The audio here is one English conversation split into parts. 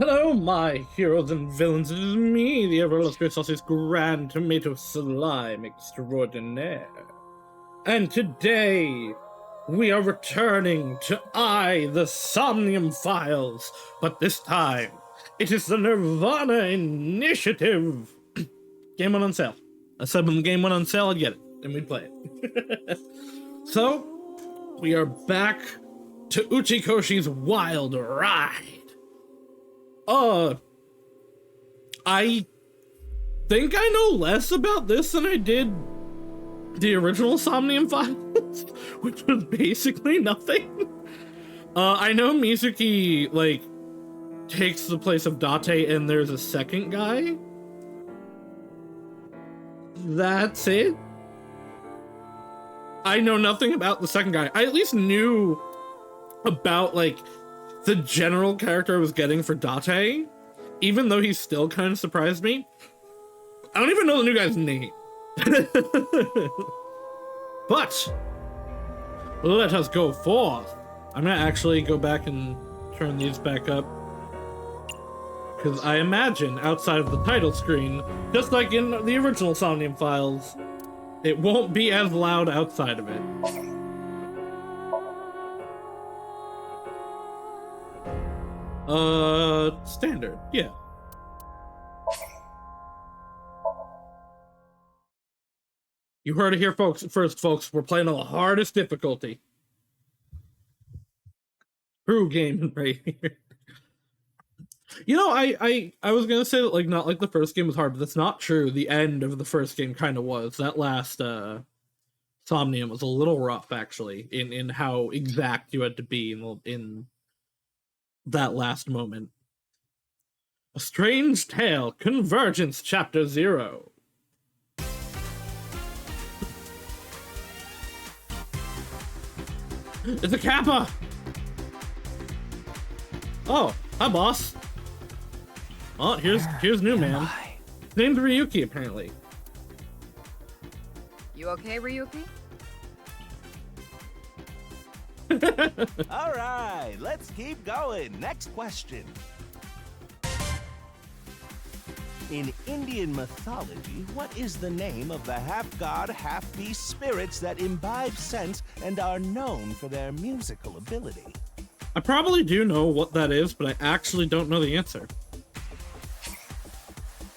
Hello, my heroes and villains. It is me, the ever illustrious Sauce's Grand Tomato Slime Extraordinaire. And today, we are returning to the Somnium Files. But this time, it is the Nirvana Initiative. Game went on sale. I said when the game went on sale, I'd get it, and we'd play it. So, we are back to Uchikoshi's Wild Ride. I think I know less about this than I did the original Somnium Files, which was basically nothing. I know Mizuki, like, takes the place of Date and there's a second guy. That's it. I know nothing about the second guy. I at least knew about, like, the general character I was getting for Date, even though he still kind of surprised me. I don't even know the new guy's name. But let us go forth. I'm gonna actually go back and turn these back up, because I imagine outside of the title screen, just like in the original Somnium Files, it won't be as loud outside of it. Standard, yeah. You heard it here, folks. First, folks, we're playing on the hardest difficulty. True game right here. You know, I was gonna say that, like, not like the first game was hard, but that's not true. The end of the first game kind of was. That last Somnium was a little rough, actually, in how exact you had to be in that last moment. A Strange Tale, Convergence, Chapter 0. It's a Kappa! Oh, hi, boss. Oh, here's new man. Named Ryuki, apparently. You okay, Ryuki? All right, let's keep going. Next question. In Indian mythology, what is the name of the half-god, half-beast spirits that imbibe sense and are known for their musical ability? I probably do know what that is, but I actually don't know the answer.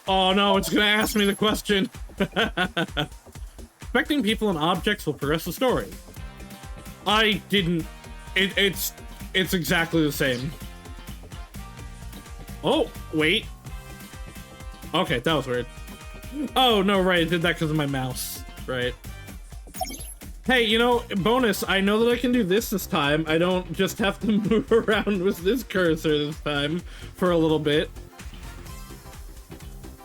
Oh no, it's gonna ask me the question. Affecting people and objects will progress the story. I didn't. It's exactly the same. Oh, wait. Okay, that was weird. Oh, no, right, I did that because of my mouse. Right. Hey, you know, bonus, I know that I can do this time. I don't just have to move around with this cursor this time for a little bit.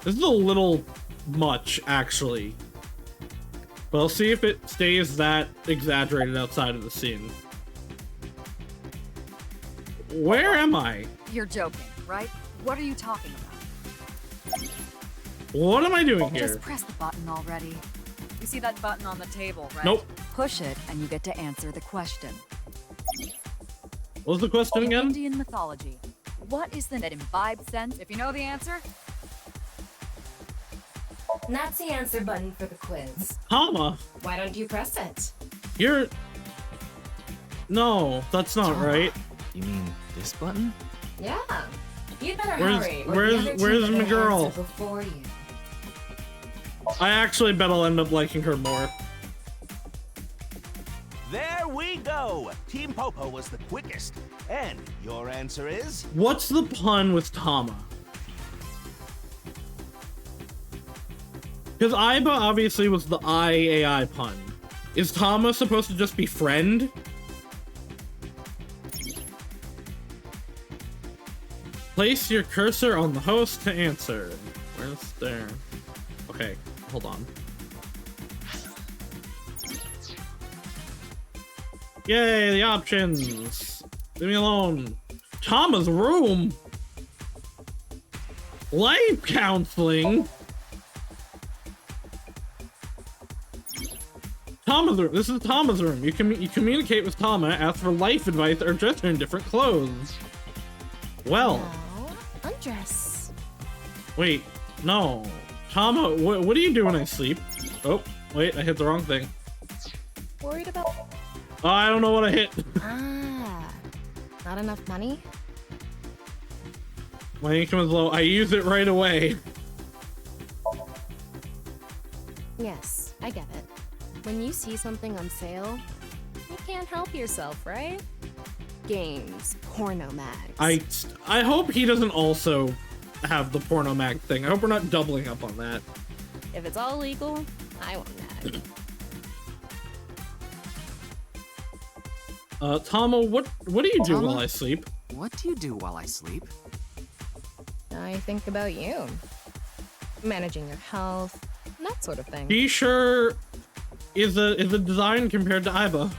This is a little much, actually. But I'll see if it stays that exaggerated outside of the scene. Where am I? You're joking, right? What are you talking about? What am I doing here? Just press the button already. You see that button on the table, right? Nope. Push it and you get to answer the question. What was the question again? In Indian mythology, what is the that imbibes sense? If you know the answer, that's the answer button for the quiz. Tama. Why don't you press it? You're... No, that's not right. You mean this button? Yeah. You'd better hurry. Where's my girl? Before you. I actually bet I'll end up liking her more. There we go. Team Popo was the quickest. And your answer is? What's the pun with Tama? Because Aiba obviously was the AI pun. Is Tama supposed to just be friend? Place your cursor on the host to answer. Where's there? Okay, hold on. Yay, the options. Leave me alone. Tama's room. Life counseling. Tama's room. This is Tama's room. You communicate with Tama, ask for life advice, or dress her in different clothes. Well, Now, address. Wait, no. Tama, what do you do when I sleep? Oh, wait, I hit the wrong thing. Worried about... Oh, I don't know what I hit. Ah, not enough money? My income is low. I use it right away. Yes, I get it. When you see something on sale, you can't help yourself, right? Games, porno mags. I hope he doesn't also have the porno mag thing. I hope we're not doubling up on that. If it's all legal, I won't nag. Tama, what do you do Tama? while I sleep? What do you do while I sleep? I think about you. Managing your health, that sort of thing. He sure is a design compared to Aiba.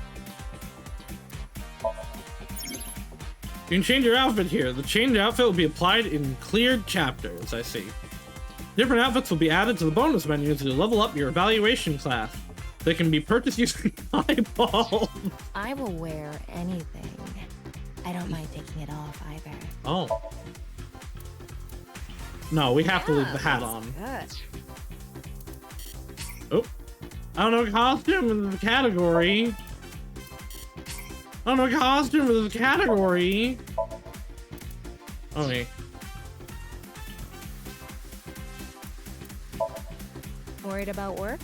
You can change your outfit here. The change outfit will be applied in cleared chapters, I see. Different outfits will be added to the bonus menu to level up your evaluation class. They can be purchased using eyeballs. I will wear anything. I don't mind taking it off either. Oh. No, we have to leave the hat on. Good. Oh. I don't know, costume is the category. I don't know, costume is the category. Okay. Worried about work?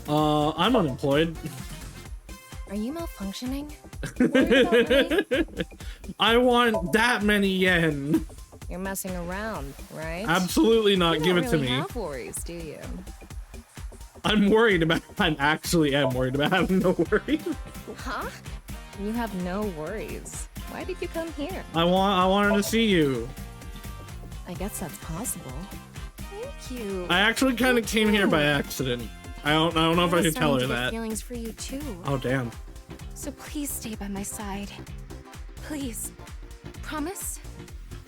I'm unemployed. Are you malfunctioning? Worried about money? I want that many yen. You're messing around, right? Absolutely not. You Give don't it to really me. have worries, do you? I'm worried about. I actually am worried about having no worries. Huh? You have no worries. Why did you come here? I wanted to see you. I guess that's possible. Thank you. I actually kind of came here by accident. I don't know if I should tell her that. Feelings for you too. Oh damn. So please stay by my side. Please. Promise?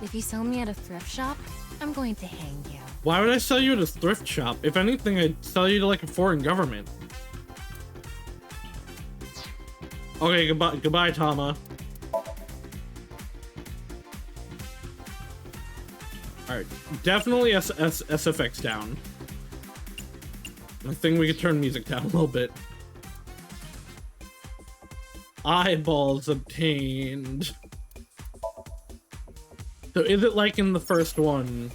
If you sell me at a thrift shop, I'm going to hang you. Why would I sell you at a thrift shop? If anything, I'd sell you to like a foreign government. Okay, goodbye, Tama. Alright, definitely SFX down. I think we could turn music down a little bit. Eyeballs obtained. So is it like in the first one?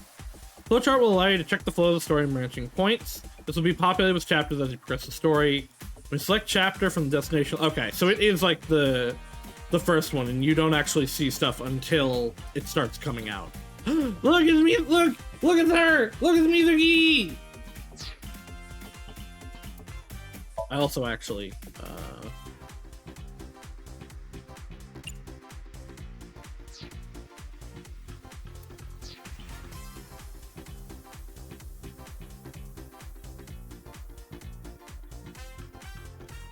Flowchart will allow you to check the flow of the story and branching points. This will be populated with chapters as you progress the story. When you select chapter from the destination... Okay, so it is like the first one, and you don't actually see stuff until it starts coming out. Look at me! Look at her! Look at Mizuki! I also actually...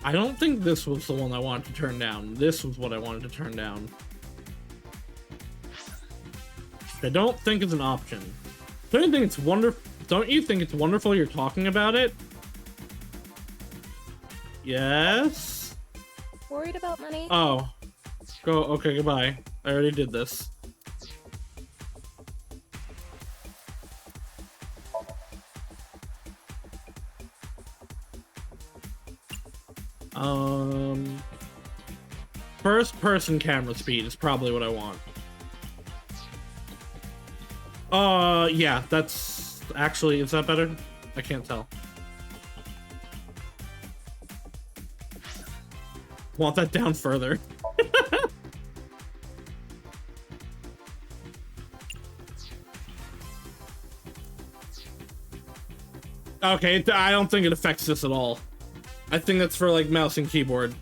I don't think this was the one I wanted to turn down. This was what I wanted to turn down. I don't think it's an option. Don't you think it's wonderful you're talking about it? Yes? Worried about money? Oh. Okay, goodbye. I already did this. First person camera speed is probably what I want. Yeah, that's actually, is that better? I can't tell. Want that down further. Okay, I don't think it affects this at all. I think that's for like mouse and keyboard.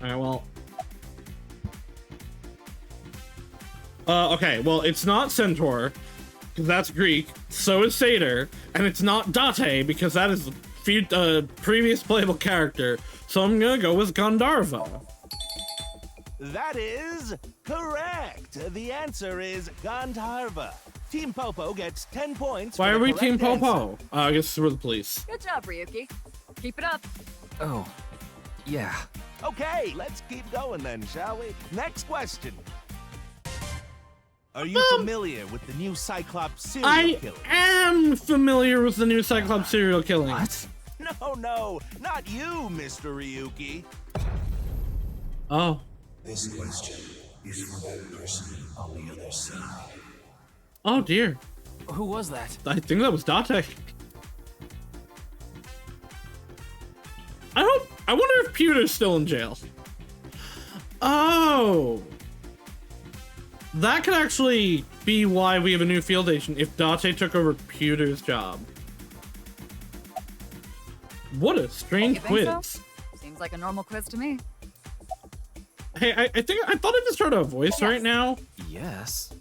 Alright, well. Okay, well, it's not Centaur, because that's Greek. So is Satyr. And it's not Date, because that is the previous playable character. So I'm gonna go with Gandharva. That is correct. The answer is Gandharva. Team Popo gets 10 points. Why for are the we Team correct Popo? answer. I guess we're the police. Good job, Ryuki. Keep it up. Oh, yeah. Okay, let's keep going then, shall we? Next question. Are you familiar with the new Cyclops serial I killer? am familiar with the new Cyclops serial killings. What? No, not you, Mr. Ryuki. Oh. This question is for that person on the other side. Oh dear. Who was that? I think that was Date. I wonder if Pewter's still in jail. Oh. That could actually be why we have a new field agent, if Date took over Pewter's job. What a strange You think quiz. so? Seems like a normal quiz to me. Hey, I thought I just heard a voice Yes. right now. Yes.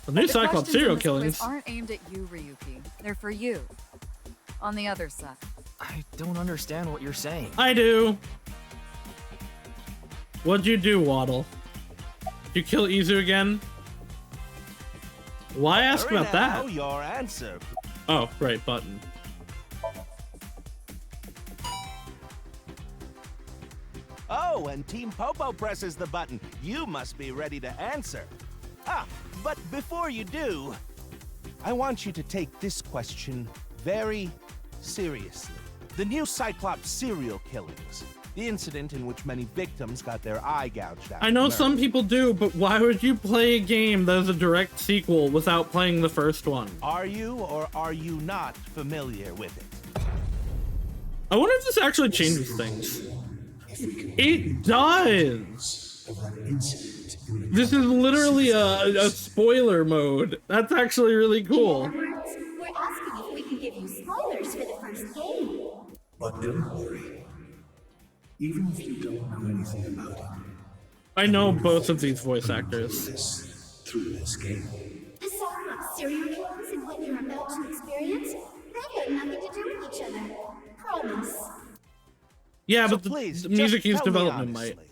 The new The Cyclops questions serial in this quiz killings. aren't aimed at you, Ryuki. They're for you. On the other side. I don't understand what you're saying. I do. What'd you do, Waddle? Did you kill Izu again? Why ask Hurry about now, that? your answer. Oh, right, button. Oh, and Team Popo presses the button. You must be ready to answer. Ah, but before you do, I want you to take this question very seriously. The new Cyclops serial killings. The incident in which many victims got their eye gouged out. I know and some murdered. people do, but why would you play a game that is a direct sequel without playing the first one? Are you or are you not familiar with it? I wonder if this actually changes things. It does! This is literally a spoiler mode. That's actually really cool. We're asking if we can give you spoilers for the first game. But don't worry. Even if you don't know anything about it, I know both of these voice actors. through this game. The Cyclops serial killings and what you're about to experience, they have nothing to do with each other. Promise. Yeah, So but the please, Mizuki's just tell me development might. honestly,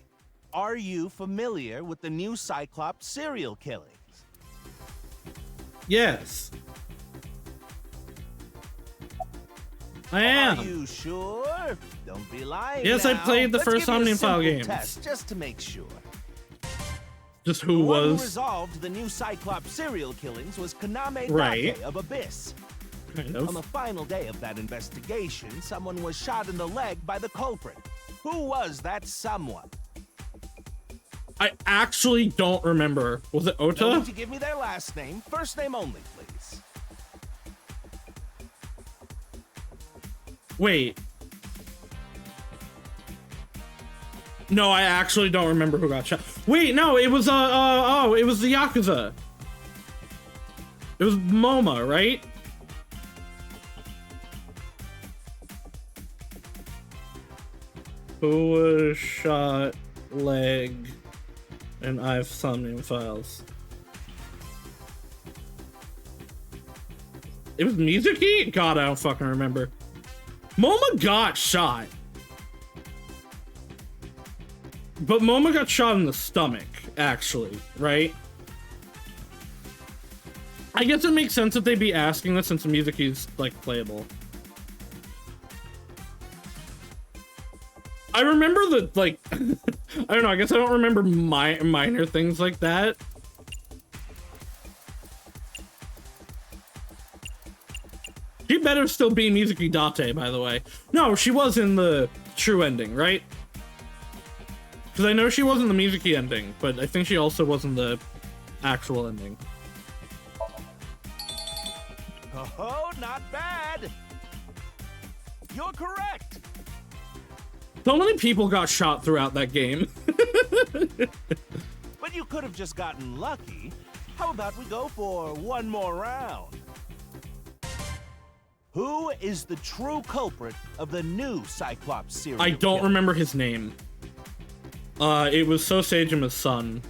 are you familiar with the new Cyclops serial killings? Yes. I Are am. you sure? Don't be lying. Yes, I now. played the Let's first give you a Somnium file simple games. test just to make sure. Just The who one who was. resolved the new Cyclops serial killings was Kaname Right. Date of Abyss. Kind On the of. final day of that investigation, someone was shot in the leg by the culprit. Who was that someone? I actually don't remember. Was it No Ota? need to give me their last name. First name only, please. Wait. No, I actually don't remember who got shot. Wait, no, it was it was the Yakuza. It was MoMA, right? Who was shot leg and I have Somnium files. It was Mizuki? God, I don't fucking remember. MoMA got shot. But MoMA got shot in the stomach, actually, right? I guess it makes sense that they'd be asking this since Mizuki's, like, playable. I remember the, like, I don't know, I guess I don't remember minor things like that. She better still be Mizuki Date, by the way. No, she was in the true ending, right? Because I know she was in the Mizuki ending, but I think she also was in the actual ending. Oh, not bad. You're correct. So many people got shot throughout that game. But you could have just gotten lucky. How about we go for one more round? Who is the true culprit of the new Cyclops serial I don't killer? remember his name. It was Sosajima's son.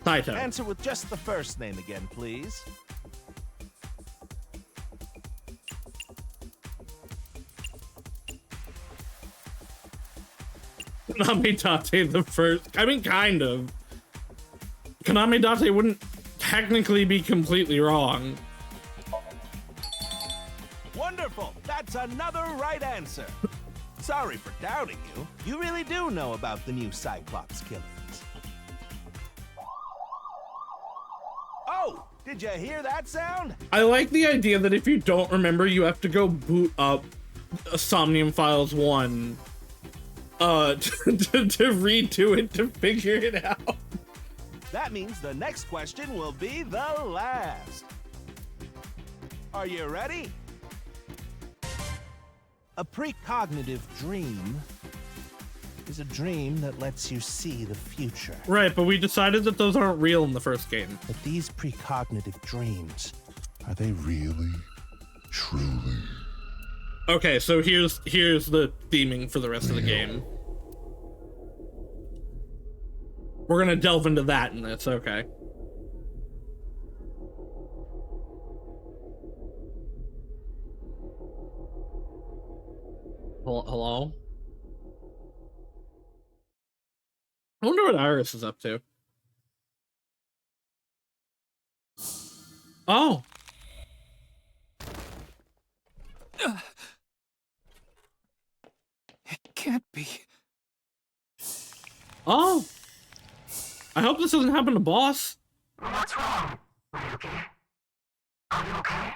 Taito. Answer with just the first name again, please. Kaname Date the first. I mean, kind of. Kaname Date wouldn't technically be completely wrong. Wonderful. That's another right answer. Sorry for doubting you. You really do know about the new Cyclops killings. Oh, did you hear that sound? I like the idea that if you don't remember, you have to go boot up Somnium Files 1 to redo it to figure it out. That means the next question will be the last. Are you ready? A precognitive dream is a dream that lets you see the future. Right, but we decided that those aren't real in the first game. But these precognitive dreams, Are they really? Truly? Okay, so here's the theming for the rest of the game. We're gonna delve into that in this, okay. Hello? I wonder what Iris is up to. Oh! It can't be. Oh! I hope this doesn't happen to Boss. What's wrong? Are you okay? Are you okay?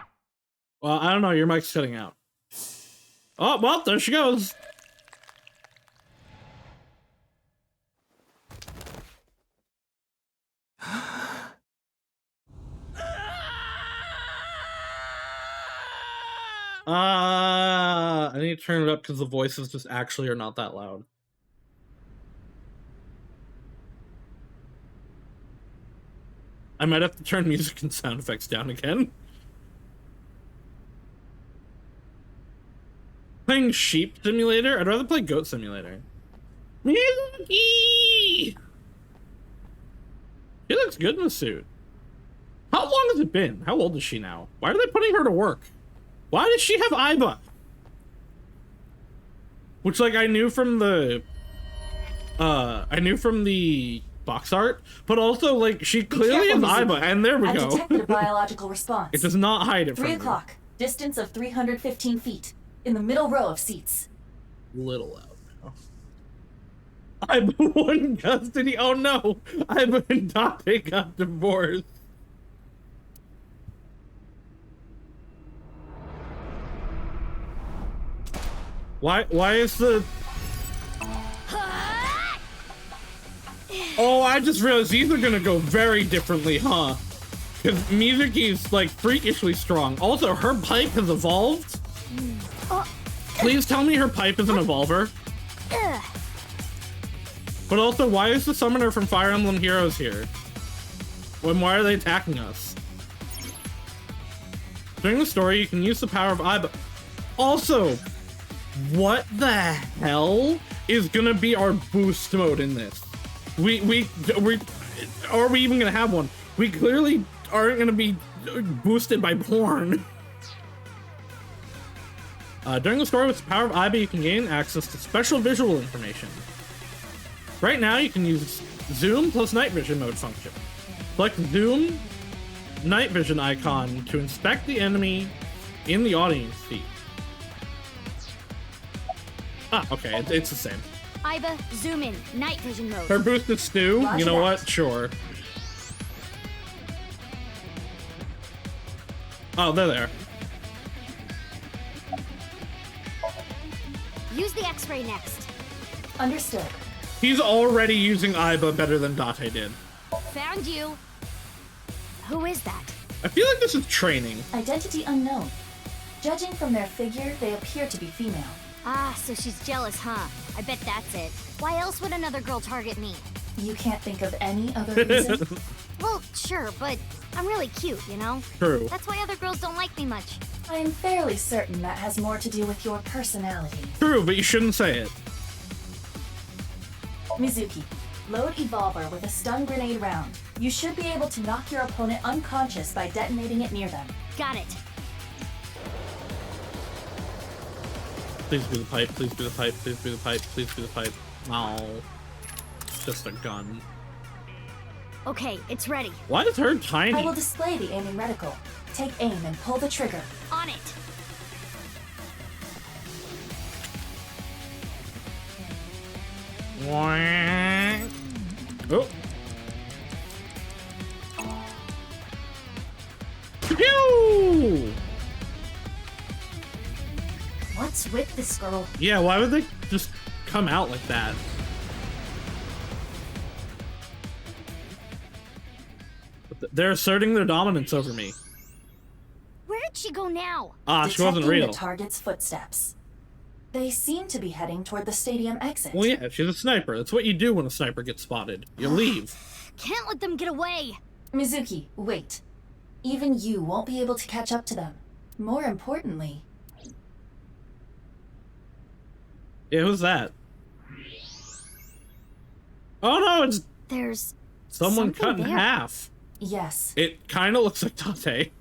Well, I don't know, your mic's cutting out. Oh, well, there she goes. I need to turn it up because the voices just actually are not that loud. I might have to turn music and sound effects down again. Playing Sheep Simulator? I'd rather play Goat Simulator. Mizuki! He looks good in the suit. How long has it been? How old is she now? Why are they putting her to work? Why does she have Aiba? Which, like, I knew from the box art, but also, like, she clearly has Aiba, and there we I go. detected a biological response. It does not hide it from 3 you. o'clock, distance of 315 feet, in the middle row of seats. Little loud now. Aiba won custody. Oh no! Aiba and Date got divorced. Why is the... Oh, I just realized these are gonna go very differently, huh? Because Mizuki's, like, freakishly strong. Also, her pipe has evolved. Please tell me her pipe is an evolver. But also, why is the summoner from Fire Emblem Heroes here? Why are they attacking us? During the story, you can use the power of Aiba. Also, what the hell is gonna be our boost mode in this? Are we even gonna have one? We clearly aren't gonna be boosted by porn. During the story with the power of Aiba, you can gain access to special visual information. Right now, you can use zoom plus night vision mode function. Select zoom night vision icon to inspect the enemy in the audience feed. Ah, okay, it's the same. Aiba, zoom in, night vision mode. Her boost is Stu. Roger You know that. what? Sure. Oh, they're there. Use the X-ray next. Understood. He's already using Aiba better than Date did. Found you. Who is that? I feel like this is training. Identity unknown. Judging from their figure, they appear to be female. Ah, so she's jealous, huh? I bet that's it. Why else would another girl target me? You can't think of any other reason? Well, sure, but I'm really cute, you know? True. That's why other girls don't like me much. I am fairly certain that has more to do with your personality. True, but you shouldn't say it. Mizuki, load Evolver with a stun grenade round. You should be able to knock your opponent unconscious by detonating it near them. Got it. Please be the pipe, please be the pipe, please be the pipe, please be the pipe. Oh. It's just a gun. Okay, it's ready. Why is her I will tiny? display the aiming reticle. Take aim and pull the trigger. On it. Oh. Pew! What's with this girl? Yeah, why would they just come out like that? They're asserting their dominance over me. Where did she go now? Ah, she wasn't Detecting real. the target's footsteps. They seem to be heading toward the stadium exit. Well, yeah, she's a sniper. That's what you do when a sniper gets spotted. You leave. Can't let them get away. Mizuki, wait. Even you won't be able to catch up to them. More importantly... Yeah, who's that? Oh no, it's There's someone cut in there. half. Yes. It kind of looks like Date.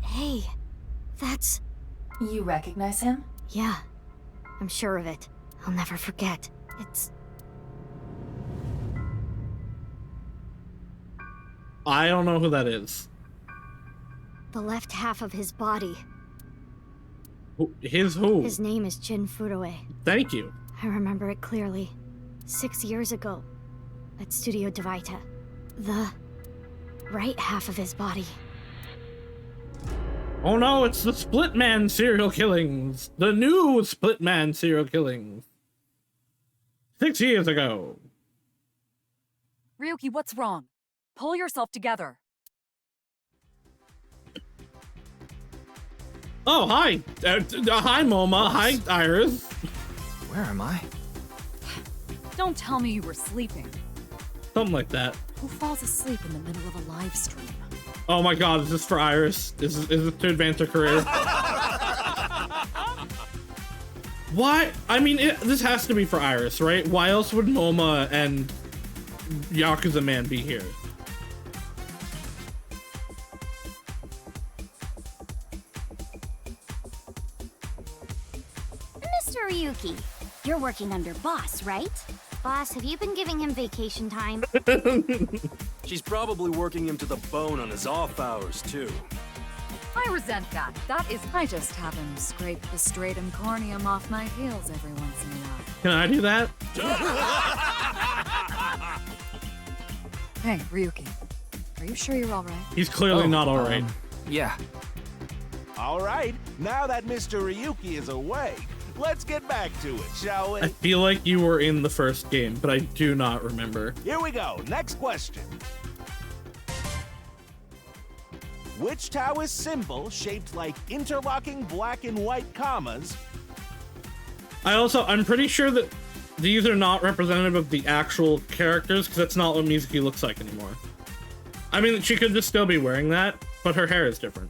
Hey, that's... You recognize him? Yeah, I'm sure of it. I'll never forget. It's... I don't know who that is. the left half of his body. His who? His name is Jin Furue. Thank you. I remember it clearly. 6 years ago, at Studio Devaita. The right half of his body. Oh no, it's the Split Man serial killings. The new Split Man serial killings. 6 years ago. Ryuki, what's wrong? Pull yourself together. Oh, hi. Hi, Moma. Hi, Iris. Where am I? Don't tell me you were sleeping. Something like that. Who falls asleep in the middle of a live stream? Oh my god, is this for Iris? Is this to advance her career? Why? I mean, this has to be for Iris, right? Why else would Moma and Yakuza Man be here? Mr. Ryuki, you're working under Boss, right? Boss, have you been giving him vacation time? She's probably working him to the bone on his off hours, too. I resent that. I just have him scrape the stratum corneum off my heels every once in a while. Can I do that? Hey, Ryuki. Are you sure you're alright? He's clearly not alright. Yeah. All right, now that Mr. Ryuki is away, let's get back to it, shall we? I feel like you were in the first game, but I do not remember. Here we go. Next question. Which Taoist symbol, shaped like interlocking black and white commas? I'm pretty sure that these are not representative of the actual characters, because that's not what Mizuki looks like anymore. I mean, she could just still be wearing that, but her hair is different.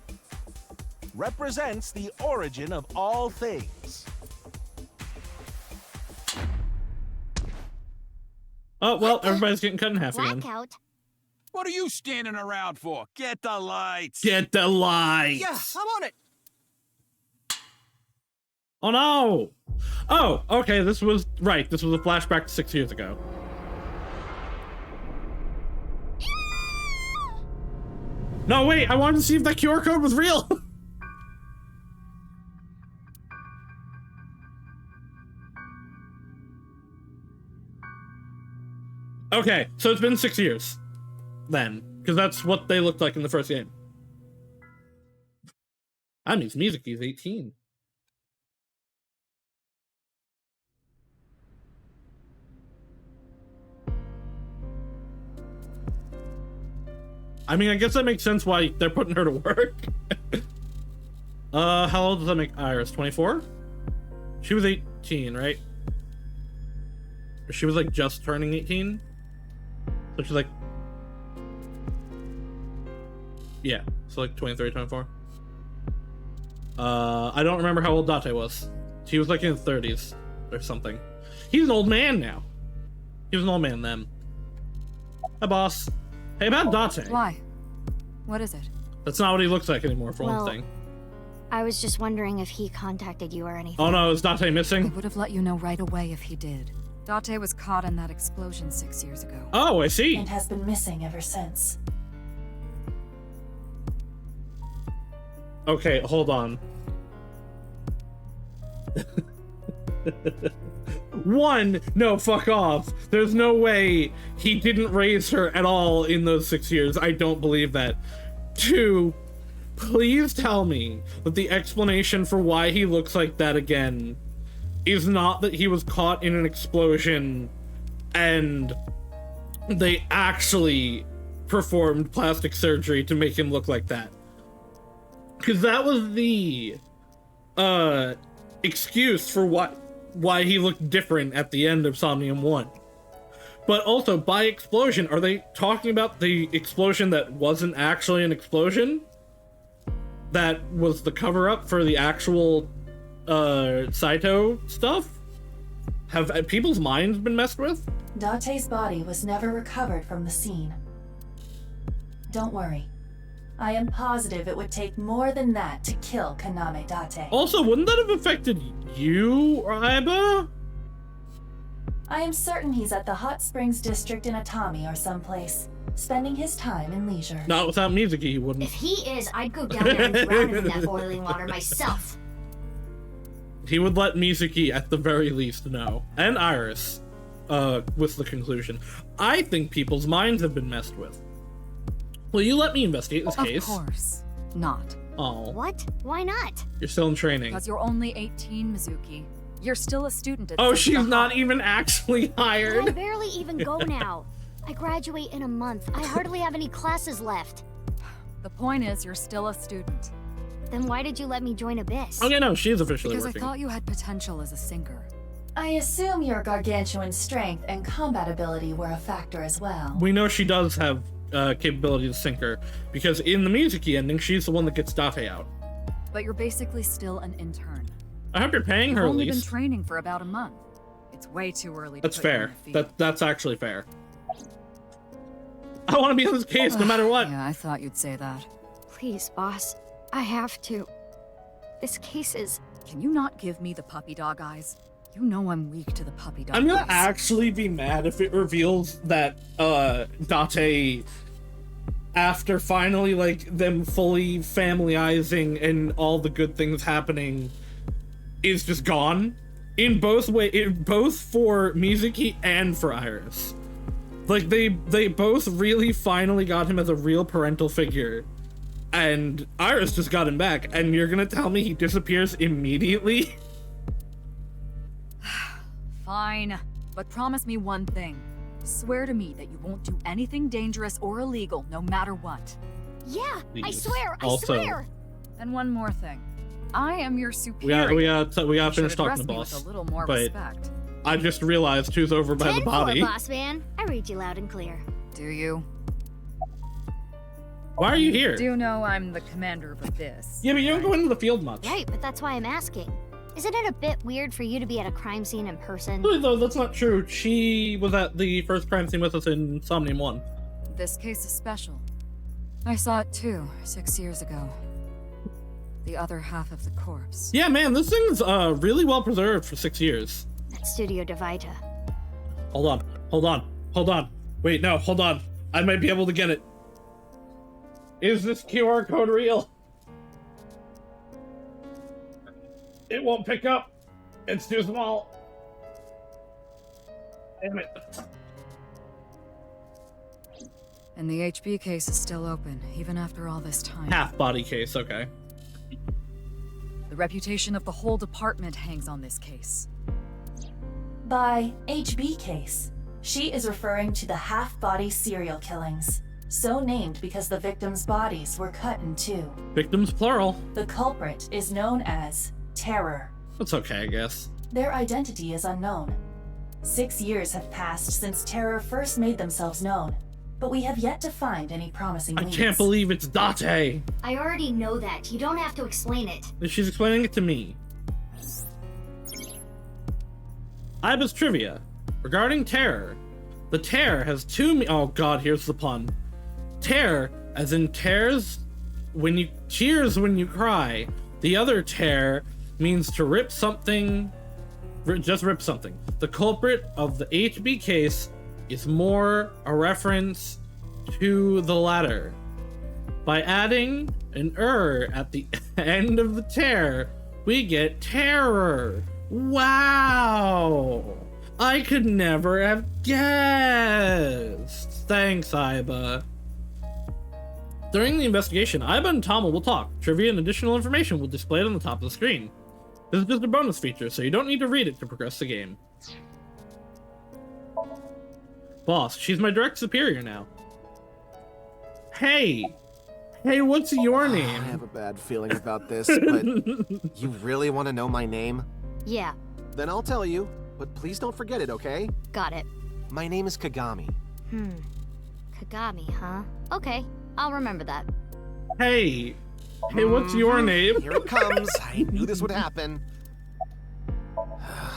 Represents the origin of all things. Oh, well, everybody's getting cut in half again. Blackout. What are you standing around for? Get the lights! Get the lights! Yeah, I'm on it! Oh no! Oh, okay, this was a flashback to 6 years ago. No, wait, I wanted to see if that QR code was real! Okay, so it's been 6 years. Then, because that's what they looked like in the first game. That means Mizuki is 18. I mean, I guess that makes sense why they're putting her to work. How old does that make Iris? 24? She was 18, right? She was like just turning 18. So she's like, yeah, so like 23, 24. I don't remember how old Date was. He was like in his 30s or something. He's an old man now. He was an old man then. Hi, boss. Hey, about Date. Why? What is it? That's not what he looks like anymore, for one thing. I was just wondering if he contacted you or anything. Oh no, is Date I missing? would have let you know right away if he did. Date was caught in that explosion 6 years ago. Oh, I see. And has been missing ever since. Okay, hold on. One, no, fuck off. There's no way he didn't raise her at all in those 6 years. I don't believe that. Two, please tell me that the explanation for why he looks like that again is not that he was caught in an explosion and they actually performed plastic surgery to make him look like that. Because that was the excuse for why he looked different at the end of Somnium 1. But also, by explosion, are they talking about the explosion that wasn't actually an explosion? That was the cover-up for the actual Saito stuff? Have people's minds been messed with? Date's body was never recovered from the scene. Don't worry. I am positive it would take more than that to kill Kaname Date. Also, wouldn't that have affected you, Aiba? I am certain he's at the Hot Springs District in Atami or someplace, spending his time in leisure. Not without Mizuki, he wouldn't. If he is, I'd go down there and drown him in that boiling water myself. He would let Mizuki at the very least know. And Iris, with the conclusion. I think people's minds have been messed with. Will you let me investigate this case? Of course not. Oh. What? Why not? You're still in training. Because you're only 18, Mizuki. You're still a student at Oh, Senka she's not High. even actually hired. I barely even go now. I graduate in a month. I hardly have any classes left. The point is, you're still a student. Then why did you let me join Abyss? Okay, no, she is officially Because working. I thought you had potential as a sinker. I assume your gargantuan strength and combat ability were a factor as well. We know she does have capability to sink her, because in the Mizuki ending, she's the one that gets Date out. But you're basically still an intern. I hope you're paying You've her at only been least. training for about a month. It's way too early to That's put you in fair. the field. That's actually fair. I want to be on this case no matter what. Yeah, I thought you'd say that. Please, boss. I have to. This case is... Can you not give me the puppy dog eyes? You know I'm weak to the puppy dog I'm gonna eyes. actually be mad if it reveals that Date, after finally like them fully familyizing and all the good things happening, is just gone. In both for Mizuki and for Iris. Like they both really finally got him as a real parental figure. And Iris just got him back, and you're gonna tell me he disappears immediately? Fine, but promise me one thing. Swear to me that you won't do anything dangerous or illegal, no matter what. Yeah, I Please. swear, I Also- swear! And one more thing. I am your superior. We gotta You finish should talking address to me boss. with a little more But respect. I just realized who's over by the 10-4, body. boss man. I read you loud and clear. Do you? Why are you here? Do know I'm the commander of Abyss. Yeah, but you don't go into the field much. Right, but that's why I'm asking. Isn't it a bit weird for you to be at a crime scene in person? Really, though, that's not true. She was at the first crime scene with us in Somnium 1. This case is special. I saw it too, 6 years ago. The other half of the corpse. Yeah, man, this thing's really well preserved for 6 years. At Studio Divita. Hold on. Wait, no, hold on. I might be able to get it. Is this QR code real? It won't pick up. It's too small. Damn it. And the HB case is still open, even after all this time. Half body case, okay. The reputation of the whole department hangs on this case. By HB case, she is referring to the half-body serial killings, so named because the victims' bodies were cut in two. Victims plural. The culprit is known as Terror. That's okay, I guess. Their identity is unknown. 6 years have passed since Terror first made themselves known, but we have yet to find any promising I leads. can't believe it's Date. I already know that. You don't have to explain it. She's explaining it to me. Aiba's trivia. Regarding terror. The tear has two oh god, here's the pun. Tear, as in tears when you cheers when you cry. The other tear means to rip something, just rip something. The culprit of the HB case is more a reference to the latter. By adding an at the end of the tear, we get terror. Wow! I could never have guessed. Thanks, Iba. During the investigation, Iba and Tama will talk. Trivia and additional information will display it on the top of the screen. This is just a bonus feature, so you don't need to read it to progress the game. Boss, she's my direct superior now. Hey, what's your name? I have a bad feeling about this, but you really want to know my name? Yeah, Then I'll tell you, but please don't forget it, okay? got it. My name is Kagami. Kagami, huh? Okay, I'll remember that. Hey, what's your name? Here it comes. I knew this would happen.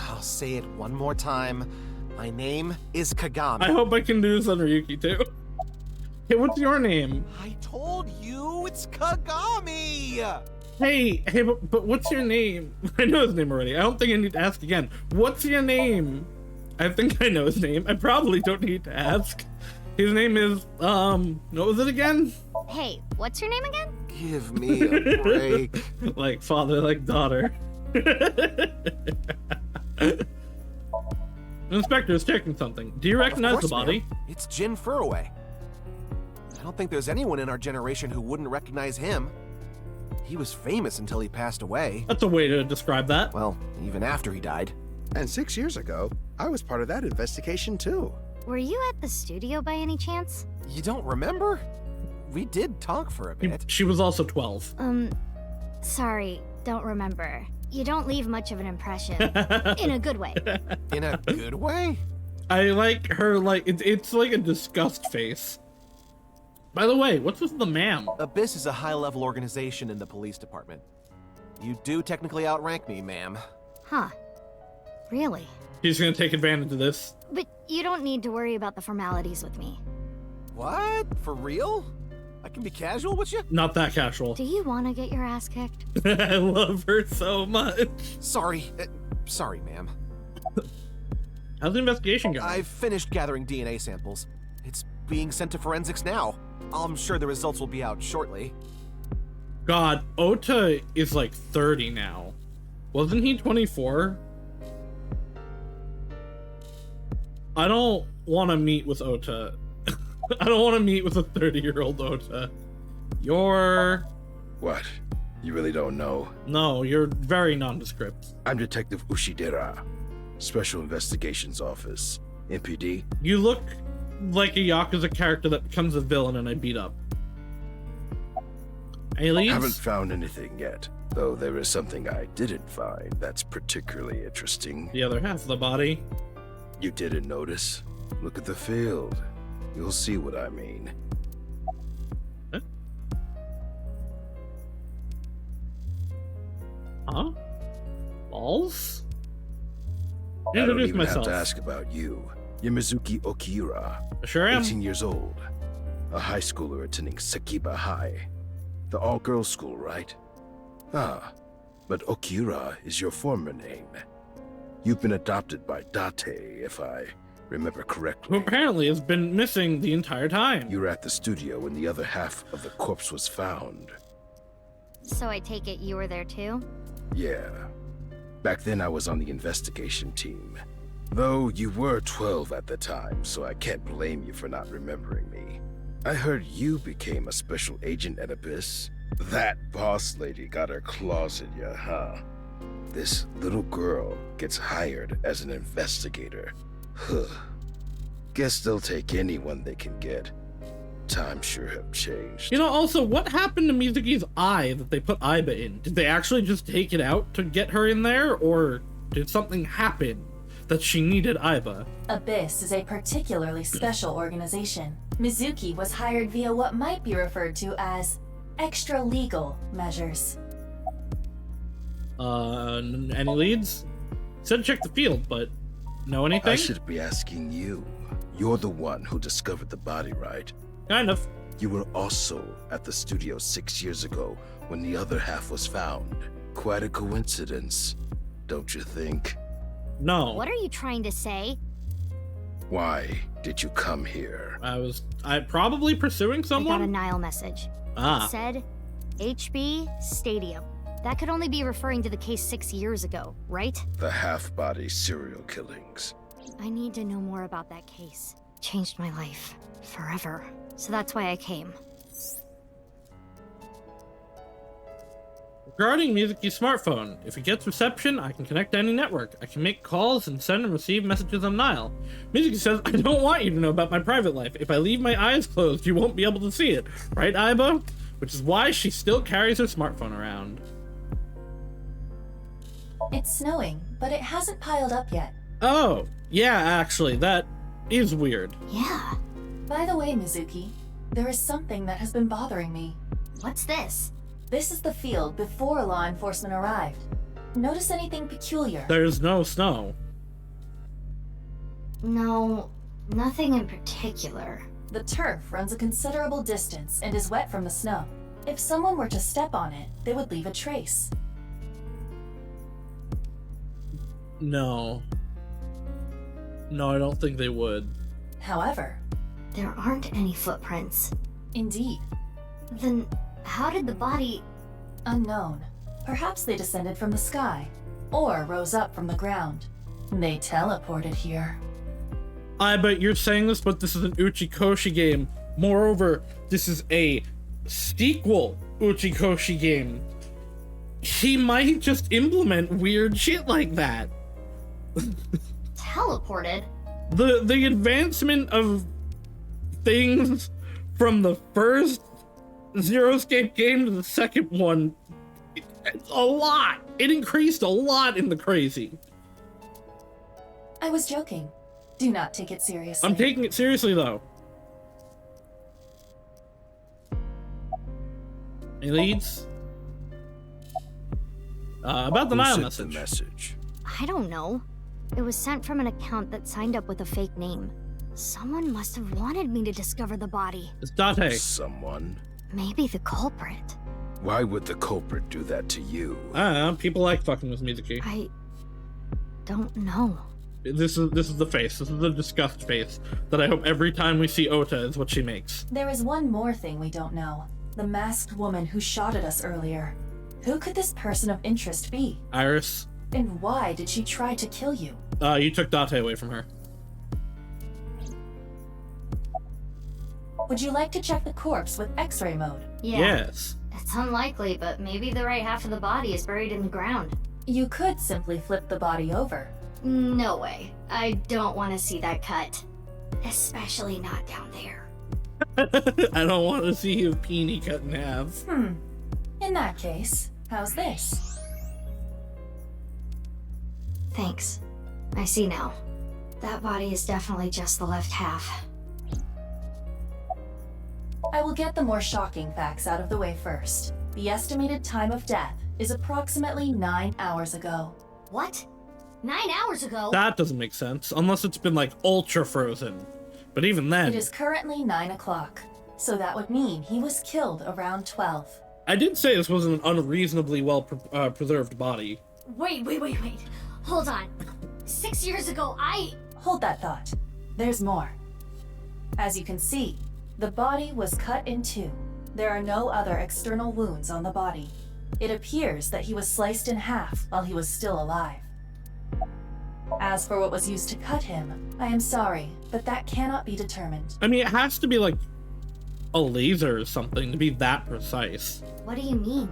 I'll say it one more time. My name is Kagami. I hope I can do this on Ryuki too. Hey, what's your name? I told you it's Kagami! Hey, but what's your name? I know his name already. I don't think I need to ask again. What's your name? I think I know his name. I probably don't need to ask. His name is, what was it again? Hey, what's your name again? Give me a break. Like father, like daughter. The inspector is checking something. Do you recognize the body? Ma'am. It's Jin Furroway. I don't think there's anyone in our generation who wouldn't recognize him. He was famous until he passed away. That's a way to describe that. Well, even after he died. And 6 years ago, I was part of that investigation too. Were you at the studio by any chance? You don't remember? We did talk for a bit. She was also 12. Sorry, don't remember. You don't leave much of an impression. In a good way. In a good way? I like her, like, it's like a disgust face. By the way, what's with the ma'am? Abyss is a high-level organization in the police department. You do technically outrank me, ma'am. Huh. Really? He's gonna take advantage of this. But you don't need to worry about the formalities with me. What? For real? I can be casual with you? Not that casual. Do you want to get your ass kicked? I love her so much. Sorry. Sorry, ma'am. How's the investigation going? I've finished gathering DNA samples. It's being sent to forensics now. I'm sure the results will be out shortly. God, Ota is like 30 now. Wasn't he 24? I don't want to meet with Ota. I don't want to meet with a 30-year-old Ota. You're... What? You really don't know? No, you're very nondescript. I'm Detective Ushidera, Special Investigations Office, MPD. You look like a Yakuza character that becomes a villain and I beat up. Any leads? Haven't found anything yet, though there is something I didn't find that's particularly interesting. The other half of the body. You didn't notice? Look at the field. You'll see what I mean. Huh? Balls? I don't Introduce even myself. have to ask about you. You're Mizuki Okira. Sure am. 18 years old. A high schooler attending Sakiba High. The all-girls school, right? Ah, but Okira is your former name. You've been adopted by Date, if I remember correctly. Who apparently has been missing the entire time. You were at the studio when the other half of the corpse was found. So I take it you were there too? Yeah. Back then I was on the investigation team. Though you were 12 at the time, so I can't blame you for not remembering me. I heard you became a special agent at Abyss. That boss lady got her claws in you, huh? This little girl gets hired as an investigator. Huh. Guess they'll take anyone they can get. Times sure have changed. You know, also, what happened to Mizuki's eye that they put Iba in? Did they actually just take it out to get her in there, or did something happen that she needed Iba? Abyss is a particularly special organization. Mizuki was hired via what might be referred to as extra-legal measures. Any leads? Said check the field, but know anything? I should be asking you. You're the one who discovered the body, right? Kind of. You were also at the studio 6 years ago when the other half was found. Quite a coincidence, don't you think? No. What are you trying to say? Why did you come here? I probably pursuing I got someone? a Nile message. Ah. It said HB Stadium. That could only be referring to the case 6 years ago, right? The half-body serial killings. I need to know more about that case. Changed my life. Forever. So that's why I came. Regarding Mizuki's smartphone, if it gets reception, I can connect to any network. I can make calls and send and receive messages on Nile. Mizuki says, I don't want you to know about my private life. If I leave my eyes closed, you won't be able to see it. Right, Aiba? Which is why she still carries her smartphone around. It's snowing, but it hasn't piled up yet. Oh, yeah, actually, that is weird. Yeah. By the way, Mizuki, there is something that has been bothering me. What's this? This is the field before law enforcement arrived. Notice anything peculiar? There's no snow. No, nothing in particular. The turf runs a considerable distance and is wet from the snow. If someone were to step on it, they would leave a trace. No. No, I don't think they would. However, there aren't any footprints. Indeed. Then how did the body... Unknown. Perhaps they descended from the sky, or rose up from the ground. They teleported here. I bet you're saying this, but this is an Uchikoshi game. Moreover, this is a sequel Uchikoshi game. He might just implement weird shit like that. Teleported? The advancement of things from the first Zero Escape game to the second one, a lot. It increased a lot in the crazy. I was joking. Do not take it seriously. I'm taking it seriously, though. Any leads? About the Nile message. I don't know. It was sent from an account that signed up with a fake name. Someone must have wanted me to discover the body. It's Date. Someone? Maybe the culprit. Why would the culprit do that to you? I don't know. People like fucking with Mizuki. I don't know. This is the face. This is the disgust face that I hope every time we see Ota is what she makes. There is one more thing we don't know. The masked woman who shot at us earlier. Who could this person of interest be? Iris. And why did she try to kill you? You took Date away from her. Would you like to check the corpse with X-ray mode? Yeah. Yes. It's unlikely, but maybe the right half of the body is buried in the ground. You could simply flip the body over. No way. I don't want to see that cut. Especially not down there. I don't want to see your peenie cut in half. In that case, how's this? Thanks. I see now. That body is definitely just the left half. I will get the more shocking facts out of the way first. The estimated time of death is approximately 9 hours ago. What? 9 hours ago? That doesn't make sense, unless it's been like ultra frozen. But even then... It is currently 9 o'clock, so that would mean he was killed around 12. I did say this wasn't an unreasonably well preserved body. Wait. Hold on. 6 years ago, Hold that thought. There's more. As you can see, the body was cut in two. There are no other external wounds on the body. It appears that he was sliced in half while he was still alive. As for what was used to cut him, I am sorry, but that cannot be determined. I mean, it has to be like a laser or something to be that precise. What do you mean?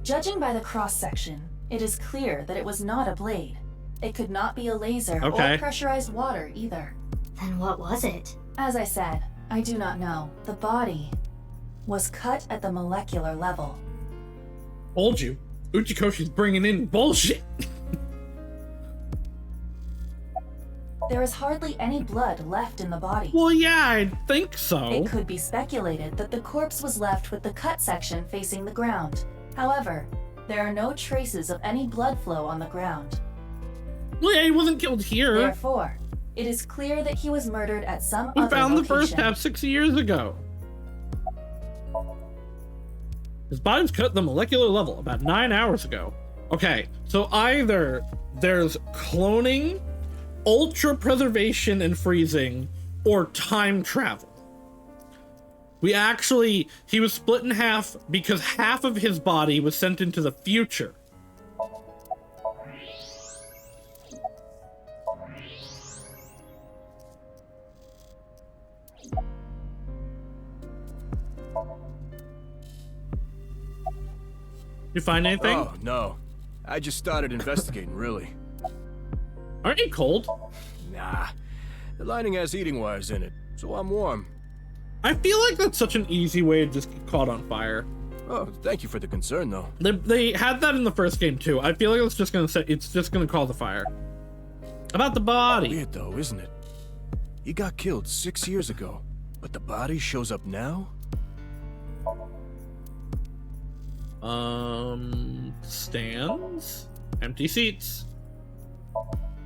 Judging by the cross-section, it is clear that it was not a blade. It could not be a laser or pressurized water either. Then what was it? As I said, I do not know. The body was cut at the molecular level. Told you. Uchikoshi's bringing in bullshit. There is hardly any blood left in the body. Well, yeah, I think so. It could be speculated that the corpse was left with the cut section facing the ground. However, there are no traces of any blood flow on the ground. Well, yeah, he wasn't killed here. Therefore, it is clear that he was murdered at some other location. We found the first half 6 years ago. His body was cut at the molecular level about 9 hours ago. Okay, so either there's cloning, ultra preservation and freezing, or time travel. He was split in half because half of his body was sent into the future. You find anything? Oh, no. I just started investigating, really. Aren't you cold? Nah. The lining has heating wires in it, so I'm warm. I feel like that's such an easy way to just get caught on fire. Oh, thank you for the concern, though. They had that in the first game too. I feel like it's just gonna call the fire. About the body. Weird though, isn't it? He got killed 6 years ago, but the body shows up now? Stands? Empty seats.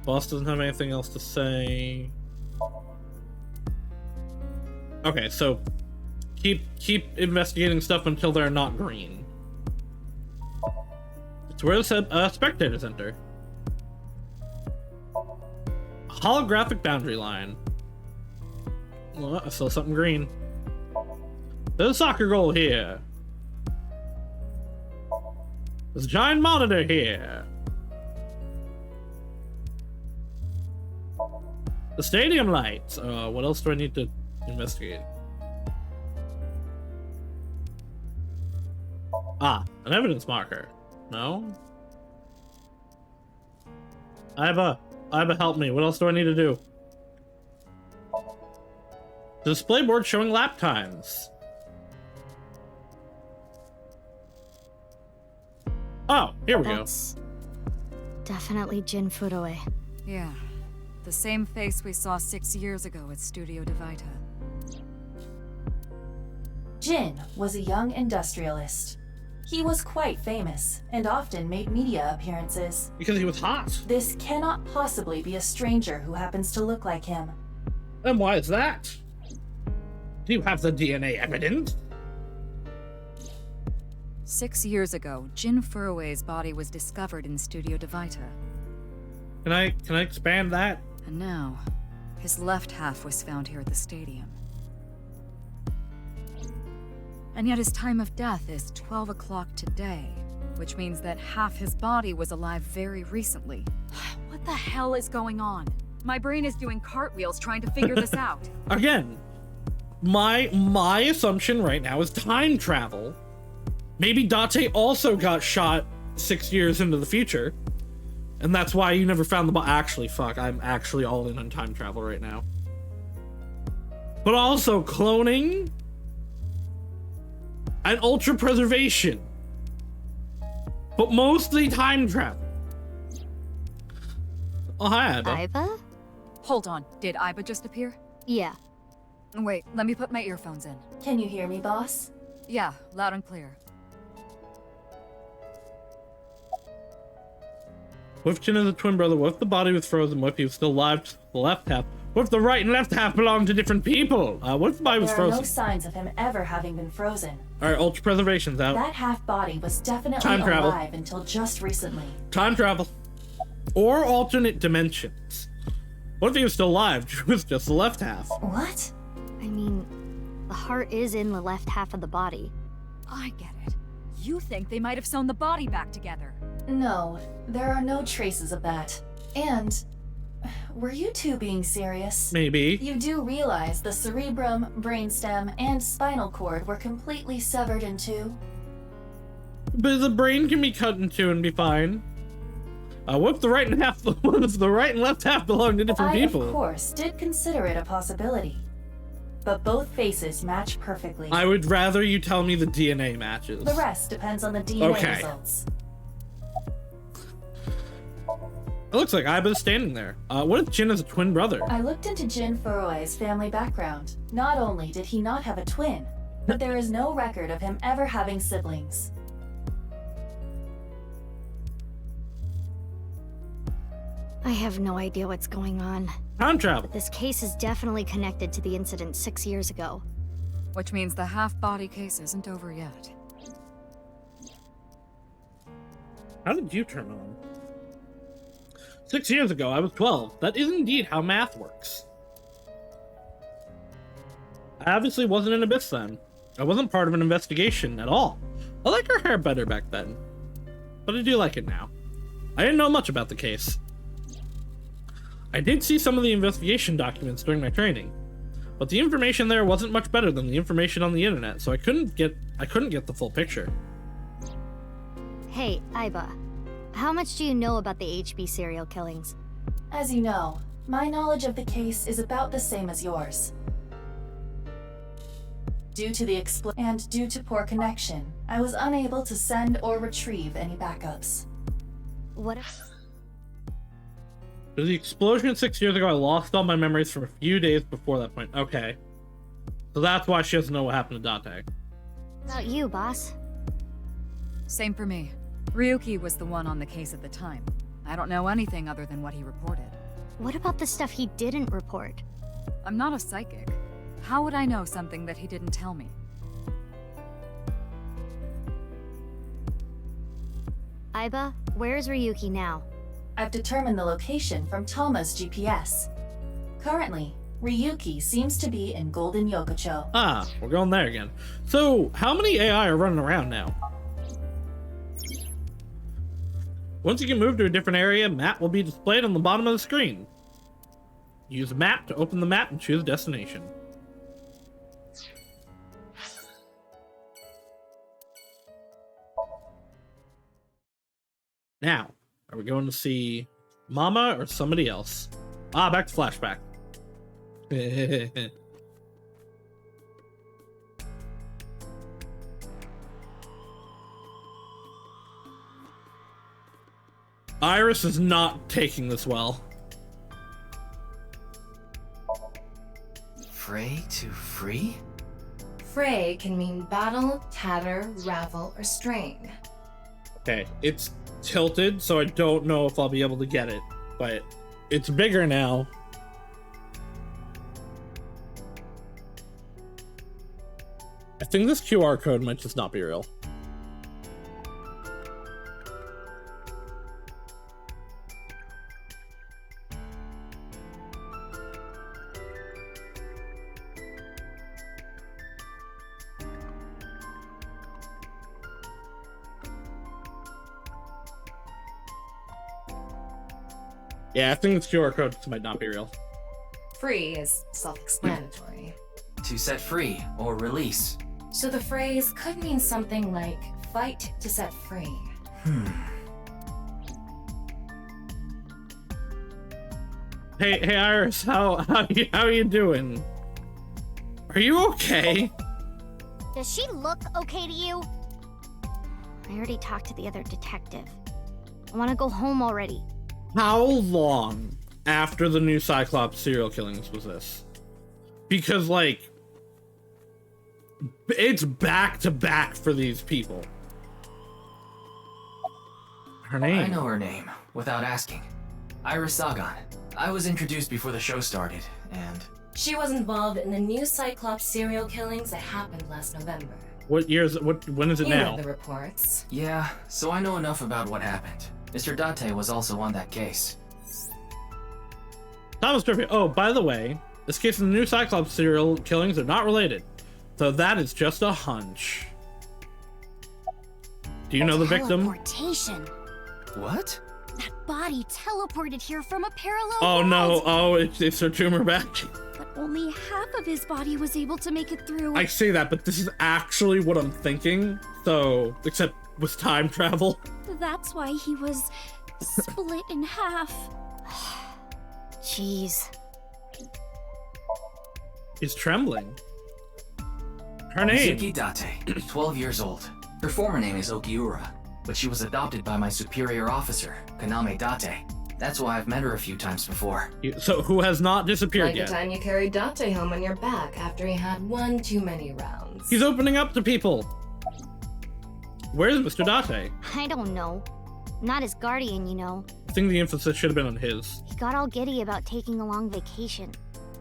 Boss doesn't have anything else to say. Okay, so keep investigating stuff until they're not green. It's where the spectators enter. Holographic boundary line. Well, I saw something green. There's a soccer goal here. There's a giant monitor here. The stadium lights. What else do I need to investigate? Ah, an evidence marker. No? Iba, help me. What else do I need to do? Display board showing lap times. Oh, here we go. Definitely Jin Furue. Yeah. The same face we saw 6 years ago at Studio Divita. Jin was a young industrialist. He was quite famous and often made media appearances. Because he was hot. This cannot possibly be a stranger who happens to look like him. And why is that? Do you have the DNA evidence? 6 years ago, Jin Furue's body was discovered in Studio Divita. Can I expand that? And now, his left half was found here at the stadium. And yet his time of death is 12 o'clock today, which means that half his body was alive very recently. What the hell is going on? My brain is doing cartwheels trying to figure this out. Again, my assumption right now is time travel. Maybe Date also got shot 6 years into the future. And that's why you never found the body. Actually, fuck, I'm actually all in on time travel right now. But also cloning and ultra preservation. But mostly time travel. Oh, hi, Iba. Iba? Hold on, did Iba just appear? Yeah. Wait, let me put my earphones in. Can you hear me, boss? Yeah, loud and clear. What if Jin is a twin brother? What if the body was frozen? What if he was still alive to the left half? What if the right and left half belong to different people? What if the body was frozen? There are no signs of him ever having been frozen. Alright, ultra preservation's out. That half body was definitely Time travel. alive until just recently. Time travel. Or alternate dimensions. What if he was still alive? It was just the left half. What? I mean, the heart is in the left half of the body. I get it. You think they might have sewn the body back together. No, there are no traces of that. And were you two being serious? Maybe. You do realize the cerebrum, brainstem, and spinal cord were completely severed in two? But the brain can be cut in two and be fine. What if the right and left half belong to different people? I, of course, did consider it a possibility. But both faces match perfectly. I would rather you tell me the DNA matches. The rest depends on the DNA Okay. results. It looks like Iba's standing there. What if Jin is a twin brother? I looked into Jin Furue's family background. Not only did he not have a twin, but there is no record of him ever having siblings. I have no idea what's going on. Time travel. But this case is definitely connected to the incident 6 years ago. Which means the half-body case isn't over yet. How did you turn on? 6 years ago, I was 12. That is indeed how math works. I obviously wasn't in Abyss then. I wasn't part of an investigation at all. I like her hair better back then, but I do like it now. I didn't know much about the case. I did see some of the investigation documents during my training, but the information there wasn't much better than the information on the internet, so I couldn't get the full picture. Hey, Aiba. How much do you know about the HB serial killings? As you know, my knowledge of the case is about the same as yours. Due to the and due to poor connection, I was unable to send or retrieve any backups. What if... There's the explosion 6 years ago. I lost all my memories from a few days before that point. Okay. So that's why she doesn't know what happened to Date. About you, boss? Same for me. Ryuki was the one on the case at the time. I don't know anything other than what he reported. What about the stuff he didn't report? I'm not a psychic. How would I know something that he didn't tell me? Aiba, where's Ryuki now? I've determined the location from Tama's GPS. Currently, Ryuki seems to be in Golden Yokocho. Ah, we're going there again. So, how many AI are running around now? Once you can move to a different area, map will be displayed on the bottom of the screen. Use a map to open the map and choose destination. Now, are we going to see Mama or somebody else? Ah, back to flashback. Iris is not taking this well. Fray to free? Fray can mean battle, tatter, ravel, or strain. Okay, it's tilted, so I don't know if I'll be able to get it, but it's bigger now. I think this QR code might just not be real. Yeah, I think this QR code might not be real. Free is self-explanatory. To set free or release. So the phrase could mean something like fight to set free. Hey Iris, how you doing? Are you okay? Does she look okay to you? I already talked to the other detective. I want to go home already. How long after the new Cyclops serial killings was this? Because, like, it's back to back for these people. Her name? I know her name, without asking. Iris Sagan. I was introduced before the show started, and... She was involved in the new Cyclops serial killings that happened last November. What year is it? When is it now? You read the reports. Yeah, so I know enough about what happened. Mr. Date was also on that case. Thomas Griffith. Oh, by the way, this case and the new Cyclops serial killings are not related. So that is just a hunch. Do you know the victim? Teleportation. What? That body teleported here from a parallel Oh no, world. oh, it's her tumor back. But only half of his body was able to make it through. I say that, but this is actually what I'm thinking. So, except with time travel. That's why he was split in half. Jeez. He's trembling. Her name? Mizuki Date, 12 years old. Her former name is Okiura, but she was adopted by my superior officer, Kaname Date. That's why I've met her a few times before. So, who has not disappeared Like yet? the time you carried Date home on your back after he had one too many rounds. He's opening up to people. Where's Mr. Date? I don't know. Not his guardian, you know. I think the emphasis should have been on his. He got all giddy about taking a long vacation.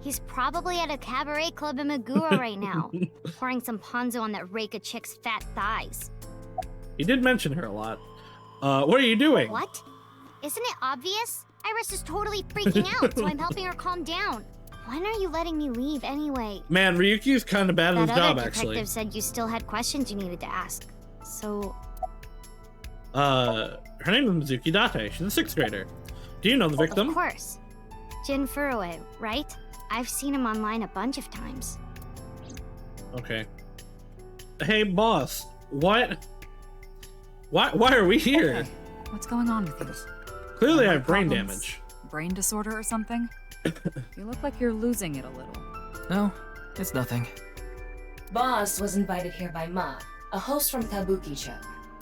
He's probably at a cabaret club in Meguro right now, pouring some ponzu on that Reika chick's fat thighs. He did mention her a lot. What are you doing? What? Isn't it obvious? Iris is totally freaking out, so I'm helping her calm down. When are you letting me leave anyway? Man, Ryuki's kind of bad at his That job, other detective actually. said you still had questions you needed to ask. So, Her name is Mizuki Date. She's a 6th grader. Do you know the victim? of course. Jin Furue, right? I've seen him online a bunch of times. Okay. Hey, boss. What? Why are we here? Okay. What's going on with you? Clearly I Heart have brain problems? damage. Brain disorder or something? You look like you're losing it a little. No, it's nothing. Boss was invited here by Ma, a host from Kabuki show.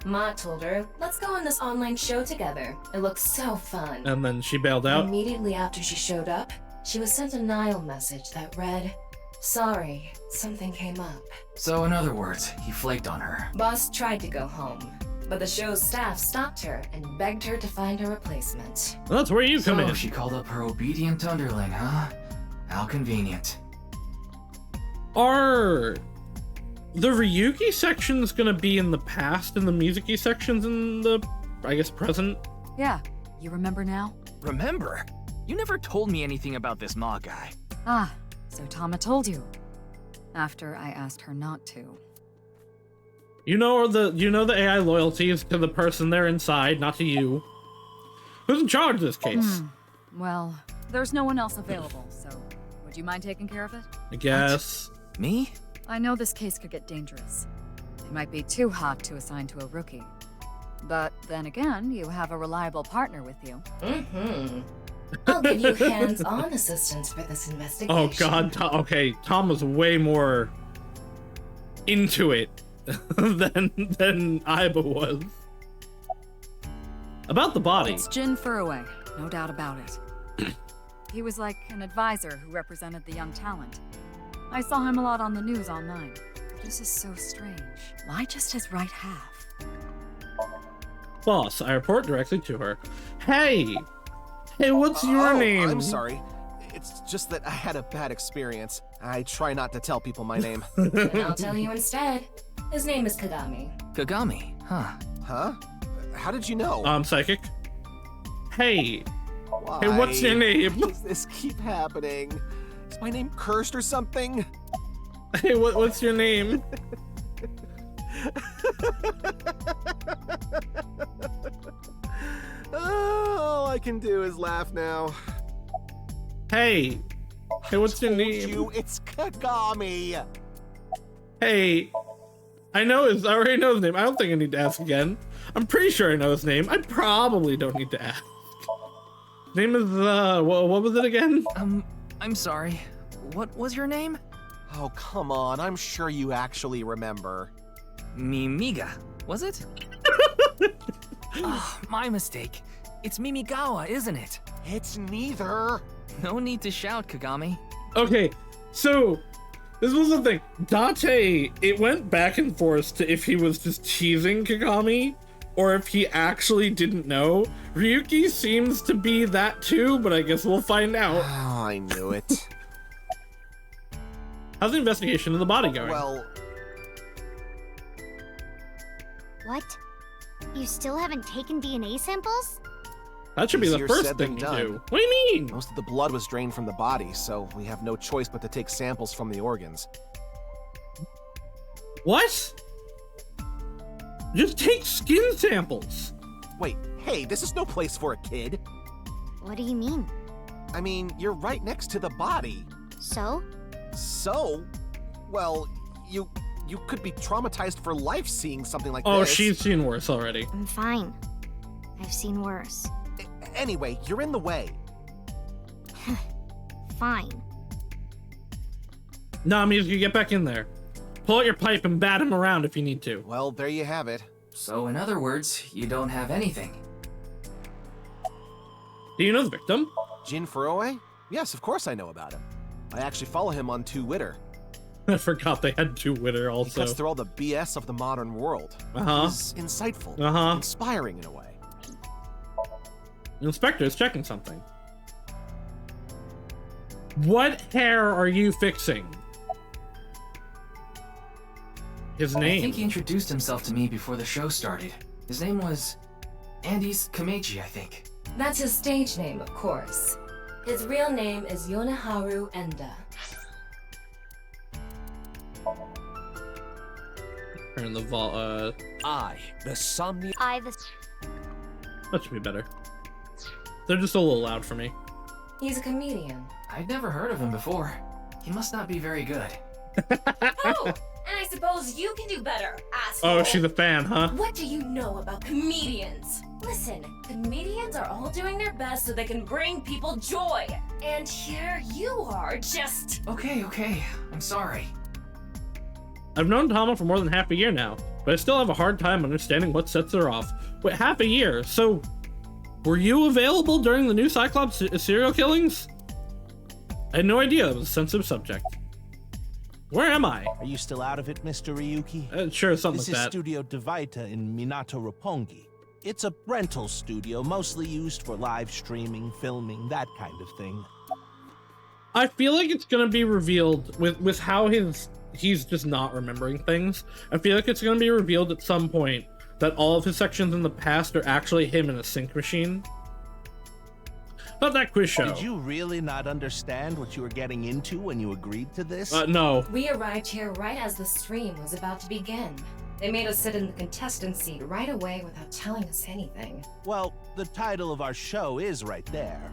Ma told her, let's go on this online show together. It looks so fun. And then she bailed out. Immediately after she showed up, she was sent a Nile message that read, sorry, something came up. So in other words, he flaked on her. Boss tried to go home, but the show's staff stopped her and begged her to find a replacement. Well, that's where you come So in. she called up her obedient underling, huh? How convenient. Are the Ryuki sections gonna be in the past and the Mizuki sections in the, I guess, present? Yeah, you remember now? Remember? You never told me anything about this Ma guy. Ah, so Tama told you. After I asked her not to. You know the AI loyalty is to the person they're inside, not to you. Who's in charge of this case? Well, there's no one else available, so would you mind taking care of it? I guess. What? Me? I know this case could get dangerous. It might be too hot to assign to a rookie. But then again, you have a reliable partner with you. I'll give you hands-on assistance for this investigation. Oh god, okay, Tom was way more into it than Aiba was. About the body. It's Jin Furue, no doubt about it. He was like an advisor who represented the young talent. I saw him a lot on the news online. This is so strange. Why just his right half? Boss, I report directly to her. Hey! Hey, what's your name? I'm sorry. It's just that I had a bad experience. I try not to tell people my name. And I'll tell you instead. His name is Kagami. Kagami, huh? Huh? How did you know? I'm psychic. Hey. Why Hey, what's your name? does this keep happening? Is my name cursed or something? Hey, what's your name? All I can do is laugh now. Hey. Hey, what's your Told name? you, it's Kagami. Hey. I already know his name. I don't think I need to ask again. I'm pretty sure I know his name. I probably don't need to ask. His name is, what was it again? I'm sorry. What was your name? Oh, come on. I'm sure you actually remember. Mimiga, was it? Oh, my mistake. It's Mimigawa, isn't it? It's neither. No need to shout, Kagami. Okay, so this was the thing. Date, it went back and forth to if he was just teasing Kagami or if he actually didn't know. Ryuki seems to be that too, but I guess we'll find out. Oh, I knew it. How's the investigation of the body going? Well, What? You still haven't taken DNA samples? that should be the easier first said thing than you done. do. What do you mean? Most of the blood was drained from the body, so we have no choice but to take samples from the organs. What? Just take skin samples. Wait, hey, this is no place for a kid. What do you mean? I mean, you're right next to the body. So? So? Well, you could be traumatized for life seeing something like Oh, this. she's seen worse already. I'm fine. I've seen worse. Anyway, you're in the way. Fine. Nah, Mizuki, get back in there. Pull out your pipe and bat him around if you need to. Well, there you have it. So in other words, you don't have anything. Do you know the victim? Jin Furue? Yes, of course I know about him. I actually follow him on Twitter. I forgot they had Twitter He also. cuts through all the BS of the modern world. Uh-huh. He's insightful, inspiring in a way. The inspector is checking something. What hair are you fixing? His I name. think he introduced himself to me before the show started. His name was Andy's Kameji, I think. That's his stage name, of course. His real name is Yoneharu Enda. Turn the vault. The Somnium. That should be better. They're just a little loud for me. He's a comedian. I'd never heard of him before. He must not be very good. Oh, and I suppose you can do better, asshole. Oh, she's a fan, huh? What do you know about comedians? Listen, comedians are all doing their best so they can bring people joy. And here you are, just... Okay, I'm sorry. I've known Tama for more than half a year now, but I still have a hard time understanding what sets her off. Wait, half a year? So, were you available during the new Cyclops serial killings? I had no idea it was a sensitive subject. Where am I? Are you still out of it, Mr. Ryuki? Sure, something This like is that. Studio Devaita in Minato Roppongi. It's a rental studio, mostly used for live streaming, filming, that kind of thing. I feel like it's gonna be revealed with how he's just not remembering things. I feel like it's gonna be revealed at some point that all of his sections in the past are actually him in a sync machine. Not that quiz show. Did you really not understand what you were getting into when you agreed to this? No. We arrived here right as the stream was about to begin. They made us sit in the contestant seat right away without telling us anything. Well, the title of our show is right there.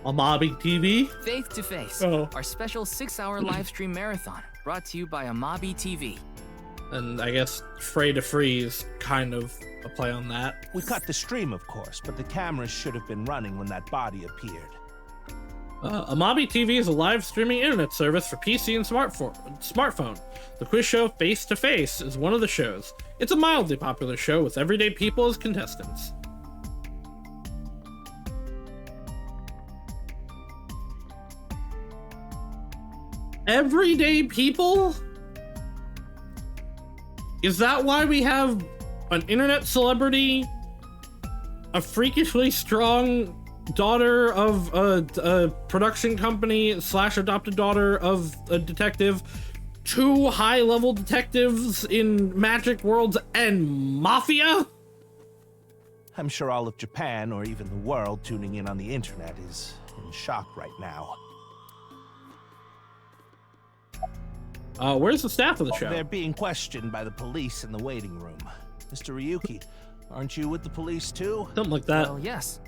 Amabi TV? Faith to Face, Oh. our special 6-hour live stream marathon, brought to you by Amabi TV. And I guess Frey to Freeze kind of a play on that. We cut the stream, of course, but the cameras should have been running when that body appeared. Amabi TV is a live streaming internet service for PC and smartphone. The quiz show Face to Face is one of the shows. It's a mildly popular show with everyday people as contestants. Everyday people? Is that why we have an internet celebrity, a freakishly strong daughter of a production company / adopted daughter of a detective, 2 high-level detectives in Magic Worlds and Mafia? I'm sure all of Japan, or even the world tuning in on the internet, is in shock right now. Where's the staff of the show? They're being questioned by the police in the waiting room. Mr. Ryuki, aren't you with the police too? Something like that. Well, yes.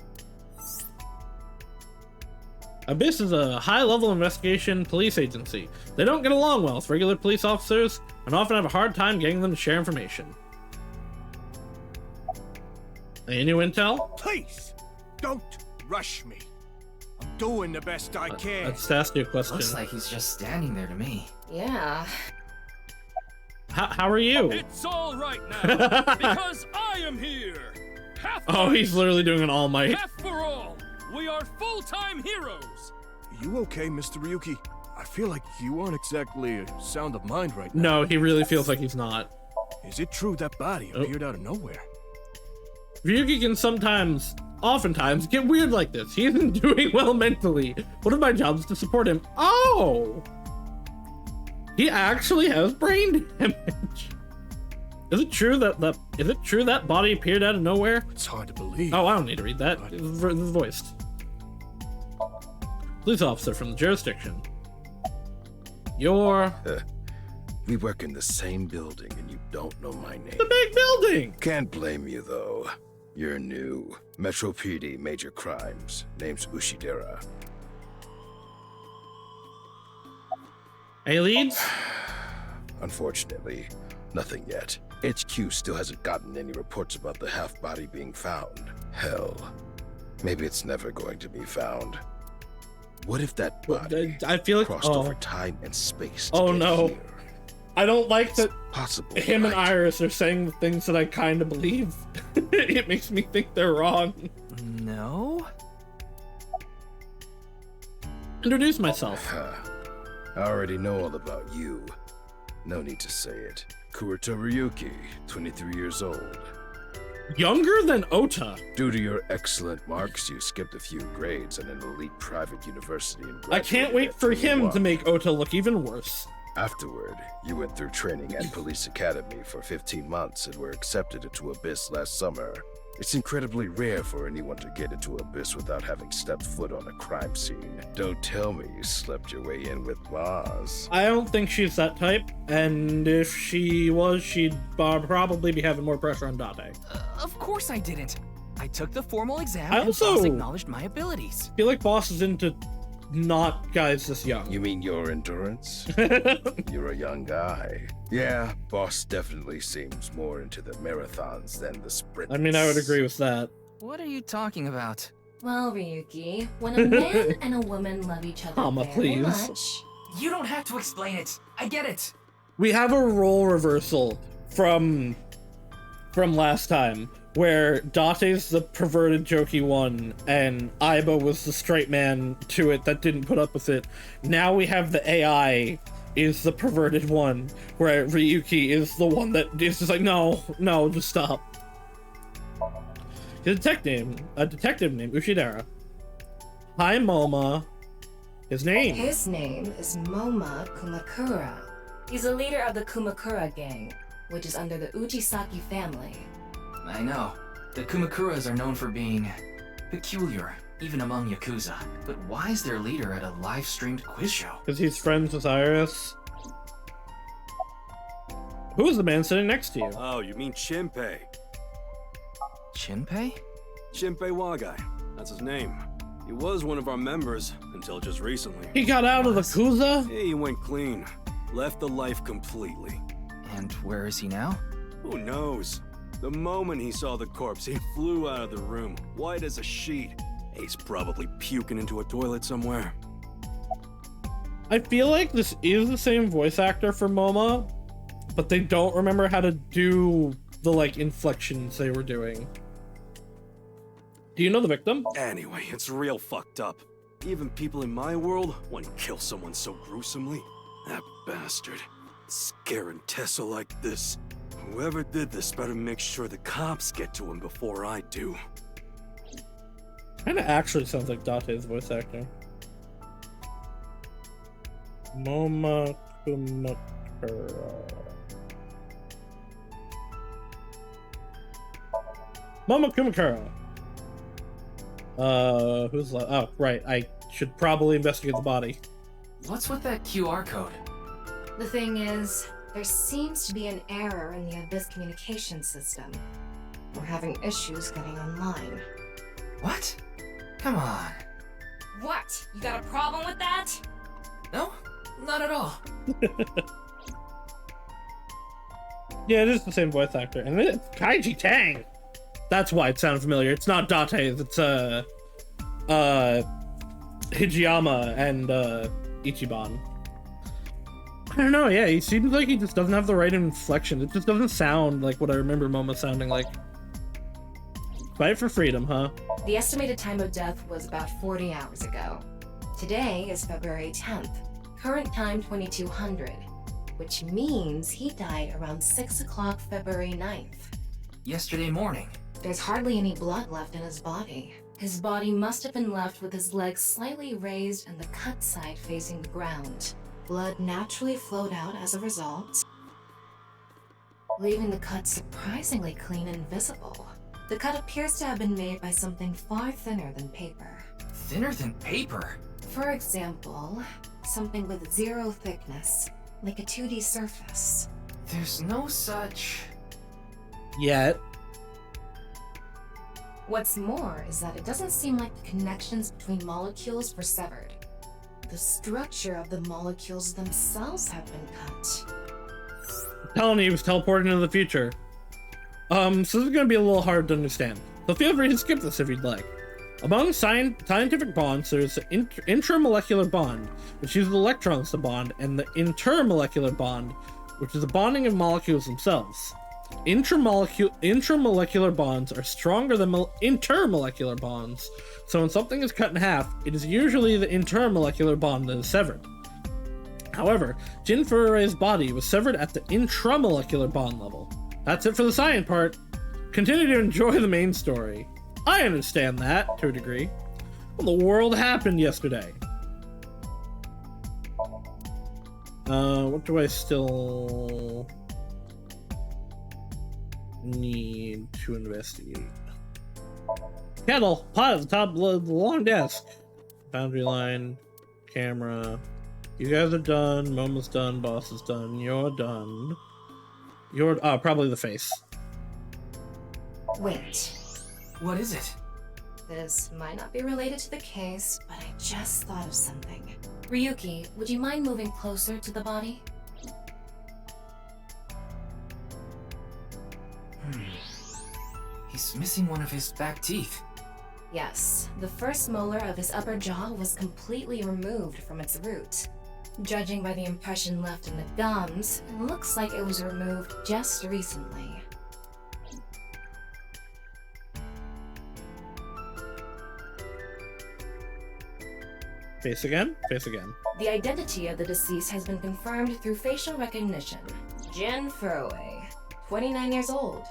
Abyss is a high-level investigation police agency. They don't get along well with regular police officers and often have a hard time getting them to share information. Any new intel? Please, don't rush me. I'm doing the best I can. Let's ask you a question. Looks like he's just standing there to me. Yeah. How are you? It's all right now, because I am here. Oh, he's literally doing an All Might. Half for all. We are full-time heroes. You okay, Mr. Ryuki? I feel like you aren't exactly sound of mind right now. No, he really feels like he's not. Is it true that body appeared out of nowhere? Ryuki can oftentimes, get weird like this. He isn't doing well mentally. One of my jobs is to support him. Oh! He actually has brain damage. Is it true that body appeared out of nowhere? It's hard to believe. Oh, I don't need to read that. It's voiced. Police officer from the jurisdiction. You're... We work in the same building and you don't know my name. The big building! Can't blame you though. You're new. Metro PD, major crimes. Name's Ushidera. Any leads? Unfortunately, nothing yet. HQ still hasn't gotten any reports about the half-body being found. Hell, maybe it's never going to be found. What if that body I feel like crossed over time and space to Oh get no. here? I don't like that Possible, him and right? Iris are saying the things that I kind of believe. It makes me think they're wrong. No? Introduce myself. I already know all about you. No need to say it. Kurita Ryuki, 23 years old. Younger than Ota. Due to your excellent marks, you skipped a few grades in an elite private university in I can't wait for him to make Ota look even worse. Afterward, you went through training at Police Academy for 15 months and were accepted into Abyss last summer. It's incredibly rare for anyone to get into Abyss without having stepped foot on a crime scene. Don't tell me you slept your way in with Maz. I don't think she's that type, and if she was, she'd probably be having more pressure on Date. Of course I didn't. I took the formal exam I and also Boss acknowledged my abilities. feel like Boss is into not guys this young. You mean your endurance? You're a young guy. Yeah, Boss definitely seems more into the marathons than the sprints. I mean, I would agree with that. What are you talking about? Well, Ryuki, when a man and a woman love each other Comma, very please. much, You don't have to explain it. I get it. We have a role reversal from last time, where Date's the perverted jokey one, and Aiba was the straight man to it that didn't put up with it. Now we have the AI is the perverted one, where Ryuki is the one that is just like, no, just stop. His a detective named Ushidara. Hi, Moma. His name his name is Moma Kumakura. He's a leader of the Kumakura gang, which is under the Ujisaki family. I know. The Kumakuras are known for being peculiar, even among Yakuza. But why is their leader at a live-streamed quiz show? because he's friends with Iris. Who's the man sitting next to you? Oh, you mean Shinpei. Shinpei? Shinpei Wagai. That's his name. He was one of our members until just recently. He got out of the Kuza? He went clean. Left the life completely. And where is he now? Who knows? The moment he saw the corpse, he flew out of the room, white as a sheet. He's probably puking into a toilet somewhere. I feel like this is the same voice actor for Moma, but they don't remember how to do the, like, inflections they were doing. Do you know the victim? Anyway, it's real fucked up. Even people in my world wouldn't kill someone so gruesomely. That bastard. Scaring Tessa like this. Whoever did this better make sure the cops get to him before I do. Kinda actually sounds like Date's voice actor. Moma Kumakura. Moma Kumakura. Who's left? Oh, right. I should probably investigate the body. What's with that QR code? The thing is, there seems to be an error in the Abyss communication system. We're having issues getting online. What? Come on. What? You got a problem with that? No, not at all. Yeah, it is the same voice actor. And it's Kaiji Tang. That's why it sounded familiar. It's not Date, it's Hijiyama and Ichiban. I don't know, yeah, he seems like he just doesn't have the right inflection. It just doesn't sound like what I remember Moma sounding like. Fight for freedom, huh? The estimated time of death was about 40 hours ago. Today is February 10th. Current time 2200, which means he died around 6 o'clock February 9th. Yesterday morning. There's hardly any blood left in his body. His body must have been left with his legs slightly raised and the cut side facing the ground. Blood naturally flowed out as a result, leaving the cut surprisingly clean and visible. The cut appears to have been made by something far thinner than paper. Thinner than paper? For example, something with zero thickness, like a 2D surface. There's no such... Yet. What's more is that it doesn't seem like the connections between molecules were severed. The structure of the molecules themselves have been cut. I'm telling you, he was teleported into the future. So this is gonna be a little hard to understand. So feel free to skip this if you'd like. Among scientific bonds, there's an intramolecular bond, which uses electrons to bond, and the intermolecular bond, which is the bonding of molecules themselves. Intramolecular bonds are stronger than intermolecular bonds, so when something is cut in half, it is usually the intermolecular bond that is severed. However, Jin Furure's body was severed at the intramolecular bond level. That's it for the science part. Continue to enjoy the main story. I understand that, to a degree. Well, the world happened yesterday. What do I still need to investigate? Kettle, pot at the top of the long desk. Boundary line, camera. You guys are done. Momo's done. Boss is done. You're done. You're probably the face. Wait. What is it? This might not be related to the case, but I just thought of something. Ryuki, would you mind moving closer to the body? He's missing one of his back teeth. Yes, the first molar of his upper jaw was completely removed from its root. Judging by the impression left in the gums, it looks like it was removed just recently. Face again? Face again. The identity of the deceased has been confirmed through facial recognition. Jin Furue, 29 years old,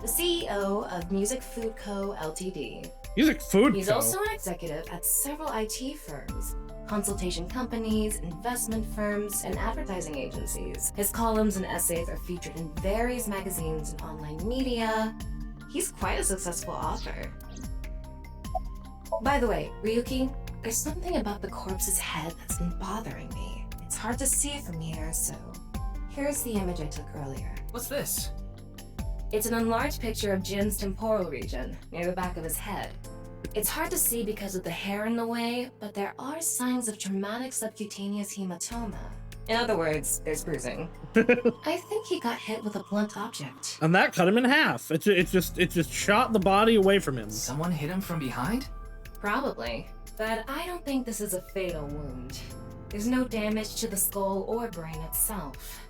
the CEO of Music Food Co. Ltd. Music Food He's Co. also an executive at several IT firms, consultation companies, investment firms, and advertising agencies. His columns and essays are featured in various magazines and online media. He's quite a successful author. By the way, Ryuki, there's something about the corpse's head that's been bothering me. It's hard to see from here, so here's the image I took earlier. What's this? It's an enlarged picture of Jin's temporal region, near the back of his head. It's hard to see because of the hair in the way, but there are signs of traumatic subcutaneous hematoma. In other words, there's bruising. I think he got hit with a blunt object. And that cut him in half. It just shot the body away from him. Someone hit him from behind? Probably. But I don't think this is a fatal wound. There's no damage to the skull or brain itself.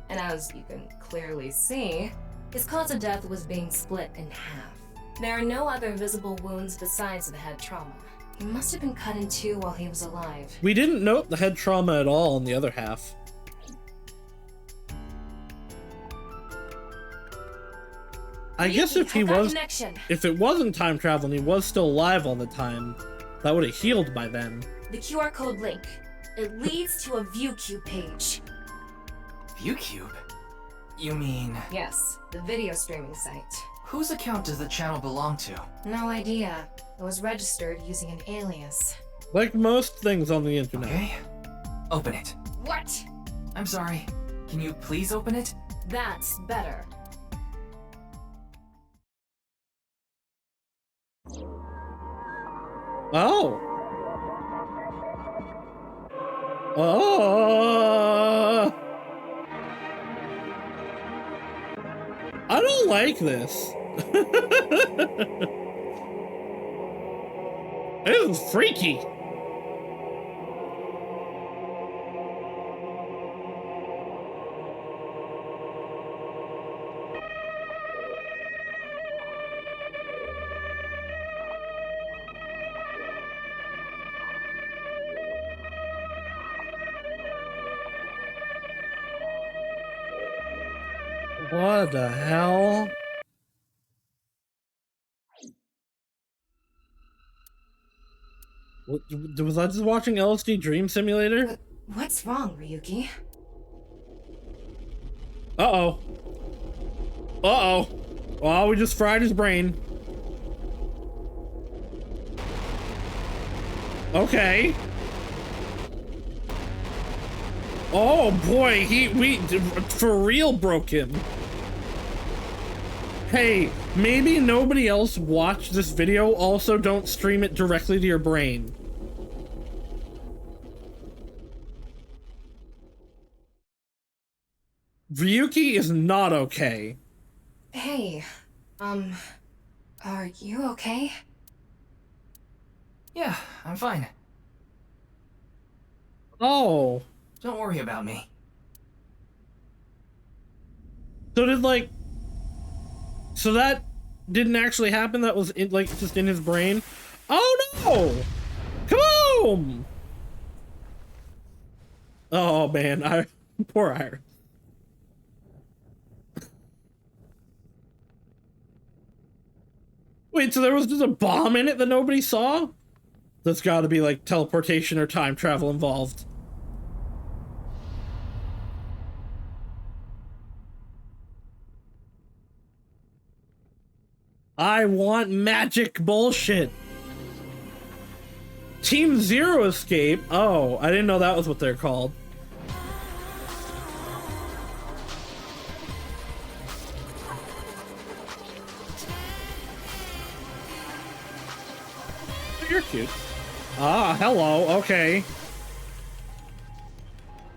And as you can clearly see, his cause of death was being split in half. There are no other visible wounds besides the head trauma. He must have been cut in two while he was alive. We didn't note the head trauma at all in the other half. I guess if he was, if it wasn't time travel and he was still alive all the time, that would have healed by then. The QR code link. It leads to a ViewCube page. ViewCube? You mean... Yes, the video streaming site. Whose account does the channel belong to? No idea. It was registered using an alias. Like most things on the internet. Okay. Open it. What? I'm sorry. Can you please open it? That's better. Oh. Oh. I don't like this. This is freaky. What the hell? Was I just watching LSD Dream Simulator? What's wrong, Ryuki? Uh-oh. Uh-oh. Well, we just fried his brain. Okay. Oh boy, we for real broke him. Hey, maybe nobody else watched this video. Also, don't stream it directly to your brain. Ryuki is not okay. Hey, are you okay? Yeah, I'm fine. Oh. Don't worry about me. So so that didn't actually happen? That was just in his brain? Oh no! Come on! Oh man, poor Iris. Wait, so there was just a bomb in it that nobody saw? There's gotta be like teleportation or time travel involved. I want magic bullshit. Team Zero Escape? Oh, I didn't know that was what they're called. You're cute. Ah, hello, okay.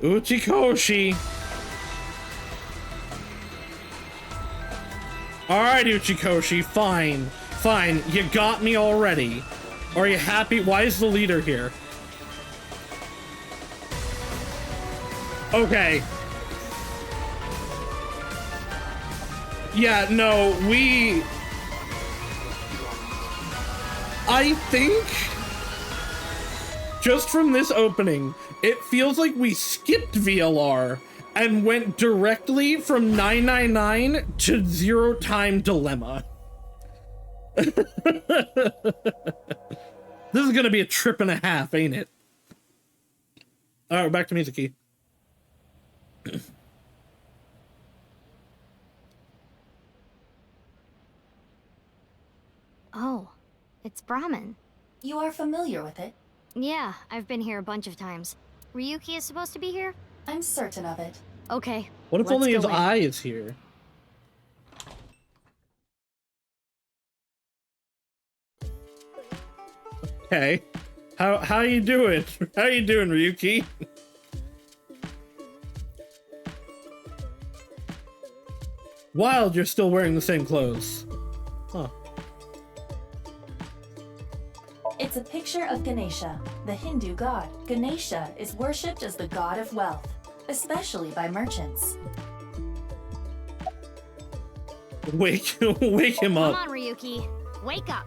Uchikoshi. Alright, Uchikoshi, fine. Fine, you got me already. Are you happy? Why is the leader here? Okay. Yeah, no, I think, just from this opening, it feels like we skipped VLR and went directly from 999 to Zero Time Dilemma. This is gonna be a trip and a half, ain't it? Alright, back to Mizuki. Oh, it's Brahmin. You are familiar with it? Yeah, I've been here a bunch of times. Ryuki is supposed to be here? I'm certain of it. Okay. What if only his eye is here? Okay. How you doing? How you doing, Ryuki? Wild, you're still wearing the same clothes. Huh. It's a picture of Ganesha, the Hindu god. Ganesha is worshipped as the god of wealth, especially by merchants. Wake him up. Come on, Ryuki. Wake up.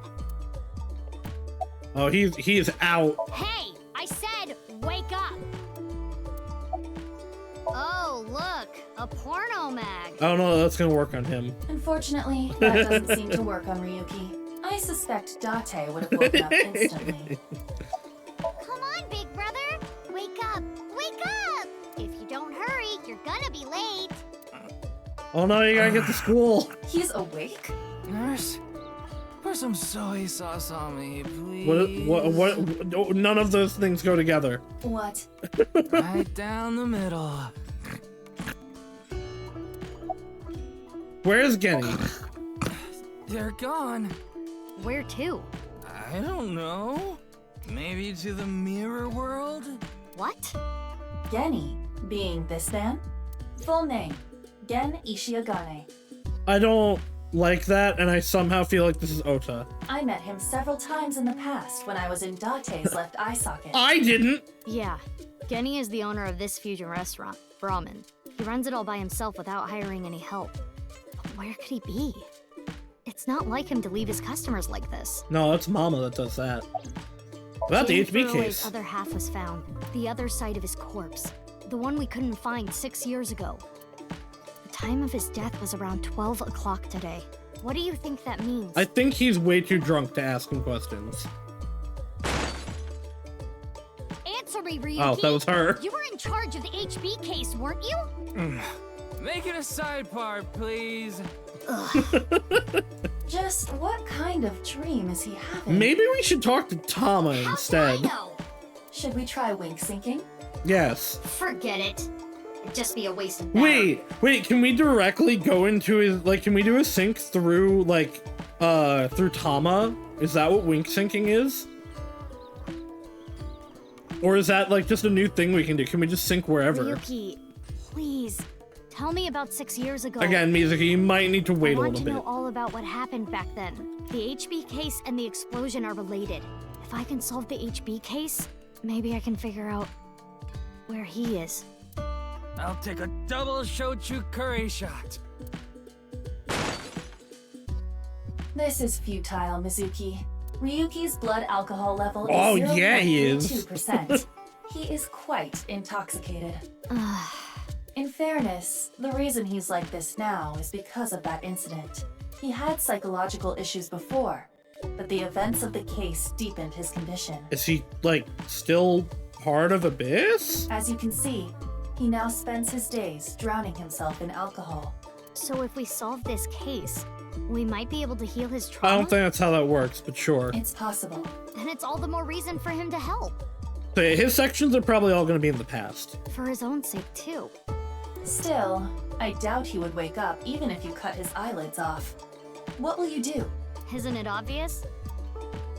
Oh, he is out. Hey, I said wake up. Oh, look, a porno mag. I don't know if that's gonna work on him. Unfortunately, that doesn't seem to work on Ryuki. I suspect Date would have woken up instantly. Come on, big brother. Wake up. Wake up. If you don't hurry, you're gonna be late. Oh no, you gotta get to school. He's awake? Nurse, pour some soy sauce on me, please. What? None of those things go together. What? Right down the middle. Where's Genny? They're gone. Where to? I don't know. Maybe to the mirror world? What? Genny, being this man? Full name, Gen Ishiagane. I don't like that, and I somehow feel like this is Ota. I met him several times in the past when I was in Date's left eye socket. I didn't! Yeah, Genny is the owner of this fusion restaurant, Brahmin. He runs it all by himself without hiring any help. But where could he be? It's not like him to leave his customers like this. No, it's Mama that does that. About the HB His case. other half was found, the other side of his corpse. The one we couldn't find 6 years ago. The time of his death was around 12 o'clock today. What do you think that means? I think he's way too drunk to ask him questions. Answer me, Ryuki! Oh, that was her. You were in charge of the HB case, weren't you? Make it a side part, please. Just what kind of dream is he having? Maybe we should talk to Tama instead. Should we try wink syncing? Yes. Forget it. It'd just be a waste of Wait, can we directly go into his, like, can we do a sync through, like, through Tama? Is that what wink syncing is? Or is that, like, just a new thing we can do? Can we just sync wherever? Ryuki, please. Tell me about 6 years ago. Again, Mizuki, you might need to wait a little bit. I want to know all about what happened back then. The HB case and the explosion are related. If I can solve the HB case, maybe I can figure out where he is. I'll take a double shochu curry shot. This is futile, Mizuki. Ryuki's blood alcohol level is Oh, yeah, he is. 0.2%. He is quite intoxicated. In fairness, the reason he's like this now is because of that incident. He had psychological issues before, but the events of the case deepened his condition. Is he, like, still part of Abyss? As you can see, he now spends his days drowning himself in alcohol. So if we solve this case, We might be able to heal his I trauma. don't think that's how that works, but sure. It's possible. Then it's all the more reason for him to help. So yeah, his sections are probably all going to be in the past. For his own sake, too. Still, I doubt he would wake up even if you cut his eyelids off. What will you do? Isn't it obvious?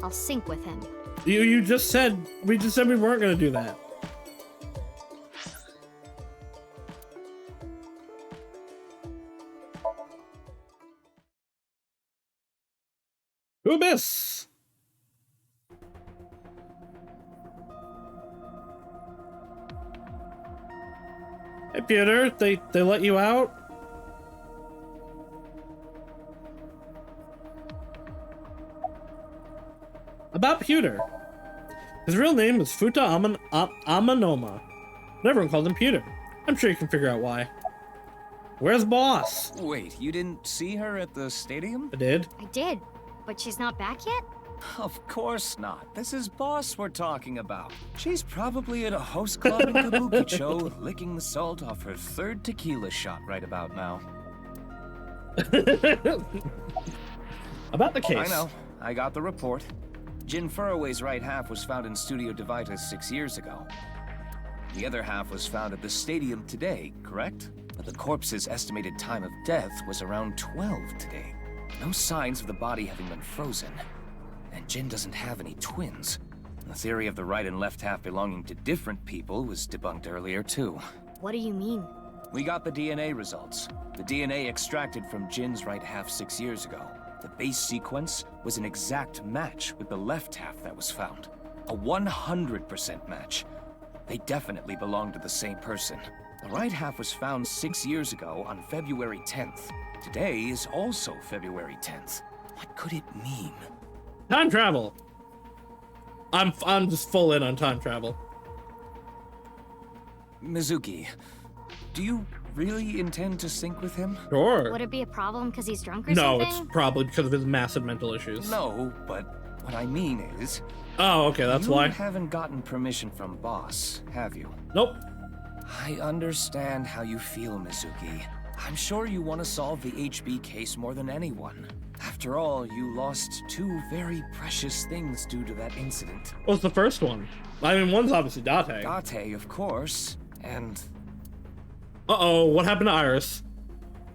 I'll sync with him. We just said we weren't going to do that. Ubis! Hey, Peter, they let you out? About Pewter. His real name is Futa Amanoma, but everyone calls him Pewter. I'm sure you can figure out why. Where's Boss? Wait, you didn't see her at the stadium? I did. I did, but she's not back yet? Of course not. This is Boss we're talking about. She's probably at a host club in Kabukicho, licking the salt off her third tequila shot right about now. About the case. I know. I got the report. Jin Furroway's right half was found in Studio Devitas 6 years ago. The other half was found at the stadium today, correct? But the corpse's estimated time of death was around 12 today. No signs of the body having been frozen. And Jin doesn't have any twins. The theory of the right and left half belonging to different people was debunked earlier, too. What do you mean? We got the DNA results. The DNA extracted from Jin's right half 6 years ago. The base sequence was an exact match with the left half that was found. A 100% match. They definitely belong to the same person. The right half was found 6 years ago on February 10th. Today is also February 10th. What could it mean? Time travel. I'm just full in on time travel. Mizuki, do you really intend to sync with him? Sure. Would it be a problem because he's drunk or No, something? it's probably because of his massive mental issues. No, but what I mean is... Oh, okay, that's why. You haven't gotten permission from Boss, have you? Nope. I understand how you feel, Mizuki. I'm sure you want to solve the HB case more than anyone. After all, you lost two very precious things due to that incident. What's the first one? I mean, one's obviously Date. Date, of course, and... Uh-oh, what happened to Iris?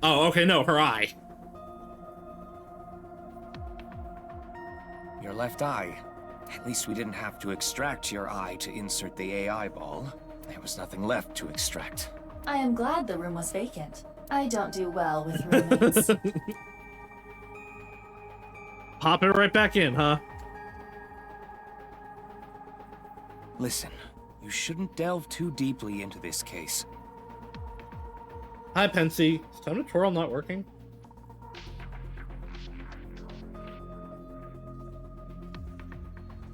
Oh, okay, no, her eye. Your left eye. At least we didn't have to extract your eye to insert the AI ball. There was nothing left to extract. I am glad the room was vacant. I don't do well with roommates. Pop it right back in, huh? Listen, you shouldn't delve too deeply into this case. Hi, Pensy. Is time to twirl not working?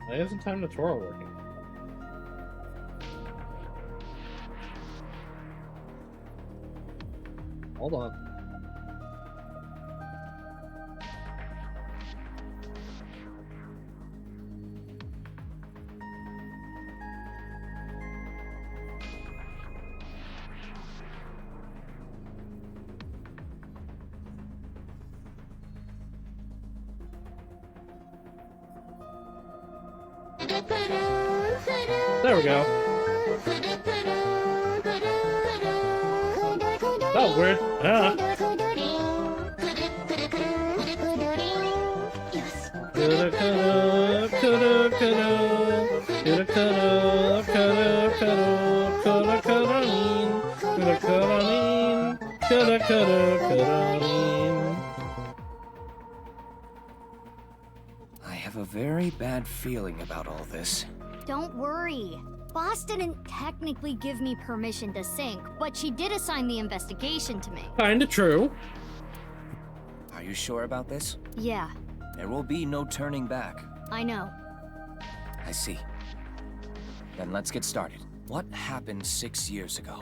Why isn't time to twirl working? Hold on. There we go. That was weird. Yeah. I have a very bad feeling about all this. Don't worry. Boss didn't technically give me permission to sync, but she did assign the investigation to me. Kinda true. Are you sure about this? Yeah, There will be no turning back. I know. I see. Then let's get started. What happened 6 years ago?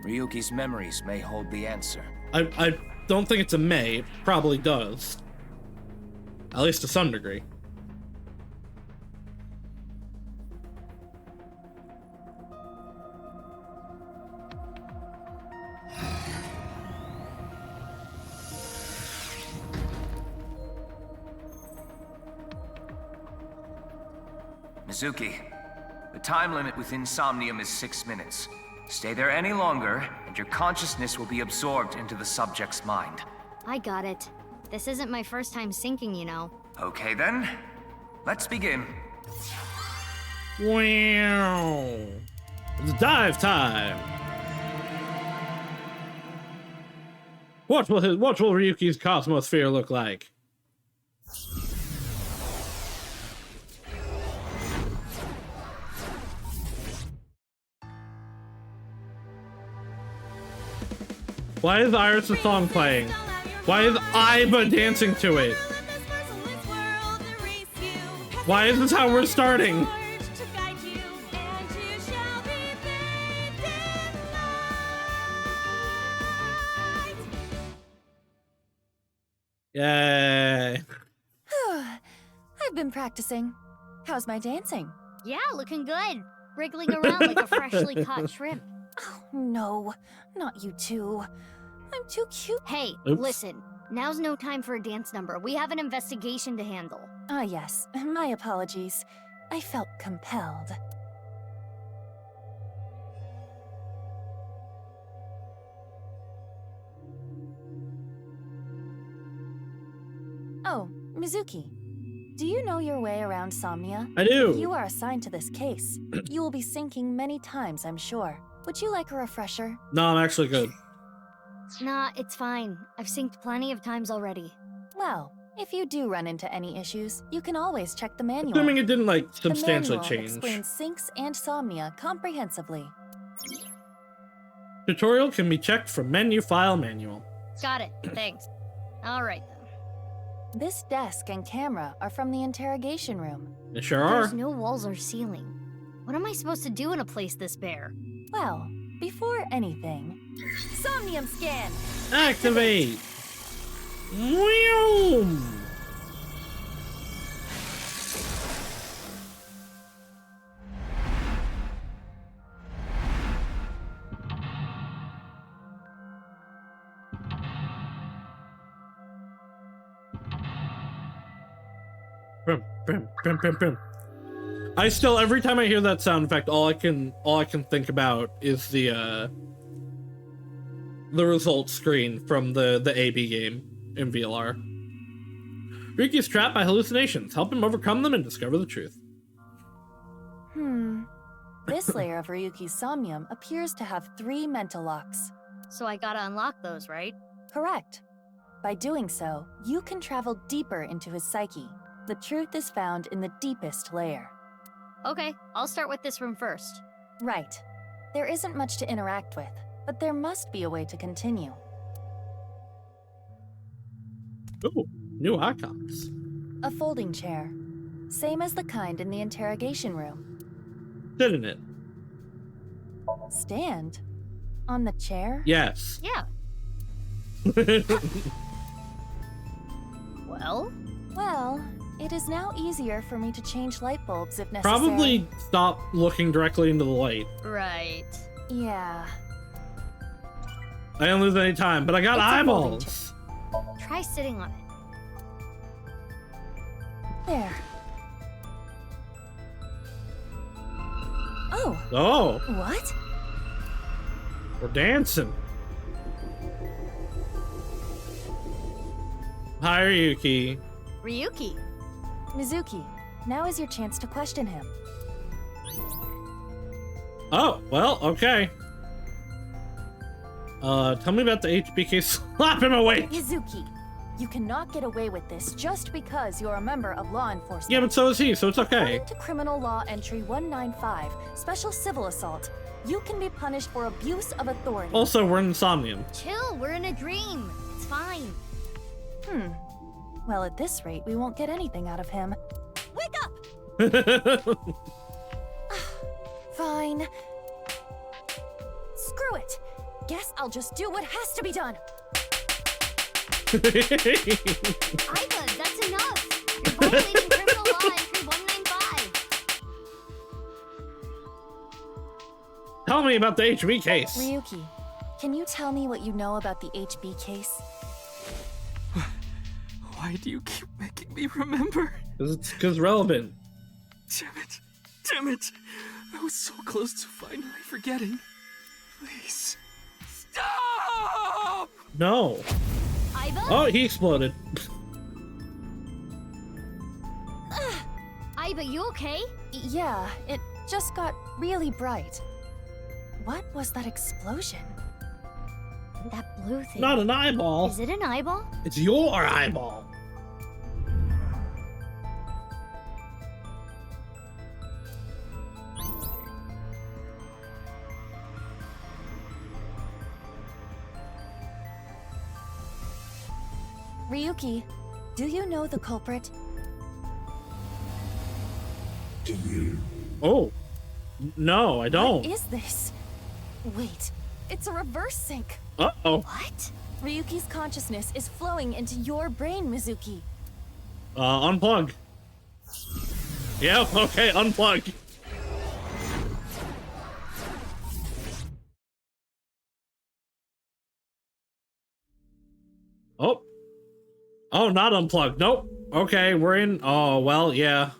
Ryuki's memories may hold the answer. I don't think it's a may. It probably does. At least to some degree. Mizuki, the time limit within Somnium is 6 minutes. Stay there any longer, and your consciousness will be absorbed into the subject's mind. I got it. This isn't my first time sinking, you know. Okay then, let's begin. Wow. It's dive time. What will Ryuki's Cosmosphere look like? Why is Iris' song playing? Why is Aiba dancing to it? Why is this how we're starting? Yay. I've been practicing. How's my dancing? Yeah, looking good. Wriggling around like a freshly caught shrimp. Oh, no, not you two. I'm too cute. Hey, Oops. listen. Now's no time for a dance number. We have an investigation to handle. Ah, yes. My apologies. I felt compelled. Oh, Mizuki. Do you know your way around Somnia? I do. If you are assigned to this case, you will be sinking many times, I'm sure. Would you like a refresher? No, I'm actually good. Nah, it's fine. I've synced plenty of times already. Well, if you do run into any issues, you can always check the manual. Assuming it didn't, like, substantially the manual change. explains syncs and Somnia comprehensively. Tutorial can be checked from menu file manual. Got it. Thanks. All right, then. This desk and camera are from the interrogation room. They sure are. There's no walls or ceiling. What am I supposed to do in a place this bare? Well, before anything, Somnium scan! Activate! Whew. Brum, brum, brum, brum, brum. I still, every time I hear that sound effect, all I can think about is the results screen from the AB game in VLR. Ryuki's trapped by hallucinations. Help him overcome them and discover the truth. This layer of Ryuki's Somnium appears to have 3 mental locks. So I gotta unlock those, right? Correct. By doing so, you can travel deeper into his psyche. The truth is found in the deepest layer. Okay, I'll start with this room first. Right. There isn't much to interact with, but there must be a way to continue. Ooh, new icons. A folding chair. Same as the kind in the interrogation room. Sit in it. Stand? On the chair? Yes. Yeah. Well? Well, it is now easier for me to change light bulbs if necessary. Probably stop looking directly into the light. Right. Yeah. I didn't lose any time, but I got eyeballs. Try sitting on it. There. Oh. Oh. What? We're dancing. Hi, Ryuki. Ryuki. Mizuki, now is your chance to question him. Oh, well, okay. Tell me about the HBK. Slap him awake! Mizuki, you cannot get away with this just because you're a member of law enforcement. Yeah, but so is he, so it's okay. According to Criminal Law Entry 195, Special Civil Assault, you can be punished for abuse of authority. Also, we're in Somnium. Chill, we're in a dream. It's fine. Well, at this rate, we won't get anything out of him. Wake up! Fine. Screw it. Guess I'll just do what has to be done. Aiba, that's enough. You're violating Criminal Law Entry 195. Tell me about the HB case. Ryuki, can you tell me what you know about the HB case? Why do you keep making me remember? Because it's relevant. Damn it. Damn it! I was so close to finally forgetting. Please. Stop! No. Iva? Oh, he exploded. Iva, you okay? Yeah, it just got really bright. What was that explosion? That blue thing. Not an eyeball. Is it an eyeball? It's your eyeball. Ryuki, do you know the culprit? Do you? Oh. No, I don't. What is this? Wait, it's a reverse sync. Uh-oh. What? Ryuki's consciousness is flowing into your brain, Mizuki. Unplug. Yep, okay, unplug. Oh. Oh, not unplugged. Nope. Okay, we're in. Oh, well, yeah.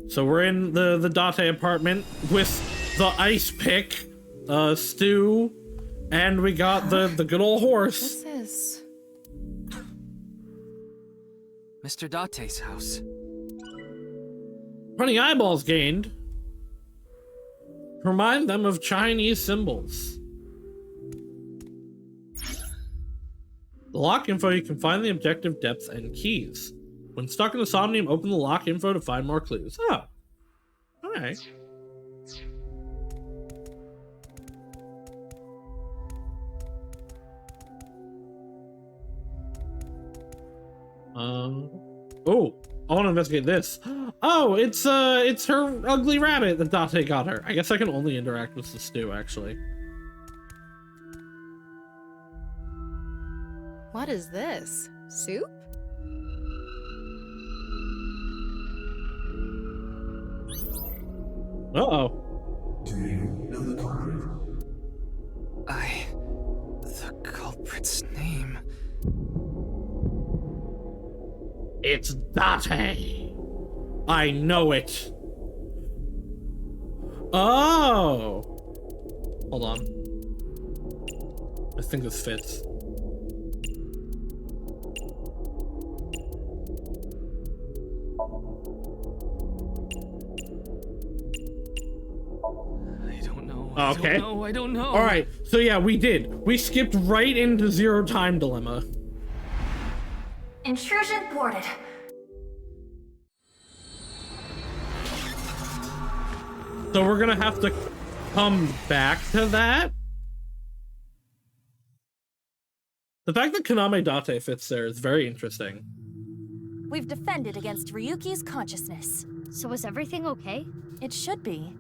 So we're in the Date apartment with the ice pick, Stu, and we got the good old horse. This is... Mr. Date's house. 20 eyeballs gained. Remind them of Chinese symbols. The lock info, you can find the objective depths and keys. When stuck in the Somnium, open the lock info to find more clues. Oh. Alright. Oh, I want to investigate this. Oh, it's her ugly rabbit that Date got her. I guess I can only interact with the stew, actually. What is this? Soup? Uh-oh. Do you know the culprit? The culprit's name. It's Date. I know it. Oh. Hold on. I think this fits. Okay. I don't know. All right. So yeah, we did. We skipped right into Zero Time Dilemma. Intrusion thwarted. So we're gonna have to come back to that. The fact that Kaname Date fits there is very interesting. We've defended against Ryuki's consciousness. So is everything okay? It should be.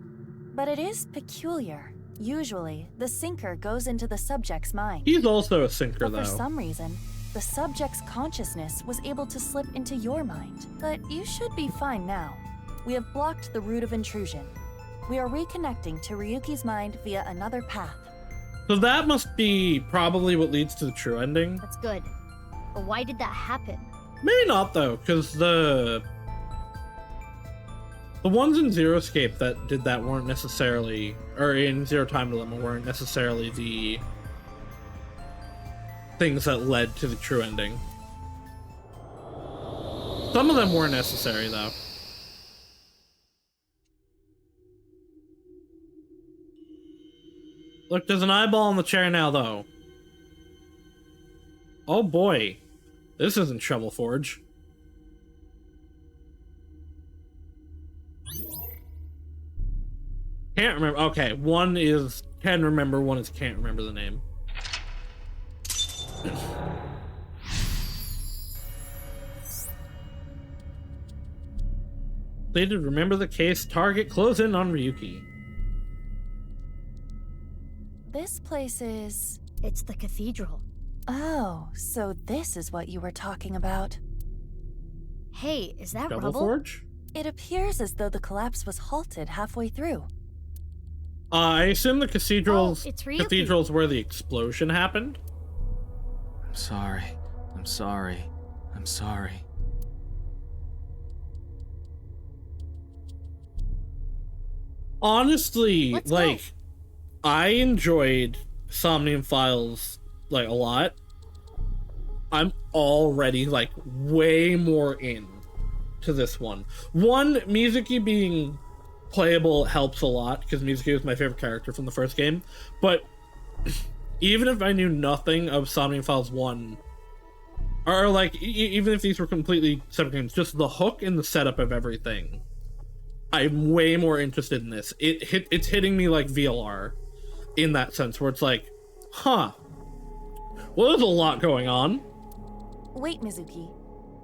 But it is peculiar. Usually, the sinker goes into the subject's mind. He's also a sinker, but though. For some reason, the subject's consciousness was able to slip into your mind. But you should be fine now. We have blocked the route of intrusion. We are reconnecting to Ryuki's mind via another path. So that must be probably what leads to the true ending. That's good. But why did that happen? Maybe not, though, because the ones in Zero Escape that did that weren't necessarily, or in Zero Time Dilemma weren't necessarily the things that led to the true ending. Some of them weren't necessary, though. Look, there's an eyeball in the chair now, though. Oh boy. This isn't Shovel Forge. Can't remember. Okay, one is can remember, one is can't remember the name. Stated, remember the case, target, close in on Ryuki. This place is... It's the cathedral. Oh, so this is what you were talking about. Hey, is that Shovel rubble? Forge? It appears as though the collapse was halted halfway through. I assume the cathedral's Oh, it's Ryuki. cathedral's where the explosion happened. I'm sorry. I'm sorry. I'm sorry. Honestly, Let's like, go. I enjoyed Somnium Files, like, a lot. I'm already, like, way more in to this one. One, Mizuki being playable helps a lot, because Mizuki was my favorite character from the first game. But even if I knew nothing of Somnium Files 1, or, like, even if these were completely separate games, just the hook and the setup of everything, I'm way more interested in this. It's hitting me like VLR in that sense, where it's like, huh, well, there's a lot going on. Wait, Mizuki.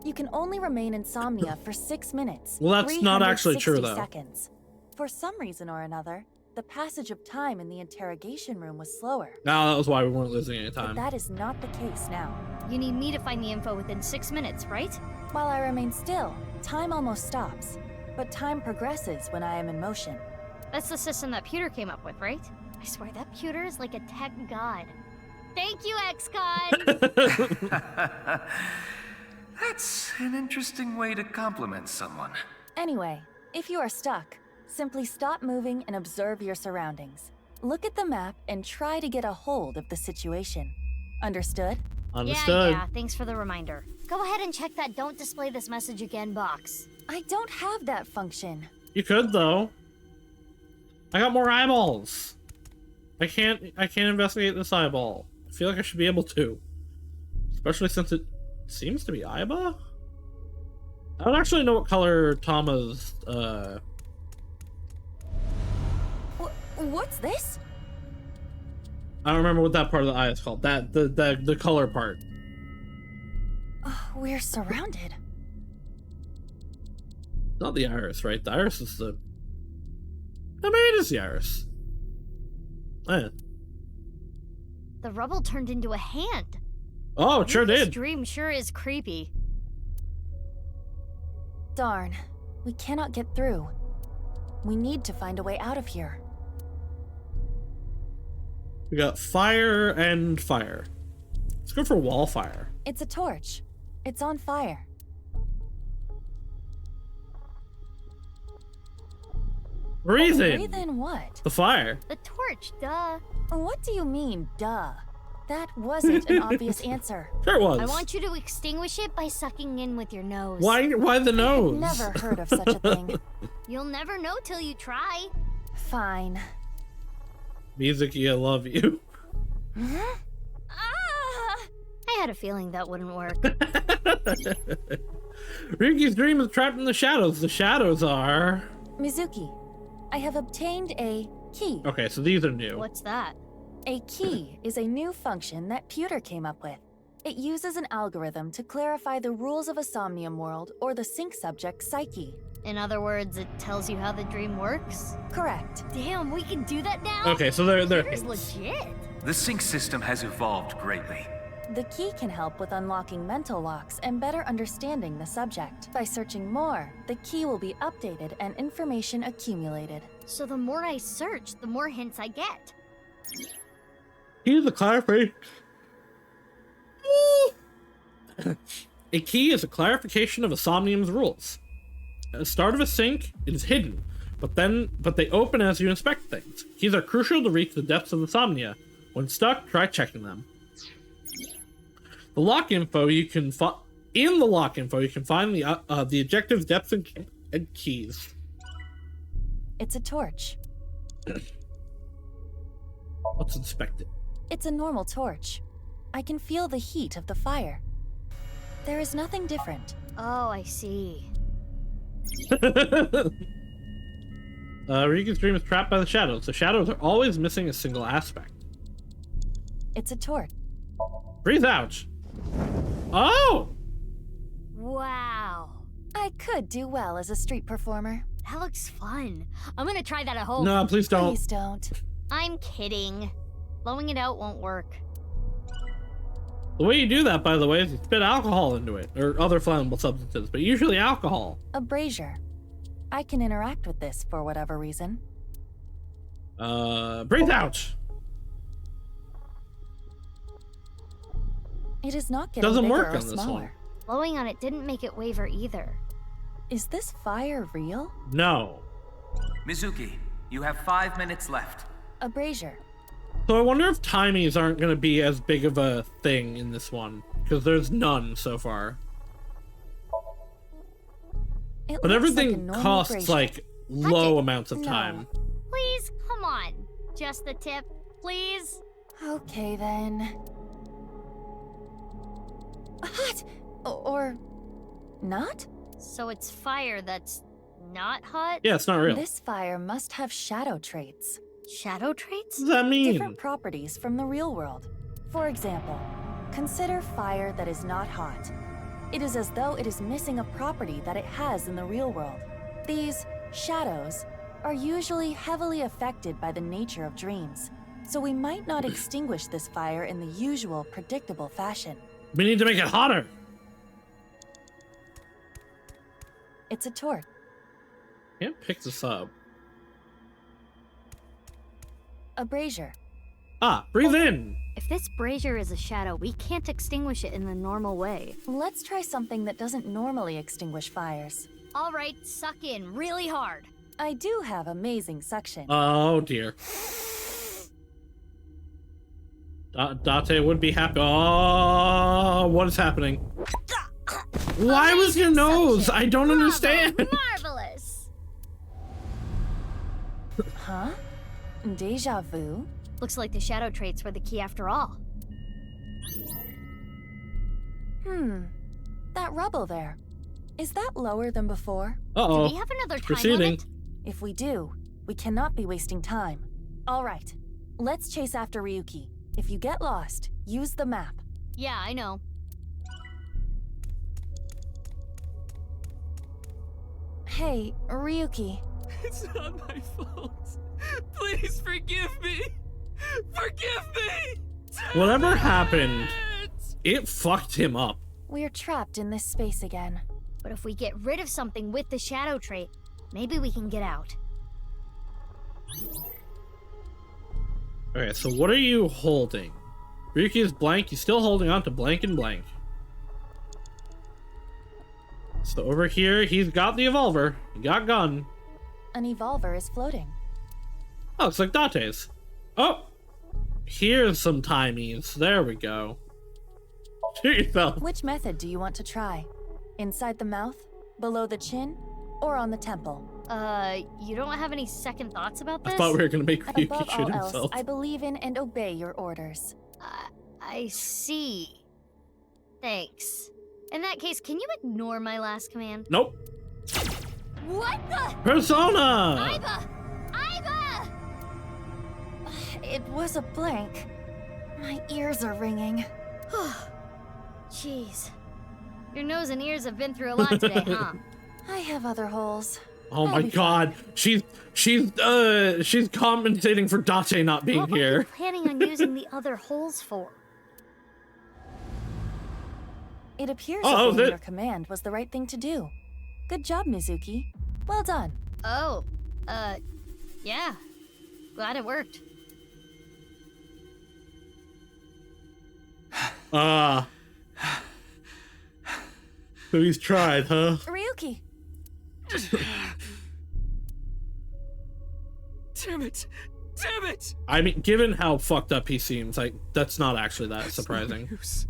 You can only remain insomnia for 6 minutes. Well, that's not actually true, 360 though. Seconds. For some reason or another, the passage of time in the interrogation room was slower. No, that was why we weren't losing any But time. that is not the case now. You need me to find the info within 6 minutes, right? While I remain still, time almost stops. But time progresses when I am in motion. That's the system that Pewter came up with, right? I swear that Pewter is like a tech god. Thank you, XCON! That's an interesting way to compliment someone. Anyway, if you are stuck, simply stop moving and observe your surroundings. Look at the map and try to get a hold of the situation. Understood? Understood. Yeah, thanks for the reminder. Go ahead and check that "Don't display this message again" box. I don't have that function. You could, though. I got more eyeballs. I can't investigate this eyeball. I feel like I should be able to. Especially since it seems to be Aiba? I don't actually know what color Tama's, What's this? I don't remember what that part of the eye is called. The color part. We're surrounded. Not the iris, right? The iris is the... Oh, maybe it is the iris. Yeah. The rubble turned into a hand. Oh, it sure This did. dream sure is creepy. Darn. We cannot get through. We need to find a way out of here. We got fire and fire. Let's go for wall fire. It's a torch. It's on fire. Breathe in. Breathe in what? The fire. The torch, duh. What do you mean, duh? That wasn't an obvious answer. Sure it was. I want you to extinguish it by sucking in with your nose. Why the nose? Never heard of such a thing. You'll never know till you try. Fine. Mizuki, I love you. I had a feeling that wouldn't work. Ryuki's dream is trapped in the shadows. The shadows are... Mizuki, I have obtained a key. Okay, so these are new. What's that? A key is a new function that Pewter came up with. It uses an algorithm to clarify the rules of a Somnium world or the sync subject's psyche. In other words, it tells you how the dream works? Correct. Damn, we can do that now? Okay, so they're Pewter's legit. The sync system has evolved greatly. The key can help with unlocking mental locks and better understanding the subject. By searching more, the key will be updated and information accumulated. So the more I search, the more hints I get. Here's a clarification. A key is a clarification of a Somnium's rules. At the start of a sync, it is hidden, but they open as you inspect things. Keys are crucial to reach the depths of the Somnia. When stuck, try checking them. The lock info you can in the lock info you can find the objectives, depths, and keys. It's a torch. Let's inspect it. It's a normal torch. I can feel the heat of the fire. There is nothing different. Oh, I see. Ryuki's dream is trapped by the shadows. The shadows are always missing a single aspect. It's a torch. Breathe out. Oh! Wow. I could do well as a street performer. That looks fun. I'm gonna try that at home. No, please don't. Please don't. I'm kidding. Blowing it out won't work. The way you do that, by the way, is you spit alcohol into it, or other flammable substances, but usually alcohol. A brazier. I can interact with this for whatever reason. Breathe out. It is not getting Doesn't bigger work or on this smaller. one. Blowing on it didn't make it waver either. Is this fire real? No. Mizuki, You have 5 minutes left. A brazier. So I wonder if timies aren't going to be as big of a thing in this one, because there's none so far. It But looks everything like a normal costs brazier. like low it. amounts of No. time. Please, come on. Just the tip, please. Okay then. Hot! Or not? So it's fire that's not hot? Yeah, it's not real. This fire must have shadow traits. Shadow traits? What does that mean? Different properties from the real world. For example, consider fire that is not hot. It is as though it is missing a property that it has in the real world. These shadows are usually heavily affected by the nature of dreams, so we might not extinguish this fire in the usual predictable fashion. We need to make it hotter. It's a torch. Can't pick this up. A brazier. Ah, breathe in. If this brazier is a shadow, we can't extinguish it in the normal way. Let's try something that doesn't normally extinguish fires. All right, suck in really hard. I do have amazing suction. Oh dear. Date would be happy. Oh, what is happening? Why was your nose? I don't understand. Marvelous. Huh? Deja vu? Looks like the shadow traits were the key after all. That rubble there. Is that lower than before? Uh-oh. Do we have another time Proceeding. limit? If we do, we cannot be wasting time. All right, let's chase after Ryuki. If you get lost, use the map. Yeah, I know. Hey, Ryuki. It's not my fault. Please forgive me. Forgive me! Whatever happened, it fucked him up. We're trapped in this space again. But if we get rid of something with the shadow trait, maybe we can get out. Okay, so what are you holding? Ryuki is blank. He's still holding on to blank and blank. So over here, he's got the evolver. He got gun. An evolver is floating. Oh, it's like Date's. Oh, here's some timies. There we go. Shoot yourself. Which method do you want to try? Inside the mouth, below the chin, or on the temple? You don't have any second thoughts about this? I thought we were gonna make Ryuki Above shoot all else, himself. I believe in and obey your orders. I see. Thanks. In that case, can you ignore my last command? Nope. What the? Persona! Iba! Iba! It was a blank. My ears are ringing. Jeez. Your nose and ears have been through a lot today, huh? I have other holes. Oh my god. She's compensating for Date not being What were here. you planning on using the other holes for? It appears Oh, obeying that- your command was the right thing to do. Good job, Mizuki. Well done. Oh, yeah. Glad it worked. So he's tried, huh? Ryuki! Damn it! Damn it! I mean, given how fucked up he seems, like, that's not actually that It's surprising. no use.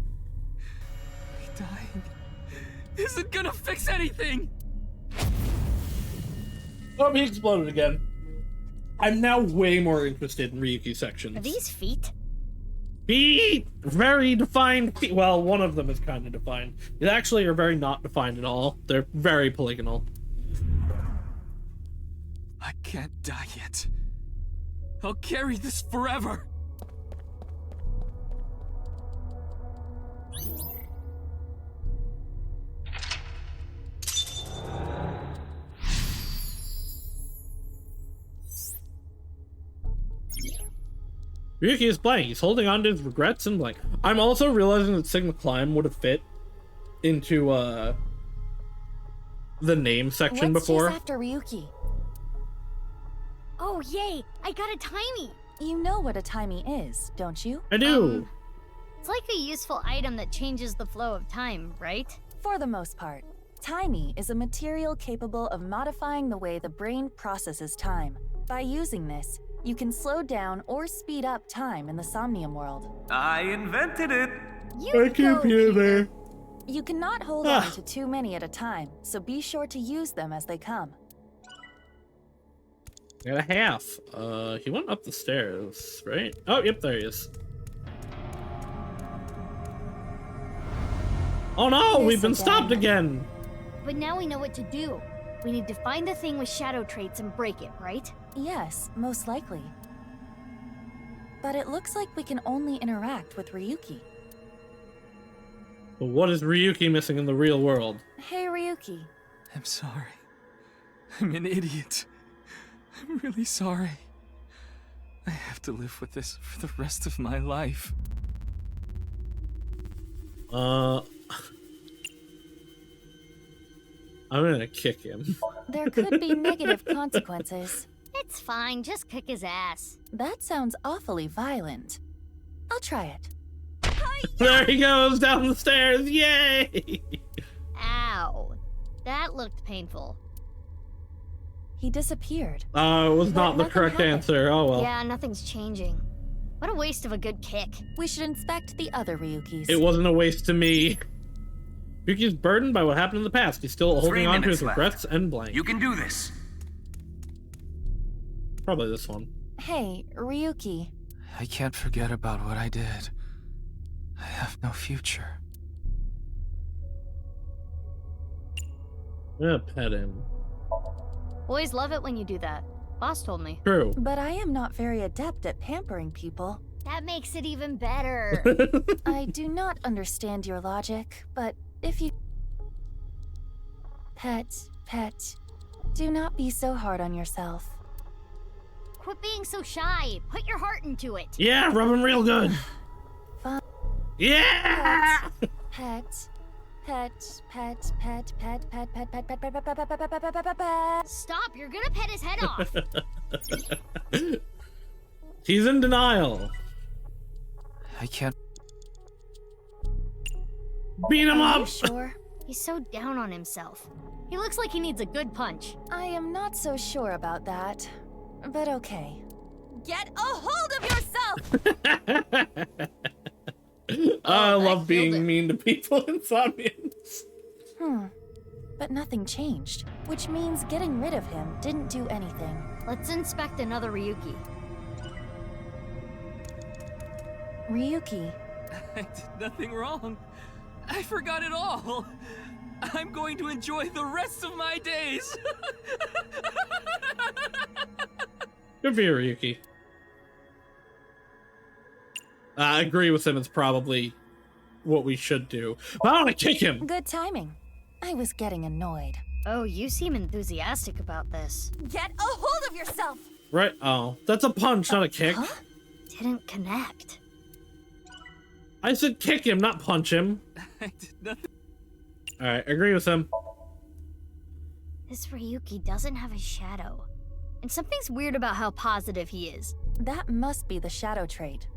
Me dying isn't gonna fix anything! Oh, he exploded again. I'm now way more interested in Ryuki sections. Are these feet? Feet! Very defined feet. Well, one of them is kind of defined. They actually are very not defined at all. They're very polygonal. I can't die yet. I'll carry this forever! Ryuki is blank. He's holding on to his regrets and blank. I'm also realizing that Sigma Climb would have fit into the name section Let's before. chase after Ryuki. Oh, yay! I got a timey! You know what a timey is, don't you? I do. It's like a useful item that changes the flow of time, right? For the most part. Timey is a material capable of modifying the way the brain processes time. By using this, you can slow down or speed up time in the Somnium world. I invented it. I keep you there. You cannot hold on to too many at a time, so be sure to use them as they come. Got a half. He went up the stairs, right? Oh, yep, there he is. Oh no, we've been stopped again. But now we know what to do. We need to find the thing with shadow traits and break it, right? Yes, most likely. But it looks like we can only interact with Ryuki. But what is Ryuki missing in the real world? Hey, Ryuki. I'm sorry. I'm an idiot. I'm really sorry. I have to live with this for the rest of my life. I'm gonna kick him. There could be negative consequences. It's fine, just kick his ass. That sounds awfully violent. I'll try it. There he goes down the stairs, yay! Ow. That looked painful. He disappeared. It was not the correct answer. Oh well. Yeah, nothing's changing. What a waste of a good kick. We should inspect the other Ryukis. It wasn't a waste to me. Ryuki's burdened by what happened in the past. He's still holding on to his regrets and blank. You can do this. Probably this one. Hey, Ryuki. I can't forget about what I did. I have no future. Yeah, pet him. Boys love it when you do that. Boss told me. True. But I am not very adept at pampering people. That makes it even better. I do not understand your logic, but if you... Pet, do not be so hard on yourself. Quit being so shy. Put your heart into it. Yeah, rub him real good. Fine. Yeah! Pet. Stop, you're gonna pet his head off. He's in denial. I can't. Beat him up! Sure. He's so down on himself. He looks like he needs a good punch. I am not so sure about that, but okay. Get a hold of yourself! I love being mean to people in Somnium. But nothing changed, which means getting rid of him didn't do anything. Let's inspect another Ryuki. Ryuki. I did nothing wrong. I forgot it all. I'm going to enjoy the rest of my days. Good for you, Ryuki. I agree with him. It's probably what we should do. But I want to kick him. Good timing. I was getting annoyed. Oh, you seem enthusiastic about this. Get a hold of yourself! Right? Oh, that's a punch, not a kick. Huh? Didn't connect. I said kick him, not punch him. I did nothing. Alright, agree with him. This Ryuki doesn't have a shadow. And something's weird about how positive he is. That must be the shadow trait.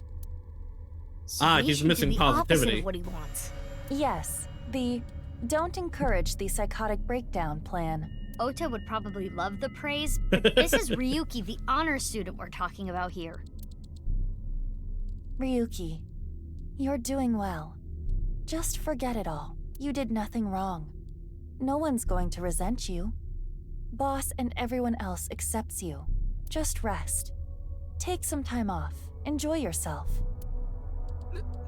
So he's missing positivity. Of what he wants. Yes, the don't encourage the psychotic breakdown plan. Ota would probably love the praise, but this is Ryuki, the honor student we're talking about here. Ryuki, you're doing well. Just forget it all. You did nothing wrong. No one's going to resent you. Boss and everyone else accepts you. Just rest. Take some time off. Enjoy yourself.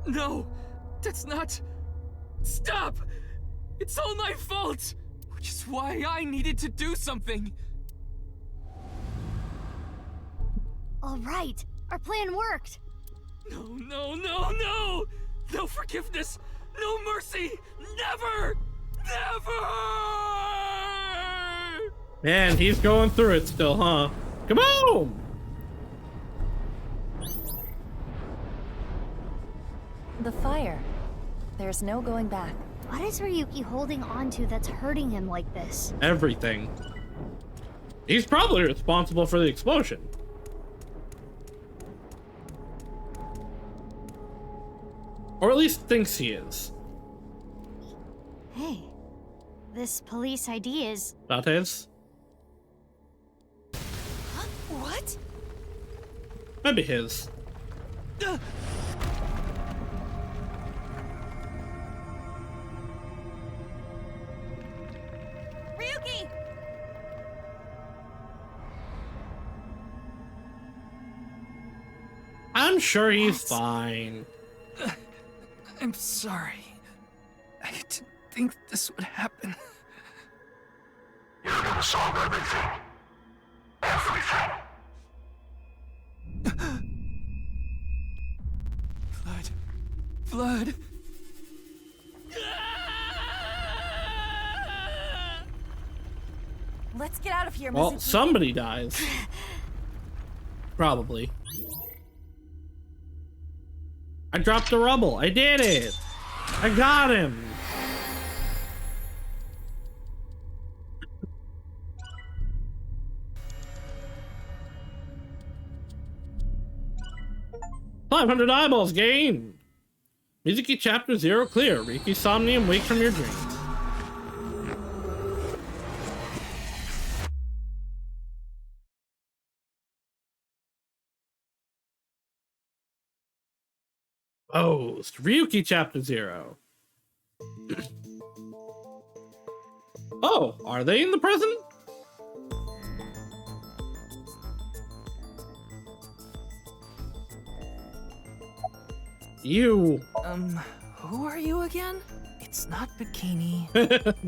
No, that's not... Stop! It's all my fault! Which is why I needed to do something. All right, our plan worked. No! No forgiveness! No mercy! Never! Never! Man, he's going through it still, huh? Come on! The fire. There's no going back. What is Ryuki holding on to that's hurting him like this? Everything. He's probably responsible for the explosion. Or at least thinks he is. Hey, this police ID is... Dante's? What? Might be his. Ryuki! I'm sure he's fine. I'm sorry. I didn't think this would happen. You're gonna solve everything. Everything. Blood. Let's get out of here, Well, Mizuki. somebody dies. Probably. I dropped the rubble. I did it. I got him. $500 eyeballs gained. Mizuki Chapter 0 clear. Ryuki Somnium, wake from your dreams. Post. Ryuki Chapter 0. Oh, are they in the present? You. Who are you again? It's not bikini.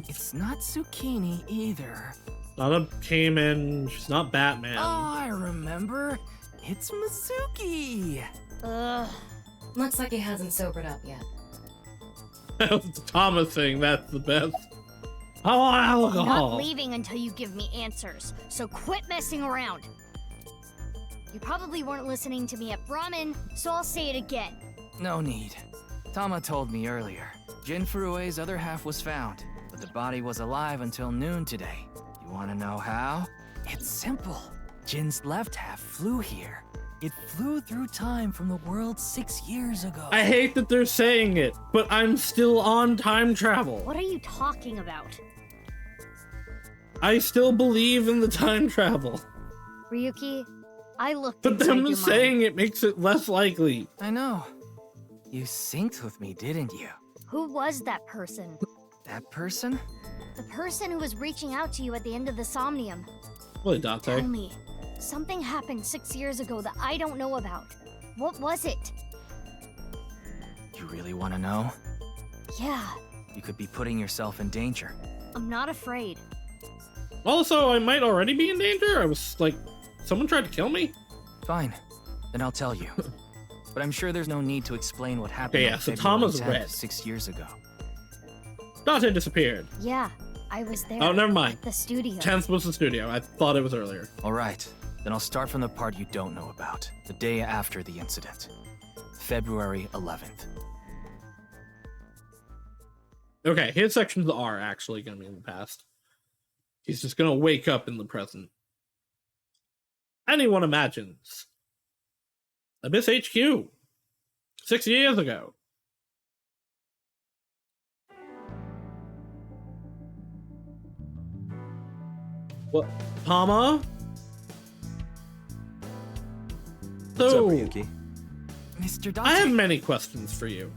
It's not zucchini either. Not a Cayman. She's not Batman. Oh, I remember. It's Mizuki. Ugh. Looks like he hasn't sobered up yet. The Thomas thing, that's the best. I want I'm alcohol. not leaving until you give me answers, so quit messing around. You probably weren't listening to me at Brahmin, so I'll say it again. No need. Tama told me earlier. Jin Furue's other half was found, but the body was alive until noon today. You want to know how? It's simple. Jin's left half flew here. It flew through time from the world 6 years ago. I hate that they're saying it, but I'm still on time travel. What are you talking about? I still believe in the time travel. Ryuki, I looked But inside them your saying mind. it makes it less likely. I know. You synced with me, didn't you? Who was that person? That person? The person who was reaching out to you at the end of the Somnium. Really, Dante? Tell me, something happened 6 years ago that I don't know about. What was it? You really want to know? Yeah, You could be putting yourself in danger. I'm not afraid. Also, I might already be in danger. I was like, someone tried to kill me? Fine. Then I'll tell you. But I'm sure there's no need to explain what happened Okay, on yeah, so February Tama's 10th, red. 6 years ago. Dante disappeared. Yeah, I was there. Oh, never mind. At the studio. 10th was the studio. I thought it was earlier. All right. Then I'll start from the part you don't know about. The day after the incident. February 11th. Okay, his sections are actually going to be in the past. He's just going to wake up in the present. Anyone imagines. Abyss HQ. 6 years ago. What? Tama? What's up, So, Ryuki? Mr. Dante. I have many questions for you.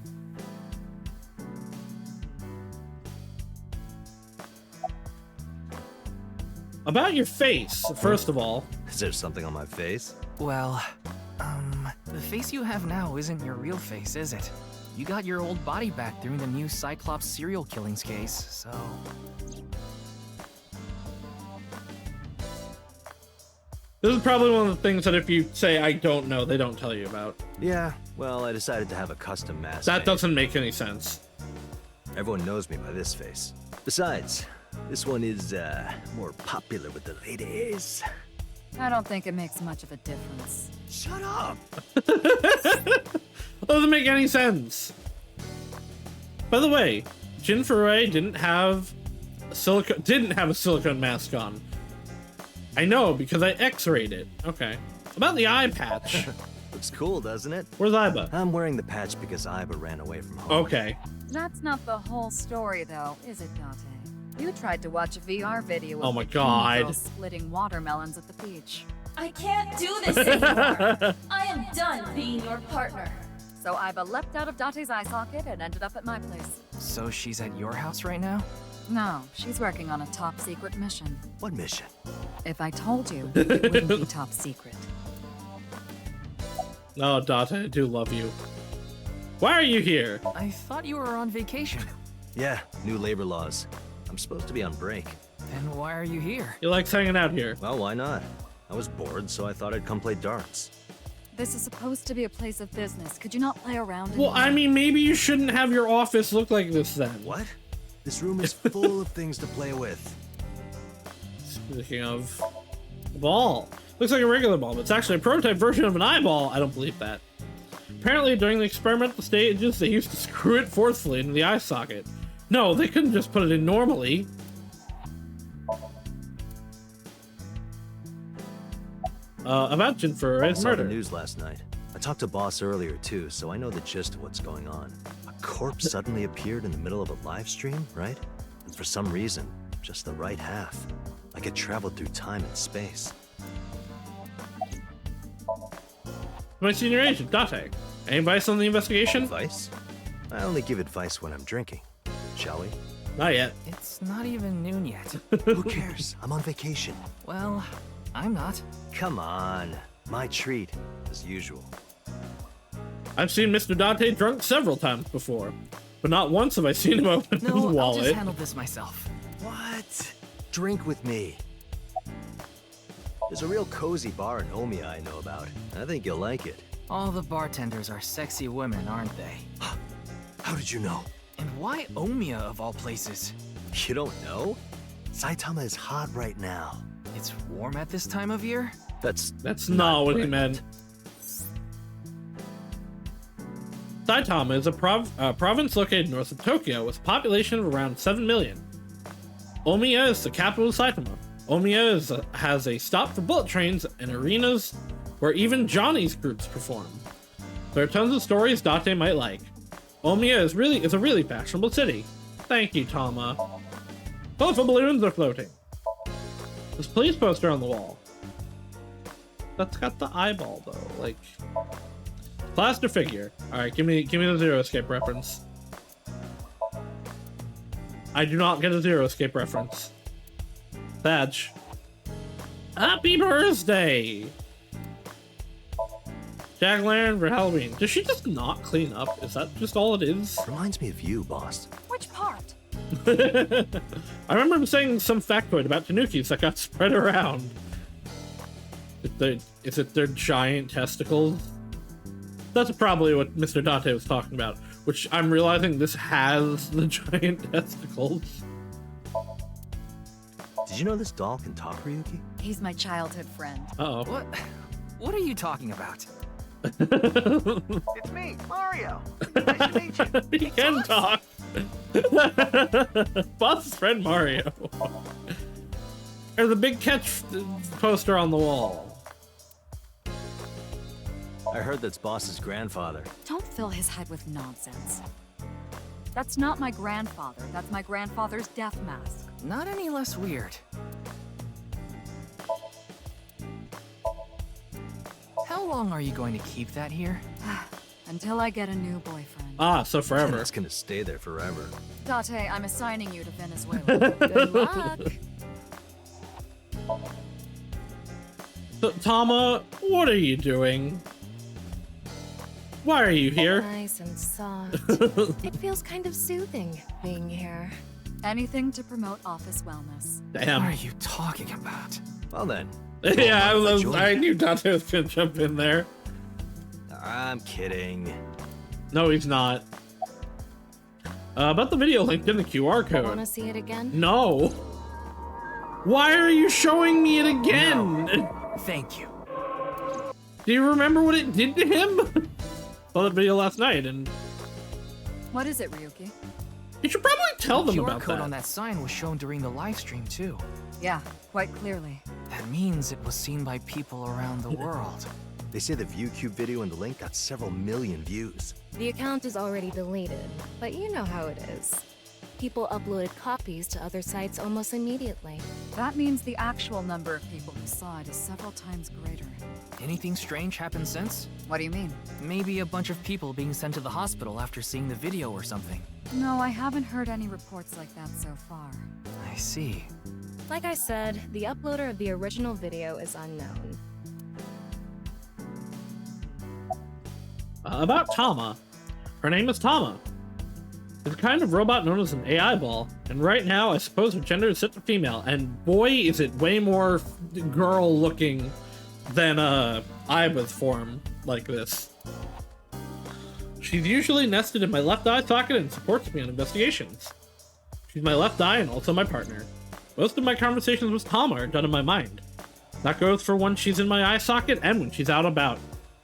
About your face, first of all. Is there something on my face? Well, the face you have now isn't your real face, is it? You got your old body back during the new Cyclops serial killings case, so... This is probably one of the things that if you say I don't know, they don't tell you about. Yeah, well, I decided to have a custom mask That made. doesn't make any sense. Everyone knows me by this face. Besides, this one is, more popular with the ladies. I don't think it makes much of a difference. Shut up! Doesn't make any sense. By the way, Jin Furue didn't have a silicone mask on. I know because I X-rayed it. Okay. About the eye patch. Looks cool, doesn't it? Where's Aiba? I'm wearing the patch because Aiba ran away from home. Okay. That's not the whole story, though, is it, Dante? You tried to watch a VR video Oh of my bikini God. girls splitting watermelons at the beach. I can't do this anymore. I am done being your partner. So Iva leapt out of Date's eye socket and ended up at my place. So she's at your house right now? No, she's working on a top secret mission. What mission? If I told you, it wouldn't be top secret. Oh, Date, I do love you. Why are you here? I thought you were on vacation. Yeah, new labor laws. I'm supposed to be on break. Then why are you here? You like hanging out here? Well, why not? I was bored, so I thought I'd come play darts. This is supposed to be a place of business. Could you not play around Well, I mean, maybe you shouldn't have your office look like this then. What? This room is full of things to play with. Speaking of the ball. Looks like a regular ball, but it's actually a prototype version of an eyeball. I don't believe that. Apparently, during the experimental stages, they used to screw it forcefully into the eye socket. No, they couldn't just put it in normally. About Jinfuru's I saw the murder. news last night. I talked to Boss earlier too, so I know the gist of what's going on. A corpse suddenly appeared in the middle of a live stream, right? And for some reason, just the right half. Like it traveled through time and space. My senior agent, Date. Any advice on the investigation? Advice? I only give advice when I'm drinking. Shall we? Not yet. It's not even noon yet. Who cares? I'm on vacation. Well, I'm not. Come on. My treat, as usual. I've seen Mr. Dante drunk several times before, but not once have I seen him open his No, I'll wallet. just handle this myself. What? Drink with me. There's a real cozy bar in Omiya I know about. I think you'll like it. All the bartenders are sexy women, aren't they? How did you know? And why Omiya of all places? You don't know? Saitama is hot right now. It's warm at this time of year? That's not what he meant. Saitama is a province located north of Tokyo with a population of around 7 million. Omiya is the capital of Saitama. Omiya has a stop for bullet trains and arenas where even Johnny's groups perform. There are tons of stories Date might like. Omiya is a really fashionable city. Thank you, Tama. Colorful balloons are floating. There's a police poster on the wall. That's got the eyeball though, like plaster figure. All right, give me the Zero Escape reference. I do not get a Zero Escape reference. Badge. Happy birthday! Jack-o'-lantern for Halloween. Does she just not clean up? Is that just all it is? Reminds me of you, boss. Which part? I remember him saying some factoid about tanukis that got spread around. Is it their giant testicles? That's probably what Mr. Date was talking about, which I'm realizing this has the giant testicles. Did you know this doll can talk, Ryuki? He's my childhood friend. Uh-oh. What are you talking about? It's me, Mario. Nice to meet you. He can talk. Boss's friend Mario. There's a big catch poster on the wall. I heard that's Boss's grandfather. Don't fill his head with nonsense. That's not my grandfather. That's my grandfather's death mask. Not any less weird. How long are you going to keep that here? Until I get a new boyfriend. Ah, so forever. It's gonna stay there forever. Date, I'm assigning you to Venezuela. Good luck. Tama, what are you doing? Why are you here? Nice and soft. It feels kind of soothing being here. Anything to promote office wellness. Damn. What are you talking about? Well then. Yeah, I knew Dante was gonna jump in there. I'm kidding. No, he's not. About the video linked in the QR code. Wanna see it again? No. Why are you showing me it again? No. Thank you. Do you remember what it did to him? Saw that video last night and... What is it, Ryuki? You should probably tell them QR about code that. on that sign was shown during the live stream too. Yeah, quite clearly. That means it was seen by people around the world. They say the ViewCube video and the link got several million views. The account is already deleted, but you know how it is. People uploaded copies to other sites almost immediately. That means the actual number of people who saw it is several times greater. Anything strange happened since? What do you mean? Maybe a bunch of people being sent to the hospital after seeing the video or something. No, I haven't heard any reports like that so far. I see. Like I said, the uploader of the original video is unknown. About Tama. Her name is Tama. It's a kind of robot known as an AI ball, and right now I suppose her gender is set to female, and boy is it way more girl looking than Iba's form like this. She's usually nested in my left eye socket and supports me on investigations. She's my left eye and also my partner. Most of my conversations with Tama are done in my mind. That goes for when she's in my eye socket and when she's out about.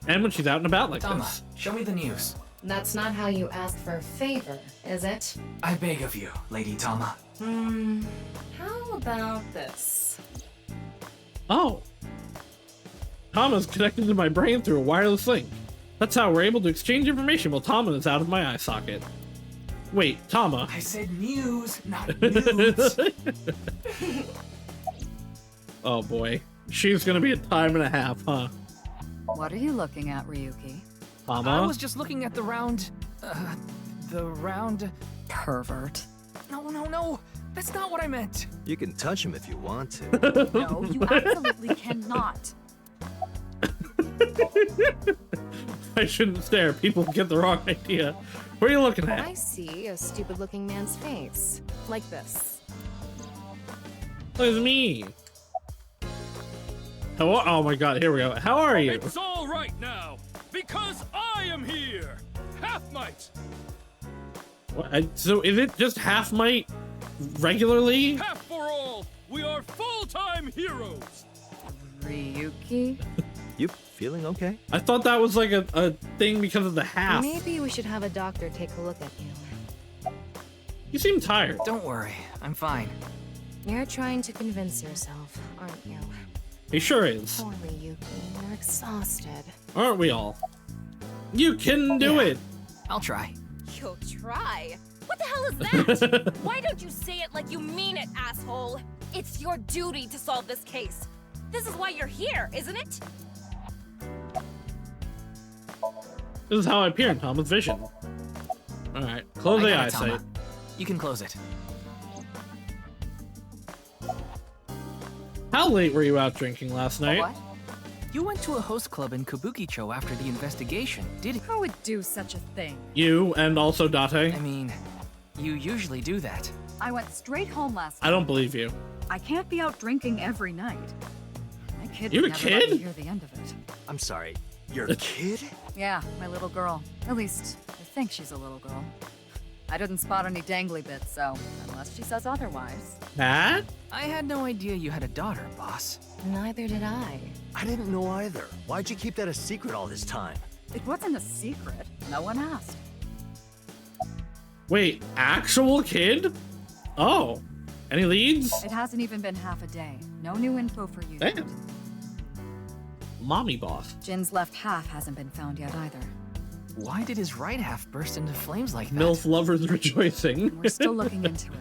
And when she's out and about like Tama, this. show me the news. That's not how you ask for a favor, is it? I beg of you, Lady Tama. How about this? Oh. Tama's connected to my brain through a wireless link. That's how we're able to exchange information while Tama is out of my eye socket. Wait, Tama. I said news, not nudes. Oh boy. She's gonna be a time and a half, huh? What are you looking at, Ryuki? Tama? I was just looking at the round... Pervert. No. That's not what I meant. You can touch him if you want to. No, you absolutely cannot. I shouldn't stare. People get the wrong idea. What are you looking at? I see a stupid-looking man's face. Like this. Look at me. Oh my god, here we go. How are you? It's all right now, because I am here. Half might. So is it just half might regularly? Half for all. We are full-time heroes. Ryuki? You feeling okay? I thought that was like a thing because of the half. Maybe we should have a doctor take a look at you. You seem tired. Don't worry, I'm fine. You're trying to convince yourself, aren't you? He sure is. Poor Ryuki, you're exhausted. Aren't we all? You can do it. I'll try. You'll try? What the hell is that? Why don't you say it like you mean it, asshole? It's your duty to solve this case. This is why you're here, isn't it? This is how I appear in Tama's vision. Alright, close the eyesight. You can close it. How late were you out drinking last night? What? You went to a host club in Kabukicho after the investigation, did you? Who would do such a thing? You and also Date? I mean, you usually do that. I went straight home last night. I don't believe you. I can't be out drinking every night. My kid You're would a never let me kid? hear the end of it. I'm sorry, you're a kid? Yeah, my little girl. At least, I think she's a little girl. I didn't spot any dangly bits, so unless she says otherwise. Matt? I had no idea you had a daughter, boss. Neither did I. I didn't know either. Why'd you keep that a secret all this time? It wasn't a secret. No one asked. Wait, actual kid? Oh. Any leads? It hasn't even been half a day. No new info for you. Damn. Mommy boss. Jin's left half hasn't been found yet either. Why did his right half burst into flames like that? MILF lovers rejoicing. We're still looking into it.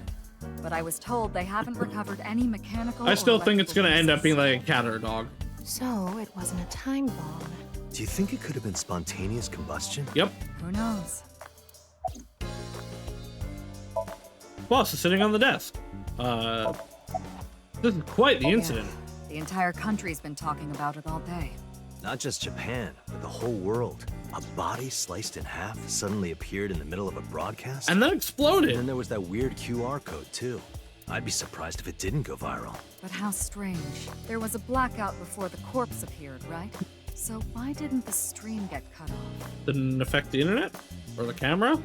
But I was told they haven't recovered any mechanical I still or think it's gonna electrical end up being pieces. like a cat or a dog. So, it wasn't a time bomb. Do you think it could have been spontaneous combustion? Yep. Who knows? Boss is sitting on the desk. This is quite the incident. Yeah. The entire country's been talking about it all day. Not just Japan, but the whole world. A body sliced in half suddenly appeared in the middle of a broadcast. And then exploded. And then there was that weird QR code too. I'd be surprised if it didn't go viral. But how strange. There was a blackout before the corpse appeared, right? So why didn't the stream get cut off? Didn't affect the internet? Or the camera?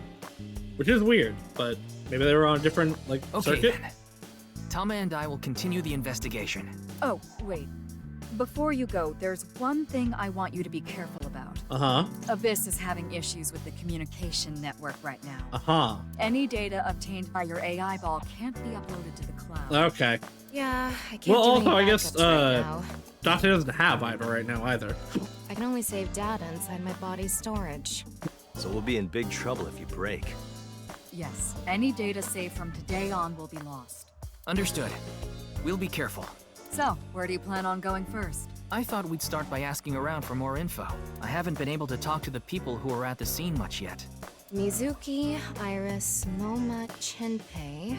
Which is weird, but maybe they were on a different, like, Okay, circuit? then. Tama and I will continue the investigation. Oh, wait. Before you go, there's one thing I want you to be careful about. Uh-huh. Abyss is having issues with the communication network right now. Uh-huh. Any data obtained by your AI ball can't be uploaded to the cloud. Okay. Yeah, I can't Well, do also, I any guess, backups right now. Date doesn't have Iva right now either. I can only save data inside my body's storage. So we'll be in big trouble if you break. Yes, any data saved from today on will be lost. Understood. We'll be careful. So, where do you plan on going first? I thought we'd start by asking around for more info. I haven't been able to talk to the people who are at the scene much yet. Mizuki, Iris, Moma, Chinpei,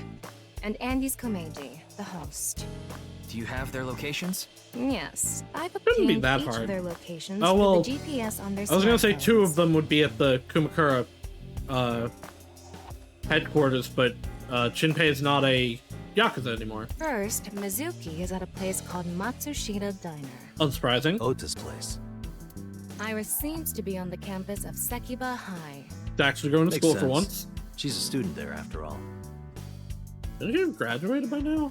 and Andy's Komeiji, the host. Do you have their locations? Yes, I've Shouldn't be obtained that each hard. of their locations Oh, well, through the GPS on their I was gonna say smartphones. 2 of them would be at the Kumakura headquarters, but Chinpei is not a Yakuza anymore. First, Mizuki is at a place called Matsushita Diner. Unsurprising. Ota's place. Iris seems to be on the campus of Sekiba High. She's actually going to Makes school for sense. once. She's a student there, after all. Did she have graduated by now?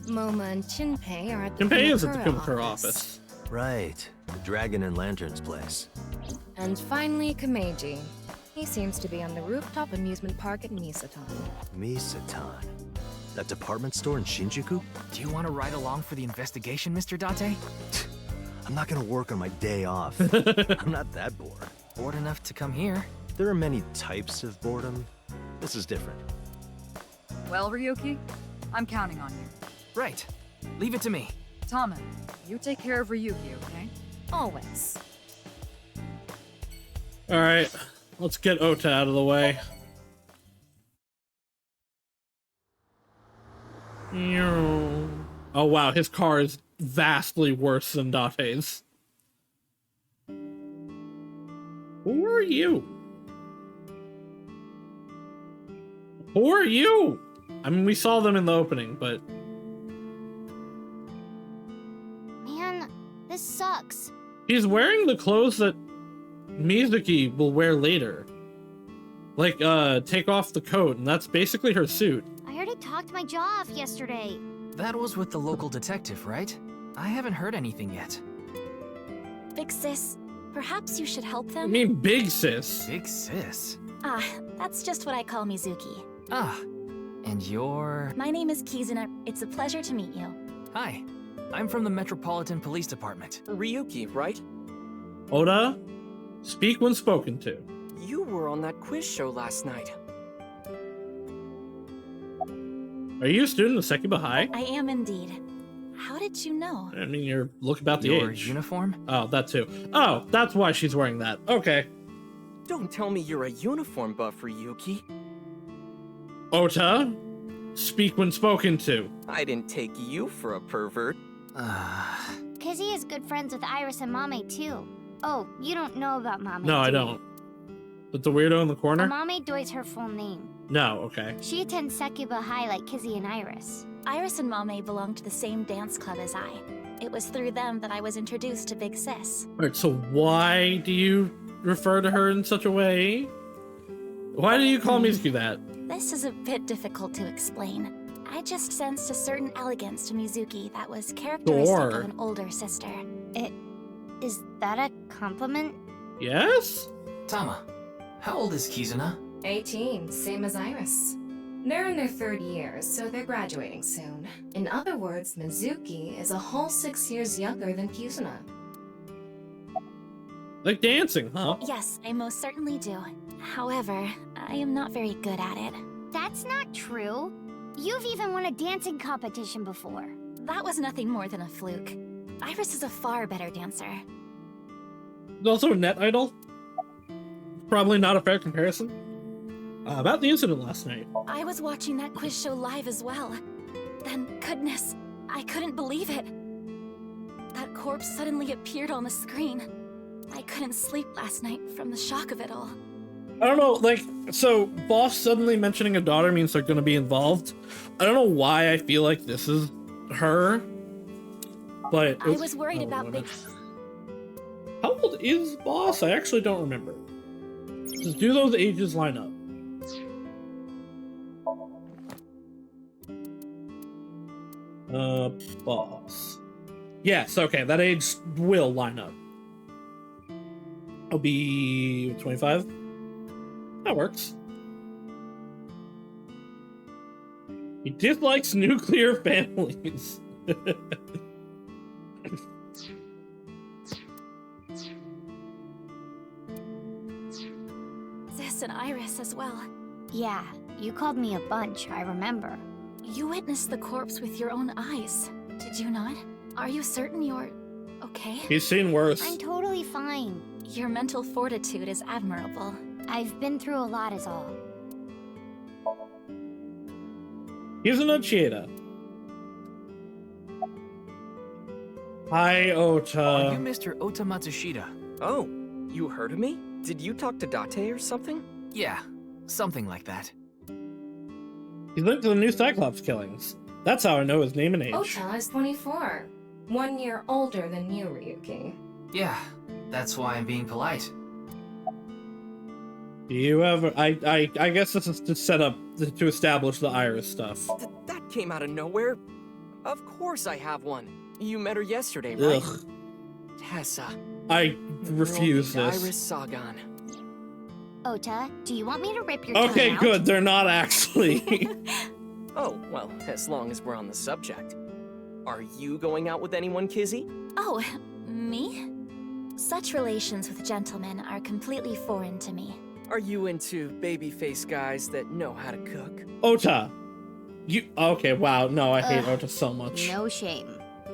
Moma and Chinpei are at the Chinpei is at the Kumakura Kumakura office. Right. The Dragon and Lanterns place. And finally, Komeiji. He seems to be on the rooftop amusement park at Misatan. Misatan. That department store in Shinjuku? Do you want to ride along for the investigation, Mr. Date? I'm not gonna work on my day off. I'm not that bored. Bored enough to come here. There are many types of boredom. This is different. Well, Ryuki, I'm counting on you. Right. Leave it to me. Tama, you take care of Ryuki, okay? Always. Alright, let's get Ota out of the way. Oh wow, his car is vastly worse than Date's. Who are you? Who are you? I mean, we saw them in the opening, but... Man, this sucks. He's wearing the clothes that Mizuki will wear later. Like, take off the coat, and that's basically her suit. I already talked my jaw off yesterday. That was with the local detective, right? I haven't heard anything yet. Big sis, perhaps you should help them? I mean, big sis. Big sis? Ah, that's just what I call Mizuki. Ah, and you're... My name is Kizuna. It's a pleasure to meet you. Hi, I'm from the Metropolitan Police Department. Ryuki, right? Oda, speak when spoken to. You were on that quiz show last night. Are you a student of Sekiba High? I am indeed. How did you know? I mean, you look about the Your age. uniform? Oh, that too. Oh, that's why she's wearing that. Okay. Don't tell me you're a uniform buff, Ryuki. Ota, speak when spoken to. I didn't take you for a pervert. Kizzy is good friends with Iris and Mame too. Oh, you don't know about Mame, No, I do you? don't. But the weirdo in the corner? Mame Doi's her full name. No, okay. She attends Sekiba High like Kizzy and Iris. Iris and Mame belong to the same dance club as I. It was through them that I was introduced to Big Sis. Alright, so why do you refer to her in such a way? Why do you call Mizuki that? This is a bit difficult to explain. I just sensed a certain elegance to Mizuki that was characteristic Sure. of an older sister. Is that a compliment? Yes? Tama, how old is Kizuna? 18, same as Iris. They're in their 3rd year, so they're graduating soon. In other words, Mizuki is a whole 6 years younger than Kizuna. Like dancing, huh? Yes, I most certainly do. However, I am not very good at it. That's not true. You've even won a dancing competition before. That was nothing more than a fluke. Iris is a far better dancer. He's also a net idol. Probably not a fair comparison. About the incident last night. I was watching that quiz show live as well. Then, goodness, I couldn't believe it. That corpse suddenly appeared on the screen. I couldn't sleep last night from the shock of it all. I don't know, like, so boss suddenly mentioning a daughter means they're gonna be involved. I don't know why I feel like this is her, but I was worried about Big... How old is boss? I actually don't remember. Just do those ages line up? Boss. Yes, okay, that age will line up. I'll be 25. That works. He dislikes nuclear families. Sis and Iris as well. Yeah, you called me a bunch, I remember. You witnessed the corpse with your own eyes, did you not? Are you certain you're okay? He's seen worse. I'm totally fine. Your mental fortitude is admirable. I've been through a lot is all. He's an Uchida. Hi, Ota. Are you Mr. Ota Matsushita? Oh, you heard of me? Did you talk to Date or something? Yeah, something like that. He's linked to the new Cyclops killings. That's how I know his name and age. Ota is 24. 1 year older than you, Ryuki. Yeah, that's why I'm being polite. Do you ever... I guess this is to set up, to establish the Iris stuff. That came out of nowhere. Of course I have one. You met her yesterday, right? Ugh. Tessa. I refuse this. Iris Sagan. Ota, do you want me to rip your tongue Okay, out? good. They're not actually. Oh, well, as long as we're on the subject. Are you going out with anyone, Kizzy? Oh, me? Such relations with gentlemen are completely foreign to me. Are you into babyface guys that know how to cook? Ota. You... Okay, wow. No, I hate Ugh, Ota so much. No shame.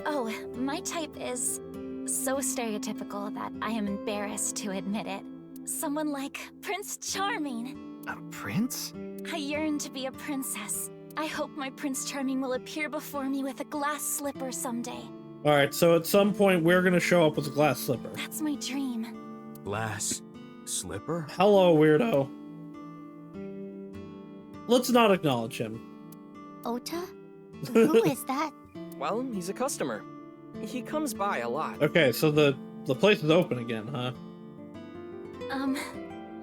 Oh, my type is so stereotypical that I am embarrassed to admit it. Someone like Prince Charming. A prince? I yearn to be a princess. I hope my Prince Charming will appear before me with a glass slipper someday. Alright, so at some point we're gonna show up with a glass slipper. That's my dream. Glass slipper? Hello, weirdo. Let's not acknowledge him. Ota? Who is that? Well, he's a customer. He comes by a lot. Okay, so the place is open again, huh?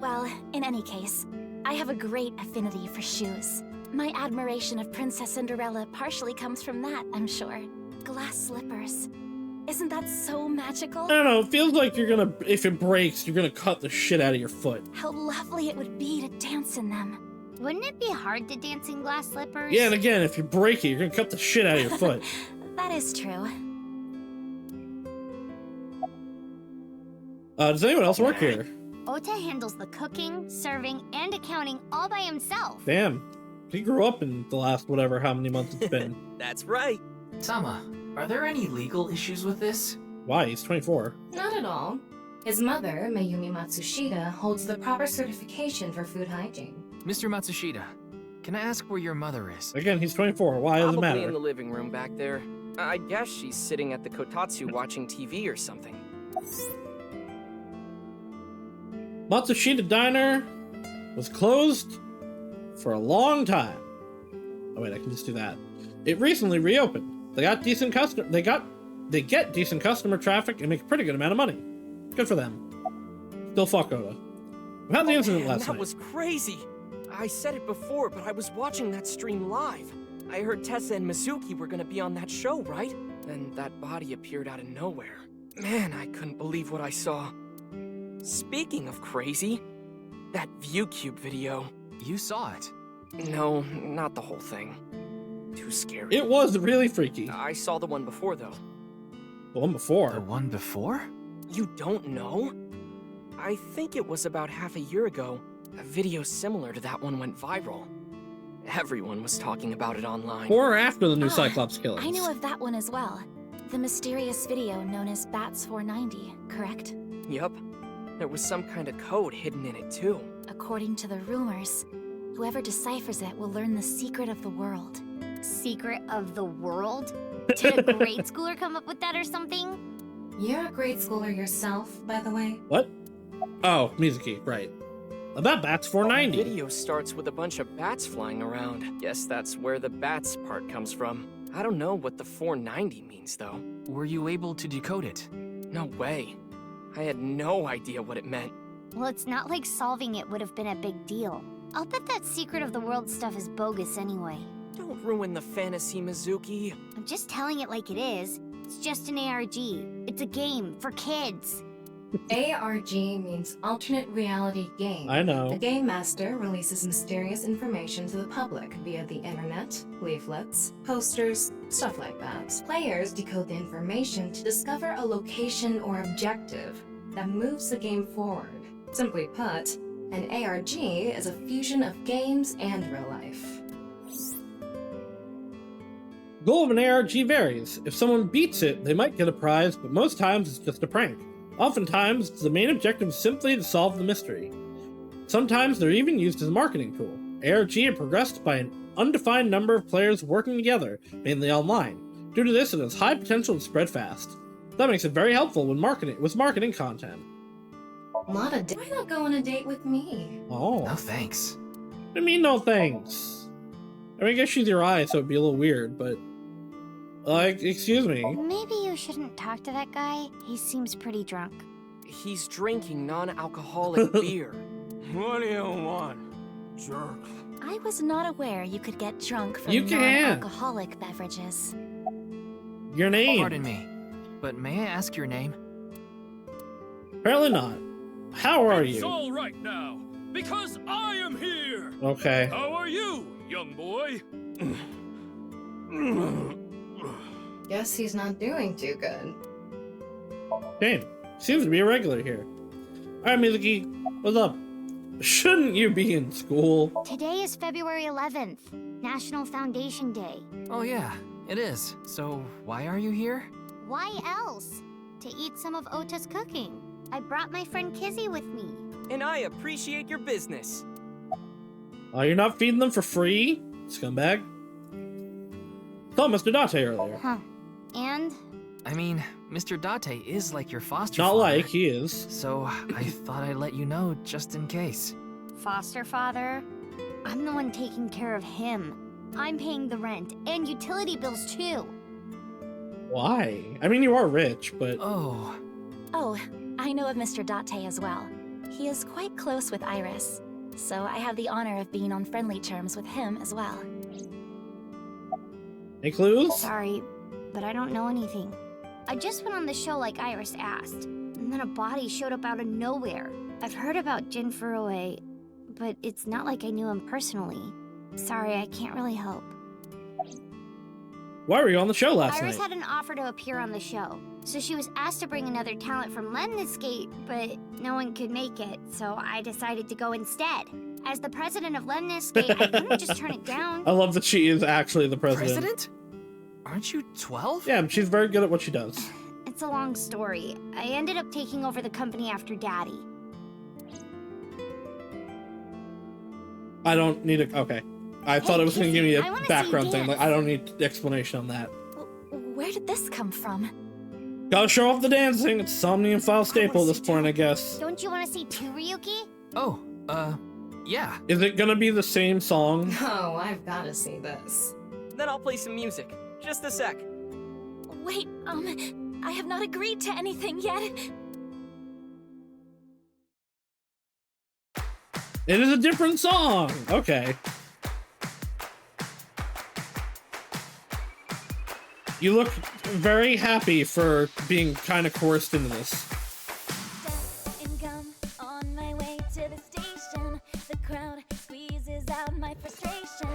Well, in any case, I have a great affinity for shoes. My admiration of Princess Cinderella partially comes from that, I'm sure. Glass slippers. Isn't that so magical? I don't know, it feels like you're gonna, if it breaks, you're gonna cut the shit out of your foot. How lovely it would be to dance in them. Wouldn't it be hard to dance in glass slippers? Yeah, and again, if you break it, you're gonna cut the shit out of your foot. That is true. Does anyone else work here? Ota handles the cooking, serving, and accounting all by himself. Damn. He grew up in the last whatever how many months it's been. That's right. Sama, are there any legal issues with this? Why? He's 24. Not at all. His mother, Mayumi Matsushita, holds the proper certification for food hygiene. Mr. Matsushita, can I ask where your mother is? Again, he's 24. Why does it Probably matter? in the living room back there. I guess she's sitting at the kotatsu watching TV or something. Matsushita Diner was closed for a long time. Oh wait, I can just do that. It recently reopened. They got decent customer. They get decent customer traffic and make a pretty good amount of money. Good for them. Still fuck Oda. We had the incident last That night. was crazy. I said it before, but I was watching that stream live. I heard Tessa and Mizuki were gonna be on that show, right? Then that body appeared out of nowhere. Man, I couldn't believe what I saw. Speaking of crazy, that ViewCube video. You saw it? No, not the whole thing. Too scary. It was really freaky. I saw the one before, though. The one before? The one before? You don't know? I think it was about half a year ago. A video similar to that one went viral. Everyone was talking about it online. Or after the new Cyclops killings. I know of that one as well. The mysterious video known as Bats 490, correct? Yup. There was some kind of code hidden in it, too. According to the rumors, whoever deciphers it will learn the secret of the world. Secret of the world? Did a grade schooler come up with that or something? You're a grade schooler yourself, by the way. What? Oh, Mizuki, right. About Bats 490. The video starts with a bunch of bats flying around. Guess that's where the bats part comes from. I don't know what the 490 means, though. Were you able to decode it? No way. I had no idea what it meant. Well, it's not like solving it would have been a big deal. I'll bet that secret of the world stuff is bogus anyway. Don't ruin the fantasy, Mizuki. I'm just telling it like it is. It's just an ARG. It's a game for kids. ARG means alternate reality game. I know. The game master releases mysterious information to the public via the internet, leaflets, posters, stuff like that. Players decode the information to discover a location or objective that moves the game forward. Simply put, An ARG is a fusion of games and real life. Goal of an ARG varies. If someone beats it, they might get a prize, but most times it's just a prank. Oftentimes, the main objective is simply to solve the mystery. Sometimes they're even used as a marketing tool. ARG are progressed by an undefined number of players working together, mainly online. Due to this, it has high potential to spread fast. That makes it very helpful with marketing content. Why not go on a date with me? Oh. No thanks. I mean, no thanks. I mean, I guess she's your eye, so it'd be a little weird, but... excuse me. Maybe you shouldn't talk to that guy. He seems pretty drunk. He's drinking non-alcoholic beer. What do you want, jerk? I was not aware you could get drunk from You can. non-alcoholic beverages. Your name. Pardon me, but may I ask your name? Apparently not. How are It's you? all right now, because I am here. Okay. How are you, young boy? Guess he's not doing too good. Shane. Seems to be a regular here. Alright, Mizuki. What's up? Shouldn't you be in school? Today is February 11th, National Foundation Day. Oh yeah, it is. So why are you here? Why else? To eat some of Ota's cooking. I brought my friend Kizzy with me. And I appreciate your business. Oh, you're not feeding them for free? Scumbag. Saw Mr. Date earlier. Huh. And? I mean, Mr. Date is like your foster Not father. like, he is. So I thought I'd let you know just in case. Foster father? I'm the one taking care of him. I'm paying the rent and utility bills too. Why? I mean, you are rich, but... Oh. Oh, I know of Mr. Date as well. He is quite close with Iris, so I have the honor of being on friendly terms with him as well. Any clues? Sorry, but I don't know anything. I just went on the show like Iris asked, and then a body showed up out of nowhere. I've heard about Jin Furue, but it's not like I knew him personally. Sorry, I can't really help. Why were you on the show last Iris night? had an offer to appear on the show, so she was asked to bring another talent from Lemniscate, but no one could make it, so I decided to go instead. As the president of Lemniscate, I couldn't just turn it down. I love that she is actually the president. President? Aren't you 12? Yeah, she's very good at what she does. It's a long story. I ended up taking over the company after Daddy. I don't need a... Okay. I thought it was going to give me I a wanna see background you thing. Like, dance. I don't need explanation on that. Where did this come from? Gotta show off the dancing. It's Somnium file staple at this point, I guess. Don't you want to see too, Ryuki? Oh, yeah. Is it gonna be the same song? Oh, I've gotta see this. Then I'll play some music. Just a sec. Wait, I have not agreed to anything yet. It is a different song. Okay. You look very happy for being kind of coerced into this. And gum on my way to the station. The crowd squeezes out my frustration.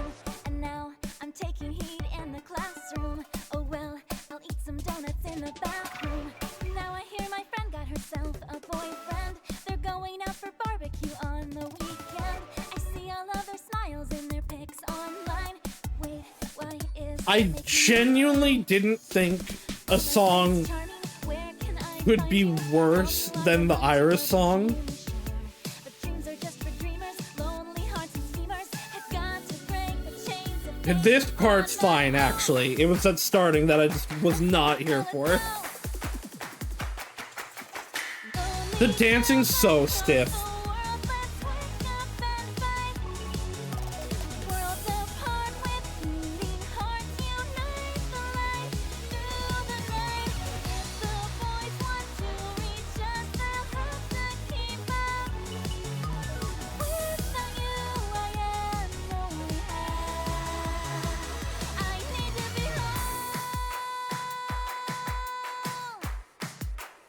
And now I'm taking heat in the classroom. Oh well, I'll eat some donuts in the bathroom. Now I hear my friend got herself a boyfriend. They're going out for barbecue on the weekend. I see all of their smiles in their pics online. Wait, why is I genuinely didn't think a song could be worse than the Iris song. This part's fine, actually. It was that starting that I just was not here for. The dancing's so stiff.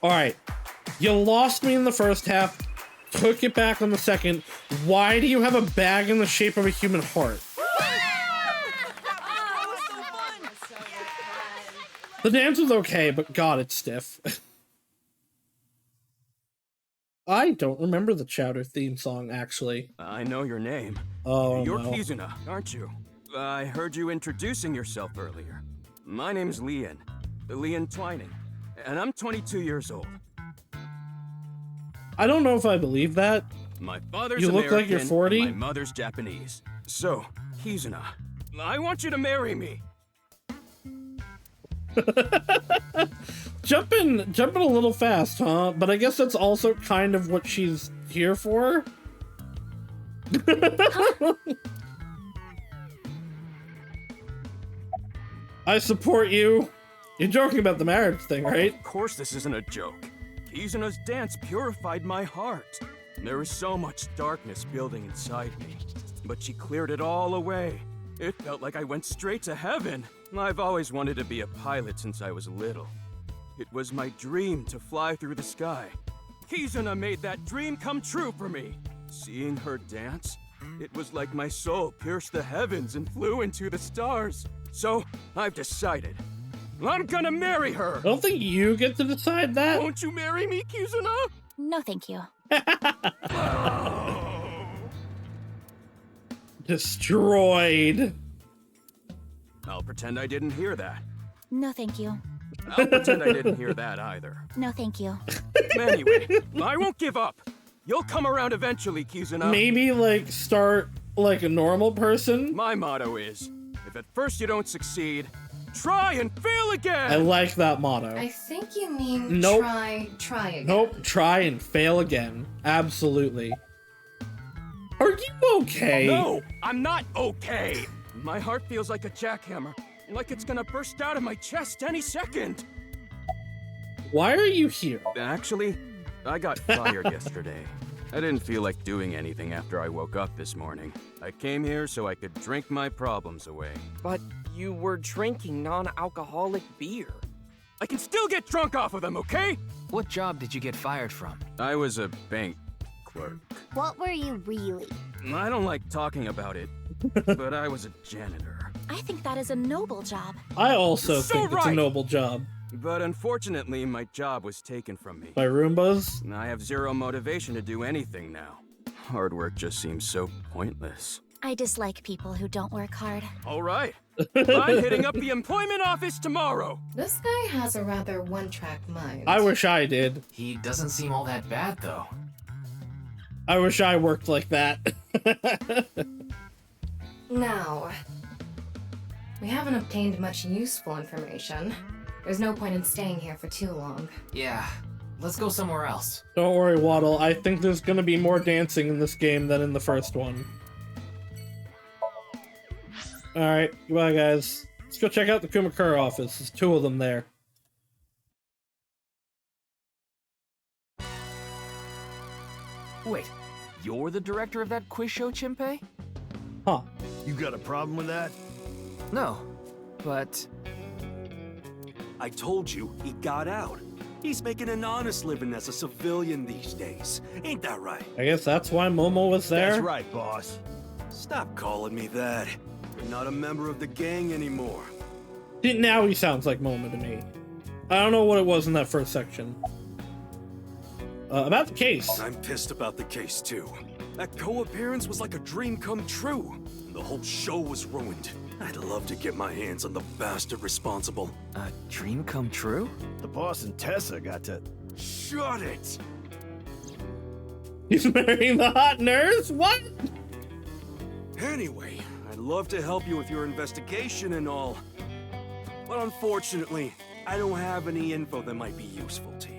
Alright, you lost me in the first half, took it back on the second. Why do you have a bag in the shape of a human heart? The dance was okay, but god, it's stiff. I don't remember the Chowder theme song, actually. I know your name. Oh, You're no. Kizuna, aren't you? I heard you introducing yourself earlier. My name's Lian. Lian Twining. And I'm 22 years old. I don't know if I believe that. My father's You look American, like you're 40. and my mother's Japanese. So, Kizuna, I want you to marry me. Jumping a little fast, huh? But I guess that's also kind of what she's here for. I support you. You're joking about the marriage thing, right? Of course this isn't a joke. Kizuna's dance purified my heart. There was so much darkness building inside me, but she cleared it all away. It felt like I went straight to heaven. I've always wanted to be a pilot since I was little. It was my dream to fly through the sky. Kizuna made that dream come true for me. Seeing her dance, it was like my soul pierced the heavens and flew into the stars. So, I've decided. I'm gonna marry her! I don't think you get to decide that. Won't you marry me, Kizuna? No, thank you. Destroyed. I'll pretend I didn't hear that. No, thank you. I'll pretend I didn't hear that either. No, thank you. Anyway, I won't give up. You'll come around eventually, Kizuna. Maybe, like, start like a normal person? My motto is, if at first you don't succeed, try and fail again! I like that motto. I think you mean Nope. try again. Nope, try and fail again. Absolutely. Are you okay? No, I'm not okay. My heart feels like a jackhammer, like it's gonna burst out of my chest any second. Why are you here? Actually, I got fired yesterday. I didn't feel like doing anything after I woke up this morning. I came here so I could drink my problems away. But you were drinking non-alcoholic beer. I can still get drunk off of them, okay? What job did you get fired from? I was a bank clerk. What were you really? I don't like talking about it, but I was a janitor. I think that is a noble job. I also So think it's a right. noble job. But unfortunately, my job was taken from me. By Roombas? I have zero motivation to do anything now. Hard work just seems so pointless. I dislike people who don't work hard. All right. I'm hitting up the employment office tomorrow. This guy has a rather one-track mind. I wish I did. He doesn't seem all that bad, though. I wish I worked like that. Now, we haven't obtained much useful information. There's no point in staying here for too long. Yeah, let's go somewhere else. Don't worry, Waddle. I think there's gonna be more dancing in this game than in the first one. Alright, goodbye, guys. Let's go check out the Kumakura office. There's two of them there. Wait, you're the director of that quiz show, Chimpei? Huh. You got a problem with that? No, but... I told you, he got out. He's making an honest living as a civilian these days. Ain't that right? I guess that's why Momo was there. That's right, boss. Stop calling me that. You're not a member of the gang anymore. See, now he sounds like Momo to me. I don't know what it was in that first section. About the case. I'm pissed about the case, too. That co-appearance was like a dream come true, and the whole show was ruined. I'd love to get my hands on the bastard responsible. A dream come true? The boss and Tessa got to... Shut it! He's marrying the hot nurse? What? Anyway, I'd love to help you with your investigation and all. But unfortunately, I don't have any info that might be useful to you.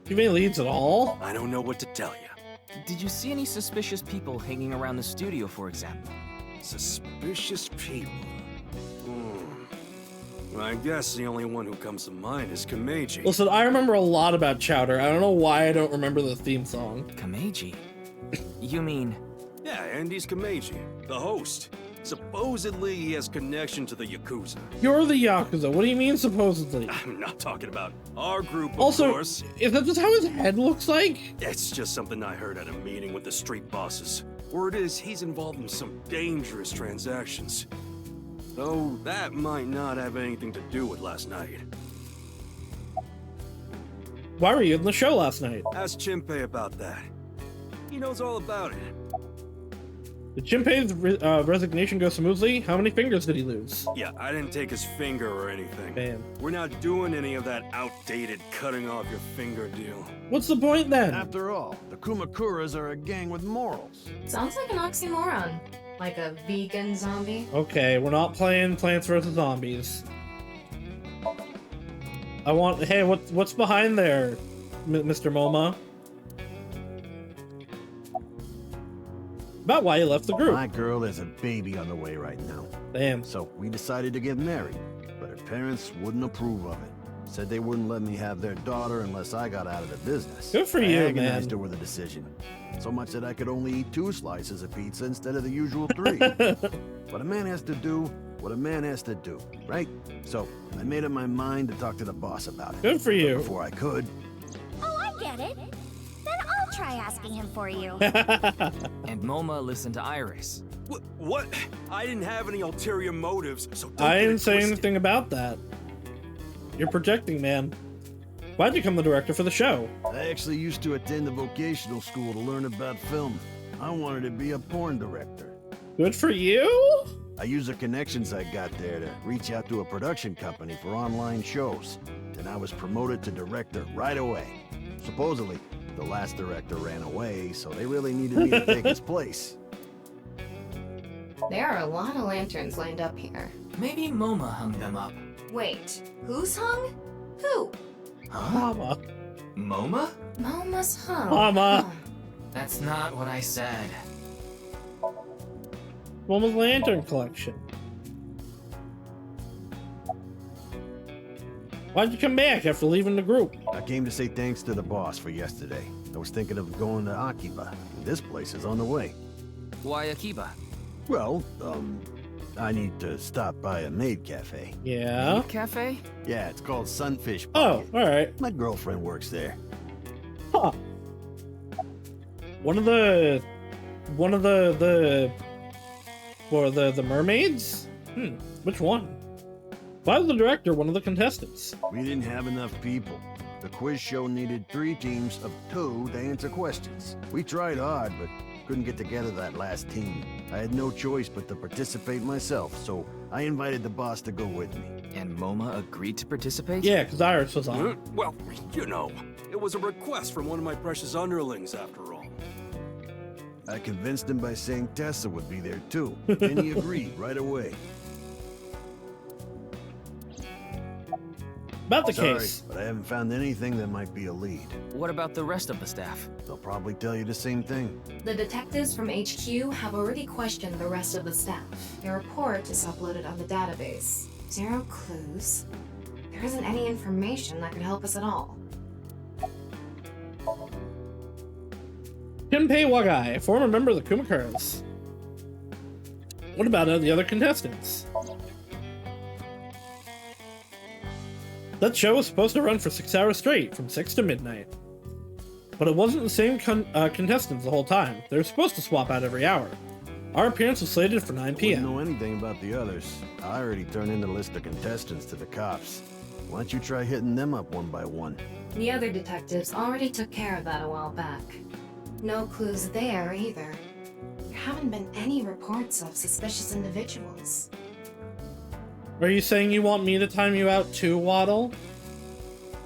Give me leads at all? I don't know what to tell you. Did you see any suspicious people hanging around the studio, for example? Suspicious people? I guess the only one who comes to mind is Kameji. Listen, I remember a lot about Chowder. I don't know why I don't remember the theme song. Kameji? You mean... Yeah, Andy's Kameji, the host. Supposedly he has connection to the Yakuza. You're the Yakuza. What do you mean, supposedly? I'm not talking about our group, of Also, course. is that just how his head looks like? It's just something I heard at a meeting with the street bosses. Word is he's involved in some dangerous transactions. Though that might not have anything to do with last night. Why were you in the show last night? Ask Chimpei about that. He knows all about it. Did Chimpei's resignation go smoothly? How many fingers did he lose? Yeah, I didn't take his finger or anything. Man. We're not doing any of that outdated cutting off your finger deal. What's the point then? After all, the Kumakuras are a gang with morals. Sounds like an oxymoron. Like a vegan zombie. Okay, we're not playing Plants vs. Zombies. Hey, what's behind there, Mr. MoMA? About why you left the group. My girl has a baby on the way right now. Damn. So we decided to get married, but her parents wouldn't approve of it. Said they wouldn't let me have their daughter unless I got out of the business. Good for I you, agonized man. her with the decision. So much that I could only eat 2 slices of pizza instead of the usual 3. But a man has to do what a man has to do, right? So I made up my mind to talk to the boss about it. Good for you. But before I could, Oh, I get it. Then I'll try asking him for you. And Moma listened to Iris. What? I didn't have any ulterior motives, so don't I get it didn't say twisted. anything about that. You're projecting, man. Why'd you become the director for the show? I actually used to attend a vocational school to learn about film. I wanted to be a porn director. Good for you? I used the connections I got there to reach out to a production company for online shows. Then I was promoted to director right away. Supposedly, the last director ran away, so they really needed me to take his place. There are a lot of lanterns lined up here. Maybe Moma hung them up. Wait, who's hung? Who? Mama. Moma? Moma's hung. Mama. That's not what I said. Mama's lantern collection. Why'd you come back after leaving the group? I came to say thanks to the boss for yesterday. I was thinking of going to Akiba. This place is on the way. Why Akiba? Well, I need to stop by a maid cafe. Yeah? Cafe? Yeah, it's called Sunfish Oh, Pocket. alright. My girlfriend works there. Huh. One of the mermaids? Which one? Why was the director one of the contestants? We didn't have enough people. The quiz show needed 3 teams of 2 to answer questions. We tried hard, but couldn't get together that last team. I had no choice but to participate myself, so I invited the boss to go with me. And Moma agreed to participate? Yeah, because Iris was on. Well, you know, it was a request from one of my precious underlings, after all. I convinced him by saying Tessa would be there too, and he agreed right away. About the Sorry, case. but I haven't found anything that might be a lead. What about the rest of the staff? They'll probably tell you the same thing. The detectives from HQ have already questioned the rest of the staff. Their report is uploaded on the database. 0 clues. There isn't any information that could help us at all. Junpei Wagai, former member of the Kumakuras. What about the other contestants? That show was supposed to run for 6 hours straight, from 6 to midnight. But it wasn't the same contestants the whole time. They were supposed to swap out every hour. Our appearance was slated for 9 p.m. Wouldn't know anything about the others. I already turned in the list of contestants to the cops. Why don't you try hitting them up one by one? The other detectives already took care of that a while back. No clues there either. There haven't been any reports of suspicious individuals. Are you saying you want me to time you out too, Waddle?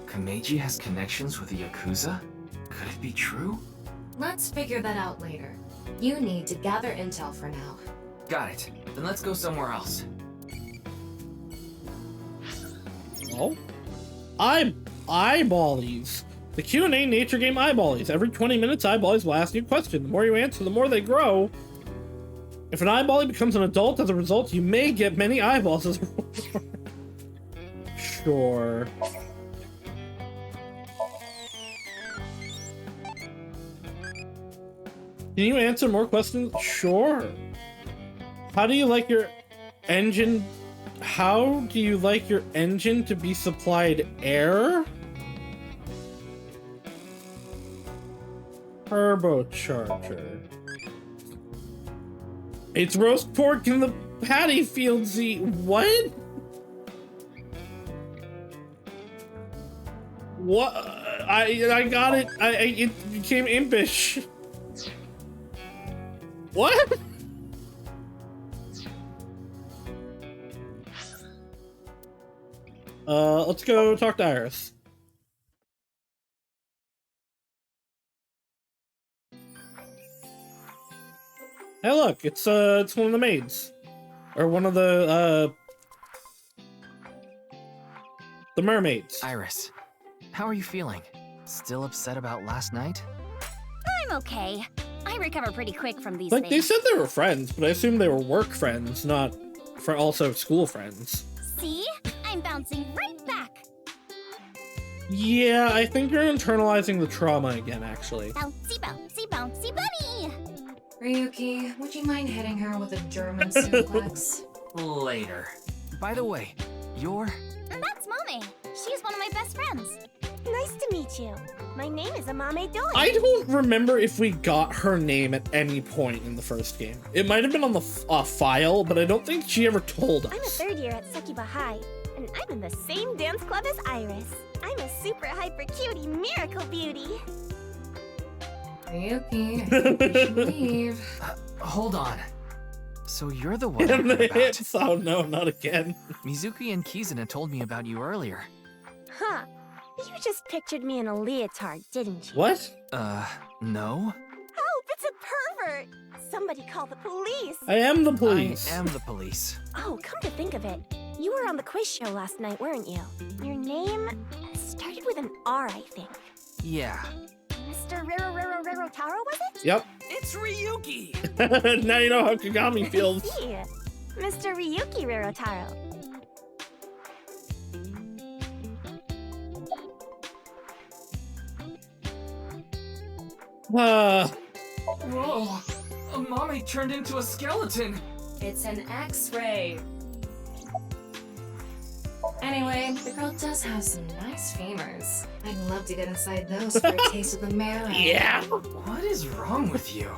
Kameji has connections with the Yakuza? Could it be true? Let's figure that out later. You need to gather intel for now. Got it. Then let's go somewhere else. Well, eyeballies. The Q&A nature game eyeballies. Every 20 minutes, eyeballies will ask you a question. The more you answer, the more they grow. If an eyeballie becomes an adult as a result, you may get many eyeballs as a reward. Sure. Can you answer more questions? Sure. How do you like your engine? How do you like your engine to be supplied air? Turbocharger. It's roast pork in the paddy fields. What? What? I got it. It became impish. What? Let's go talk to Iris. Hey, look, it's one of the maids, or one of the mermaids. Iris, how are you feeling? Still upset about last night? I'm okay. I recover pretty quick from these Like, things. they said they were friends, but I assume they were work friends, not also school friends. See? I'm bouncing right back. Yeah, I think you're internalizing the trauma again, actually. Bouncy, bouncy, bouncy bunny. Ryuki, would you mind hitting her with a German suplex? Later. By the way, you're... That's Mame. She's one of my best friends. Nice to meet you. My name is Amame Doi. I don't remember if we got her name at any point in the first game. It might have been on the file, but I don't think she ever told us. I'm a third year at Sekiba High, and I'm in the same dance club as Iris. I'm a super hyper cutie miracle beauty. Ryuki, you should leave. Hold on. So you're the one I And heard the about. hits. Oh no, not again. Mizuki and Kizuna told me about you earlier. Huh. You just pictured me in a leotard, didn't you? What? No? Oh, it's a pervert! Somebody call the police! I am the police. I am the police. Oh, come to think of it, you were on the quiz show last night, weren't you? Your name started with an R, I think. Yeah. Mr. Rero Taro, was it? Yep. It's Ryuki! Now you know how Kagami feels. Yeah. Mr. Ryuki Rero Taro. Whoa! Amame turned into a skeleton! It's an X-ray. Anyway, the girl does have some nice femurs. I'd love to get inside those for a taste of the marrow. Yeah. What is wrong with you?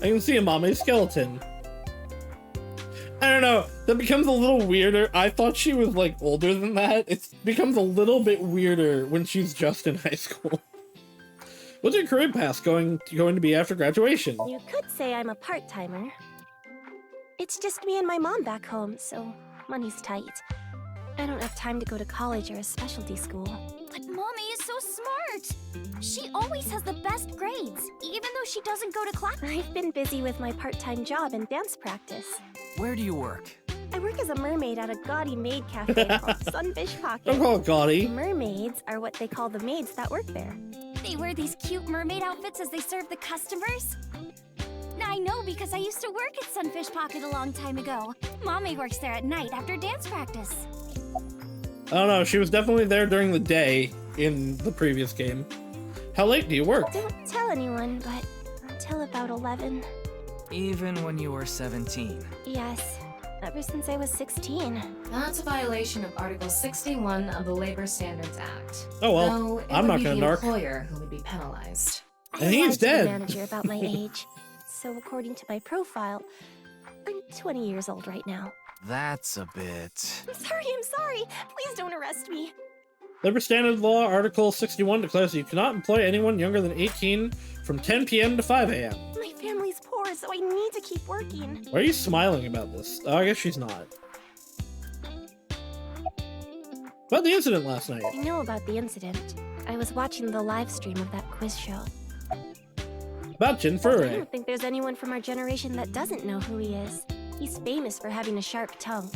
I can see a Mame skeleton. I don't know. That becomes a little weirder. I thought she was like older than that. It becomes a little bit weirder when she's just in high school. What's your career path going to be after graduation? You could say I'm a part-timer. It's just me and my mom back home, so money's tight. I don't have time to go to college or a specialty school. But Mommy is so smart. She always has the best grades, even though she doesn't go to class. I've been busy with my part-time job and dance practice. Where do you work? I work as a mermaid at a gaudy maid cafe called Sunfish Pocket. Don't call it gaudy. Mermaids are what they call the maids that work there. They wear these cute mermaid outfits as they serve the customers. I know because I used to work at Sunfish Pocket a long time ago. Mommy works there at night after dance practice. I don't know. She was definitely there during the day in the previous game. How late do you work? Don't tell anyone, but until about 11. Even when you were 17. Yes, ever since I was 16. That's a violation of Article 61 of the Labor Standards Act. Oh well, Though it I'm would not be gonna the narc. employer who would be penalized. And he's lied to the dead. manager about my age. So according to my profile, I'm 20 years old right now. That's a bit... I'm sorry. Please don't arrest me. Labor Standard Law Article 61 declares that you cannot employ anyone younger than 18 from 10 p.m. to 5 a.m. My family's poor, so I need to keep working. Why are you smiling about this? Oh, I guess she's not. About the incident last night. I know about the incident. I was watching the live stream of that quiz show. About Jin I Furue. don't think there's anyone from our generation that doesn't know who he is. He's famous for having a sharp tongue.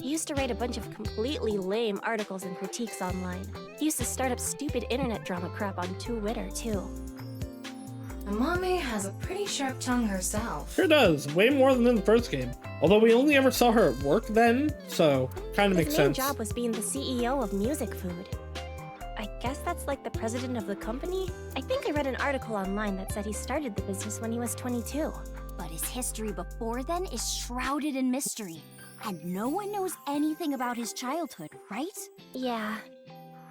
He used to write a bunch of completely lame articles and critiques online. He used to start up stupid internet drama crap on Twitter, too. Amame has a pretty sharp tongue herself. Sure does. Way more than in the first game. Although we only ever saw her at work then, so kind of makes His main sense. job was being the CEO of Music Food. I guess that's like the president of the company? I think I read an article online that said he started the business when he was 22. But his history before then is shrouded in mystery. And no one knows anything about his childhood, right? Yeah.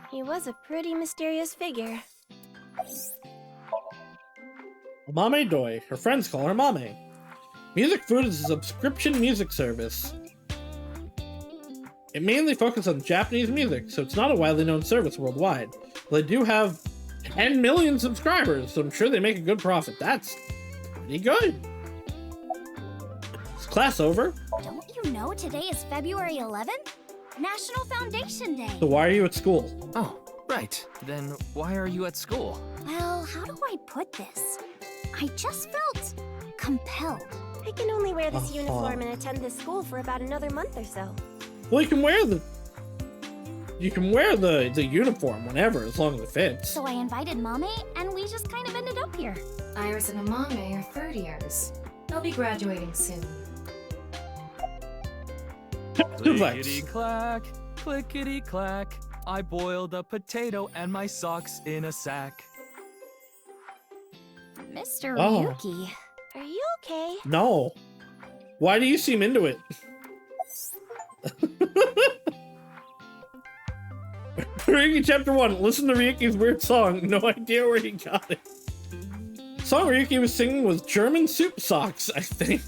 He was a pretty mysterious figure. Mame Doi. Her friends call her Mame. Music Food is a subscription music service. It mainly focuses on Japanese music, so it's not a widely known service worldwide. They do have 10 million subscribers, so I'm sure they make a good profit. That's pretty good. Is class over? Don't you know today is February 11th? National Foundation Day. So why are you at school? Oh, right. Then why are you at school? Well, how do I put this? I just felt compelled. I can only wear this uniform and attend this school for about another month or so. Well, you can wear the uniform whenever, as long as it fits. So I invited Mame, and we just kind of ended up here. Iris and Amame are third years. They'll be graduating soon. Clickety clack, clickety clack. I boiled a potato and my socks in a sack. Mr. Oh. Ryuki. Are you okay? No. Why do you seem into it? Ryuki Chapter 1. Listen to Ryuki's weird song. No idea where he got it. The song Ryuki was singing was German Soup Socks, I think.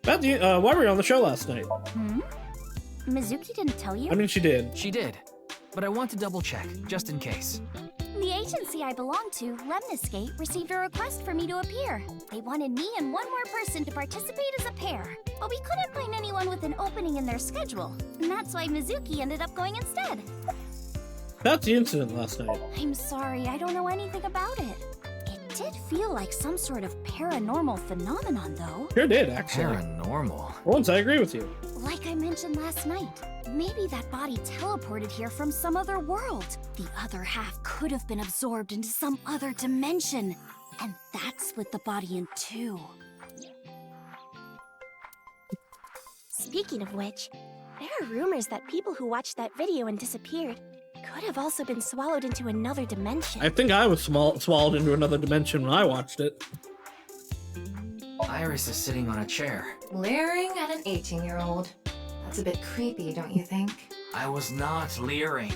Why were you on the show last night? Mizuki didn't tell you? I mean, she did. She did. But I want to double check, just in case. The agency I belong to, Lemniscate, received a request for me to appear. They wanted me and one more person to participate as a pair, but we couldn't find anyone with an opening in their schedule, and that's why Mizuki ended up going instead. That's the incident last night. I'm sorry, I don't know anything about it. It did feel like some sort of paranormal phenomenon, though. Sure did, actually. Paranormal? For once, I agree with you. Like I mentioned last night, maybe that body teleported here from some other world. The other half could have been absorbed into some other dimension. And that's split the body in two. Speaking of which, there are rumors that people who watched that video and disappeared could have also been swallowed into another dimension. I think I was swallowed into another dimension when I watched it. Iris is sitting on a chair. Leering at an 18-year-old. That's a bit creepy, don't you think? I was not leering.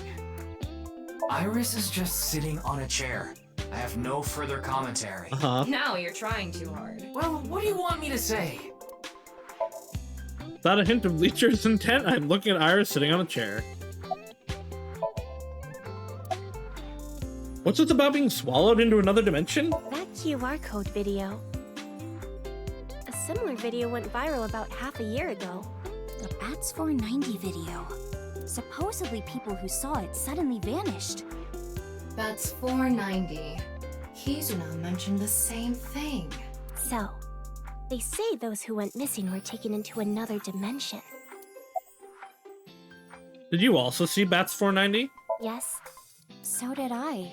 Iris is just sitting on a chair. I have no further commentary. Now you're trying too hard. Well, what do you want me to say? Without a hint of Leecher's intent, I'm looking at Iris sitting on a chair. What's this about being swallowed into another dimension? That QR code video. A similar video went viral about half a year ago. The Bats 490 video. Supposedly people who saw it suddenly vanished. Bats 490. Kizuna mentioned the same thing. So, they say those who went missing were taken into another dimension. Did you also see Bats 490? Yes. So did I.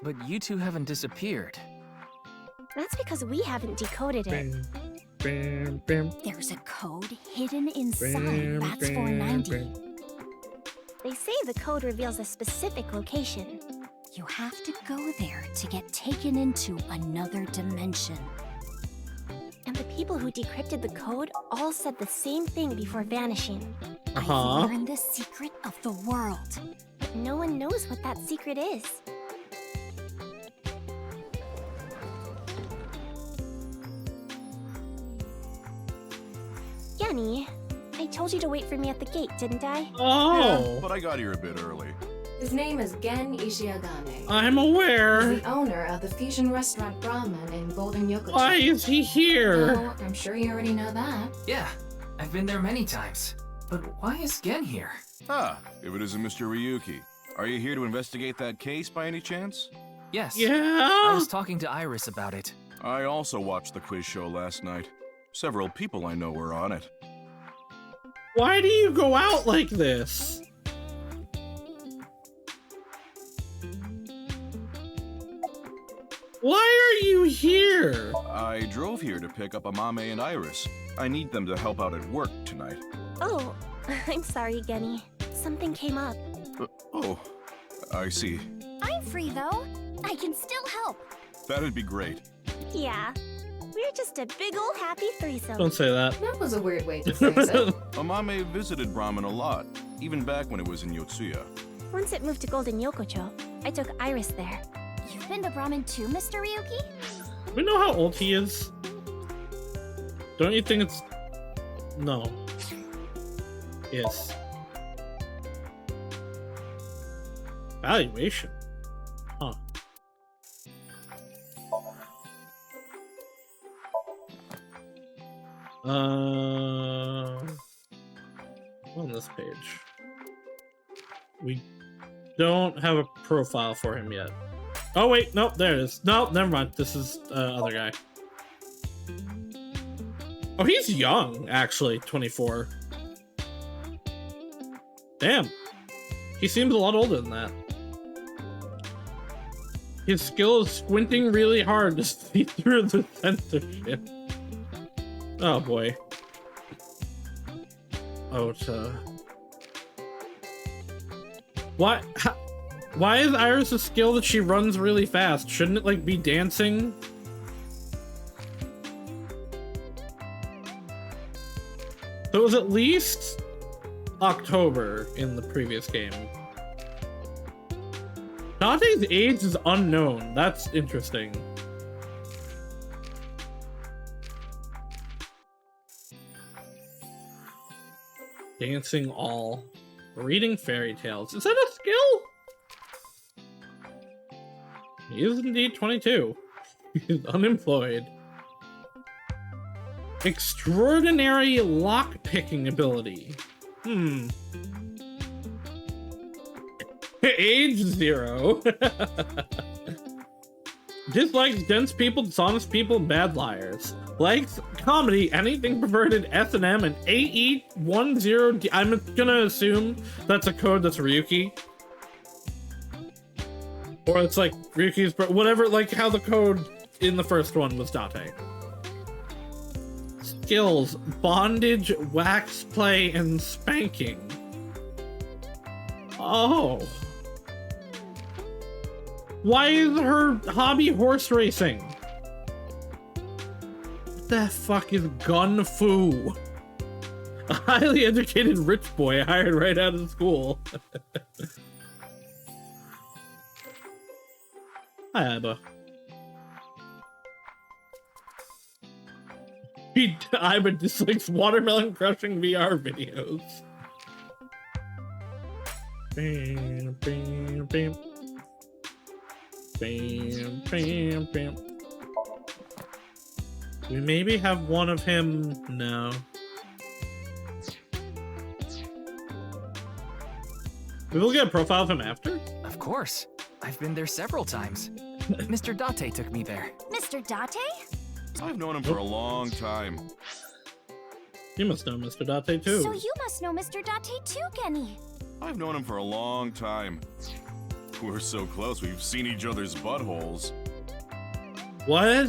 But you two haven't disappeared. That's because we haven't decoded it. There's a code hidden inside Bats 490. They say the code reveals a specific location. You have to go there to get taken into another dimension. And the people who decrypted the code all said the same thing before vanishing. I've learned the secret of the world. But no one knows what that secret is. Yanni, I told you to wait for me at the gate, didn't I? Oh! Yeah, but I got here a bit early. His name is Gen Ishiagane. I'm aware. He's the owner of the fusion restaurant Brahman in Golden Yokocho. Why is he here? Oh, I'm sure you already know that. Yeah, I've been there many times. But why is Gen here? Ah, if it isn't Mr. Ryuki. Are you here to investigate that case by any chance? Yes. Yeah? I was talking to Iris about it. I also watched the quiz show last night. Several people I know were on it. Why do you go out like this? Why are you here? I drove here to pick up Amame and Iris. I need them to help out at work tonight. Oh, I'm sorry, Genny. Something came up. Oh, I see. I'm free, though. I can still help. That'd be great. Yeah, we're just a big ol' happy threesome. Don't say that. That was a weird way to phrase it. Amame visited Brahman a lot, even back when it was in Yotsuya. Once it moved to Golden Yokocho, I took Iris there. You've been to Brahman too, Mr. Ryuki? We know how old he is. Don't you think it's... No. Yes. Valuation. Huh. On this page. We don't have a profile for him yet. Oh wait, nope, there it is. Nope, never mind. This is other guy. Oh, he's young, actually, 24. Damn. He seems a lot older than that. His skill is squinting really hard to see through the censorship. Oh boy. Oh, Why is Iris' skill that she runs really fast? Shouldn't it, like, be dancing? So it was at least October in the previous game. Dante's age is unknown. That's interesting. Dancing all. Reading fairy tales. Is that a skill? He is indeed 22. He's unemployed. Extraordinary lock-picking ability. Age 0. Dislikes dense people, dishonest people, and bad liars. Likes comedy, anything perverted, S&M, and AE10D. I'm gonna assume that's a code that's Ryuki. Or it's like Ryuki's, whatever, like how the code in the first one was Date. Skills, bondage, wax play, and spanking. Oh. Why is her hobby horse racing? What the fuck is gun fu? A highly educated rich boy hired right out of school. Hi, Abba. Iba dislikes watermelon crushing VR videos. Bam, bam, bam. Bam, bam, bam. We maybe have one of him. No. We will get a profile of him after? Of course. I've been there several times. Mr. Date took me there. Mr. Date? I've known him for a long time. You must know Mr. Date too. So you must know Mr. Date too, Kenny. I've known him for a long time. We're so close, we've seen each other's buttholes. What?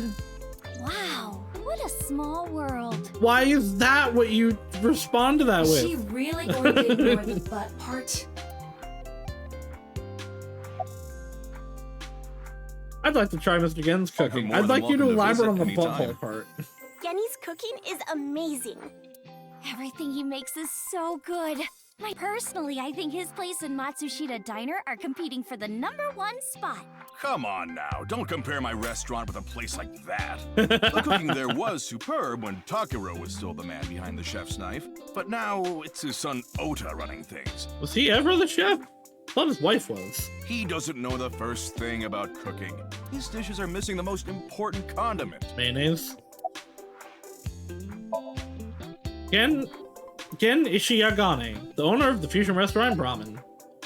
Wow, what a small world. Why is that what you respond to that Is with? she really going to ignore the butt part? I'd like to try Mr. Gen's cooking. more I'd than like you to welcome to elaborate on the visit anytime. butthole part. Genny's cooking is amazing. Everything he makes is so good. Personally, I think his place and Matsushita Diner are competing for the #1 spot. Come on now, don't compare my restaurant with a place like that. The cooking there was superb when Takiro was still the man behind the chef's knife, but now it's his son Ota running things. Was he ever the chef? I thought his wife was. He doesn't know the first thing about cooking. His dishes are missing the most important condiment. Mayonnaise. Gen Ishiyagane, the owner of the fusion restaurant Brahmin.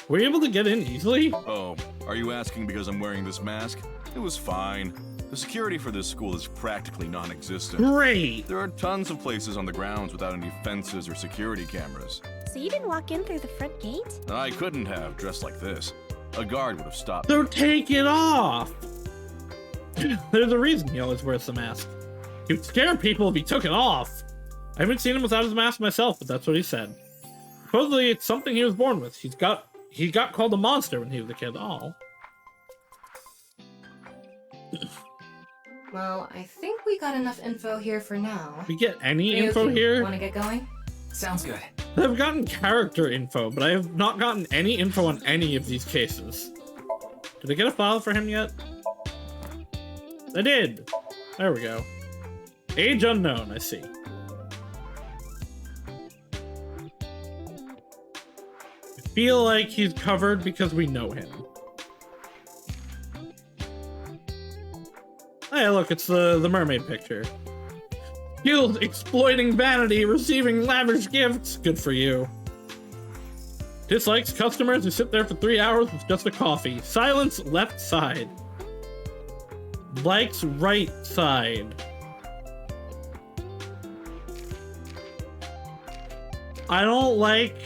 Were you able to get in easily? Oh, are you asking because I'm wearing this mask? It was fine. The security for this school is practically non-existent. Great! There are tons of places on the grounds without any fences or security cameras. So you didn't walk in through the front gate? I couldn't have, dressed like this. A guard would have stopped. So take it off! There's a reason he always wears the mask. He would scare people if he took it off. I haven't seen him without his mask myself, but that's what he said. Supposedly, it's something he was born with. He got called a monster when he was a kid. Oh. Well, I think we got enough info here for now. We get any Ryuki, info here? Want to get going? Sounds good. I've gotten character info, but I have not gotten any info on any of these cases. Did I get a file for him yet? I did. There we go. Age unknown, I see. feel like he's covered because we know him. Hey, look, it's the mermaid picture. Guild exploiting vanity, receiving lavish gifts. Good for you. Dislikes customers who sit there for 3 hours with just a coffee. Silence left side. Likes right side. I don't like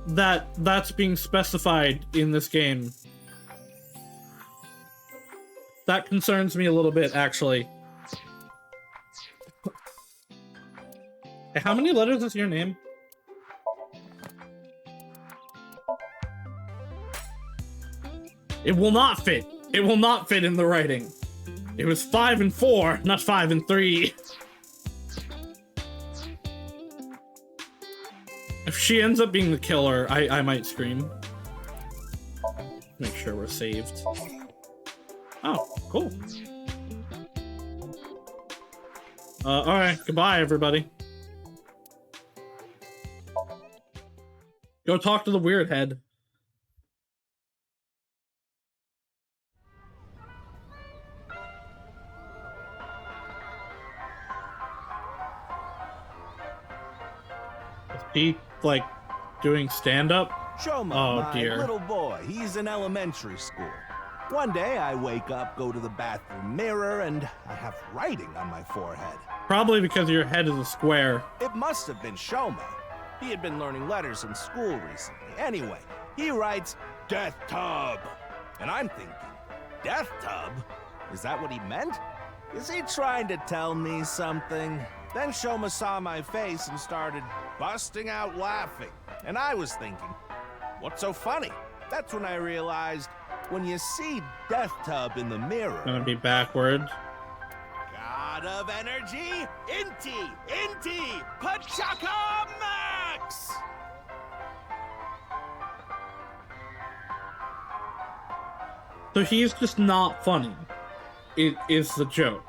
that that's being specified in this game. That concerns me a little bit, actually. Hey, how many letters is your name? It will not fit. It will not fit in the writing. It was 5 and 4, not 5 and 3. If she ends up being the killer, I might scream. Make sure we're saved. Oh, cool. Alright, goodbye, everybody. Go talk to the weird head. Is he, like, doing stand-up? Shoma, Oh, my dear. little boy, he's in elementary school. One day I wake up, go to the bathroom mirror, and I have writing on my forehead. Probably because your head is a square. It must have been Shoma. He had been learning letters in school recently. Anyway, he writes, Death Tub. And I'm thinking, Death Tub? Is that what he meant? Is he trying to tell me something? Then Shoma saw my face and started busting out laughing. And I was thinking, what's so funny? That's when I realized, when you see Death Tub in the mirror... Gonna be backward. God of energy, Inti, Pachaka Max! So he's just not funny. It is the joke.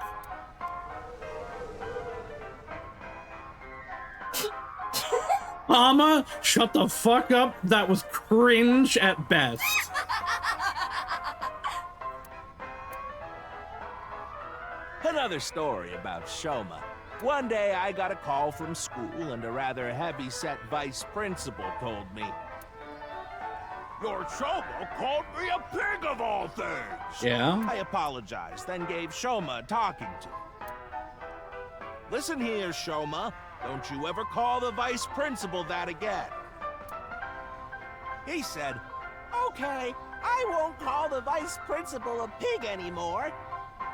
Mama, shut the fuck up. That was cringe at best. Another story about Shoma. One day I got a call from school and a rather heavy-set vice principal told me, Your Shoma called me a pig of all things! Yeah? I apologized, then gave Shoma a talking to. Listen here, Shoma. Don't you ever call the vice principal that again. He said, Okay, I won't call the vice principal a pig anymore,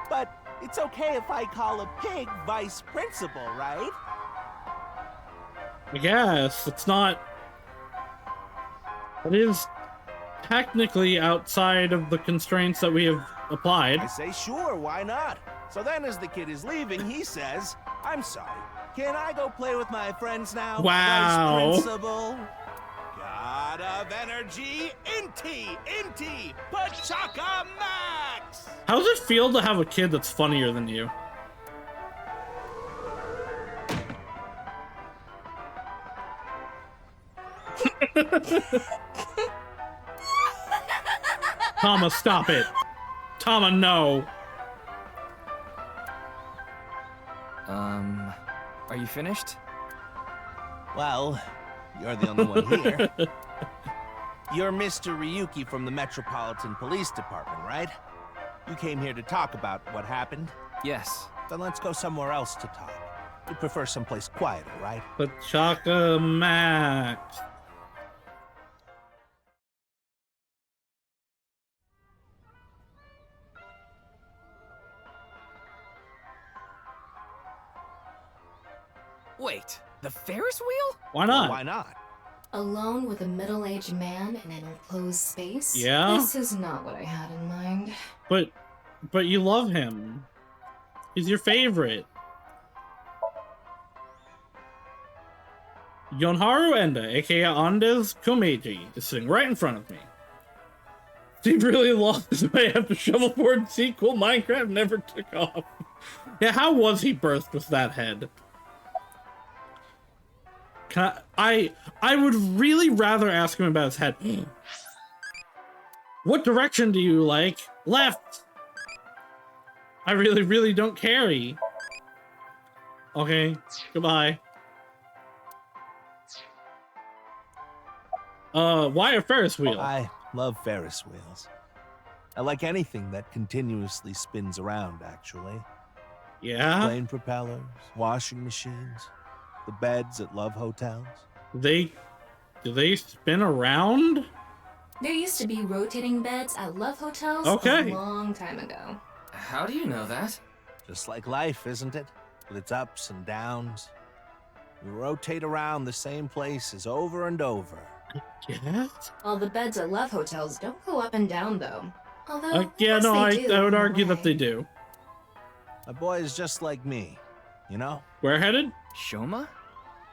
but it's okay if I call a pig vice principal, right? I guess. It's not... It is technically outside of the constraints that we have applied. I say, sure, why not? So then as the kid is leaving, he says, I'm sorry, can I go play with my friends now? Wow. Vice principal? God of energy, Inti, Pachaka Max! How does it feel to have a kid that's funnier than you? Tama, stop it. Tama, no. Are you finished? Well, you're the only one here. You're Mr. Ryuki from the Metropolitan Police Department, right? You came here to talk about what happened? Yes. Then let's go somewhere else to talk. You prefer someplace quieter, right? Pachaka Max. Wait, the Ferris wheel? Why not? Why not? Alone with a middle-aged man in an enclosed space? Yeah? This is not what I had in mind. But you love him. He's your favorite. Yonharu Enda, aka Andes Komeiji, is sitting right in front of me. He really lost his way after Shovelboard sequel. Minecraft never took off. Yeah, how was he birthed with that head? I would really rather ask him about his head. What direction do you like? Left. I really don't carry. Okay, goodbye. Why a Ferris wheel? I love Ferris wheels. I like anything that continuously spins around, actually. Yeah? Plane propellers, washing machines, the beds at love hotels. Do they spin around? There used to be rotating beds at love hotels Okay. a long time ago. How do you know that? Just like life, isn't it? With its ups and downs. We rotate around the same places over and over. Yes? All the beds at love hotels don't go up and down, though. Although, Yeah, yes, no, they do I would in a argue that way. they do. My boy is just like me, you know? Where headed? Shoma?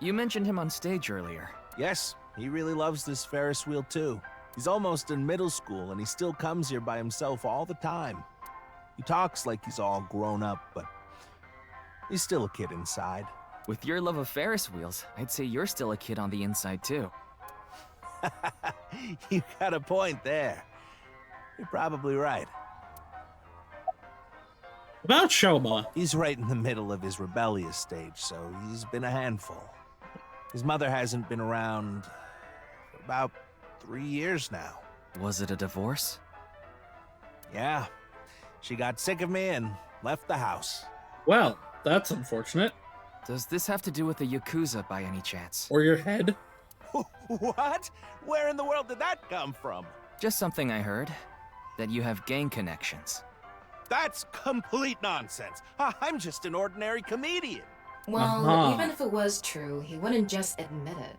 You mentioned him on stage earlier. Yes, he really loves this Ferris wheel too. He's almost in middle school and he still comes here by himself all the time. He talks like he's all grown up, but he's still a kid inside. With your love of Ferris wheels, I'd say you're still a kid on the inside too. You got a point there. You're probably right. About Shoma. He's right in the middle of his rebellious stage, so he's been a handful. His mother hasn't been around for about 3 years now. Was it a divorce? Yeah. She got sick of me and left the house. Well, that's unfortunate. Does this have to do with the Yakuza by any chance? Or your head? What? Where in the world did that come from? Just something I heard. That you have gang connections. That's complete nonsense. I'm just an ordinary comedian. Well, even if it was true, he wouldn't just admit it.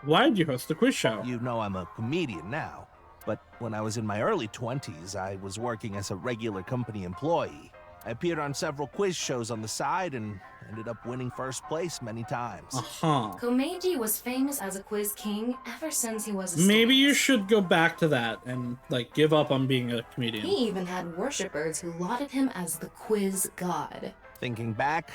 Why did you host the quiz show? You know I'm a comedian now. But when I was in my early 20s, I was working as a regular company employee. I appeared on several quiz shows on the side and ended up winning first place many times. Komeiji was famous as a quiz king ever since he was a Maybe student. you should go back to that and, like, give up on being a comedian. He even had worshippers who lauded him as the quiz god. Thinking back,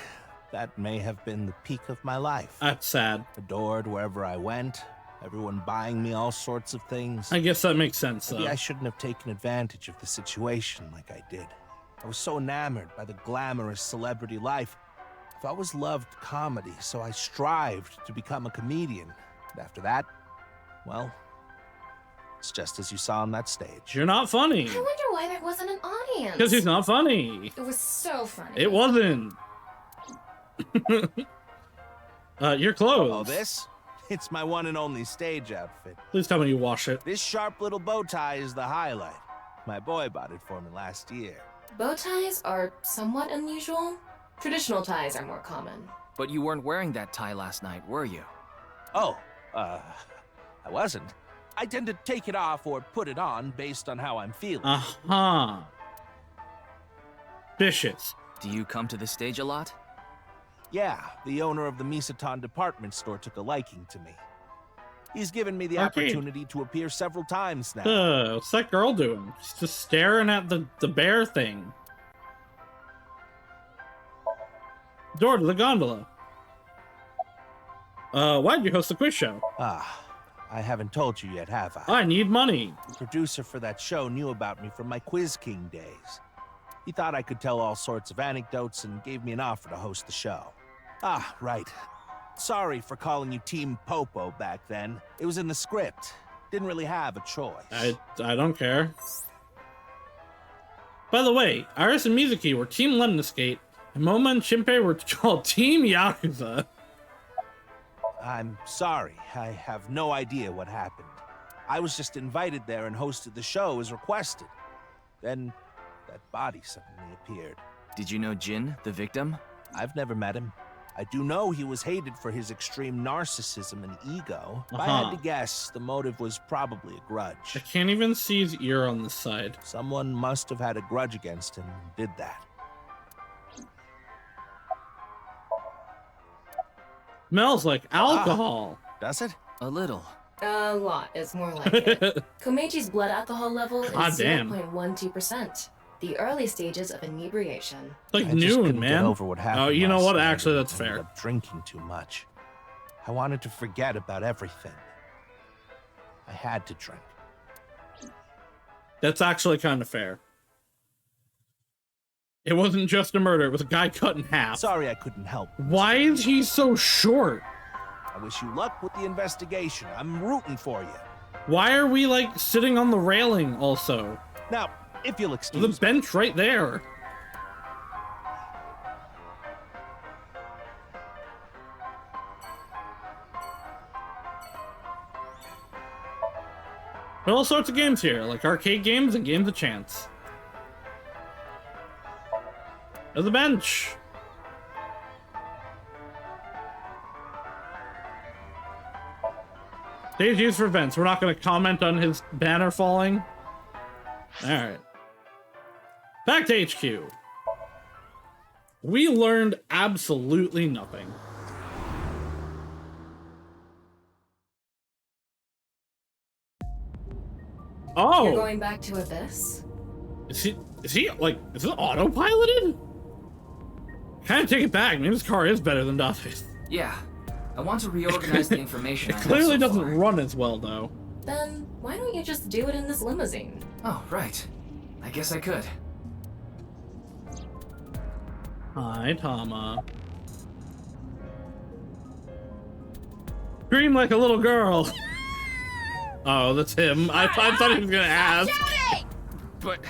that may have been the peak of my life. That's sad. Adored wherever I went, everyone buying me all sorts of things. I guess that makes sense, though. Maybe I shouldn't have taken advantage of the situation like I did. I was so enamored by the glamorous celebrity life. I've always loved comedy, so I strived to become a comedian. And after that, well, it's just as you saw on that stage. You're not funny. I wonder why there wasn't an audience. Because he's not funny. It was so funny. It wasn't. Your clothes. Oh, this? It's my one and only stage outfit. Please tell me you wash it. This sharp little bow tie is the highlight. My boy bought it for me last year. Bow ties are somewhat unusual. Traditional ties are more common. But you weren't wearing that tie last night, were you? Oh, I wasn't. I tend to take it off or put it on based on how I'm feeling. Vicious. Do you come to the stage a lot? Yeah, the owner of the Misaton department store took a liking to me. He's given me the opportunity to appear several times now. What's that girl doing? She's just staring at the bear thing. Door to the gondola. Why'd you host the quiz show? I haven't told you yet, have I? I need money. The producer for that show knew about me from my Quiz King days. He thought I could tell all sorts of anecdotes and gave me an offer to host the show. Right. Sorry for calling you Team Popo back then. It was in the script. Didn't really have a choice. I don't care. By the way, Iris and Mizuki were Team Lemniscate, and Moma and Shinpei were called Team Yakuza. I'm sorry. I have no idea what happened. I was just invited there and hosted the show as requested. Then that body suddenly appeared. Did you know Jin, the victim? I've never met him. I do know he was hated for his extreme narcissism and ego. If I had to guess, the motive was probably a grudge. I can't even see his ear on this side. Someone must have had a grudge against him and did that. Smells like alcohol. Does it? A little. A lot is more like it. Komeiji's blood alcohol level is God damn. 0.12%. the early stages of inebriation. Like I just noon, couldn't man. Get over what happened Oh, you know last what? night. Actually, that's I fair. ended up drinking too much. I wanted to forget about everything. I had to drink. That's actually kind of fair. It wasn't just a murder, it was a guy cut in half. Sorry I couldn't help. Why is he so short? I wish you luck with the investigation. I'm rooting for you. Why are we, like, sitting on the railing also? Now, if you'll excuse the bench right there. There are all sorts of games here, like arcade games and games of chance. There's a bench. Stage used for events. We're not going to comment on his banner falling. Alright. Back to HQ. We learned absolutely nothing. Oh! You're going back to Abyss? Is he like, is it autopiloted? Kind of take it back. Maybe this car is better than Date's. Yeah. I want to reorganize the information. It clearly doesn't run as well, though. Then why don't you just do it in this limousine? Oh, right. I guess I could. Hi, Tama. Scream like a little girl. Oh, that's him. I thought he was gonna ask. But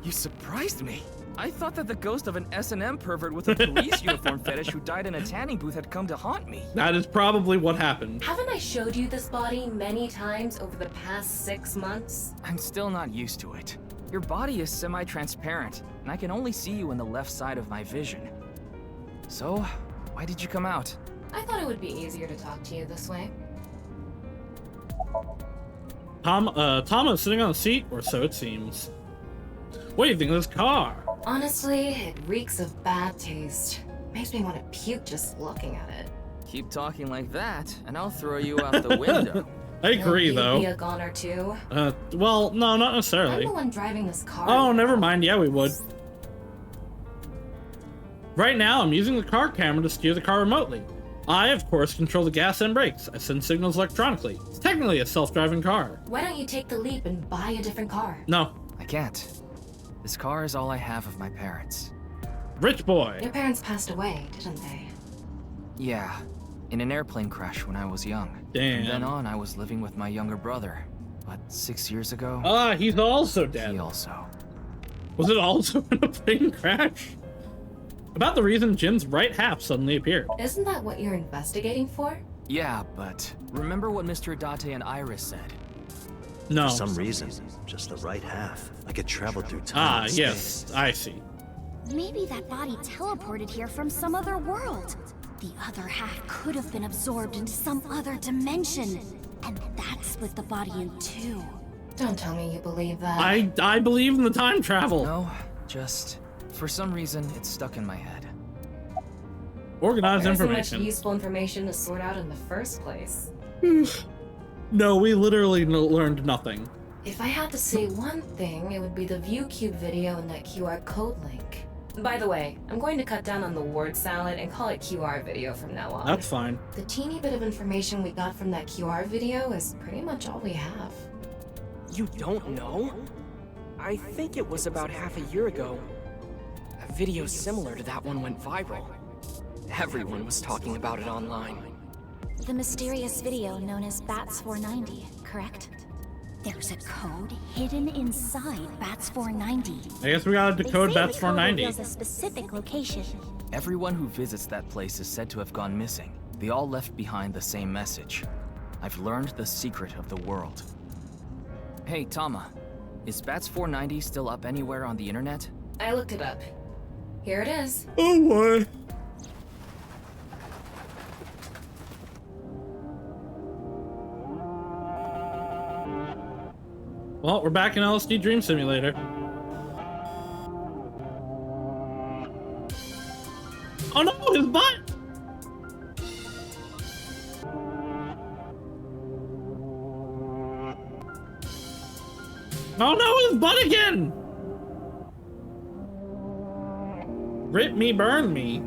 you surprised me. I thought that the ghost of an S&M pervert with a police uniform fetish who died in a tanning booth had come to haunt me. That is probably what happened. Haven't I showed you this body many times over the past 6 months? I'm still not used to it. Your body is semi-transparent, and I can only see you in the left side of my vision. So, why did you come out? I thought it would be easier to talk to you this way. Tama is sitting on a seat, or so it seems. What do you think of this car? Honestly, it reeks of bad taste. Makes me want to puke just looking at it. Keep talking like that, and I'll throw you out the window. I agree, though. Be a goner too. Well, no, not necessarily. I'm the one driving this car. Oh, never mind. Yeah, we would. Right now, I'm using the car camera to steer the car remotely. I, of course, control the gas and brakes. I send signals electronically. It's technically a self-driving car. Why don't you take the leap and buy a different car? No. I can't. This car is all I have of my parents. Rich boy. Your parents passed away, didn't they? Yeah, in an airplane crash when I was young. Damn. From then on, I was living with my younger brother. But 6 years ago... he's also dead. He also. Was it also in a plane crash? About the reason Jin's right half suddenly appeared. Isn't that what you're investigating for? Yeah, but remember what Mr. Date and Iris said? No. For some reason, just the right half. I could travel through time. Yes, I see. Maybe that body teleported here from some other world. The other half could have been absorbed into some other dimension. And that split the body in two. Don't tell me you believe that. I believe in the time travel. No, just for some reason it's stuck in my head. Organized There's information. so much useful information to sort out in the first place. No, we literally learned nothing. If I had to say one thing, it would be the ViewCube video and that QR code link. By the way, I'm going to cut down on the word salad and call it QR video from now on. That's fine. The teeny bit of information we got from that QR video is pretty much all we have. You don't know? I think it was about half a year ago. A video similar to that one went viral. Everyone was talking about it online. The mysterious video known as BATS 490, correct? There's a code hidden inside BATS 490. I guess we gotta decode BATS 490. A specific location. Everyone who visits that place is said to have gone missing. They all left behind the same message. I've learned the secret of the world. Hey, Tama. Is BATS 490 still up anywhere on the internet? I looked it up. Here it is. Oh boy. Well, we're back in LSD Dream Simulator. Oh no, his butt! Oh no, his butt again! Rip me, burn me.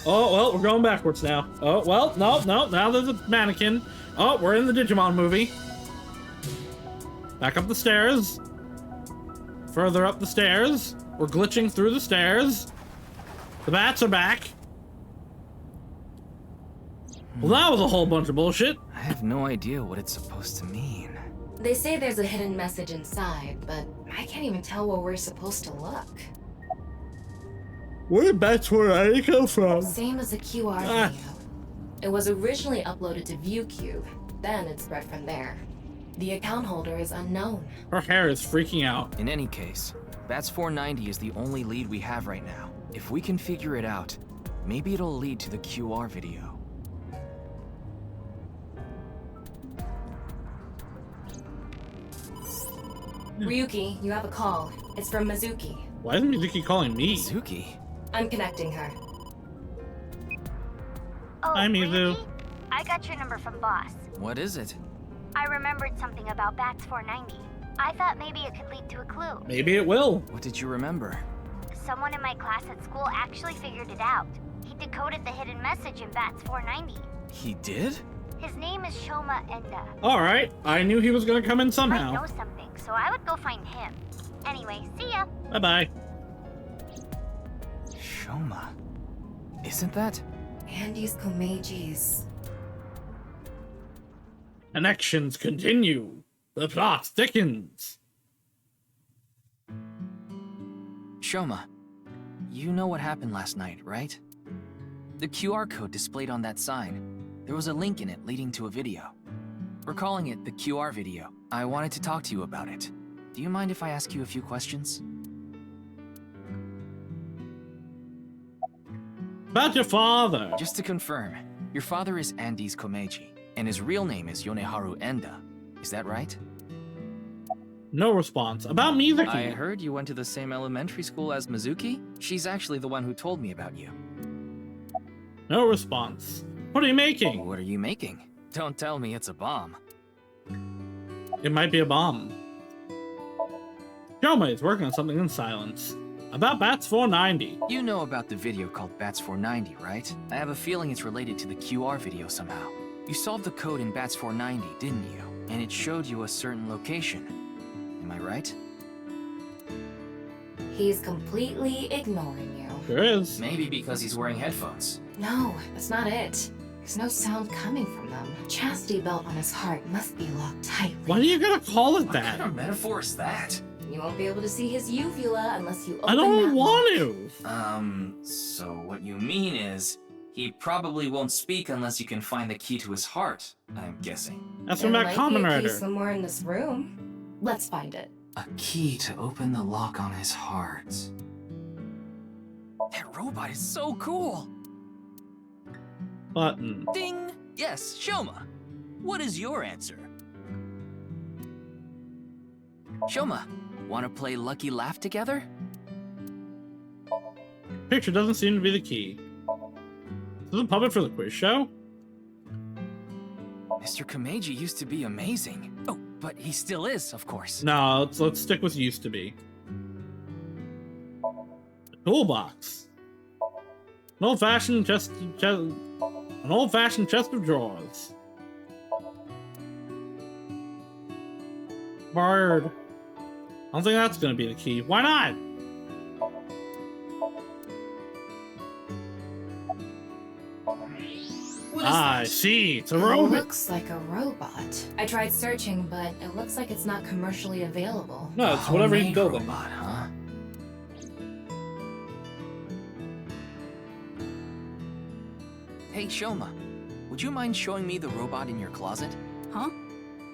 Oh, well, we're going backwards now. Oh, well, no, now there's a mannequin. Oh, we're in the Digimon movie. Back up the stairs. Further up the stairs. We're glitching through the stairs. The bats are back. Well, that was a whole bunch of bullshit. I have no idea what it's supposed to mean. They say there's a hidden message inside, but I can't even tell where we're supposed to look. Where did Bats 490 come from? Same as the QR video. It was originally uploaded to ViewCube, then it spread from there. The account holder is unknown. Her hair is freaking out. In any case, Bats 490 is the only lead we have right now. If we can figure it out, maybe it'll lead to the QR video. Ryuki, you have a call. It's from Mizuki. Why is Mizuki calling me? Mizuki? I'm connecting her. Oh, Hi, Mizu. Ryuki? I got your number from Boss. What is it? I remembered something about Bats 490. I thought maybe it could lead to a clue. Maybe it will. What did you remember? Someone in my class at school actually figured it out. He decoded the hidden message in Bats 490. He did? His name is Shoma Enda. Alright, I knew he was gonna come in Might somehow. know something, so I would go find him. Anyway, see ya. Bye-bye. Shoma. Isn't that? Andy's Komeji's. Connections continue. The plot thickens. Shoma, you know what happened last night, right? The QR code displayed on that sign. There was a link in it leading to a video. We're calling it the QR video. I wanted to talk to you about it. Do you mind if I ask you a few questions? About your father. Just to confirm, your father is Andes Komeiji, and his real name is Yoneharu Enda. Is that right? No response. About Mizuki. I heard you went to the same elementary school as Mizuki? She's actually the one who told me about you. No response. What are you making? What are you making? Don't tell me it's a bomb. It might be a bomb. Shoma is working on something in silence. About Bats 490. You know about the video called Bats 490, right? I have a feeling it's related to the QR video somehow. You solved the code in Bats 490, didn't you? And it showed you a certain location. Am I right? He's completely ignoring you. Sure is. Maybe because he's wearing headphones. No, that's not it. There's no sound coming from them. Chastity belt on his heart must be locked tightly. Why do you gotta call it What that? kind of metaphor is that? You won't be able to see his uvula unless you open I don't that want lock. to. So what you mean is, he probably won't speak unless you can find the key to his heart, I'm guessing. That's There from that might Kamen be a key Rider. somewhere in this room. Let's find it. A key to open the lock on his heart. That robot is so cool! Button. Ding! Yes, Shoma. What is your answer? Shoma, wanna play Lucky Laugh together? Picture doesn't seem to be the key. Is this a puppet for the quiz show? Mr. Komeiji used to be amazing. Oh, but he still is, of course. No, let's stick with used to be. Toolbox. An old-fashioned chest of drawers. Bird. I don't think that's gonna be the key. Why not? I see. It's a It robot. looks like a robot. I tried searching, but it looks like it's not commercially available. No, it's whatever you build it. Robot, huh? Hey, Shoma, would you mind showing me the robot in your closet? Huh?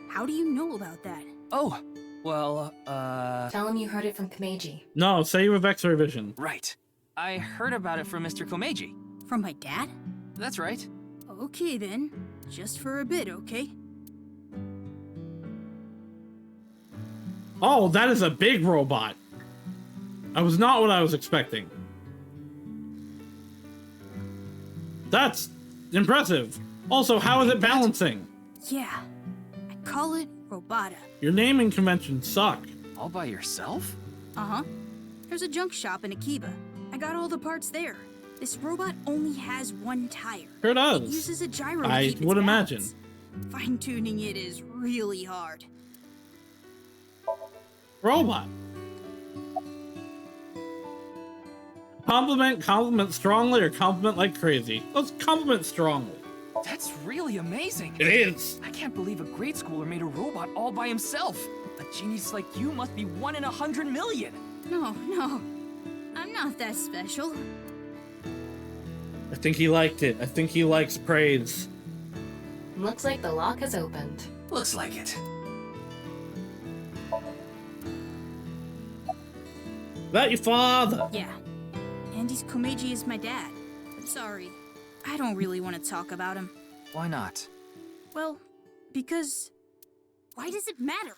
How do you know about that? Oh, well, Tell him you heard it from Komeiji. No, say you have X-ray vision. Right. I heard about it from Mr. Komeiji. From my dad? That's right. Okay then. Just for a bit, okay? Oh, that is a big robot. That was not what I was expecting. That's impressive. Also, how is it balancing? Yeah. I call it Robota. Your naming conventions suck. All by yourself? Uh-huh. There's a junk shop in Akiba. I got all the parts there. This robot only has one tire. Sure does. It uses a gyro to I keep its would balance. imagine. Fine-tuning it is really hard. Robot. Compliment strongly, or compliment like crazy? Let's compliment strongly. That's really amazing. It is. I can't believe a grade schooler made a robot all by himself. A genius like you must be 1 in 100 million. No, I'm not that special. I think he liked it. I think he likes praise. Looks like the lock has opened. Looks like it. That your father? Yeah. Andy's Komeiji is my dad. But sorry, I don't really want to talk about him. Why not? Well, because... why does it matter?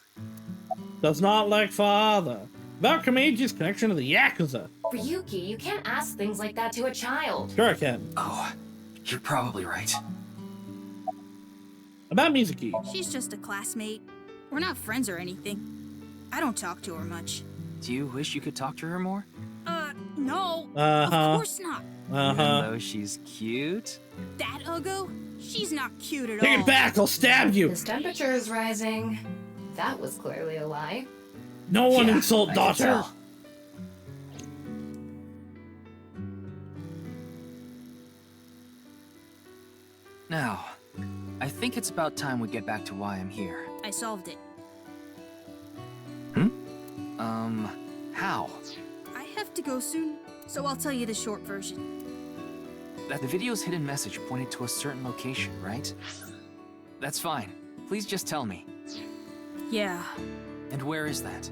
Does not like father. About Komeiji's connection to the Yakuza. Ryuki, you can't ask things like that to a child. Sure I can. Oh, you're probably right. About Mizuki. She's just a classmate. We're not friends or anything. I don't talk to her much. Do you wish you could talk to her more? No. Uh-huh. Of course not. Even though she's cute? That Ugo? She's not cute at all. Take it back, I'll stab you. His temperature is rising. That was clearly a lie. No one insult daughter. Now, I think it's about time we get back to why I'm here. I solved it. How? I have to go soon, so I'll tell you the short version. That the video's hidden message pointed to a certain location, right? That's fine. Please just tell me. Yeah. And where is that?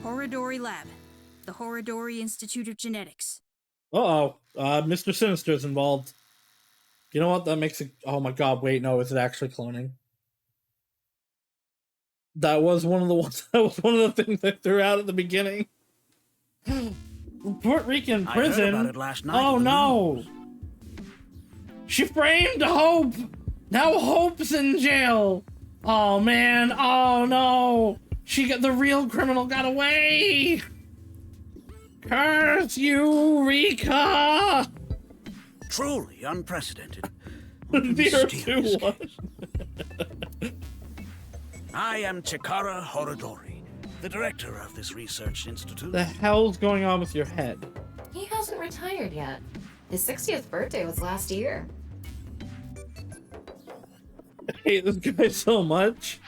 Horodori Lab. The Horodori Institute of Genetics. Uh-oh. Mr. Sinister's involved. You know what? That makes it... Oh my god, wait, no, is it actually cloning? That was one of the ones... That was one of the things they threw out at the beginning. Puerto Rican prison? I heard about it last night. Oh no! She framed Hope! Now Hope's in jail! Oh man, oh no! The real criminal got away! Curse you, Rika! Truly unprecedented. Near 2-1. I am Chikara Horodori, the director of this research institute. The hell's going on with your head? He hasn't retired yet. His 60th birthday was last year. I hate this guy so much.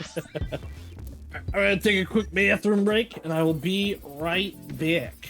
I'm gonna take a quick bathroom break, and I will be right back.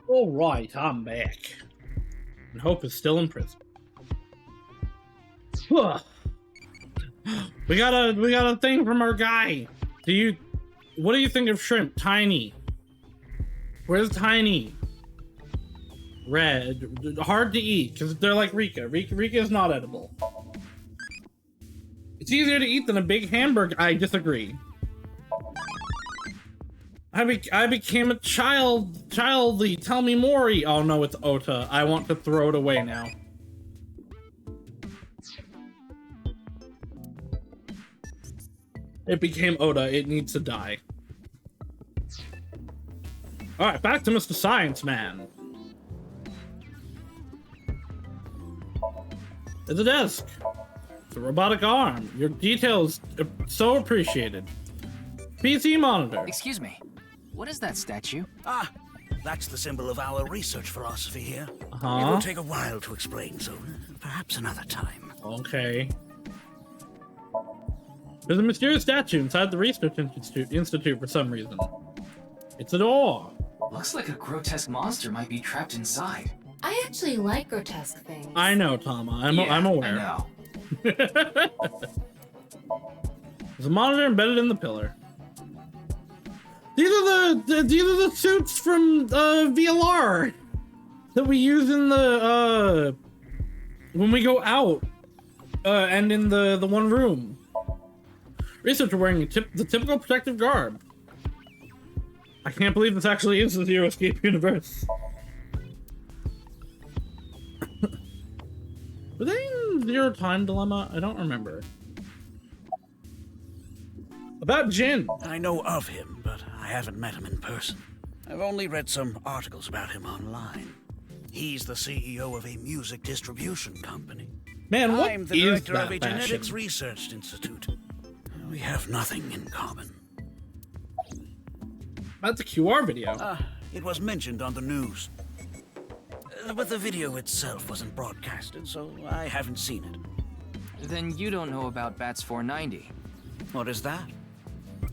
Alright, I'm back. And Hope is still in prison. We got a thing from our guy. What do you think of shrimp? Tiny. Where's Tiny? Red. Hard to eat, because they're like Rika. Rika is not edible. It's easier to eat than a big hamburger. I disagree. I became a childly. Tell me more. Oh no, it's Ota. I want to throw it away now. It became Oda. It needs to die. Alright, back to Mr. Science Man. It's a desk. It's a robotic arm. Your details are so appreciated. PC monitor. Excuse me. What is that statue? Ah, that's the symbol of our research philosophy here. Uh-huh. It will take a while to explain, so perhaps another time. Okay. There's a mysterious statue inside the Research Institute for some reason. It's a door. Looks like a grotesque monster might be trapped inside. I actually like grotesque things. I know, Tama. I'm aware. I know. There's a monitor embedded in the pillar. These are the suits from VLR that we use in the when we go out and in the one room. Researchers are wearing the typical protective garb. I can't believe this actually is the Zero Escape universe. Were they in Zero Time Dilemma? I don't remember. About Jin. I know of him, but I haven't met him in person. I've only read some articles about him online. He's the CEO of a music distribution company. Man, what I'm the is director that of a fashion? genetics research institute. We have nothing in common. About the QR video. It was mentioned on the news. But the video itself wasn't broadcasted, so I haven't seen it. Then you don't know about Bats 490. What is that?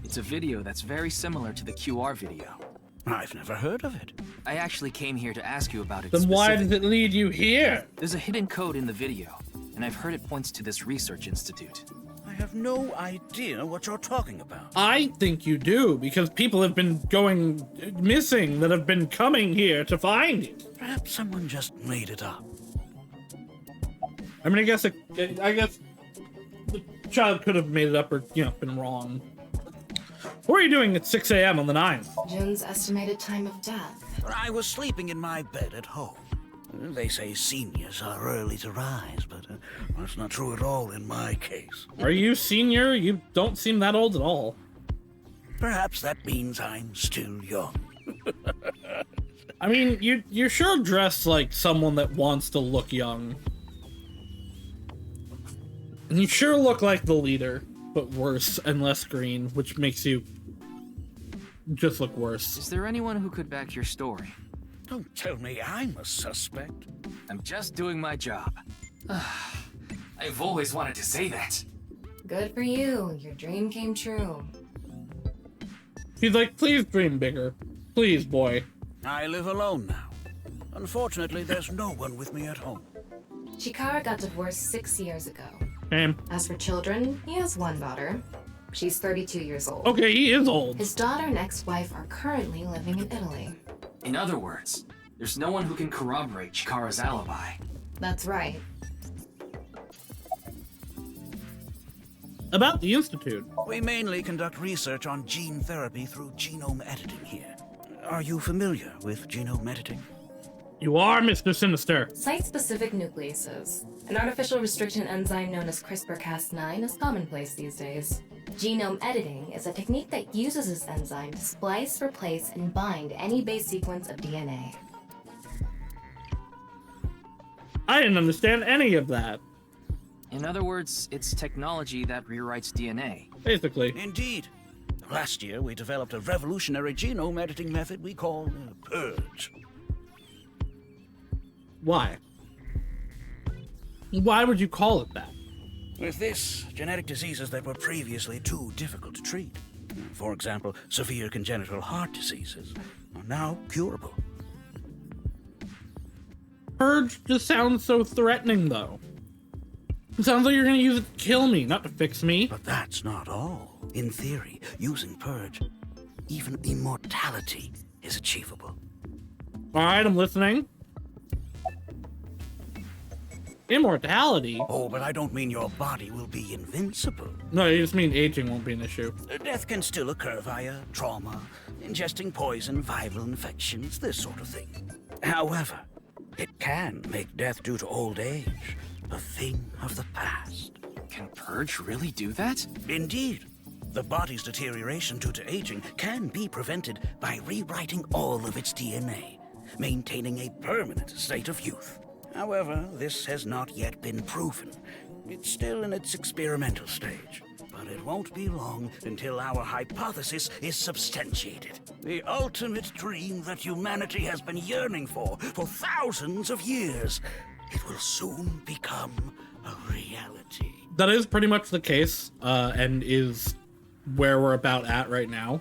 It's a video that's very similar to the QR video. I've never heard of it. I actually came here to ask you about it. Then why does it lead you here? There's a hidden code in the video, and I've heard it points to this research institute. I have no idea what you're talking about. I think you do, because people have been going missing that have been coming here to find it. Perhaps someone just made it up. I mean, I guess the child could have made it up or, been wrong. What are you doing at 6 a.m. on the 9th? Jin's estimated time of death. I was sleeping in my bed at home. They say seniors are early to rise, but that's not true at all in my case. Are you senior? You don't seem that old at all. Perhaps that means I'm still young. I mean, you sure dress like someone that wants to look young. And you sure look like the leader, but worse and less green, which makes you just look worse. Is there anyone who could back your story? Don't tell me I'm a suspect. I'm just doing my job. I've always wanted to say that. Good for you. Your dream came true. He's like, please dream bigger. Please, boy. I live alone now. Unfortunately, there's no one with me at home. Chikara got divorced 6 years ago. Same. As for children, he has one daughter. She's 32 years old. Okay, he is old. His daughter and ex-wife are currently living in Italy. In other words, there's no one who can corroborate Chikara's alibi. That's right. About the Institute. We mainly conduct research on gene therapy through genome editing here. Are you familiar with genome editing? You are, Mr. Sinister. Site-specific nucleases. An artificial restriction enzyme known as CRISPR-Cas9 is commonplace these days. Genome editing is a technique that uses this enzyme to splice, replace, and bind any base sequence of DNA. I didn't understand any of that. In other words, it's technology that rewrites DNA. Basically. Indeed. Last year, we developed a revolutionary genome editing method we call Purge. Why? Why would you call it that? With this, genetic diseases that were previously too difficult to treat, for example, severe congenital heart diseases, are now curable. Purge just sounds so threatening, though. It sounds like you're gonna use it to kill me, not to fix me. But that's not all. In theory, using Purge, even immortality is achievable. Alright, I'm listening. Immortality? Oh, but I don't mean your body will be invincible. No, you just mean aging won't be an issue. Death can still occur via trauma, ingesting poison, viral infections, this sort of thing. However, it can make death due to old age a thing of the past. Can Purge really do that? Indeed. The body's deterioration due to aging can be prevented by rewriting all of its DNA, maintaining a permanent state of youth. However, this has not yet been proven. It's still in its experimental stage. But it won't be long until our hypothesis is substantiated. The ultimate dream that humanity has been yearning for thousands of years. It will soon become a reality. That is pretty much the case, and is where we're about at right now.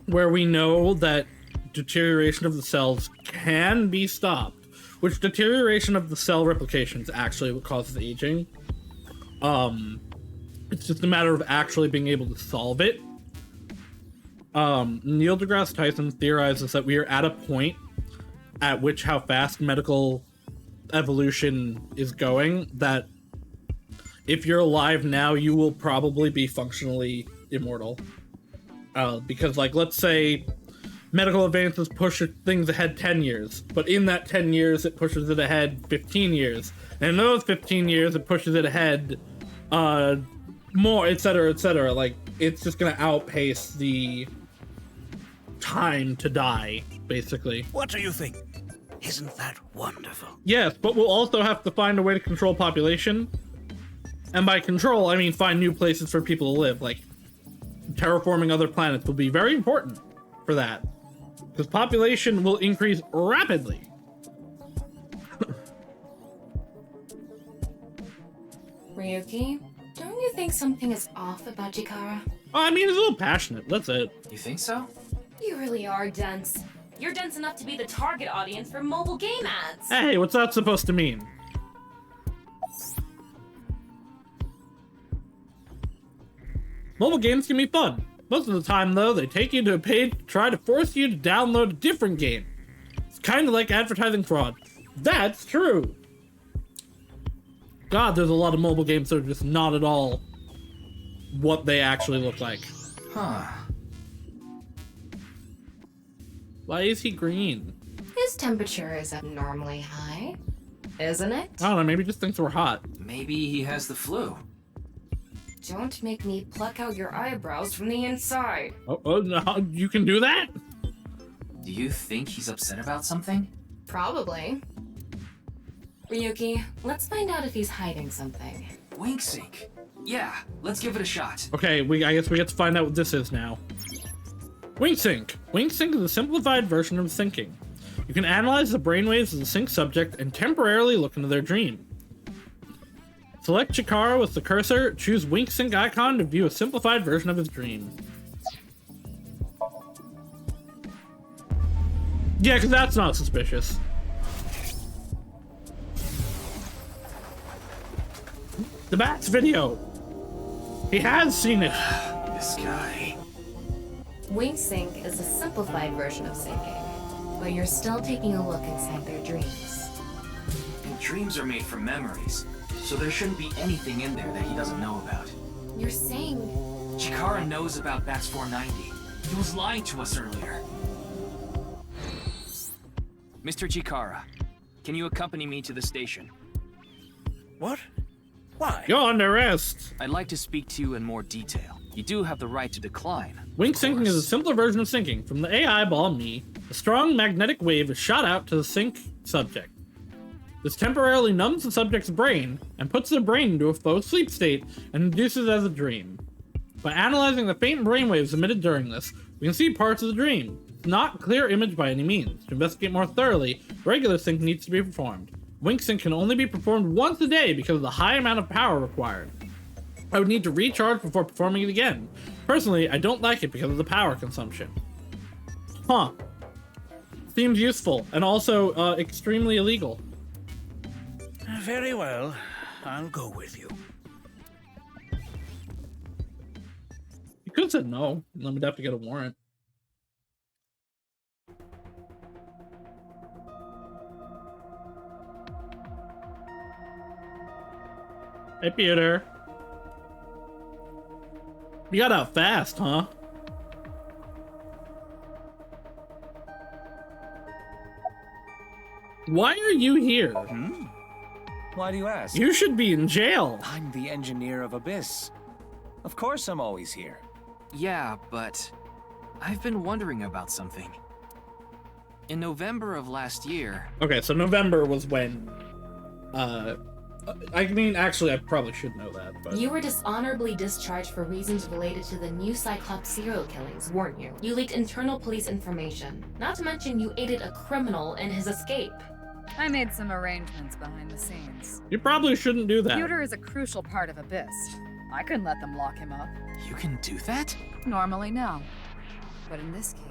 Where we know that deterioration of the cells can be stopped, which deterioration of the cell replication is actually what causes aging. It's just a matter of actually being able to solve it. Neil deGrasse Tyson theorizes that we are at a point at which how fast medical evolution is going, that if you're alive now, you will probably be functionally immortal. Because, like, let's say medical advances push things ahead 10 years, but in that 10 years, it pushes it ahead 15 years. And in those 15 years, it pushes it ahead, more, etc., etc. Like, it's just gonna outpace the time to die, basically. What do you think? Isn't that wonderful? Yes, but we'll also have to find a way to control population. And by control, I mean find new places for people to live. Like, terraforming other planets will be very important for that. Because population will increase rapidly. Ryuki, don't you think something is off about Chikara? I mean, he's a little passionate, that's it. You think so? You really are dense. You're dense enough to be the target audience for mobile game ads. Hey, what's that supposed to mean? Mobile games can be fun. Most of the time, though, they take you to a page to try to force you to download a different game. It's kind of like advertising fraud. That's true. God, there's a lot of mobile games that are just not at all what they actually look like. Huh. Why is he green? His temperature is abnormally high, isn't it? I don't know, maybe he just thinks we're hot. Maybe he has the flu. Don't make me pluck out your eyebrows from the inside. Oh, no, you can do that? Do you think he's upset about something? Probably. Ryuki, let's find out if he's hiding something. Wink sync. Yeah, let's give it a shot. Okay, I guess we get to find out what this is now. Wink sync. Wink sync is a simplified version of syncing. You can analyze the brainwaves of the sync subject and temporarily look into their dream. Select Chikara with the cursor, choose Wink sync icon to view a simplified version of his dream. Yeah, because that's not suspicious. The Bat's video. He has seen it. This guy. Wink sync is a simplified version of syncing, but you're still taking a look inside their dreams. And dreams are made from memories, so there shouldn't be anything in there that he doesn't know about. You're saying... Chikara knows about Bats 490. He was lying to us earlier. Mr. Chikara, can you accompany me to the station? What? Why? You're under arrest. I'd like to speak to you in more detail. You do have the right to decline. Wink syncing is a simpler version of syncing. From the AI ball me, a strong magnetic wave is shot out to the sync subject. This temporarily numbs the subject's brain and puts their brain into a faux sleep state and induces it as a dream. By analyzing the faint brainwaves emitted during this, we can see parts of the dream. It's not a clear image by any means. To investigate more thoroughly, regular sync needs to be performed. Wink sync can only be performed once a day because of the high amount of power required. I would need to recharge before performing it again. Personally, I don't like it because of the power consumption. Huh. Seems useful, and also extremely illegal. Very well. I'll go with you. You could have said no, and then we'd have to get a warrant. Hey, Peter. You got out fast, huh? Why are you here? Why do you ask? You should be in jail. I'm the engineer of Abyss. Of course I'm always here. Yeah, but I've been wondering about something. In November of last year... Okay, so November was when... I mean, actually, I probably should know that, but... You were dishonorably discharged for reasons related to the new Cyclops serial killings, weren't you? You leaked internal police information. Not to mention you aided a criminal in his escape. I made some arrangements behind the scenes. You probably shouldn't do that. Computer is a crucial part of Abyss. I couldn't let them lock him up. You can do that? Normally, no. But in this case...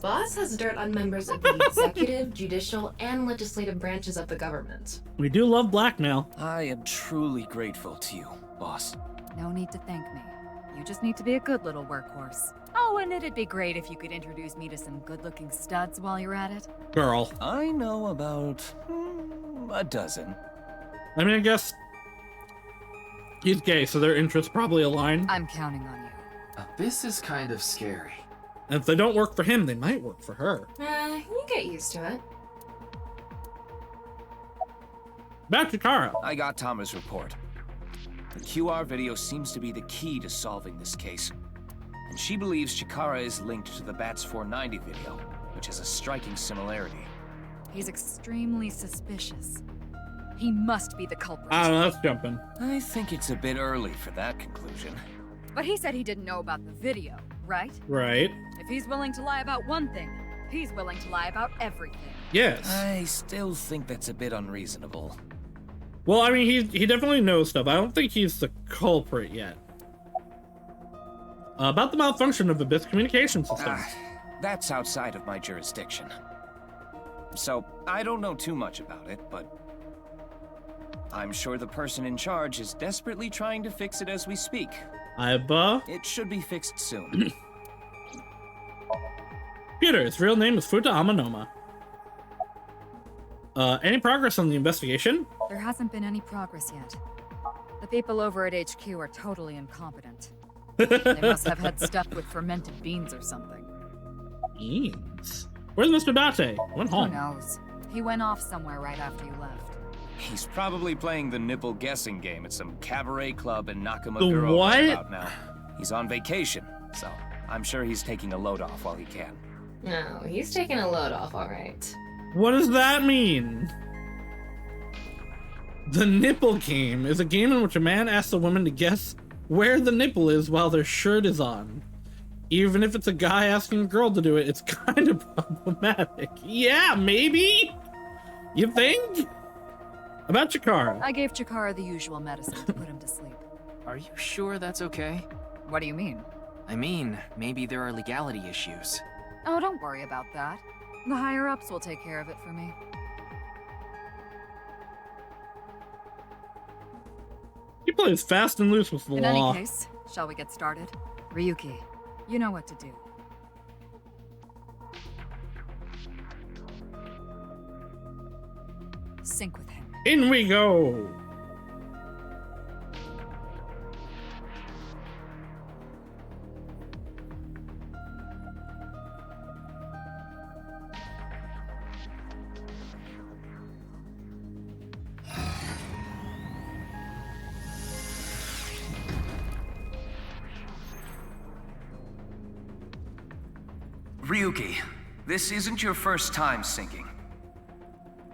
Boss has dirt on members of the executive, judicial, and legislative branches of the government. We do love blackmail. I am truly grateful to you, boss. No need to thank me. You just need to be a good little workhorse. Oh, and it'd be great if you could introduce me to some good-looking studs while you're at it. Girl. I know about a dozen. I mean, I guess he's gay, so their interests probably align. I'm counting on you. This is kind of scary. And if they don't work for him, they might work for her. You get used to it. Back to Kara. I got Tama's report. The QR video seems to be the key to solving this case. And she believes Chikara is linked to the Bats 490 video, which has a striking similarity. He's extremely suspicious. He must be the culprit. I don't know, let's jump in. I think it's a bit early for that conclusion. But he said he didn't know about the video, right? Right. If he's willing to lie about one thing, he's willing to lie about everything. Yes. I still think that's a bit unreasonable. Well, I mean, he definitely knows stuff. I don't think he's the culprit yet. About the malfunction of the BIS communication system. That's outside of my jurisdiction. So, I don't know too much about it, but I'm sure the person in charge is desperately trying to fix it as we speak. It should be fixed soon. Peter, his real name is Futa Amanoma. Any progress on the investigation? There hasn't been any progress yet. The people over at HQ are totally incompetent. They must have had stuff with fermented beans or something. Beans? Where's Mr. Date? Went home. Who knows? He went off somewhere right after you left. He's probably playing the nipple guessing game at some cabaret club in Nakamura The what? right about now. He's on vacation, so I'm sure he's taking a load off while he can. No, he's taking a load off, alright. What does that mean? The nipple game is a game in which a man asks a woman to guess where the nipple is while their shirt is on. Even if it's a guy asking a girl to do it, it's kind of problematic. Yeah, maybe? You think? About Chikara. I gave Chikara the usual medicine to put him to sleep. Are you sure that's okay? What do you mean? I mean, maybe there are legality issues. Oh, don't worry about that. The higher-ups will take care of it for me. He plays fast and loose with the In law. any case, shall we get started? Ryuki, you know what to do. Sync with him. In we go! Ryuki, this isn't your first time syncing.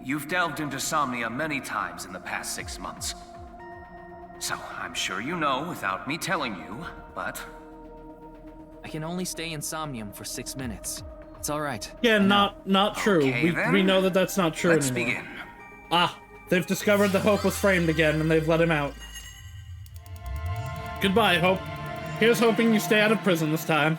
You've delved into Somnia many times in the past 6 months. So, I'm sure you know without me telling you, but... I can only stay in Somnium for 6 minutes. It's alright. Yeah, not true. Okay, We know that that's not true Let's anymore. begin. Ah, they've discovered the Hope was framed again, and they've let him out. Goodbye, Hope. Here's hoping you stay out of prison this time.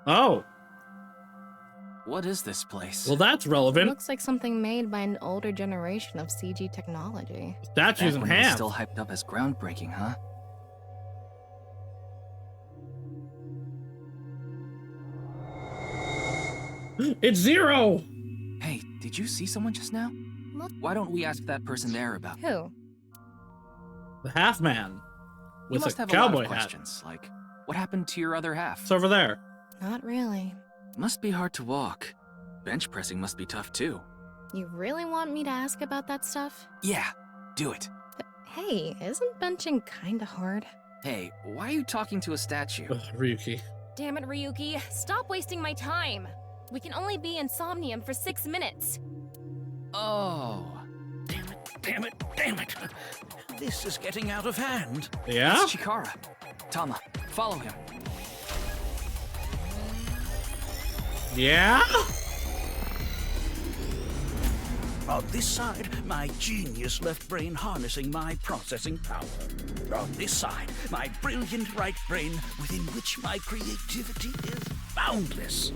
Oh. What is this place? Well, that's It relevant. looks like something made by an older generation of CG technology. Statues in Back when it was half. still hyped up as groundbreaking, huh? It's Zero! Hey, did you see someone just now? What? Why don't we ask that person there about it? Who? The half man. You With must a have a lot cowboy of hat. questions, like, what happened to your other half? It's over there. Not really. Must be hard to walk. Bench pressing must be tough too. You really want me to ask about that stuff? Yeah, do it. Hey, isn't benching kinda hard? Hey, why are you talking to a statue? Ugh, Ryuki. Damn it, Ryuki. Stop wasting my time. We can only be in Somnium for 6 minutes. Oh. Damn it. This is getting out of hand. Yeah? It's Chikara. Tama, follow him. Yeah? On this side, my genius left brain harnessing my processing power. On this side, my brilliant right brain within which my creativity is boundless.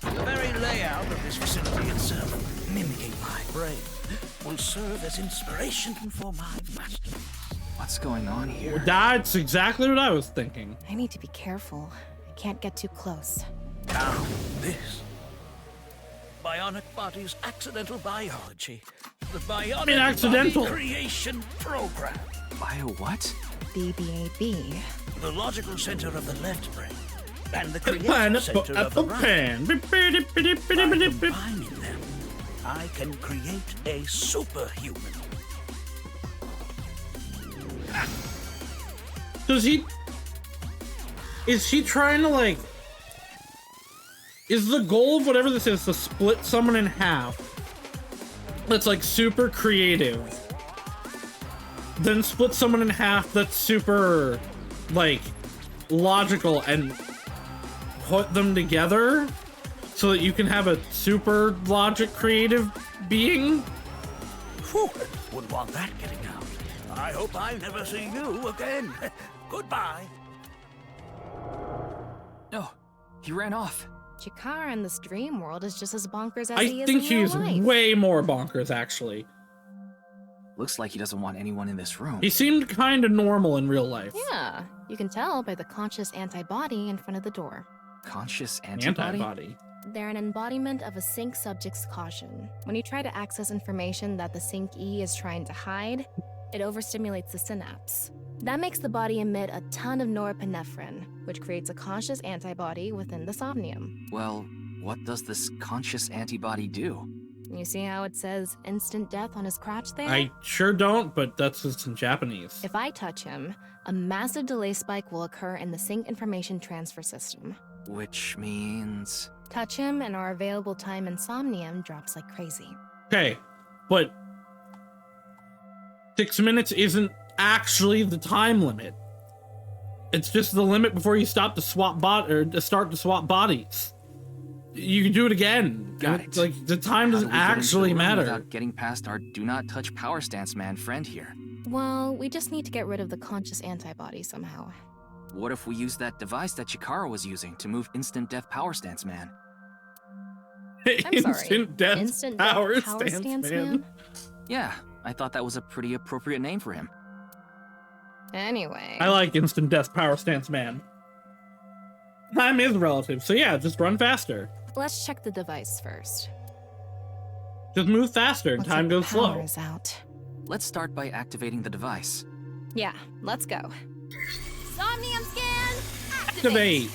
The very layout of this facility itself, mimicking my brain, will serve as inspiration for my masterpiece. What's going on here? That's exactly what I was thinking. I need to be careful. I can't get too close. Now, this. Bionic Body's accidental biology. The Bionic accidental. Body Creation Program. Bio what? BBAB. The logical center of the left brain. And the Pan, creative center of the right. pan. By combining them, I can create a superhuman. Does he... Is he trying to, like... Is the goal of whatever this is to split someone in half? That's, like, super creative. Then split someone in half that's super, like, logical and put them together so that you can have a super logic creative being? Whew, wouldn't want that getting out. I hope I never see you again. Goodbye. No, he ran off. Chikara in this dream world is just as bonkers as I he is think in real he's life. way more bonkers, actually. Looks like he doesn't want anyone in this room. He seemed kind of normal in real life. Yeah, you can tell by the conscious antibody in front of the door. Conscious antibody? They're an embodiment of a sync subject's caution. When you try to access information that the sync E is trying to hide, it overstimulates the synapse. That makes the body emit a ton of norepinephrine, which creates a conscious antibody within the Somnium. Well, what does this conscious antibody do? You see how it says instant death on his crotch there? I sure don't, but that's just in Japanese. If I touch him, a massive delay spike will occur in the sync information transfer system. Which means... Touch him and our available time in Somnium drops like crazy. Okay, but 6 minutes isn't actually the time limit. It's just the limit before you stop to swap start to swap bodies. You can do it again. Got it. Like, the time doesn't actually matter. Without getting past our do not touch power stance man friend here. Well, we just need to get rid of the conscious antibody somehow. What if we use that device that Chikara was using to move instant death power stance man? Instant death Instant power death power stance, stance man. Yeah, I thought that was a pretty appropriate name for him. Anyway. I like instant death power stance man. Time is relative, so yeah, just run faster. Let's check the device first. Just move faster and time goes slow. Power's out. Let's start by activating the device. Yeah, let's go. Somnium scan! Activate!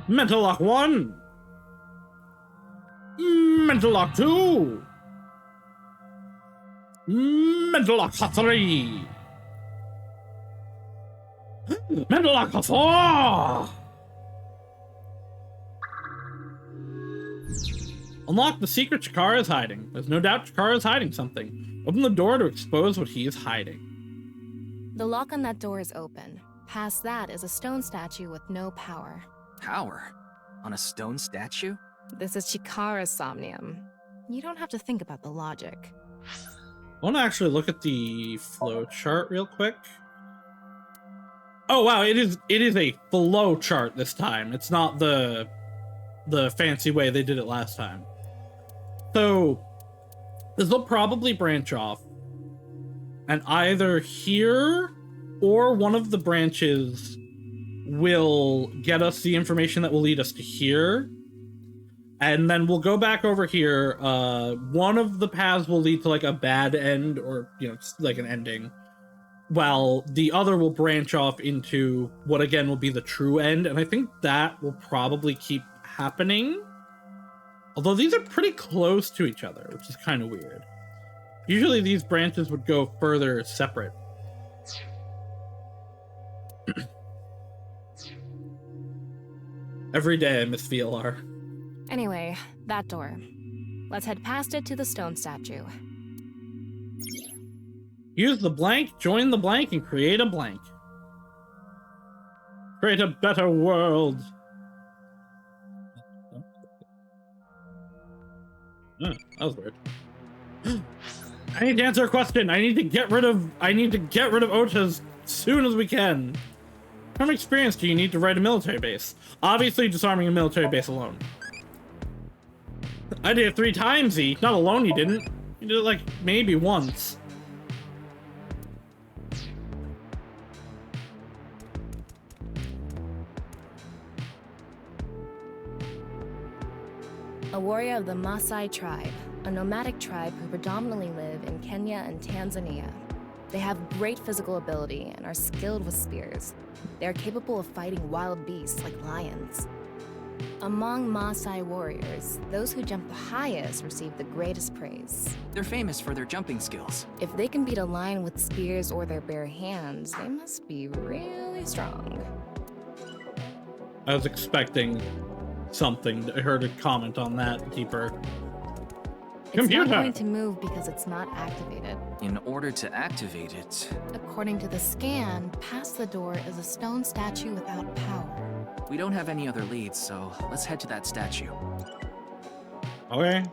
Mental Lock 1! Mental Lock 2! Mental Lock 3! Mental Lock 4! Unlock the secret Chikara is hiding. There's no doubt Chikara is hiding something. Open the door to expose what he is hiding. The lock on that door is open. Past that is a stone statue with no power. Power? On a stone statue? This is Chikara's Somnium. You don't have to think about the logic. I want to actually look at the flow chart real quick. Oh wow, it is a flow chart this time. It's not the fancy way they did it last time. So this will probably branch off, and either here or one of the branches will get us the information that will lead us to here. And then we'll go back over here. One of the paths will lead to like a bad end or, you know, like an ending, while the other will branch off into what again will be the true end. And I think that will probably keep happening. Although these are pretty close to each other, which is kind of weird. Usually these branches would go further separate. Every day I miss VLR. Anyway, that door. Let's head past it to the stone statue. Use the blank, join the blank, and create a blank. Create a better world. That was weird. I need to answer a question. I need to get rid of Ota as soon as we can. How much experience do you need to raid a military base? Obviously, disarming a military base alone. I did it 3 times, E. Not alone, you didn't. You did it like maybe once. A warrior of the Maasai tribe, a nomadic tribe who predominantly live in Kenya and Tanzania. They have great physical ability and are skilled with spears. They are capable of fighting wild beasts like lions. Among Maasai warriors, those who jump the highest receive the greatest praise. They're famous for their jumping skills. If they can beat a lion with spears or their bare hands, they must be really strong. I was expecting something. I heard a comment on that deeper. It's not going to move because it's not activated. In order to activate it... According to the scan, past the door is a stone statue without power. We don't have any other leads, so let's head to that statue. Okay.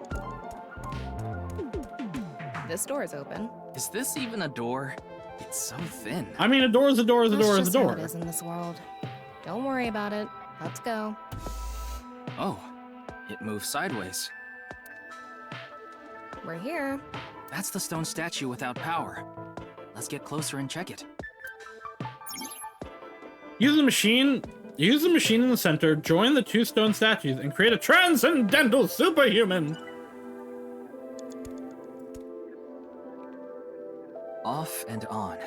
This door is open. Is this even a door? It's so thin. I mean, a door is a door is a door is a door. That's just how it is in this world. Don't worry about it. Let's go. Oh, it moves sideways. We're here. That's the stone statue without power. Let's get closer and check it. Use the machine in the center, join the 2 stone statues, and create a transcendental superhuman! Off and on.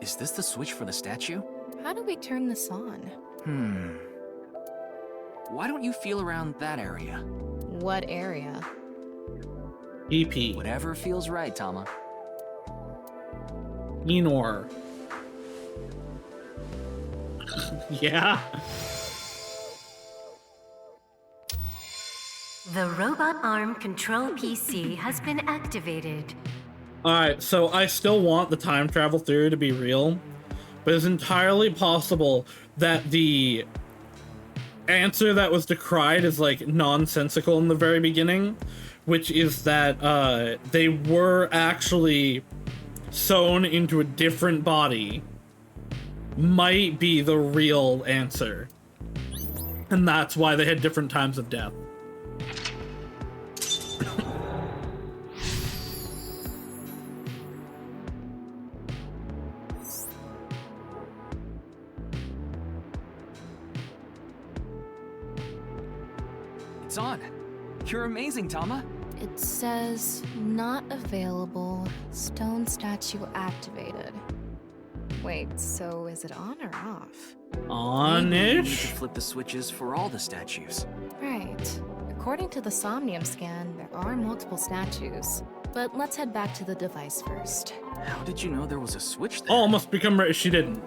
Is this the switch for the statue? How do we turn this on? Why don't you feel around that area? What area? EP. Whatever feels right, Tama. Enor. Yeah. The robot arm control PC has been activated. Alright, so I still want the time travel theory to be real, but it's entirely possible that the answer that was decried is like nonsensical in the very beginning, which is that they were actually sewn into a different body, might be the real answer. And that's why they had different times of death. It's on. You're amazing, Tama. It says, not available, stone statue activated. Wait, so is it on or off? On-ish? You need to flip the switches for all the statues. Right. According to the Somnium scan, there are multiple statues. But let's head back to the device first. How did you know there was a switch there? Oh, must become right. She didn't.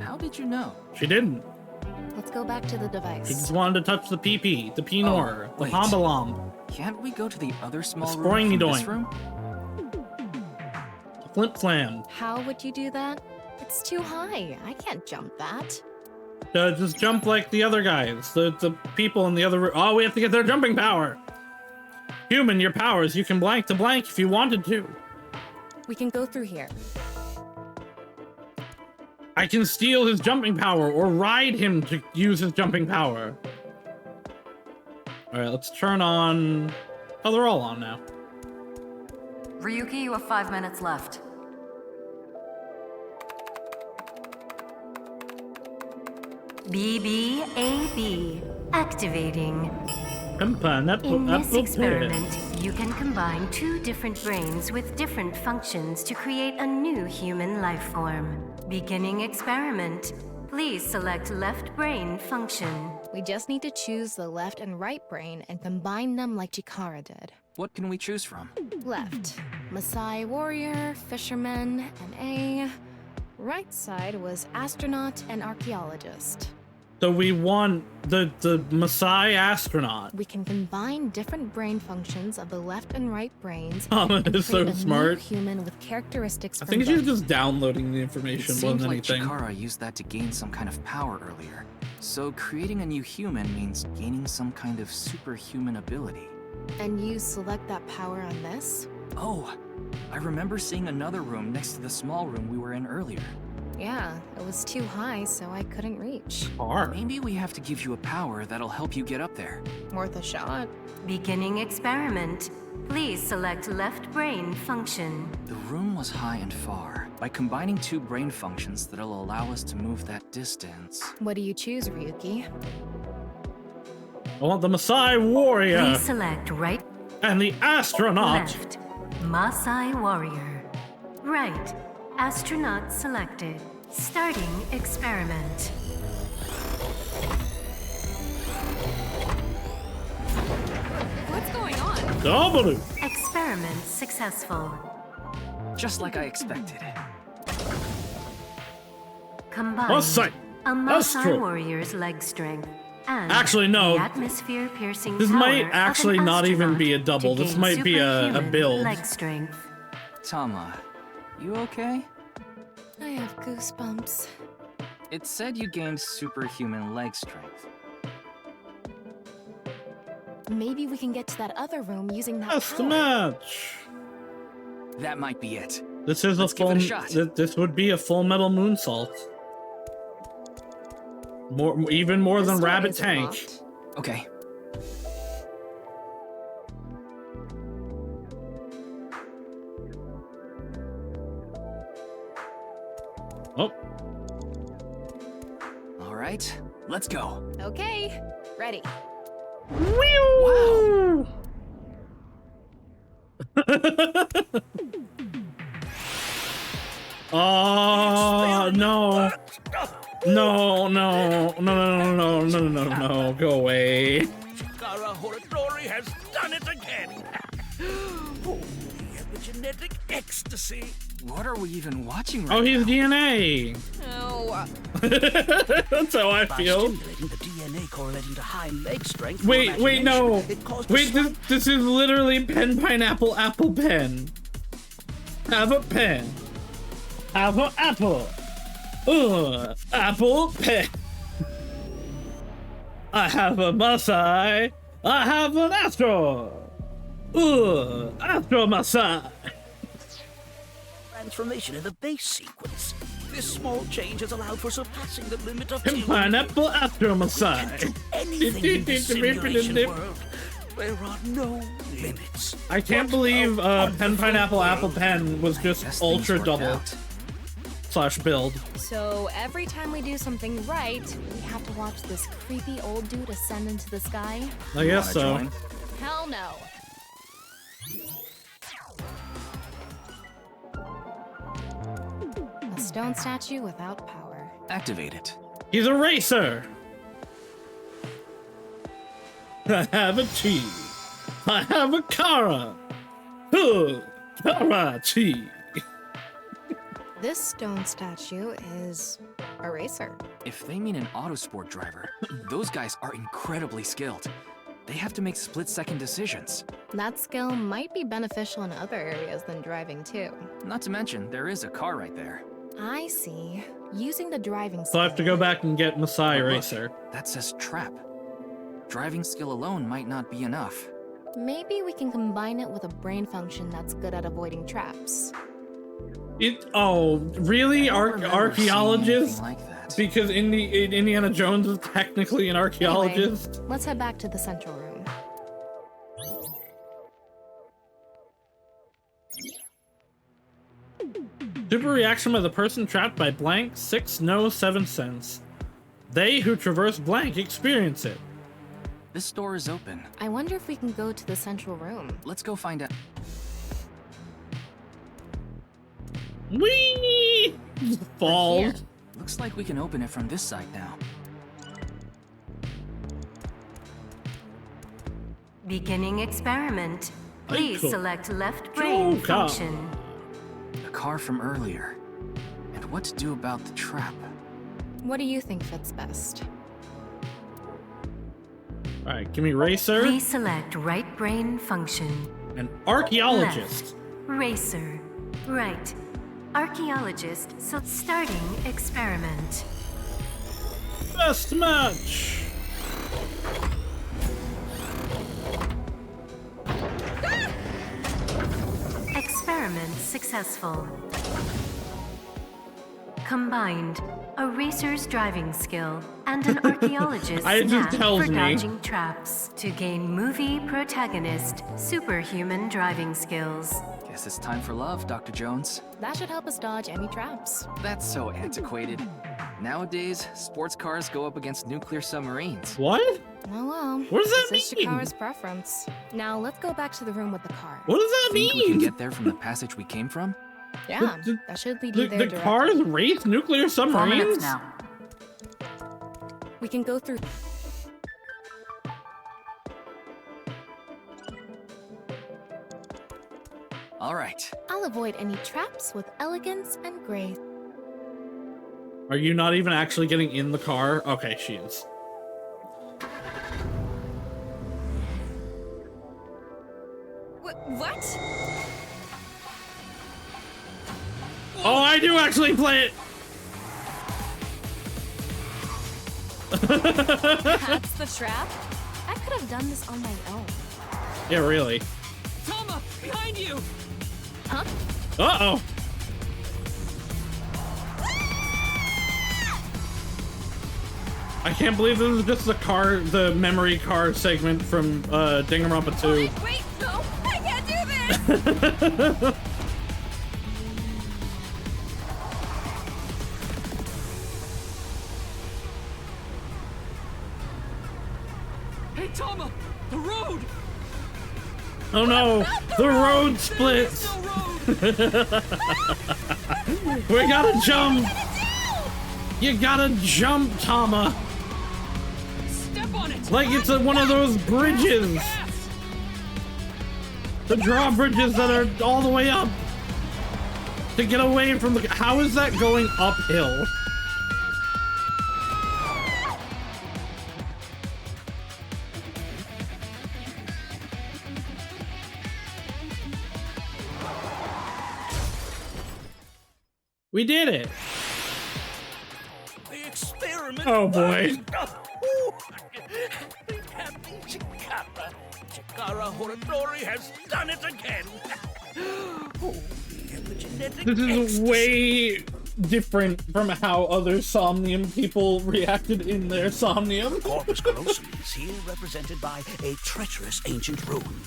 How did you know? She didn't. Let's go back to the device. She just wanted to touch the PP, the Pinor, the Hombalomb. Can't we go to the other small The room from this Springy room? Flint Flam. How would you do that? It's too high. I can't jump that. Just jump like the other guys. The people in the other room. Oh, we have to get their jumping power. Human, your powers. You can blank to blank if you wanted to. We can go through here. I can steal his jumping power or ride him to use his jumping power. Alright, let's turn on... Oh, they're all on now. Ryuki, you have 5 minutes left. BBAB activating. In this experiment, you can combine 2 different brains with different functions to create a new human life form. Beginning experiment. Please select left brain function. We just need to choose the left and right brain and combine them like Chikara did. What can we choose from? Left, Maasai warrior, fisherman, and A. Right side was astronaut and archaeologist. So we want the Maasai astronaut. We can combine different brain functions of the left and right brains. Tama is so create a smart. new human with characteristics. I from think she's both. just downloading the information It more seems than like anything. Chikara used that to gain some kind of power earlier. So creating a new human means gaining some kind of superhuman ability. And you select that power on this? Oh, I remember seeing another room next to the small room we were in earlier. Yeah, it was too high, so I couldn't reach. Maybe we have to give you a power that'll help you get up there. Worth a shot. Beginning experiment. Please select left brain function. The room was high and far. By combining 2 brain functions that'll allow us to move that distance. What do you choose, Ryuki? I want the Maasai warrior. Please select right. And the astronaut. Left. Maasai warrior. Right. Astronaut selected. Starting experiment. What's going on? W. Experiment successful. Just like I expected. Combine Maasai. a Maasai Astro. warrior's leg strength and Actually, no. the atmosphere-piercing This power might of actually an not even astronaut be a double. to This gain might be a superhuman build. leg strength. Tama, you okay? I have goosebumps. It said you gained superhuman leg strength. Maybe we can get to that other room using that That's the power. match. That might be it. This is Let's a give full. it a shot. This would be a full metal moonsault. Even more than This door Rabbit isn't Tank. locked. Okay. Oh. All right, let's go. Okay, ready. Wow. Oh no. No, no, no, no, no, no, no, no, go away. Chikara Horadori has done it again. Oh, epigenetic ecstasy. What are we even watching right Oh, he's now? DNA. Oh. That's how I By feel. stimulating the DNA correlating to high leg strength. Wait, wait, no. it caused a Wait, slight- this is literally pen, pineapple, apple, pen. Have a pen. Have an apple. Apple, pen. I have a Maasai. I have an Astro. Astro Maasai. Transformation in the base sequence. This small change has allowed for surpassing the limit of Pen, pineapple, Astro Maasai. anything in this simulation world. There are no limits. I can't believe pen, pineapple, apple, pen was just ultra double. / build. So every time we do something right, we have to watch this creepy old dude ascend into the sky? I guess so. Join? Hell no. A stone statue without power. Activate it. He's a racer. I have a chi. I have a Kara. Kara chi. This stone statue is a racer. If they mean an autosport driver, those guys are incredibly skilled. They have to make split-second decisions. That skill might be beneficial in other areas than driving too. Not to mention, there is a car right there. I see. Using the driving So I have to go back and get Maasai But look, Racer. That says trap. Driving skill alone might not be enough. Maybe we can combine it with a brain function that's good at avoiding traps. Really? I don't remember seeing Archaeologist? anything like that. Because Indiana Jones is technically an archaeologist. Anyway, let's head back to the central room. Super reaction by the person trapped by blank, 6 no 7 cents. They who traverse blank experience it. This door is open. I wonder if we can go to the central room. Let's go find out. Whee! Fall. Looks like we can open it from this side now. Beginning experiment. Please Aiko. select left brain Joka. function. The car from earlier. And what to do about the trap? What do you think fits best? Alright, give me Racer Please select right brain function. and Archaeologist. Left. Racer. Right. Archaeologist. So starting experiment. Best match! Experiment successful. Combined, a racer's driving skill and an archaeologist's It just knack tells for me. dodging traps to gain movie protagonist superhuman driving skills. Guess it's time for love, Dr. Jones. That should help us dodge any traps. That's so antiquated. Nowadays, sports cars go up against nuclear submarines. What? Oh well. What does that This is mean? Chikara's preference. Now let's go back to the room with the car. What does that Think we can mean? get there from the passage we came from? Yeah, that should lead you there The directly. cars race nuclear 4 minutes submarines? now. We can go through. All right. I'll avoid any traps with elegance and grace. Are you not even actually getting in the car? Okay, she is. What? Oh, I do actually play it! That's the trap? I could have done this on my own. Yeah, really. Tama, behind you! Huh? Uh-oh. I can't believe this is just the memory car segment from Danganronpa 2. Wait, no! I can't do this! Hey, Tama! The road! Oh no! The road splits! We gotta jump! You gotta jump, Tama! Step on it! Like it's one of those bridges! The drawbridges that are all the way up! To get away from the... How is that going uphill? We did it! The experiment. Oh boy. Chikara Horadori has done it again. Oh, epigenetic This is way different from how other Somnium people reacted in their Somnium. Corpus callosum is here represented by a treacherous ancient rune.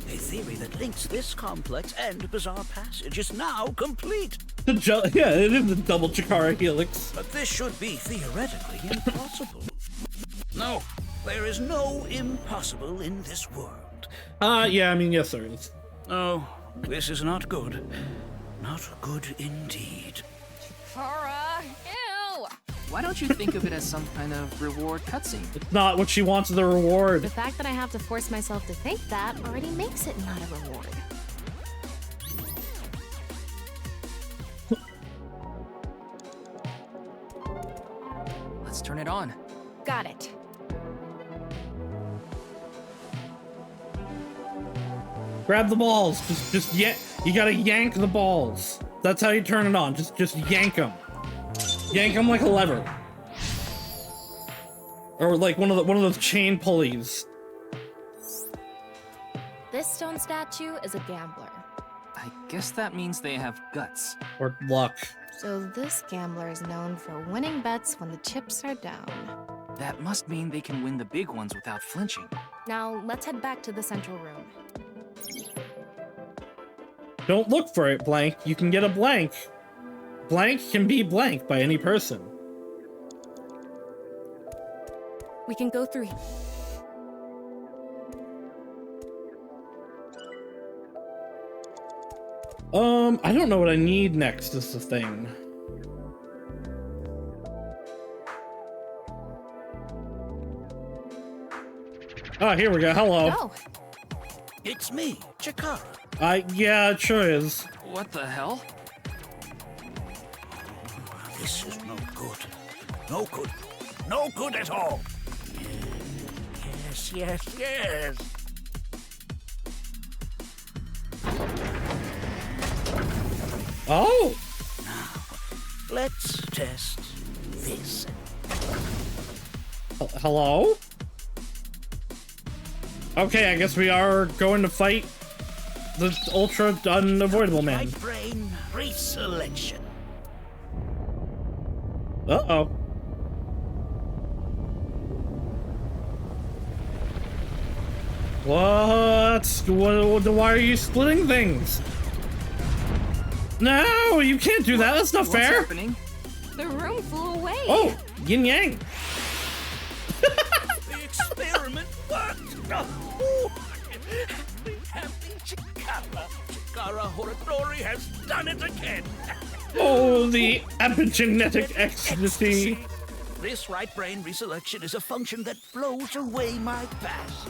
A theory that links this complex and bizarre passage is now complete. Yeah, it is the double Chikara helix. But this should be theoretically impossible. No, there is no impossible in this world. Yeah, I mean, yes, there is. Oh, this is not good. Not good indeed. Kara, ew! Why don't you think of it as some kind of reward cutscene? It's not what she wants as the reward. The fact that I have to force myself to think that already makes it not a reward. Let's turn it on. Got it. Grab the balls. Just you gotta yank the balls. That's how you turn it on. Just yank them. Yank them like a lever. Or like one of those chain pulleys. This stone statue is a gambler. I guess that means they have guts. Or luck. So this gambler is known for winning bets when the chips are down. That must mean they can win the big ones without flinching. Now, let's head back to the central room. Don't look for it, blank. You can get a blank. Blank can be blank by any person. We can go through... I don't know what I need next is the thing. Ah, here we go. Hello. Oh. It's me, Chikara. Yeah, it sure is. What the hell? This is no good. No good. No good at all. Yes. Oh! Now, let's test this. Hello? Okay, I guess we are going to fight the ultra unavoidable man. Right brain reselection. Uh-oh. What? Why are you splitting things? No, you can't do that. That's not What's fair. happening? The room flew away. Oh, yin yang. The experiment worked! Chikara Horatori has done it again! Oh, the epigenetic ecstasy. This right brain reselection is a function that blows away my past.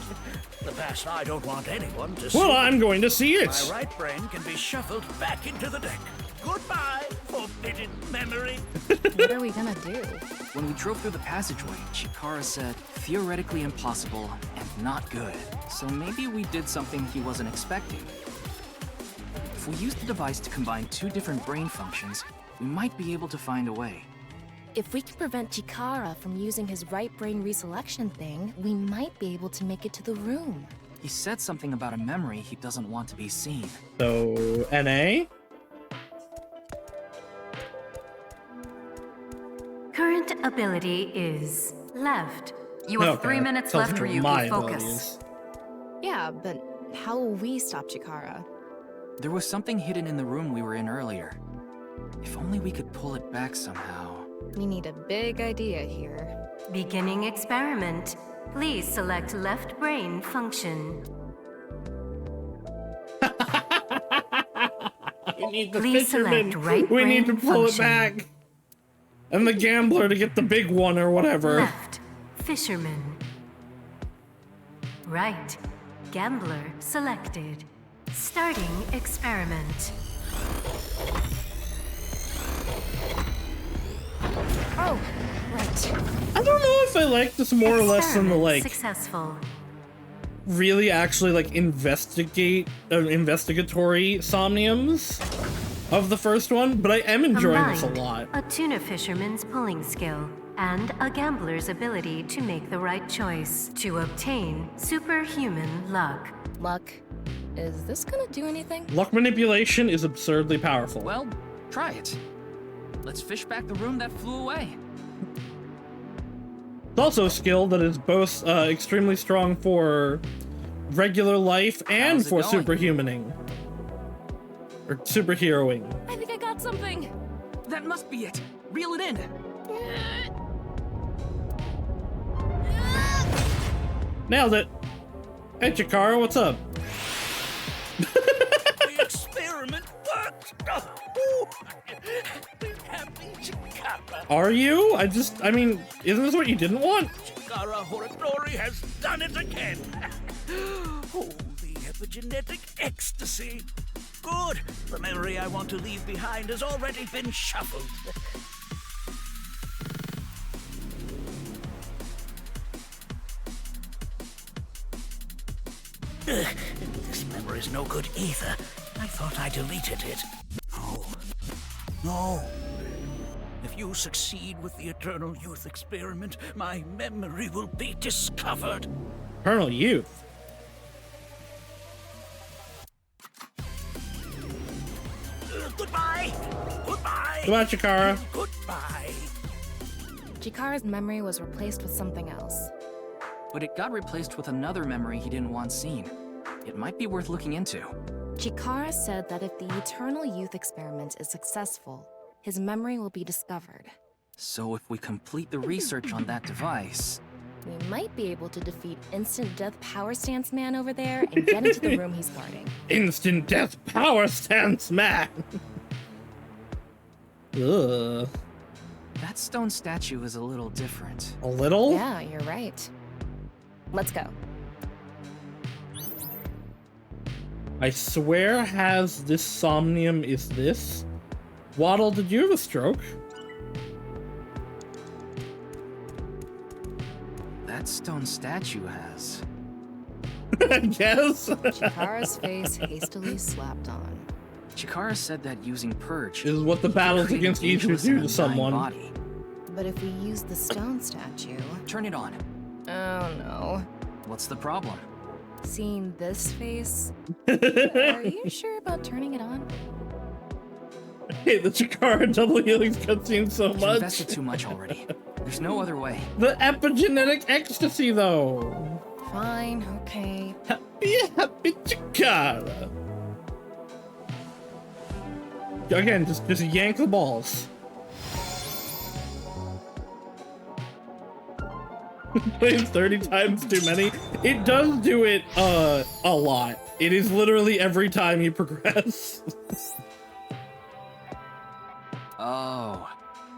The past I don't want anyone to see. Well, I'm going to see it. My right brain can be shuffled back into the deck. Goodbye, forbidden memory. What are we gonna do? When we drove through the passageway, Chikara said, theoretically impossible and not good. So maybe we did something he wasn't expecting. If we use the device to combine two different brain functions, we might be able to find a way. If we can prevent Chikara from using his right brain reselection thing, we might be able to make it to the room. He said something about a memory he doesn't want to be seen. So, NA? Current ability is left. You have 3 minutes left, Ryuki. Focus. Yeah, but how will we stop Chikara? There was something hidden in the room we were in earlier. If only we could pull it back somehow. We need a big idea here. Beginning experiment. Please select left brain function. We need the Please fisherman. select right We need to brain pull function. it back. And the gambler to get the big one or whatever. Left, fisherman. Right, gambler selected. Starting experiment. Oh, right. I don't know if I like this more or less than the like Successful. really actually like investigatory somniums of the first one, but I am enjoying this a lot. A tuna fisherman's pulling skill and a gambler's ability to make the right choice to obtain superhuman luck. Luck. Is this gonna do anything? Luck manipulation is absurdly powerful. Well, try it. Let's fish back the room that flew away. It's also a skill that is both extremely strong for regular life and How's it for going? superhumaning. Or superheroing. I think I got something. That must be it. Reel it in. Nailed it. Hey, Chikara, what's up? The experiment worked! Are you? I mean, isn't this what you didn't want? Chikara Horatori has done it again! Oh, the epigenetic ecstasy! Good! The memory I want to leave behind has already been shuffled. This memory's no good either. I thought I deleted it. No. No. If you succeed with the Eternal Youth experiment, my memory will be discovered. Eternal Youth? Goodbye! Goodbye! Goodbye, Chikara. Goodbye! Chikara's memory was replaced with something else. But it got replaced with another memory he didn't want seen. It might be worth looking into. Chikara said that if the Eternal Youth experiment is successful, his memory will be discovered. So if we complete the research on that device... We might be able to defeat Instant Death Power Stance Man over there and get into the room he's guarding. Instant Death Power Stance Man! Ugh. That stone statue is a little different. A little? Yeah, you're right. Let's go. I swear has this Somnium is this? Waddle, did you have a stroke? That stone statue has. I guess. Chikara's face hastily slapped on. Chikara said that using Purge is what the battles create against an each would ageless do and to undying someone. Body. But if we use the stone statue... Turn it on. Oh no. What's the problem? Seeing this face? Are you sure about turning it on? hate the Chikara double helix cutscene so You much. invested too much already. There's no other way. The epigenetic ecstasy, though. Fine, okay. Happy Chikara. Again, just yank the balls. Playing 30 times too many. It does do it a lot. It is literally every time you progress. Oh,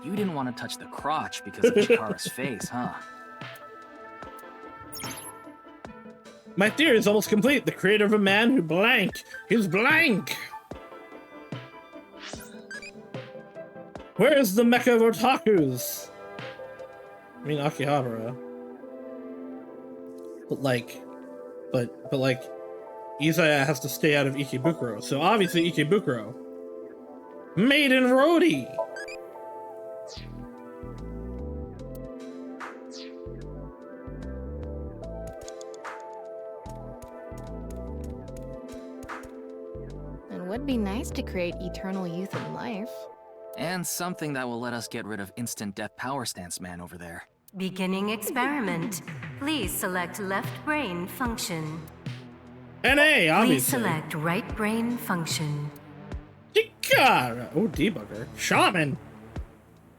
you didn't want to touch the crotch because of Chikara's face, huh? My theory is almost complete. The creator of a man who blank is blank. Where's the mecha of otakus? I mean, Akihabara. But like, Izaya has to stay out of Ikebukuro, so obviously Ikebukuro. Maiden Roadie! It would be nice to create eternal youth in life. And something that will let us get rid of instant death power stance man over there. Beginning experiment. Please select left brain function. NA, obviously. Please select right brain function. Chikara! Oh, debugger. Shaman!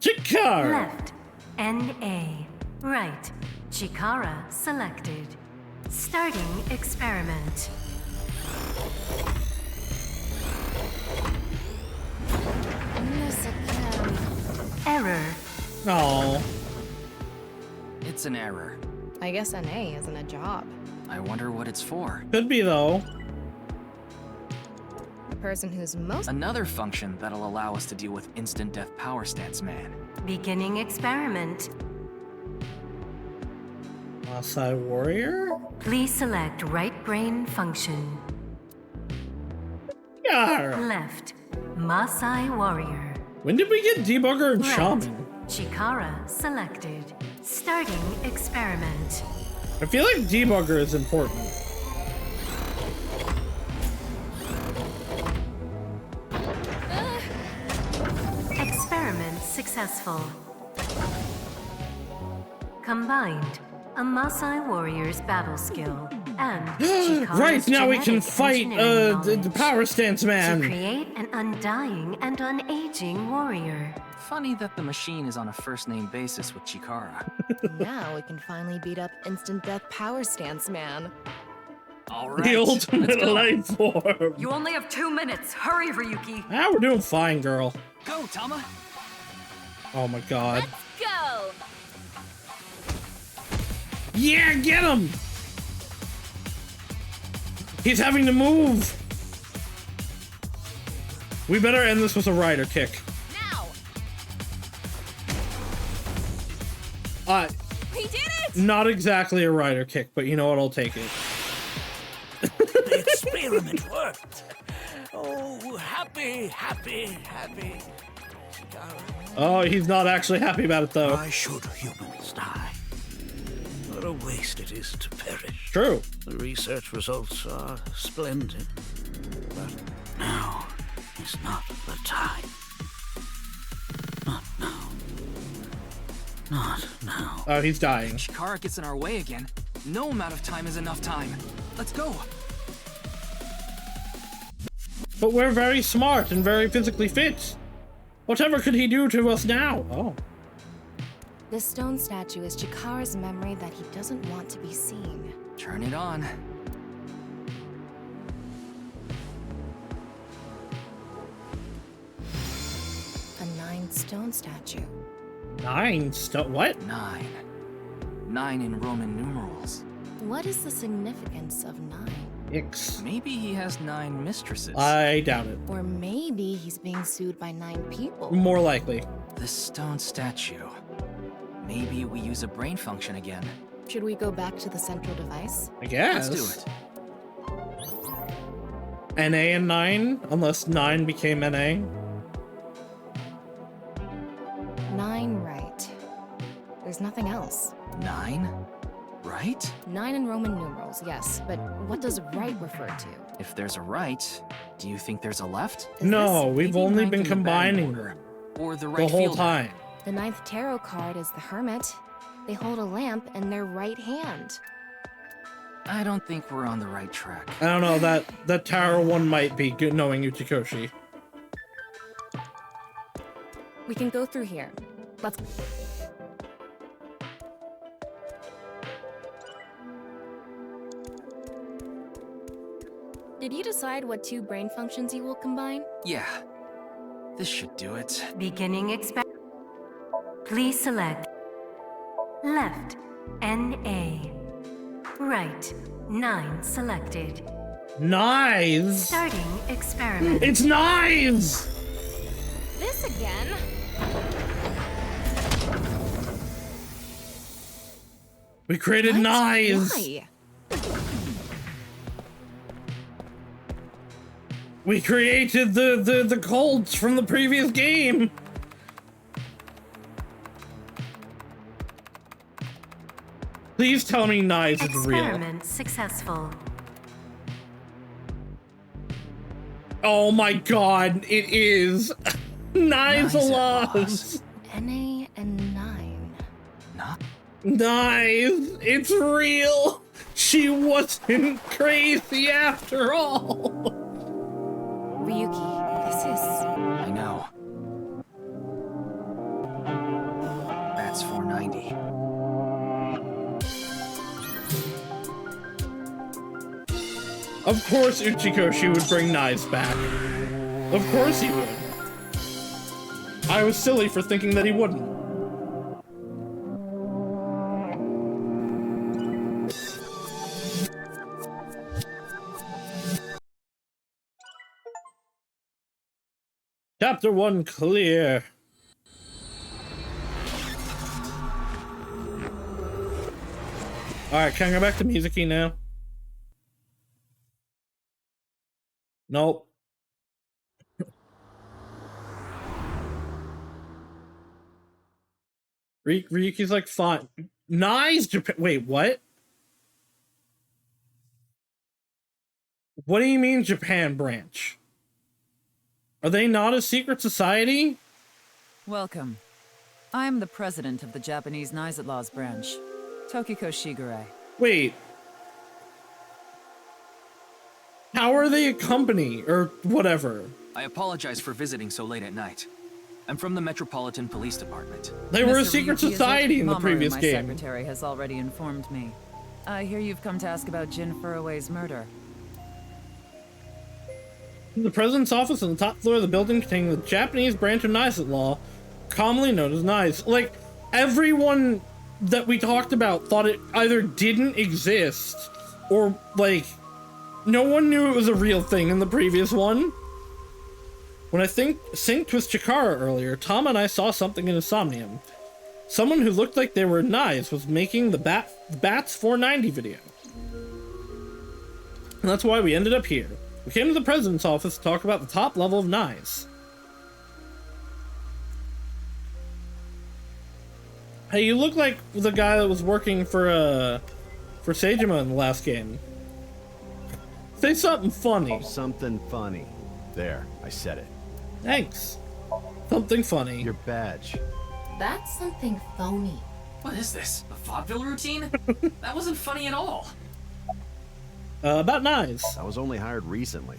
Chikara! Left. NA. Right. Chikara selected. Starting experiment. Miss again. Error. Oh. It's an error. I guess NA isn't a job. I wonder what it's for. Could be, though. The person who's most... Another function that'll allow us to deal with instant death power stance man. Beginning experiment. Masai Warrior? Please select right brain function. Chikara! Left. Masai Warrior. When did we get debugger and Right. shaman? Chikara selected. Starting experiment. I feel like debugger is important. Experiment successful. Combined, a Maasai warrior's battle skill and Chikara's Right, now we can genetic fight engineering the knowledge power stance man. to create an undying and unaging warrior. Funny that the machine is on a first-name basis with Chikara. Now we can finally beat up instant death power stance man. All right, The ultimate life form. You only have 2 minutes. Hurry, Ryuki. Ah, we're doing fine, girl. Go, Tama. Oh my god. Go! Yeah, get him! He's having to move! We better end this with a rider kick. Now! He did it! Not exactly a rider kick, but you know what? I'll take it. The experiment worked. Oh, happy. Oh, he's not actually happy about it, though. Why should humans die? What a waste it is to perish. True. The research results are splendid. But now is not the time. Not now. Not now. Oh, he's dying. Chikara gets in our way again. No amount of time is enough time. Let's go. But we're very smart and very physically fit. Whatever could he do to us now? Oh. This stone statue is Chikara's memory that he doesn't want to be seen. Turn it on. A 9-stone statue. 9 stone? What? 9. 9 in Roman numerals. What is the significance of 9? X. Maybe he has 9 mistresses. I doubt it. Or maybe he's being sued by 9 people. More likely. This stone statue. Maybe we use a brain function again. Should we go back to the central device? I guess. Let's do it. NA and 9? Unless 9 became NA? 9 right. There's nothing else. 9? Right? 9 in Roman numerals, yes, but what does right refer to? If there's a right, Do you think there's a left? No, we've only been combining them Or the right the whole fielder? time. The 9th tarot card is the Hermit. They hold a lamp in their right hand. I don't think we're on the right track. I don't know, that tarot one might be good knowing Uchikoshi. We can go through here. Let's... Did you decide what 2 brain functions you will combine? Yeah. This should do it. Beginning experiment. Please select left, NA. Right, 9 selected. Knives! Starting experiment. It's knives! This again? We created knives! Why? We created the colds from the previous game! Please tell me knives is real. Experiment successful. Oh my god, it is! Knives alive! NA and 9. Knives! It's real! She wasn't crazy after all! Ryuki, this is... I know. That's 490. Of course Uchikoshi would bring knives back. Of course he would. I was silly for thinking that he wouldn't. Chapter 1 clear. Alright, can I go back to Mizuki now? Nope. Ryuki's like, fine. Nice Japan. Wait, what? What do you mean Japan branch? Are they not a secret society? Welcome. I am the president of the Japanese Knives Outlaws branch, Tokiko Shigure. Wait. How are they a company, or whatever? I apologize for visiting so late at night. I'm from the Metropolitan Police Department. They were a Mr. secret Ryuki, society in the Mamoru, previous my game. secretary has already informed me. I hear you've come to ask about Jin Furue's murder. The president's office on the top floor of the building containing the Japanese branch of Knives Law, commonly known as Knives. Like, everyone that we talked about thought it either didn't exist, or, like, no one knew it was a real thing in the previous one. When I synced with Chikara earlier, Tom and I saw something in a Somnium. Someone who looked like they were knives was making the Bats 490 video. And that's why we ended up here. We came to the president's office to talk about the top level of knives. Hey, you look like the guy that was working for Seijima in the last game. Say something funny. Something funny. There, I said it. Thanks. Something funny. Your badge. That's something phony. What is this? A vaudeville routine? That wasn't funny at all. About knives. I was only hired recently.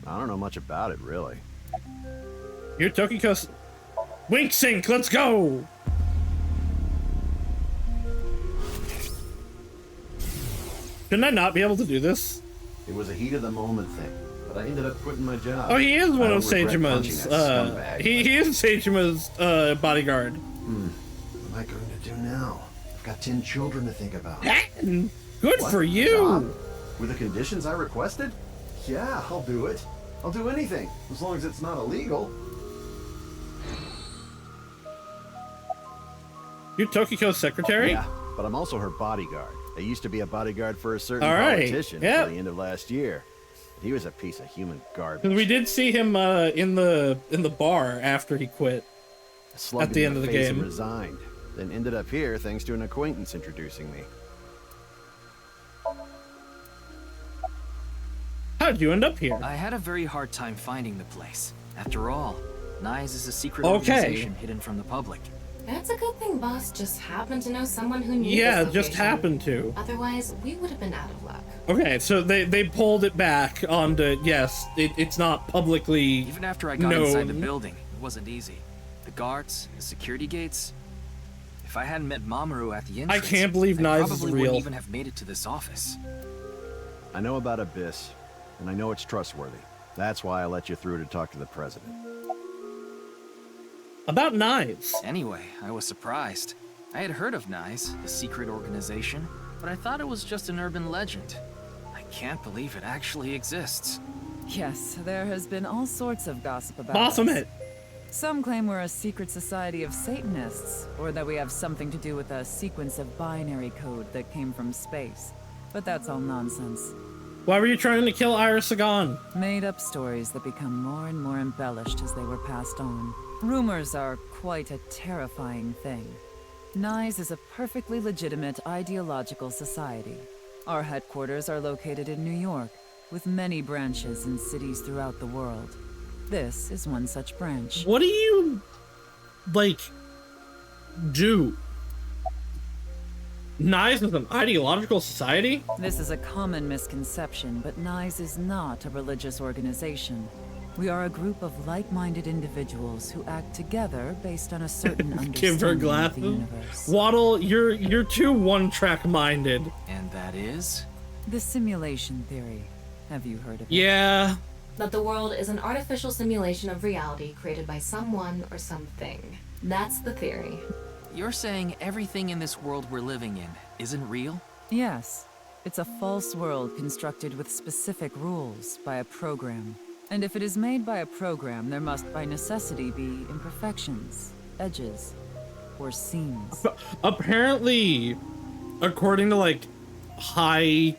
I don't know much about it, really. You're Tokiko's... Wink sync, let's go! Shouldn't I not be able to do this? It was a heat of the moment thing, but I ended up quitting my job. Oh, he is one of Seijima's. Seijima's, he is Seijima's, bodyguard. What am I going to do now? I've got 10 children to think about. Good What? for you! Job? With the conditions I requested? Yeah, I'll do it. I'll do anything, as long as it's not illegal. You're Tokiko's secretary? Yeah, but I'm also her bodyguard. I used to be a bodyguard for a certain All right, politician yep. until the end of last year. He was a piece of human garbage. 'Cause we did see him in the bar after he quit. At the end of the face and game. resigned. Then ended up here thanks to an acquaintance introducing me. How How did you end up here? I had a very hard time finding the place. After all, Nyes is a secret Okay. organization hidden from the public. That's a good thing Boss just happened to know someone who knew Yeah, this just location. happened to. Otherwise, we would have been out of luck. Okay, so they pulled it back onto, yes, it's not publicly Even after I got known. inside the building, it wasn't easy. The guards, the security gates. If I hadn't met Mamoru at the entrance, can't believe I Nyes is probably real. wouldn't even have made it to this office. I know about Abyss, and I know it's trustworthy. That's why I let you through to talk to the president. About Knives. Anyway, I was surprised. I had heard of Nyes, the secret organization, but I thought it was just an urban legend. I can't believe it actually exists. Yes, there has been all sorts of gossip about Blossom us. it. Some claim we're a secret society of Satanists, or that we have something to do with a sequence of binary code that came from space. But that's all nonsense. Why were you trying to kill Iris Sagan? Made up stories that become more and more embellished as they were passed on. Rumors are quite a terrifying thing. Nyes is a perfectly legitimate ideological society. Our headquarters are located in New York, with many branches in cities throughout the world. This is one such branch. What do you, like, do? Nyes is an ideological society? This is a common misconception, but Nyes is not a religious organization. We are a group of like-minded individuals who act together based on a certain Give her understanding of the glasses. universe. Waddle, you're too one-track minded. And that is? The simulation theory. Have you heard of it? Yeah. That the world is an artificial simulation of reality created by someone or something. That's the theory. You're saying everything in this world we're living in isn't real? Yes. It's a false world constructed with specific rules by a program. And if it is made by a program, there must by necessity be imperfections, edges, or seams. Apparently, according to, like, high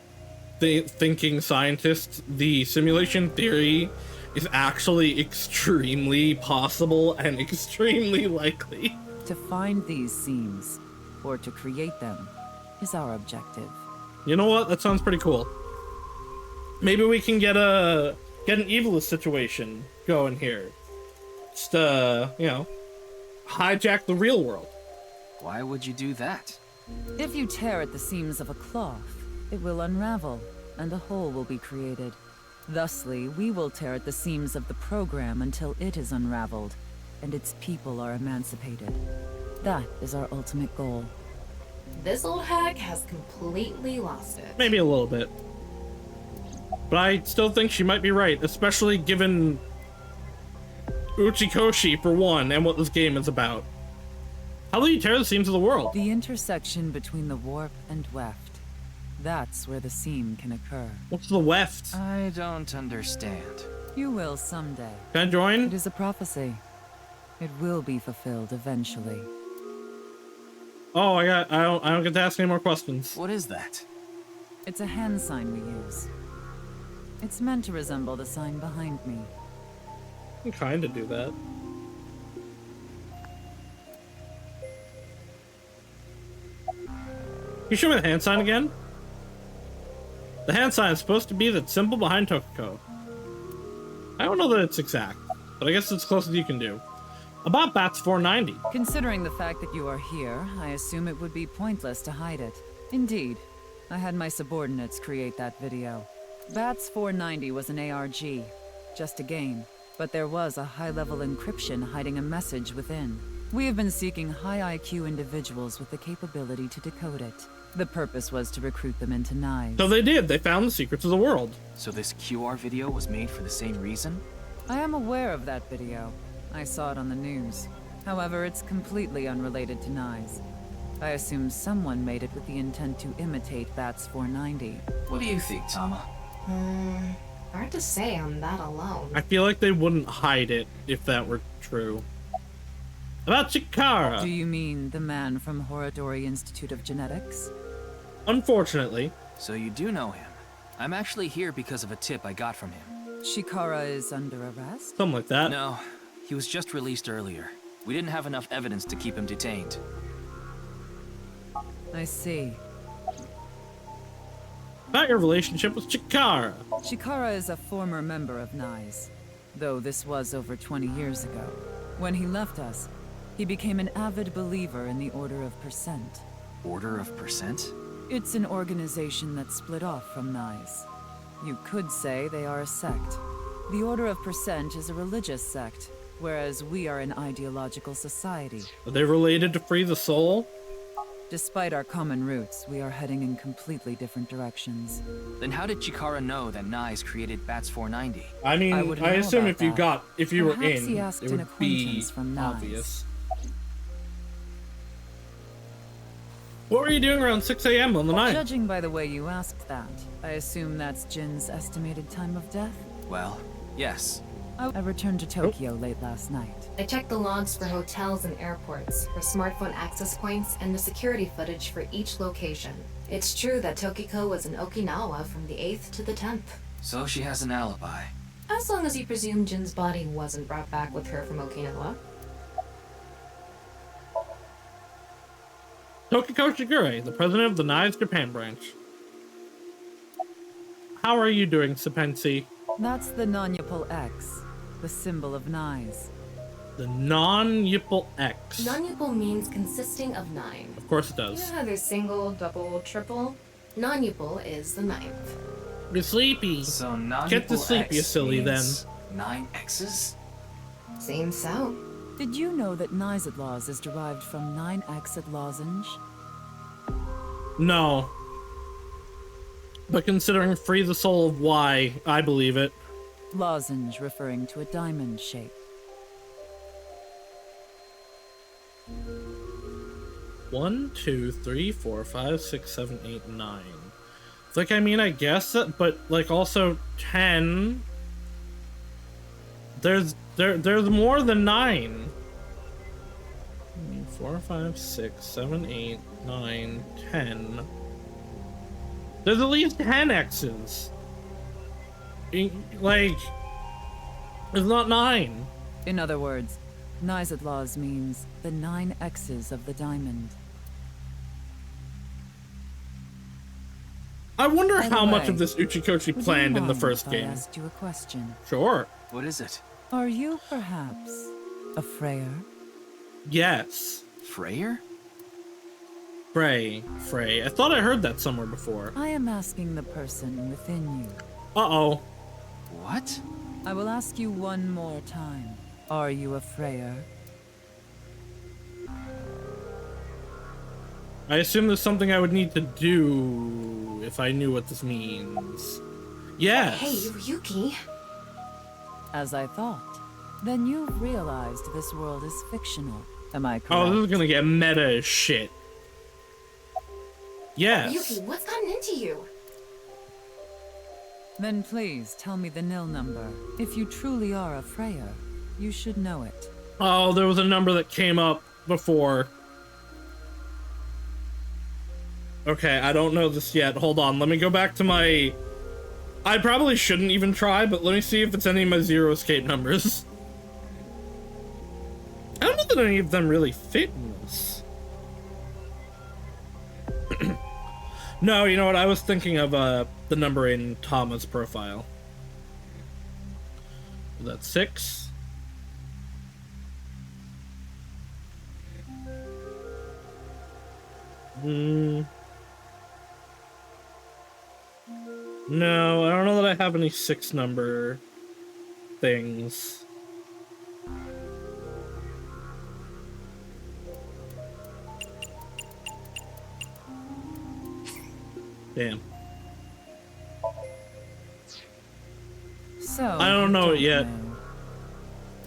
thinking scientists, the simulation theory is actually extremely possible and extremely likely. To find these seams, or to create them, is our objective. You know what? That sounds pretty cool. Maybe we can get an evilist situation going here. Just, you know, hijack the real world. Why would you do that? If you tear at the seams of a cloth, it will unravel, and a hole will be created. Thusly, we will tear at the seams of the program until it is unraveled, and its people are emancipated. That is our ultimate goal. This old hag has completely lost it. Maybe a little bit. But I still think she might be right, especially given Uchikoshi, for one, and what this game is about. How do you tear the seams of the world? The intersection between the warp and weft. That's where the seam can occur. What's the weft? I don't understand. You will someday. Can I join? It is a prophecy. It will be fulfilled eventually. Oh, I don't get to ask any more questions. What is that? It's a hand sign we use. It's meant to resemble the sign behind me. I can kinda do that. Can you show me the hand sign again? The hand sign is supposed to be the symbol behind Tokiko. I don't know that it's exact, but I guess it's as close as you can do. About Bats 490. Considering the fact that you are here, I assume it would be pointless to hide it. Indeed, I had my subordinates create that video. Bats 490 was an ARG, just a game, but there was a high-level encryption hiding a message within. We have been seeking high IQ individuals with the capability to decode it. The purpose was to recruit them into Nyes. So they did. They found the secrets of the world. So this QR video was made for the same reason? I am aware of that video. I saw it on the news. However, it's completely unrelated to Nyes. I assume someone made it with the intent to imitate Bats 490. What do you think, Tama? Hard to say on that alone. I feel like they wouldn't hide it if that were true. About Chikara. Do you mean the man from Horodori Institute of Genetics? Unfortunately. So you do know him. I'm actually here because of a tip I got from him. Chikara is under arrest? Something like that. No, he was just released earlier. We didn't have enough evidence to keep him detained. I see. About your relationship with Chikara. Chikara is a former member of Nai's, though this was over 20 years ago. When he left us, he became an avid believer in the Order of Percent. Order of Percent? It's an organization that split off from Nai's. You could say they are a sect. The Order of Percent is a religious sect, whereas we are an ideological society. Are they related to Free the Soul? Despite our common roots, we are heading in completely different directions. Then how did Chikara know that Nai's created Bats 490? I mean, I assume if you were Perhaps he in, asked it an would be acquaintance from Nai's. obvious. What were you doing around 6 a.m. on the night? Judging by the way you asked that, I assume that's Jin's estimated time of death? Well, yes. I returned to Tokyo late last night. I checked the logs for hotels and airports, for smartphone access points, and the security footage for each location. It's true that Tokiko was in Okinawa from the 8th to the 10th. So she has an alibi. As long as you presume Jin's body wasn't brought back with her from Okinawa. Tokiko Shigure, the president of the Nai's Japan branch. How are you doing, Sapensi? That's the non-Yippal X, the symbol of Nai's. The non-Yippal X. Non-Yippal means consisting of 9. Of course it does. You know how there's single, double, triple? Non-Yippal is the 9th. You're sleepy. So non-Yippal Get to sleep, X you silly then. 9 X's? Seems so. Did you know that Nizadlaws is derived from 9-exed lozenge? No. But considering Free the Soul of Y, I believe it. Lozenge referring to a diamond shape. 1, 2, 3, 4, 5, 6, 7, 8, 9. Like, I mean, I guess that, but like also 10. There's more than 9. 4, 5, 6, 7, 8, 9, 10. There's at least 10 X's. Like, it's not 9. In other words, Nizadlaws means the 9 X's of the diamond. I wonder By the how much way, of this Uchikoshi would planned you in the mind first if I game. asked you a question? Sure. What is it? Are you perhaps a Freyer? Yes. Freyer? Frey. I thought I heard that somewhere before. I am asking the person within you. Uh-oh. What? I will ask you one more time. Are you a Freyer? I assume there's something I would need to do if I knew what this means. Yes. Hey, Ryuki. As I thought. Then you've realized this world is fictional. Am I correct? Oh, this is gonna get meta as shit. Yes. Ryuki, what's gotten into you? Then please tell me the nil number. If you truly are a Freyer, you should know it. Oh, there was a number that came up before. Okay, I don't know this yet. Hold on, let me go back to my... I probably shouldn't even try, but let me see if it's any of my Zero Escape numbers. I don't know that any of them really fit in this. No, you know what? I was thinking of the number in Tama's profile. That's 6. No, I don't know that I have any 6 number things. Damn. So, I don't know it yet. know.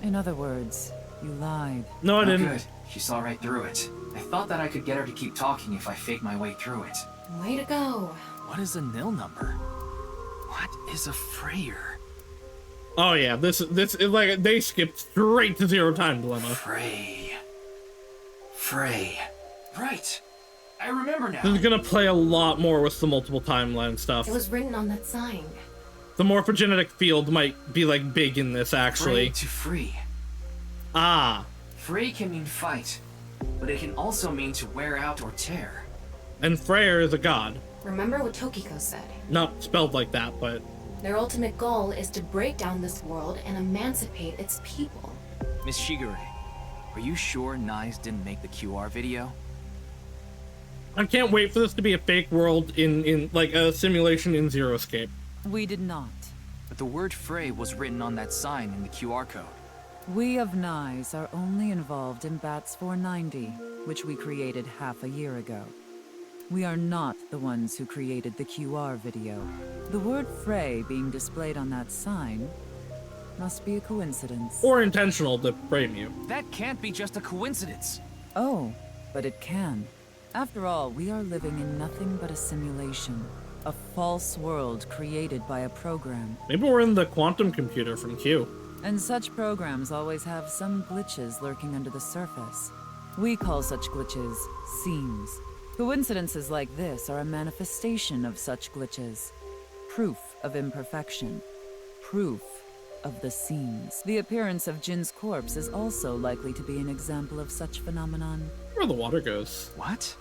In other words, you lied. No, I Oh, didn't. good. She saw right through it. I thought that I could get her to keep talking if I faked my way through it. Way to go. What is a nil number? What is a Freyer? Oh yeah, this is like they skipped straight to Zero Time Dilemma. Frey. Right. I remember now. This is gonna play a lot more with the multiple timeline stuff. It was written on that sign. The morphogenetic field might be like big in this actually. Frey to free. Ah. Frey can mean fight, but it can also mean to wear out or tear. And Freyr is a god. Remember what Tokiko said? Not spelled like that, but... Their ultimate goal is to break down this world and emancipate its people. Miss Shigure, are you sure Nyes didn't make the QR video? I can't wait for this to be a fake world in like a simulation in Zero Escape. We did not. But the word Frey was written on that sign in the QR code. We of Nyes are only involved in Bats 490, which we created half a year ago. We are not the ones who created the QR video. The word Frey being displayed on that sign must be a coincidence. Or intentional to frame you. That can't be just a coincidence. Oh, but it can. After all, we are living in nothing but a simulation. A false world created by a program. Maybe we're in the quantum computer from Q. And such programs always have some glitches lurking under the surface. We call such glitches seams. Coincidences like this are a manifestation of such glitches. Proof of imperfection. Proof of the seams. The appearance of Jin's corpse is also likely to be an example of such phenomenon. Where the water goes. What?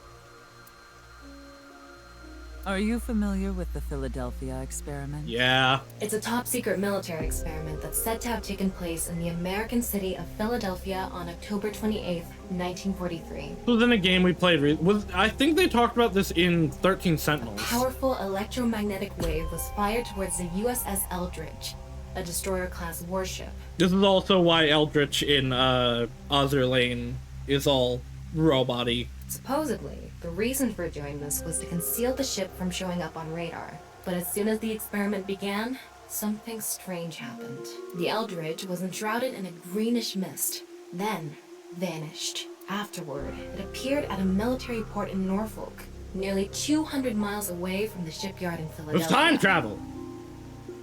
Are you familiar with the Philadelphia experiment? Yeah. It's a top-secret military experiment that's said to have taken place in the American city of Philadelphia on October 28th, 1943. This was in a game we played. I think they talked about this in 13 Sentinels. A powerful electromagnetic wave was fired towards the USS Eldridge, a destroyer-class warship. This is also why Eldritch in Ozzer Lane is all robot-y. Supposedly, the reason for doing this was to conceal the ship from showing up on radar. But as soon as the experiment began, something strange happened. The Eldridge was enshrouded in a greenish mist, then vanished. Afterward, it appeared at a military port in Norfolk, nearly 200 miles away from the shipyard in Philadelphia. It's time travel!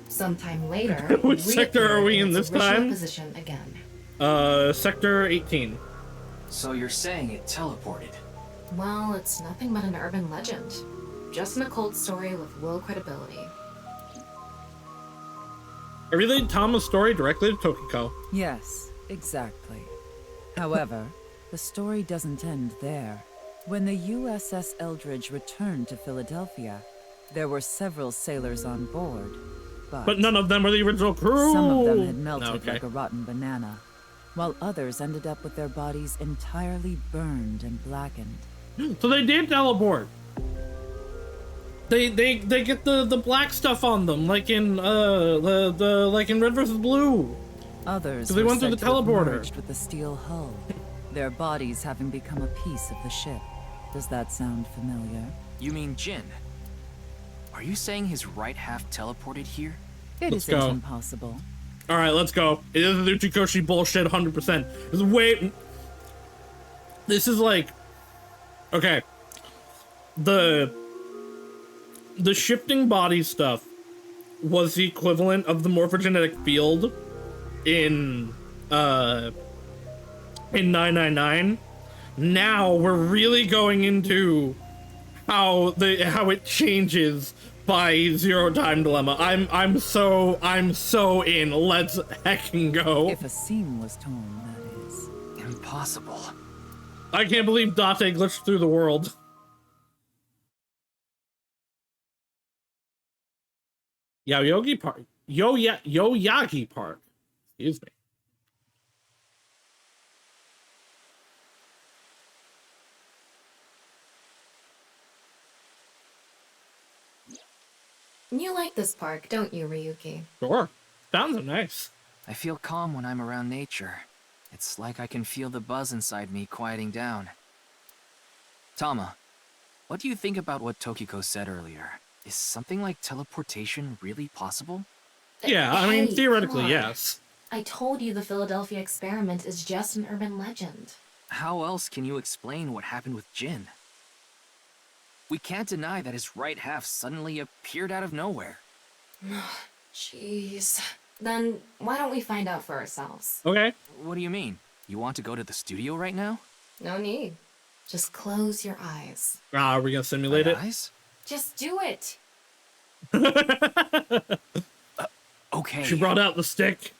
Sometime later, Which sector are we in this time? Position again. Sector 18. So you're saying it teleported? Well, it's nothing but an urban legend. Just an occult story with low credibility. I relayed Tama's story directly to Tokiko. Yes, exactly. However, the story doesn't end there. When the USS Eldridge returned to Philadelphia, there were several sailors on board, but none of them were the original crew! Some of them had melted like a rotten banana, while others ended up with their bodies entirely burned and blackened. So they did teleport. They get the black stuff on them, like in like in Red vs. Blue. Others they went through the teleporter merged with the steel hull, their bodies having become a piece of the ship. Does that sound familiar? You mean Jin? Are you saying his right half teleported here? It Let's isn't go. impossible. All right, let's go. It is the Uchikoshi bullshit, 100%. This is like, okay. The shifting body stuff was the equivalent of the morphogenetic field in 999. Now we're really going into how it changes by Zero Time Dilemma. I'm so in. Let's heckin' go. If a seam was torn, that is. Impossible. I can't believe Date glitched through the world. Yaoyagi Park. Yoyagi Park. Excuse me. You like this park, don't you, Ryuki? Sure. Sounds nice. I feel calm when I'm around nature. It's like I can feel the buzz inside me quieting down. Tama, what do you think about what Tokiko said earlier? Is something like teleportation really possible? Yeah, I mean, Hey, theoretically, come on. yes. I told you the Philadelphia experiment is just an urban legend. How else can you explain what happened with Jin? We can't deny that his right half suddenly appeared out of nowhere. Jeez. Then why don't we find out for ourselves? Okay. What do you mean? You want to go to the studio right now? No need. Just close your eyes. Are we gonna simulate it? Eyes? Just do it. Okay. She brought out the stick.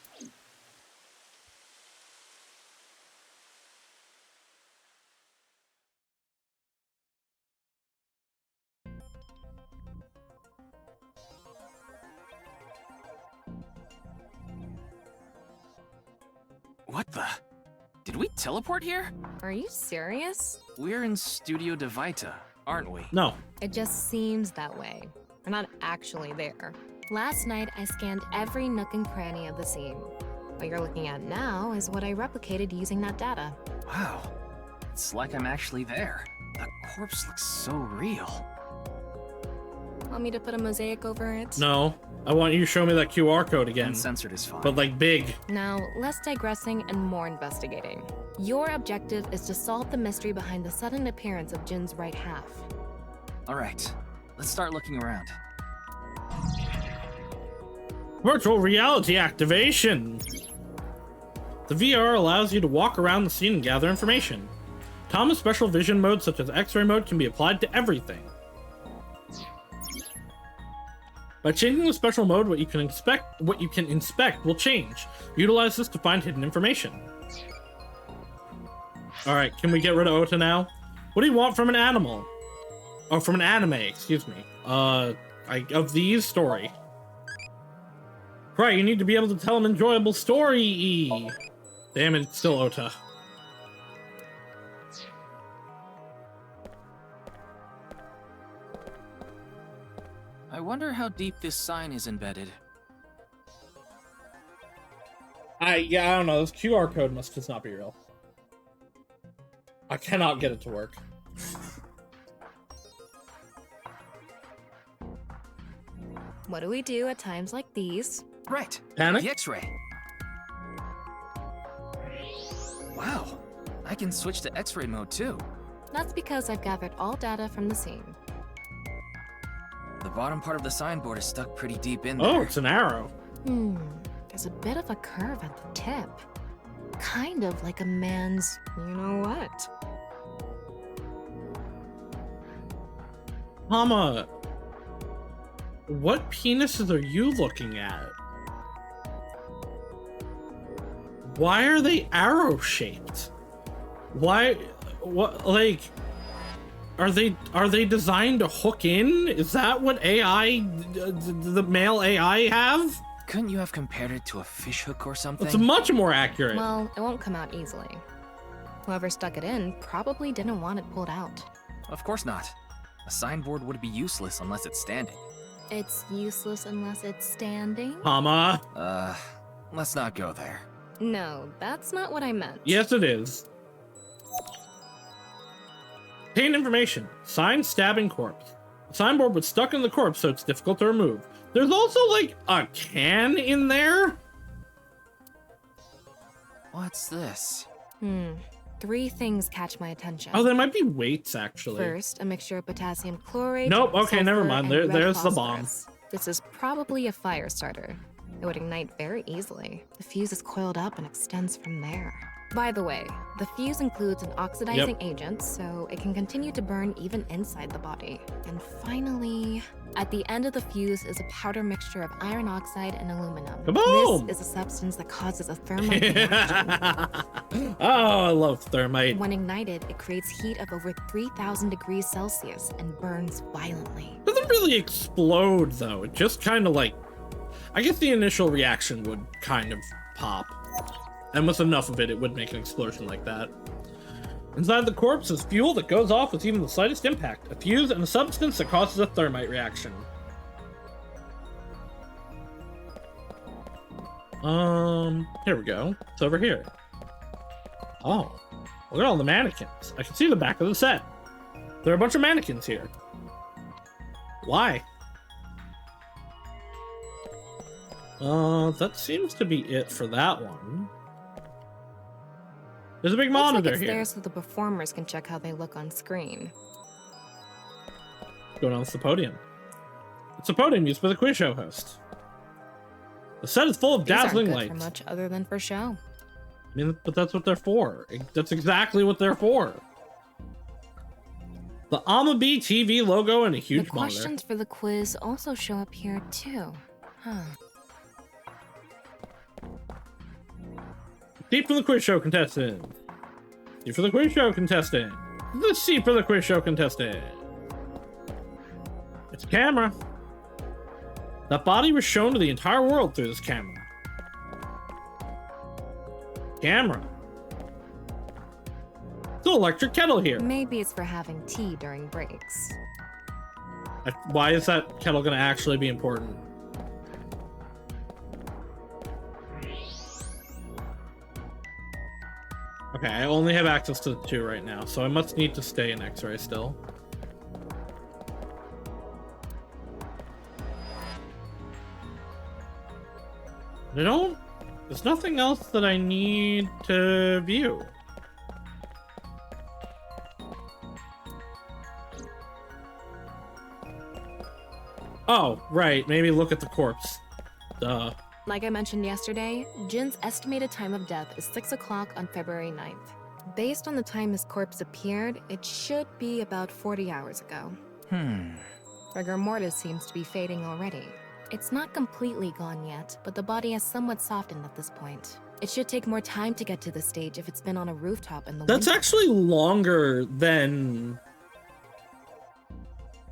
What the? Did we teleport here? Are you serious? We're in Studio Devita, aren't we? No. It just seems that way. We're not actually there. Last night, I scanned every nook and cranny of the scene. What you're looking at now is what I replicated using that data. Wow. It's like I'm actually there. The corpse looks so real. Want me to put a mosaic over it? No. I want you to show me that QR code again. Uncensored is fine. But like big. Now, less digressing and more investigating. Your objective is to solve the mystery behind the sudden appearance of Jin's right half. All right, let's start looking around. Virtual reality activation. The VR allows you to walk around the scene and gather information. Tama's special vision mode, such as X-ray mode, can be applied to everything. By changing the special mode, what you can inspect will change. Utilize this to find hidden information. All right, can we get rid of Ota now? What do you want from an animal? Oh, from an anime, excuse me. Of these story. Right, you need to be able to tell an enjoyable story. Damn it, it's still Ota. I wonder how deep this sign is embedded. I don't know. This QR code must just not be real. I cannot get it to work. What do we do at times like these? Right. Panic? The X-ray. Wow. I can switch to X-ray mode too. That's because I've gathered all data from the scene. The bottom part of the signboard is stuck pretty deep in there. Oh, it's an arrow. There's a bit of a curve at the tip. Kind of like a man's, you know what? Mama, what penises are you looking at? Why are they arrow-shaped? Why, what, like, are they designed to hook in? Is that what AI, the male AI have? Couldn't you have compared it to a fish hook or something? It's much more accurate. Well, it won't come out easily. Whoever stuck it in probably didn't want it pulled out. Of course not. A signboard would be useless unless it's standing. It's useless unless it's standing? Mama. Let's not go there. No, that's not what I meant. Yes, it is. Paint information. Sign stabbing corpse. The signboard was stuck in the corpse, so it's difficult to remove. There's also, like, a can in there? What's this? 3 things catch my attention. Oh, there might be weights, actually. First, a mixture of potassium chlorate. Nope, okay, never mind. There's the bomb. Phosphorus. This is probably a fire starter. It would ignite very easily. The fuse is coiled up and extends from there. By the way, the fuse includes an oxidizing agent, so it can continue to burn even inside the body. And finally, at the end of the fuse is a powder mixture of iron oxide and aluminum. Kaboom! This is a substance that causes a thermite reaction. Oh, I love thermite. When ignited, it creates heat of over 3,000 degrees Celsius and burns violently. It doesn't really explode, though. It just kind of like... I guess the initial reaction would kind of pop. And with enough of it, it would make an explosion like that. Inside the corpse is fuel that goes off with even the slightest impact. A fuse and a substance that causes a thermite reaction. Here we go. It's over here. Oh, look at all the mannequins. I can see the back of the set. There are a bunch of mannequins here. Why? That seems to be it for that one. There's a big monitor Looks like it's here. there so the performers can check how they look on screen. Going on, it's the podium. It's a podium used by the quiz show host. The set is full of These aren't dazzling good lights. for much other than for show. I mean, but that's what they're for. That's exactly what they're for. The Amabi TV logo and a huge The monitor. questions for the quiz also show up here too. Huh. D for the quiz show contestant. D for the quiz show contestant. The C for the quiz show contestant. It's a camera. That body was shown to the entire world through this camera. Camera. Still electric kettle here. Maybe it's for having tea during breaks. Why is that kettle gonna actually be important? Okay, I only have access to the 2 right now, so I must need to stay in X-ray still. There's nothing else that I need to view. Oh, right, maybe look at the corpse. Duh. Like I mentioned yesterday, Jin's estimated time of death is 6 o'clock on February 9th. Based on the time his corpse appeared, it should be about 40 hours ago. Rigor mortis seems to be fading already. It's not completely gone yet, but the body has somewhat softened at this point. It should take more time to get to this stage if it's been on a rooftop in the That's winter. actually longer than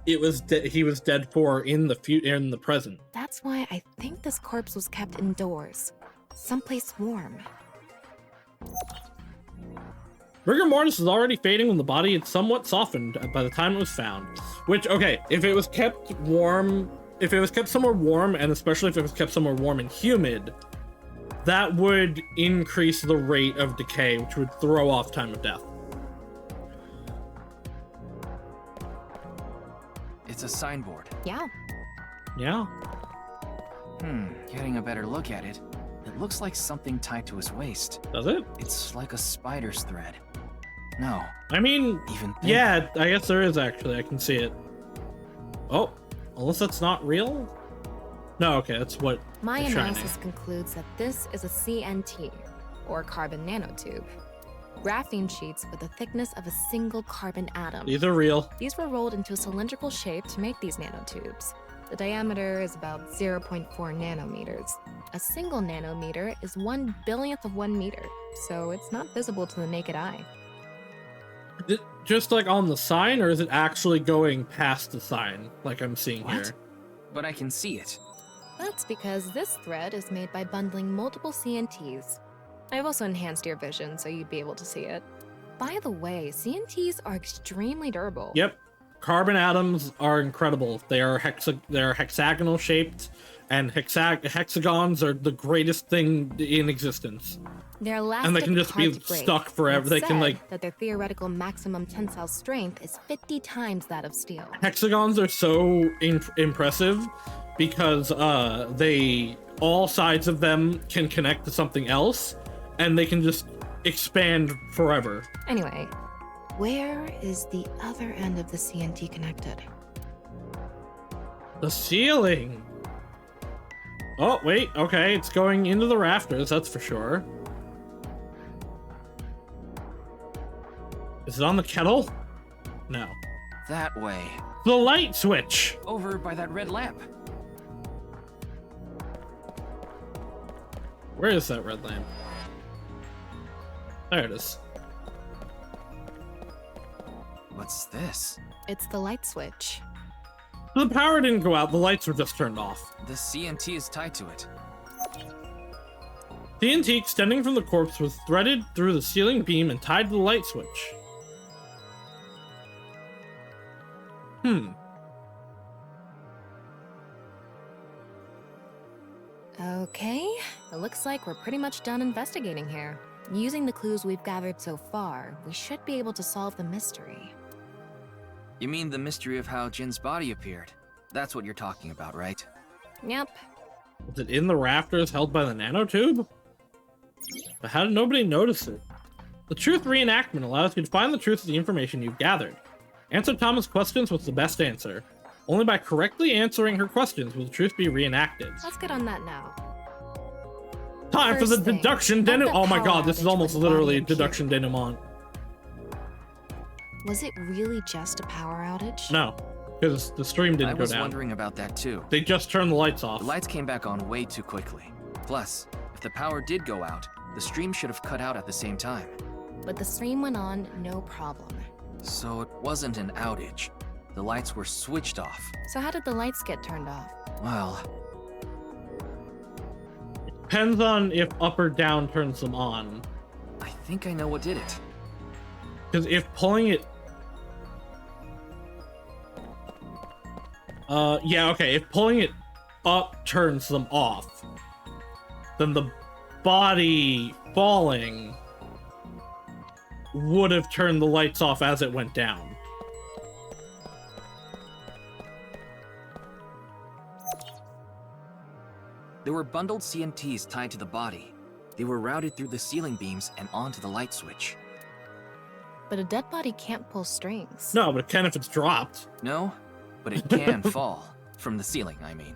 he was dead for in the present. That's why I think this corpse was kept indoors. Someplace warm. Rigor mortis is already fading when the body had somewhat softened by the time it was found. Which, okay, if it was kept warm, if it was kept somewhere warm, and especially if it was kept somewhere warm and humid, that would increase the rate of decay, which would throw off time of death. It's a signboard. Yeah. Yeah. Getting a better look at it. It looks like something tied to his waist. Does it? It's like a spider's thread. No. I mean, Even yeah, I guess there is actually. I can see it. Oh, unless that's not real? No, okay, that's what My it's shining. analysis concludes that this is a CNT, or carbon nanotube. Graphene sheets with the thickness of a single carbon atom. These are real. These were rolled into a cylindrical shape to make these nanotubes. The diameter is about 0.4 nanometers. A single nanometer is 1/1000th of 1 meter, so it's not visible to the naked eye. Just like on the sign, or is it actually going past the sign, like I'm seeing here? But I can see it. That's because this thread is made by bundling multiple CNTs. I've also enhanced your vision so you'd be able to see it. By the way, CNTs are extremely durable. Yep. Carbon atoms are incredible. They are hexagonal shaped, and hexagons are the greatest thing in existence. They're elastic, And they can just be hard to break. stuck forever. It's They can, said like- that their theoretical maximum tensile strength is 50 times that of steel. Hexagons are so impressive because all sides of them can connect to something else, and they can just expand forever. Anyway, where is the other end of the CNT connected? The ceiling. Oh, wait, okay, it's going into the rafters, that's for sure. Is it on the kettle? No. That way. The light switch! Over by that red lamp. Where is that red lamp? There it is. What's this? It's the light switch. The power didn't go out, the lights were just turned off. The CNT is tied to it. TNT extending from the corpse was threaded through the ceiling beam and tied to the light switch. Okay, it looks like we're pretty much done investigating here. Using the clues we've gathered so far, we should be able to solve the mystery. You mean the mystery of how Jin's body appeared? That's what you're talking about, right? Yep. Was it in the rafters held by the nanotube? But how did nobody notice it? The truth reenactment allows you to find the truth of the information you've gathered. Answer Thomas' questions was the best answer. Only by correctly answering her questions will the truth be reenacted. Let's get on that now. Time for the First thing, deduction what denouement. the Oh my power god, this is outage almost when the body literally appeared? deduction denouement. Was it really just a power outage? No, because the stream I didn't go was down. wondering about that too. They just turned the lights off. The lights came back on way too quickly. Plus, if the power did go out, the stream should have cut out at the same time. But the stream went on, no problem. So it wasn't an outage. The lights were switched off. So how did the lights get turned off? Well, Depends on if up or down turns them on. I think I know what did it. Because if pulling it... yeah, okay, if pulling it up turns them off, then the body falling would have turned the lights off as it went down. There were bundled CNTs tied to the body. They were routed through the ceiling beams and onto the light switch. But a dead body can't pull strings. No, but it can if it's dropped. No, but it can fall. From the ceiling, I mean.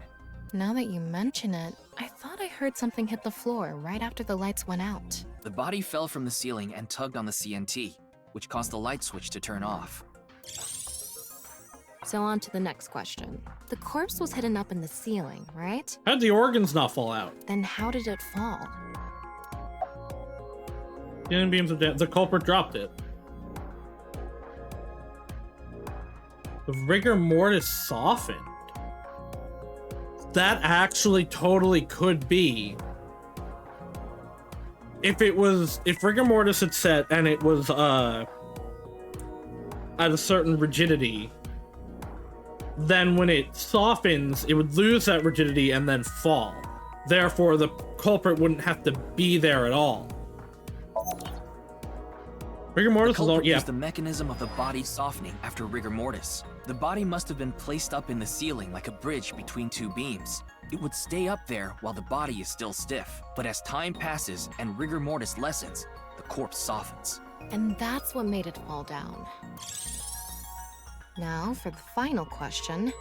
Now that you mention it, I thought I heard something hit the floor right after the lights went out. The body fell from the ceiling and tugged on the CNT, which caused the light switch to turn off. So on to the next question. The corpse was hidden up in the ceiling, right? How'd the organs not fall out? Then how did it fall? Ceiling beams of death. The culprit dropped it. The rigor mortis softened. That actually totally could be. If rigor mortis had set and it was at a certain rigidity, then when it softens, it would lose that rigidity and then fall. Therefore, the culprit wouldn't have to be there at all. Rigor mortis is all, yeah. Was the mechanism of the body softening after rigor mortis. The body must have been placed up in the ceiling like a bridge between two beams. It would stay up there while the body is still stiff. But as time passes and rigor mortis lessens, the corpse softens. And that's what made it fall down. Now for the final question.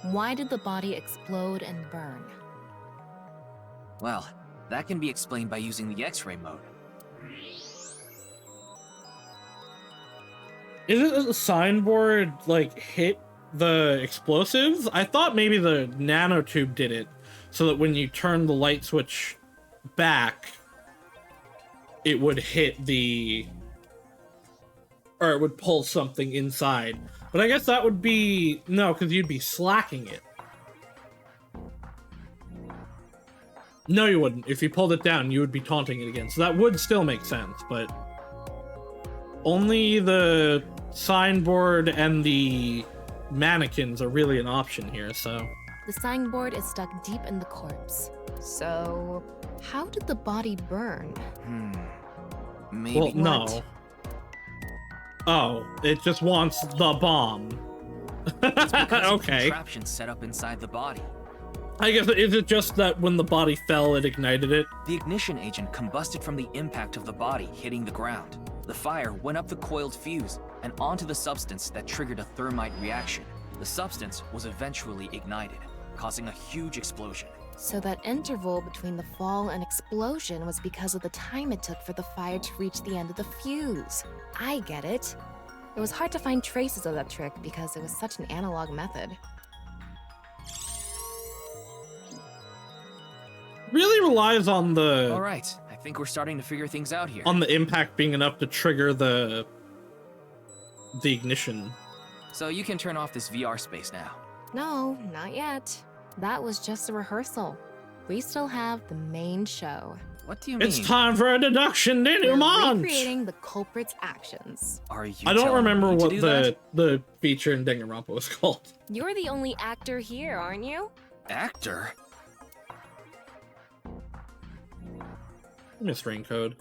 Why did the body explode and burn? Well, that can be explained by using the X-ray mode. Is it that the signboard, like, hit the explosives? I thought maybe the nanotube did it, so that when you turn the light switch back, it would hit the... or it would pull something inside. But I guess that would be... no, because you'd be slacking it. No, you wouldn't. If you pulled it down, you would be taunting it again. So that would still make sense, but... only the signboard and the mannequins are really an option here, so... The signboard is stuck deep in the corpse. So, how did the body burn? Maybe well, no. Oh, it just wants the bomb. It's because of okay. contraption set up inside the body. I guess, is it just that when the body fell, it ignited it? The ignition agent combusted from the impact of the body hitting the ground. The fire went up the coiled fuse and onto the substance that triggered a thermite reaction. The substance was eventually ignited, causing a huge explosion. So that interval between the fall and explosion was because of the time it took for the fire to reach the end of the fuse. I get it. It was hard to find traces of that trick because it was such an analog method. Really relies on the... All right, I think we're starting to figure things out here. On the impact being enough to trigger the ignition. So you can turn off this VR space now. No, not yet. That was just a rehearsal. We still have the main show. What do you mean? It's time for a deduction denouement! Recreating the culprit's actions. Are you I don't remember what that? the feature in Danganronpa was called. You're the only actor here, aren't you? Actor? Miss Raincode.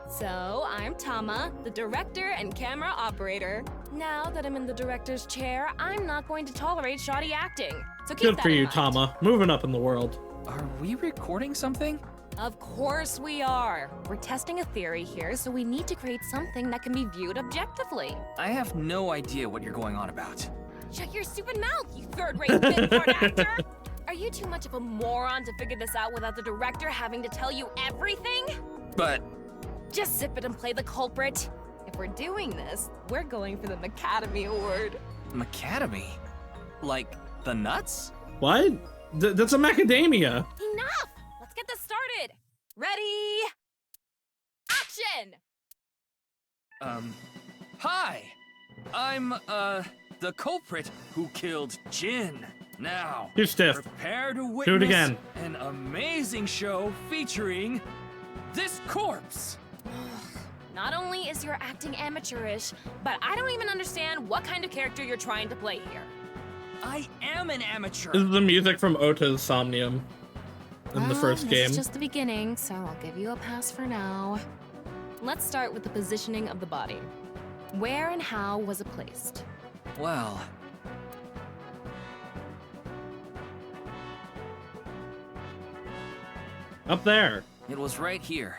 So, I'm Tama, the director and camera operator. Now that I'm in the director's chair, I'm not going to tolerate shoddy acting. So keep Good that for in you, mind. Tama. Moving up in the world. Are we recording something? Of course we are. We're testing a theory here, so we need to create something that can be viewed objectively. I have no idea what you're going on about. Shut your stupid mouth, you third-rate mid-part actor! Are you too much of a moron to figure this out without the director having to tell you everything? But... Just zip it and play the culprit. If we're doing this, we're going for the Macadamy Award. Macadamy? Like, the nuts? What? That's a macadamia. Enough! Let's get this started! Ready? Action! Hi! I'm, the culprit who killed Jin. Now, Too stiff. prepare to witness Do it again. an amazing show featuring this corpse. Not only is your acting amateurish, but I don't even understand what kind of character you're trying to play here. I am an amateur. This is the music from Ota's Somnium in the first game. This is just the beginning, so I'll give you a pass for now. Let's start with the positioning of the body. Where and how was it placed? Well, Up there. it was right here.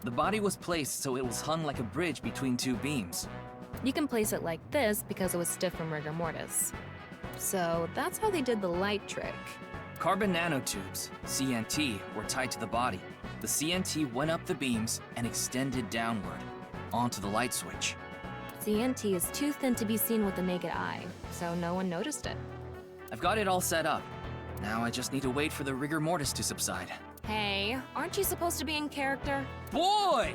The body was placed so it was hung like a bridge between two beams. You can place it like this because it was stiff from rigor mortis. So that's how they did the light trick. Carbon nanotubes, CNT, were tied to the body. The CNT went up the beams and extended downward, onto the light switch. CNT is too thin to be seen with the naked eye, so no one noticed it. I've got it all set up. Now I just need to wait for the rigor mortis to subside. Hey, aren't you supposed to be in character? Boy,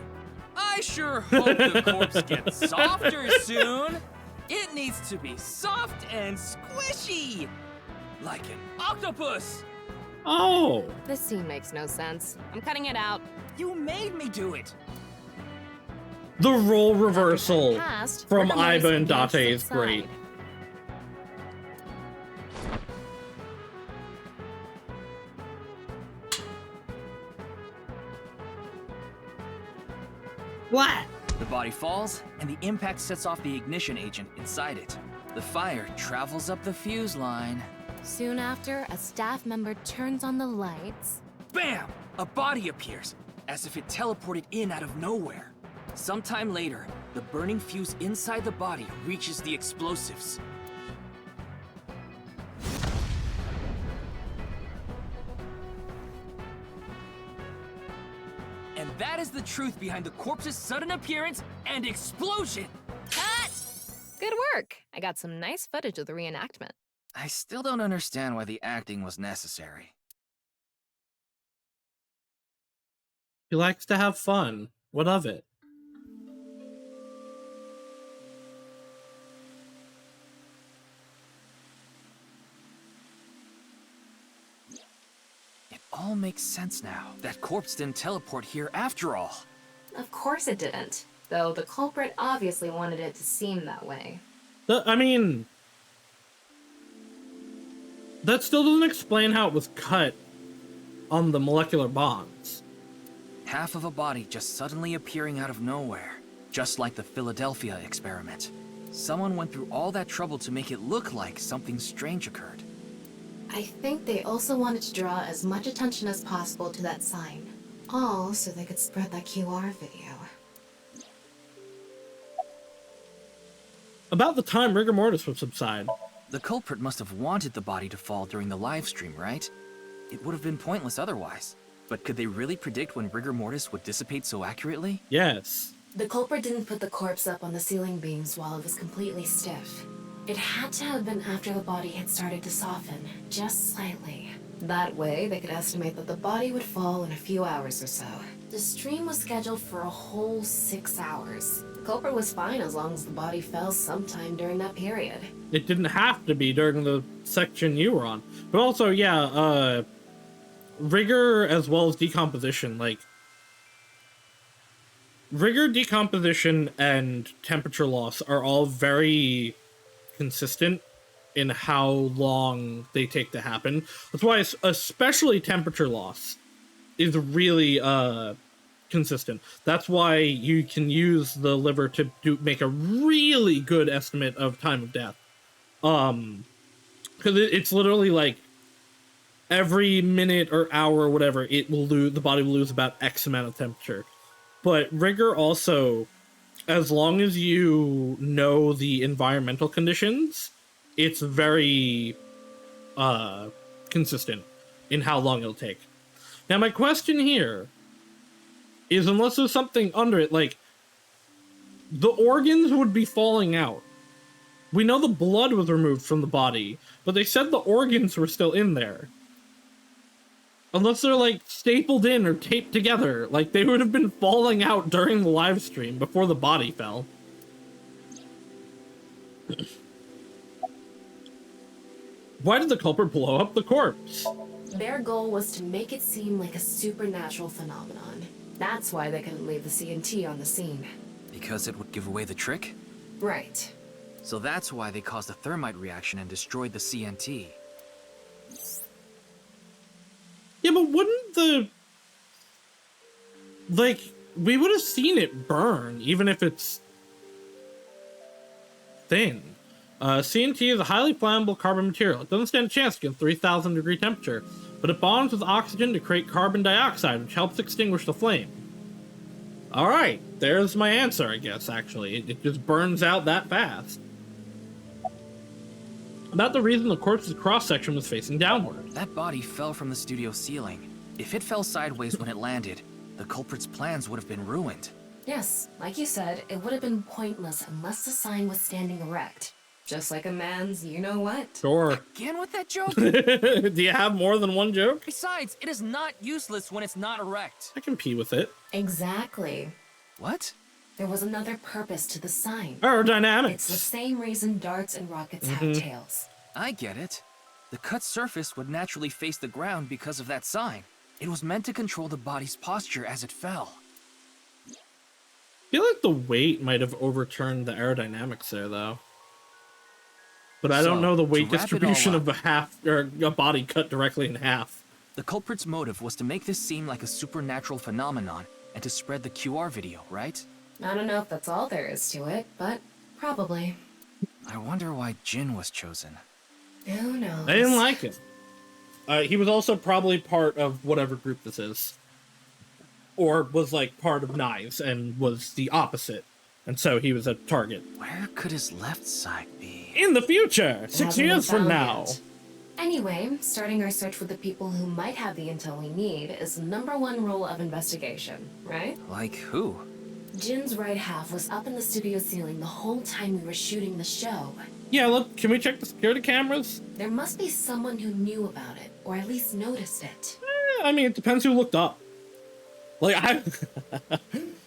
I sure hope the corpse gets softer soon. It needs to be soft and squishy, like an octopus. Oh. This scene makes no sense. I'm cutting it out. You made me do it. The role reversal Past, from rigor mortis Iva and begins to Date is subside. great. What? The body falls, and the impact sets off the ignition agent inside it. The fire travels up the fuse line. Soon after, a staff member turns on the lights. Bam! A body appears, as if it teleported in out of nowhere. Sometime later, the burning fuse inside the body reaches the explosives. And that is the truth behind the corpse's sudden appearance and explosion! Cut! Good work. I got some nice footage of the reenactment. I still don't understand why the acting was necessary. He likes to have fun. What of it? It all makes sense now. That corpse didn't teleport here after all. Of course it didn't, though the culprit obviously wanted it to seem that way. I mean, that still doesn't explain how it was cut on the molecular bonds. Half of a body just suddenly appearing out of nowhere, just like the Philadelphia experiment. Someone went through all that trouble to make it look like something strange occurred. I think they also wanted to draw as much attention as possible to that sign. All so they could spread that QR video. About the time rigor mortis would subside. The culprit must have wanted the body to fall during the live stream, right? It would have been pointless otherwise. But could they really predict when rigor mortis would dissipate so accurately? Yes. The culprit didn't put the corpse up on the ceiling beams while it was completely stiff. It had to have been after the body had started to soften, just slightly. That way, they could estimate that the body would fall in a few hours or so. The stream was scheduled for a whole 6 hours. The culprit was fine as long as the body fell sometime during that period. It didn't have to be during the section you were on. But also, yeah, rigor as well as decomposition, like, rigor, decomposition, and temperature loss are all very consistent in how long they take to happen. That's why especially temperature loss is really consistent. That's why you can use the liver to make a really good estimate of time of death. Because it's literally like every minute or hour or whatever, the body will lose about X amount of temperature. But rigor also, as long as you know the environmental conditions, it's very consistent in how long it'll take. Now, my question here is, unless there's something under it, like, the organs would be falling out. We know the blood was removed from the body, but they said the organs were still in there. Unless they're, like, stapled in or taped together, like, they would have been falling out during the live stream before the body fell. Why did the culprit blow up the corpse? Their goal was to make it seem like a supernatural phenomenon. That's why they couldn't leave the CNT on the scene. Because it would give away the trick? Right. So that's why they caused a thermite reaction and destroyed the CNT. Yeah, but wouldn't the... Like, we would have seen it burn, even if it's thin. CNT is a highly flammable carbon material. It doesn't stand a chance against 3,000 degree temperature, but it bonds with oxygen to create carbon dioxide, which helps extinguish the flame. Alright, there's my answer, I guess, actually. It just burns out that fast. About the reason the corpse's cross-section was facing downward. That body fell from the studio ceiling. If it fell sideways when it landed, the culprit's plans would have been ruined. Yes, like you said, it would have been pointless unless the sign was standing erect. Just like a man's you-know-what. Sure. Again with that joke? Do you have more than one joke? Besides, it is not useless when it's not erect. I can pee with it. Exactly. What? There was another purpose to the sign. Aerodynamics. It's the same reason darts and rockets have tails. I get it. The cut surface would naturally face the ground because of that sign. It was meant to control the body's posture as it fell. I feel like the weight might have overturned the aerodynamics there, though. But I don't know the weight distribution of a body cut directly in half. The culprit's motive was to make this seem like a supernatural phenomenon and to spread the QR video, right? I don't know if that's all there is to it, but probably. I wonder why Jin was chosen. Who knows? I didn't like him. He was also probably part of whatever group this is. Or was like part of Knives and was the opposite. And so he was a target. Where could his left side be? In the future! 6 years from now! Anyway, starting our search for the people who might have the intel we need is the #1 rule of investigation, right? Like who? Jin's right half was up in the studio ceiling the whole time we were shooting the show. Yeah, look, can we check the security cameras? There must be someone who knew about it, or at least noticed it. I mean, it depends who looked up. Like,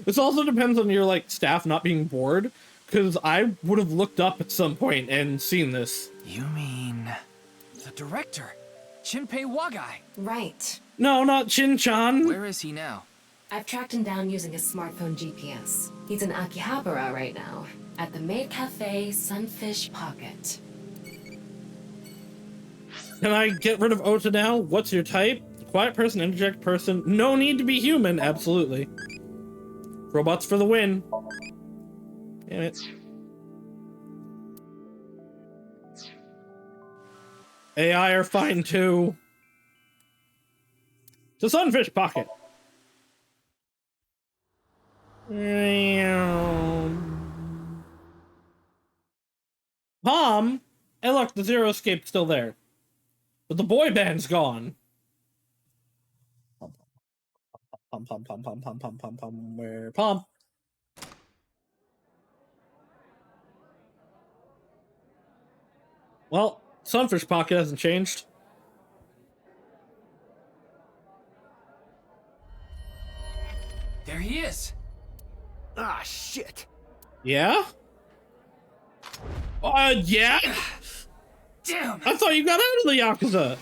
this also depends on your, like, staff not being bored, because I would have looked up at some point and seen this. You mean... the director, Shinpei Wagai. Right. No, not Shin-chan. Where is he now? I've tracked him down using his smartphone GPS. He's in Akihabara right now, at the maid cafe Sunfish Pocket. Can I get rid of Ota now? What's your type? Quiet person, interject person. No need to be human, absolutely. Robots for the win. Damn it. AI are fine too. The Sunfish Pocket. Palm? Hey look, the Zero Escape's still there. But the boy band's gone. Pum, where Palm? Well, Sunfish Pocket hasn't changed. There he is. Ah, shit. Yeah? Yeah? Damn. I thought you got out of the Yakuza.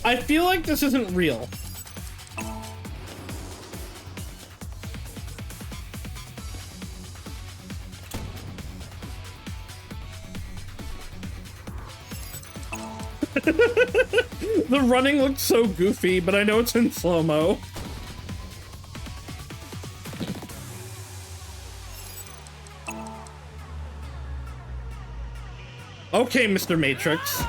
I feel like this isn't real. The running looks so goofy, but I know it's in slow-mo. Okay, Mr. Matrix.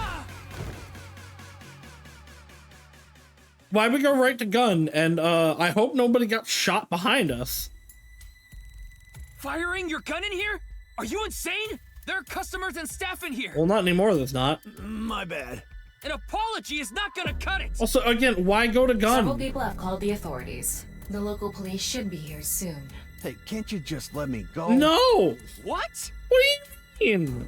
Why'd we go right to gun? And, I hope nobody got shot behind us. Firing your gun in here? Are you insane? There are customers and staff in here. Well, not anymore, there's not. My bad. An apology is not gonna cut it. Also, again, why go to gun? Several people have called the authorities. The local police should be here soon. Hey, can't you just let me go? No! What? What do you mean?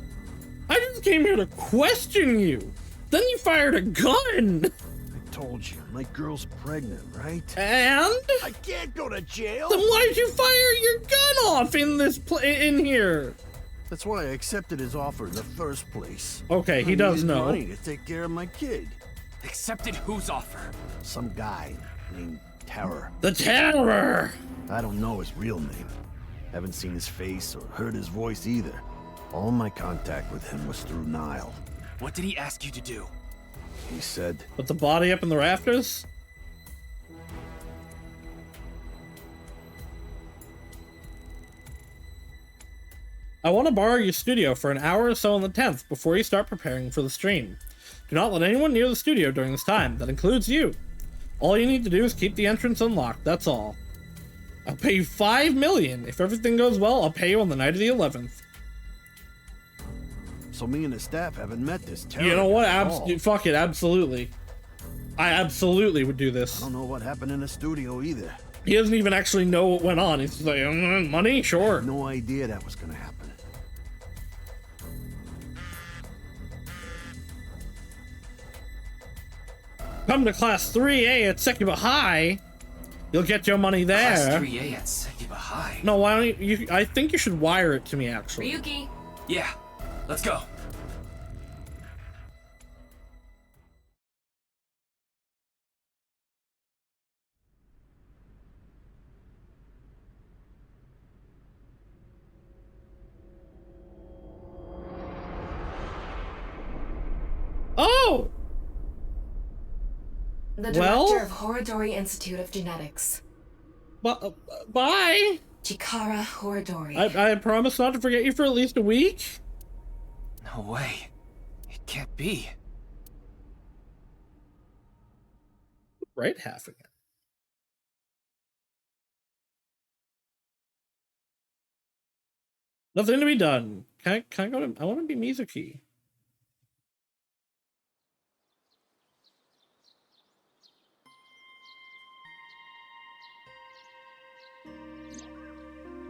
I just came here to question you. Then you fired a gun! I told you, my girl's pregnant, right? And? I can't go to jail! Then why'd you fire your gun off in this in here? That's why I accepted his offer in the first place. Okay, he does know. Money to take care of my kid. Accepted whose offer? Some guy named Terror. The Terror! I don't know his real name. Haven't seen his face or heard his voice either. All my contact with him was through Nile. What did he ask you to do? He said... Put the body up in the rafters? I want to borrow your studio for an hour or so on the 10th before you start preparing for the stream. Do not let anyone near the studio during this time. That includes you. All you need to do is keep the entrance unlocked, that's all. I'll pay you $5 million. If everything goes well, I'll pay you on the night of the 11th. So me and the staff haven't met this Terror. You know what? Fuck it, absolutely. I absolutely would do this. I don't know what happened in the studio either. He doesn't even actually know what went on. He's just like, money? Sure. I had no idea that was gonna happen. Come to Class 3A at Sekiba High. You'll get your money there. Class 3A at Sekiba High? No, why don't you... I think you should wire it to me, actually. Ryuki. Yeah, let's go. Oh! The director of Horodori Institute of Genetics. Bye! Chikara Horodori. I promise not to forget you for at least a week? No way. It can't be. Right half again. Nothing to be done. Can I go to... I want to be Mizuki.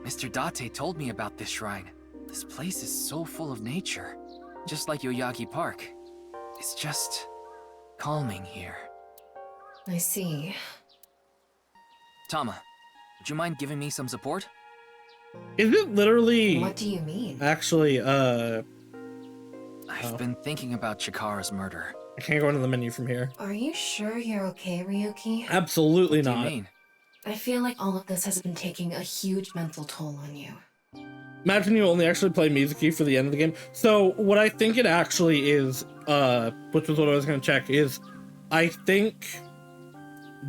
Mr. Date told me about this shrine. This place is so full of nature. Just like Yoyagi Park. It's just... calming here. I see. Tama, would you mind giving me some support? Is it literally... What do you mean? Actually, I've been thinking about Chikara's murder. I can't go into the menu from here. Are you sure you're okay, Ryuki? Absolutely not. What do you mean? I feel like all of this has been taking a huge mental toll on you. Imagine you only actually play Mizuki for the end of the game. So what I think it actually is, which was what I was going to check, is I think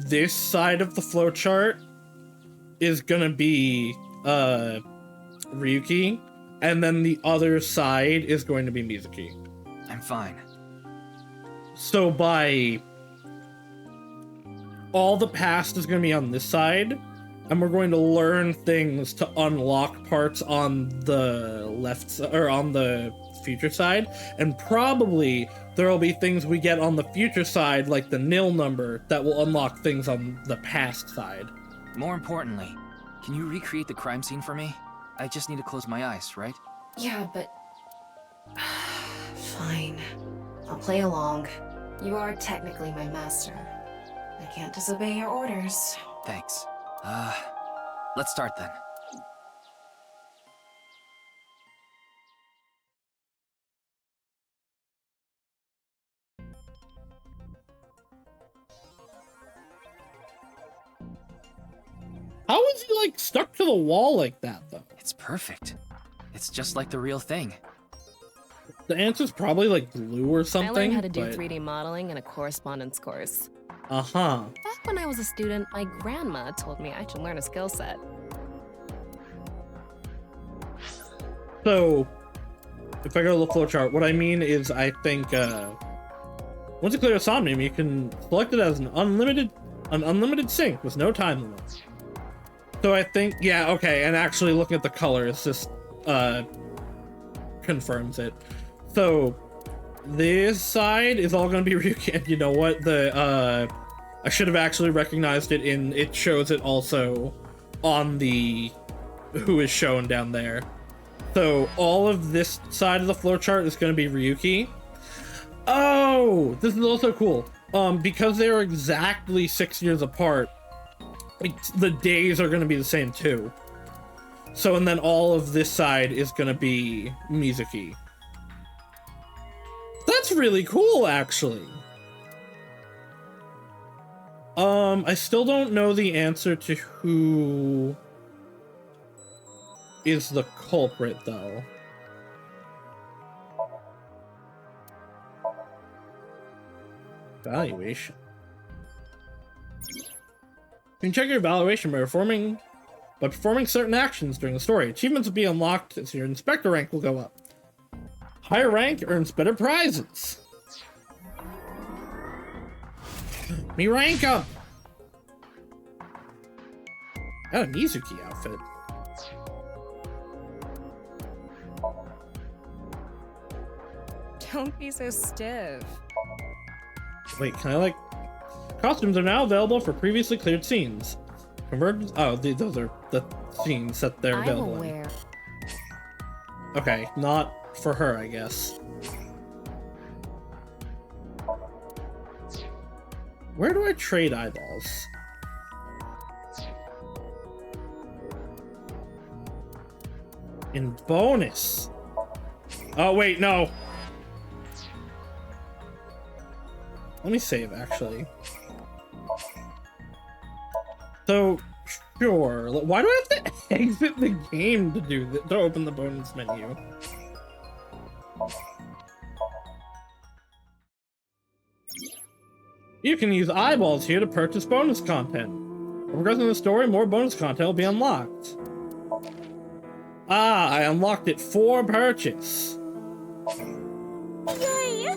this side of the flowchart is going to be Ryuki, and then the other side is going to be Mizuki. I'm fine. So by... all the past is going to be on this side, and we're going to learn things to unlock parts on the left or on the future side, and probably there will be things we get on the future side, like the nil number, that will unlock things on the past side. More importantly, can you recreate the crime scene for me? I just need to close my eyes, right? Yeah, but... Fine. I'll play along. You are technically my master. I can't disobey your orders. Thanks. Let's start then. How is he, like, stuck to the wall like that, though? It's perfect. It's just like the real thing. The answer's probably, like, glue or something. I learned how to do but... 3D modeling in a correspondence course. Uh-huh. Back when I was a student, my grandma told me I should learn a skill set. So, if I go to the flowchart, what I mean is I think, once you clear a Somnium, you can select it as an unlimited sync with no time limit. So I think, yeah, okay, and actually looking at the colors just, confirms it. So, this side is all gonna be Ryuki, and you know what, I should have actually recognized it it shows it also on the who is shown down there. So all of this side of the flowchart is going to be Ryuki. Oh, this is also cool. Because they are exactly 6 years apart, the days are going to be the same too. So, and then all of this side is going to be Mizuki. That's really cool, actually. I still don't know the answer to who is the culprit, though. Evaluation. You can check your evaluation by performing certain actions during the story. Achievements will be unlocked as your inspector rank will go up. Higher rank earns better prizes. Me rank up! Oh, Mizuki outfit. Don't be so stiff. Wait, can I like... Costumes are now available for previously cleared scenes. Convergence... Oh, those are the scenes that they're available in. Okay, not for her, I guess. Where do I trade eyeballs? In bonus. Oh, wait, no. Let me save, actually. So, sure. Why do I have to exit the game to do this, to open the bonus menu? You can use eyeballs here to purchase bonus content. Progressing the story, more bonus content will be unlocked. Ah, I unlocked it for purchase. Yay!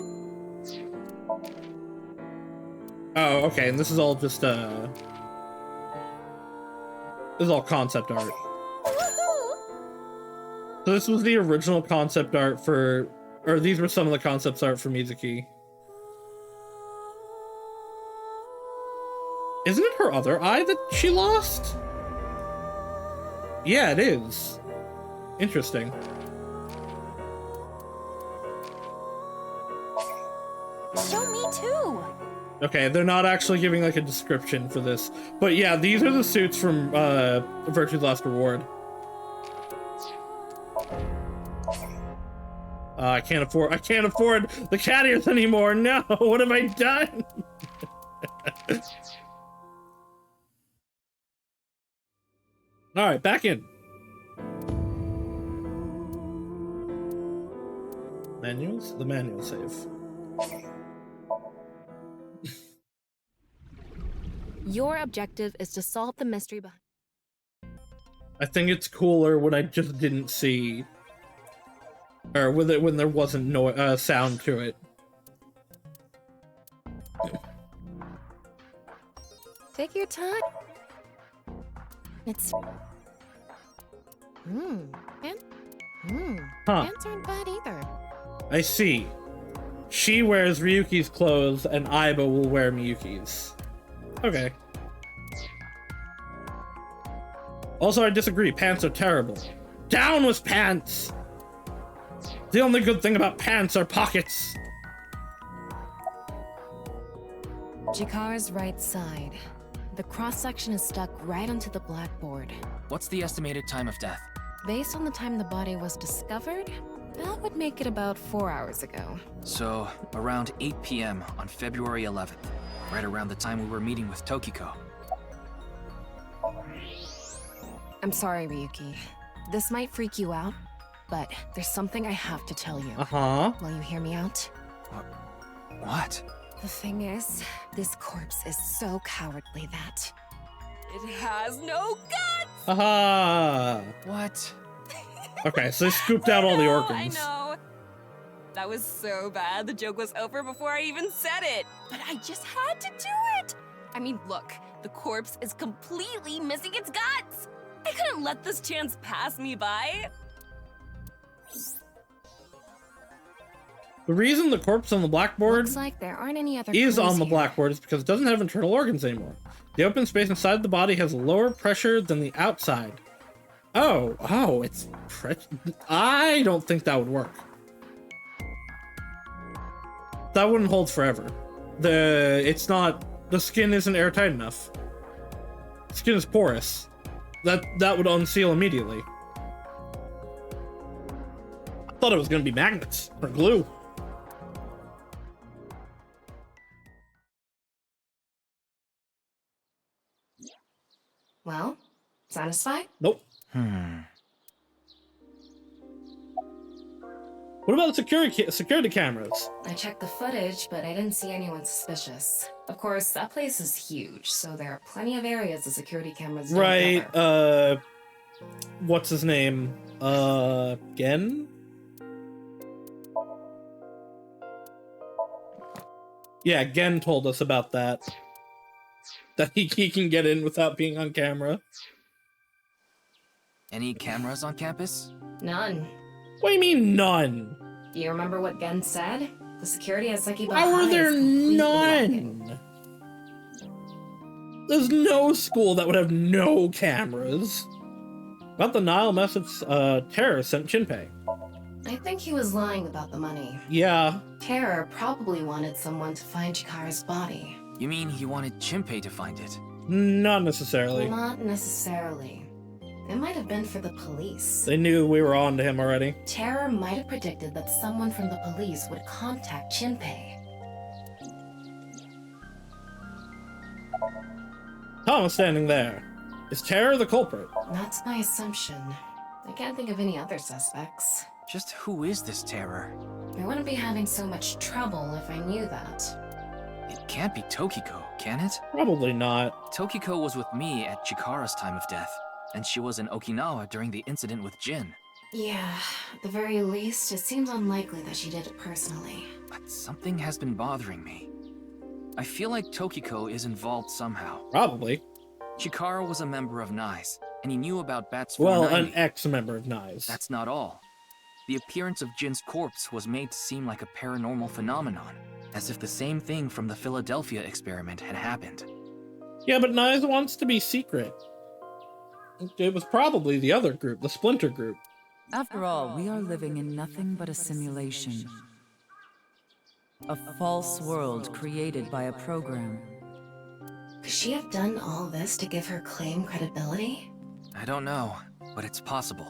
Oh, okay, and this is all just, this is all concept art. So this was the original concept art for, or these were some of the concept art for Mizuki. Isn't it her other eye that she lost? Yeah, it is. Interesting. Show me too. Okay, they're not actually giving like a description for this, but yeah, these are the suits from Virtue's Last Reward. I can't afford the cat ears anymore. No, what have I done? All right, back in. Manuals? The manual save. Your objective is to solve the mystery behind. I think it's cooler when I just didn't see, or with it when there wasn't no sound to it. Take your time. It's pants aren't bad either. I see. She wears Ryuki's clothes, and Aiba will wear Miyuki's. Okay. Also, I disagree. Pants are terrible. Down with pants! The only good thing about pants are pockets. Chikara's right side. The cross-section is stuck right onto the blackboard. What's the estimated time of death? Based on the time the body was discovered, that would make it about 4 hours ago. So, around 8 p.m. on February 11th, right around the time we were meeting with Tokiko. I'm sorry, Ryuki. This might freak you out, but there's something I have to tell you. Uh-huh. Will you hear me out? What? The thing is, this corpse is so cowardly that... It has no guts! Aha! What? Okay, so they scooped out all the organs. I know. That was so bad. The joke was over before I even said it. But I just had to do it. I mean, look, the corpse is completely missing its guts. I couldn't let this chance pass me by. The reason the corpse on the blackboard Looks like there aren't any other is clues on the here. blackboard is because it doesn't have internal organs anymore. The open space inside the body has lower pressure than the outside. Oh, it's I don't think that would work. That wouldn't hold forever. The skin isn't airtight enough. The skin is porous. That would unseal immediately. I thought it was gonna be magnets or glue. Well, satisfied? Nope. What about the security cameras? I checked the footage, but I didn't see anyone suspicious. Of course, that place is huge, so there are plenty of areas the security cameras don't Right, cover. What's his name? Gen? Yeah, Gen told us about that. That he can get in without being on camera. Any cameras on campus? None. What do you mean, none? Do you remember what Gen said? The security at Seki How are there none? There's no school that would have no cameras. About the Nile message Terror sent Shinpei. I think he was lying about the money. Yeah. Terror probably wanted someone to find Chikara's body. You mean he wanted Shinpei to find it? Not necessarily. Not necessarily. It might have been for the police. They knew we were on to him already. Terror might have predicted that someone from the police would contact Shinpei. Thomas standing there. Is Terror the culprit? That's my assumption. I can't think of any other suspects. Just who is this Terror? I wouldn't be having so much trouble if I knew that. It can't be Tokiko, can it? Probably not. Tokiko was with me at Chikara's time of death, and she was in Okinawa during the incident with Jin. Yeah, at the very least, it seems unlikely that she did it personally. But something has been bothering me. I feel like Tokiko is involved somehow. Probably. Chikara was a member of NICE, and he knew about Bats Well, 490. an ex-member of NICE. That's not all. The appearance of Jin's corpse was made to seem like a paranormal phenomenon, as if the same thing from the Philadelphia experiment had happened. Yeah, but NICE wants to be secret. It was probably the other group, the Splinter group. After all, we are living in nothing but a simulation. A false world created by a program. Could she have done all this to give her claim credibility? I don't know, but it's possible.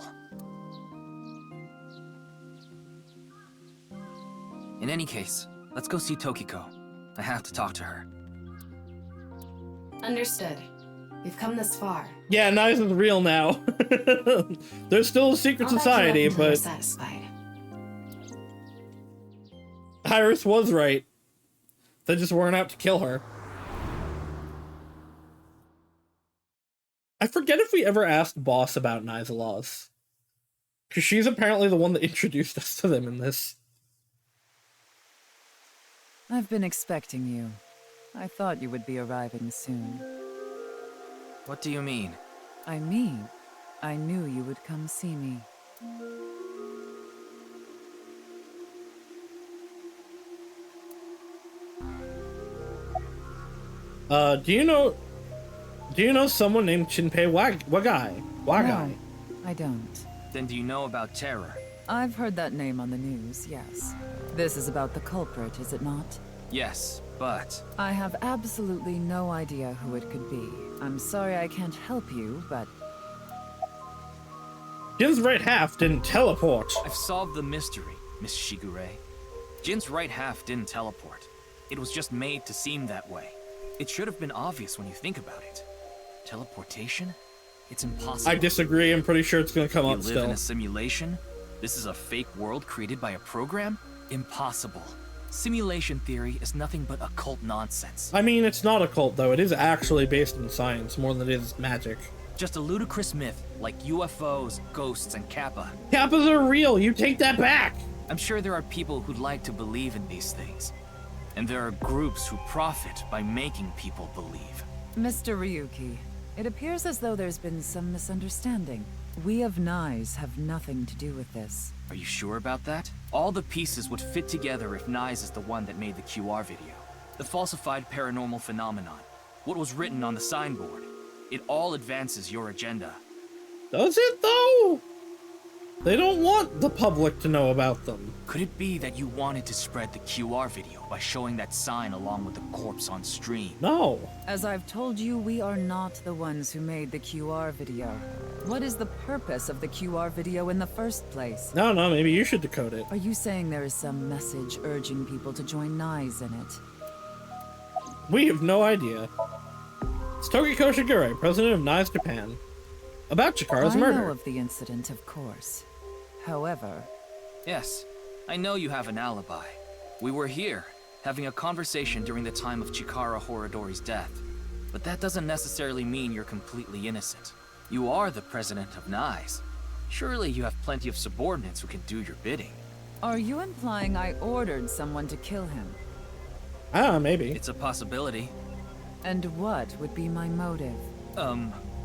In any case, let's go see Tokiko. I have to talk to her. Understood. We've come this far. Yeah, NICE is real now. There's still a secret society, Until we're but satisfied. Iris was right. They just weren't out to kill her. I forget if we ever asked Boss about NICE laws. Because she's apparently the one that introduced us to them in this. I've been expecting you. I thought you would be arriving soon. What do you mean? I mean, I knew you would come see me. Do you know someone named Shinpei Wagai? No, I don't. Then do you know about Terror? I've heard that name on the news, yes. This is about the culprit, is it not? Yes, but... I have absolutely no idea who it could be. I'm sorry I can't help you, but... Jin's right half didn't teleport. I've solved the mystery, Miss Shigure. Jin's right half didn't teleport. It was just made to seem that way. It should have been obvious when you think about it. Teleportation? It's impossible. I disagree. I'm pretty sure it's gonna come up You still. live in a simulation? This is a fake world created by a program? Impossible. Simulation theory is nothing but occult nonsense. I mean, it's not a cult, though. It is actually based in science more than it is magic. Just a ludicrous myth, like UFOs, ghosts, and Kappa. Kappas are real. You take that back. I'm sure there are people who'd like to believe in these things. And there are groups who profit by making people believe. Mr. Ryuki, it appears as though there's been some misunderstanding. We of NICE have nothing to do with this. Are you sure about that? All the pieces would fit together if NICE is the one that made the QR video. The falsified paranormal phenomenon. What was written on the signboard. It all advances your agenda. Does it, though? They don't want the public to know about them. Could it be that you wanted to spread the QR video by showing that sign along with the corpse on stream? No. As I've told you, we are not the ones who made the QR video. What is the purpose of the QR video in the first place? No, maybe you should decode it. Are you saying there is some message urging people to join Nai's in it? We have no idea. It's Tokiko Shigure, president of Nai's Japan. About Chikara's murder. I know of the incident, of course. However... Yes, I know you have an alibi. We were here, having a conversation during the time of Chikara Horadori's death. But that doesn't necessarily mean you're completely innocent. You are the president of Nai's. Surely you have plenty of subordinates who can do your bidding. Are you implying I ordered someone to kill him? Maybe. It's a possibility. And what would be my motive?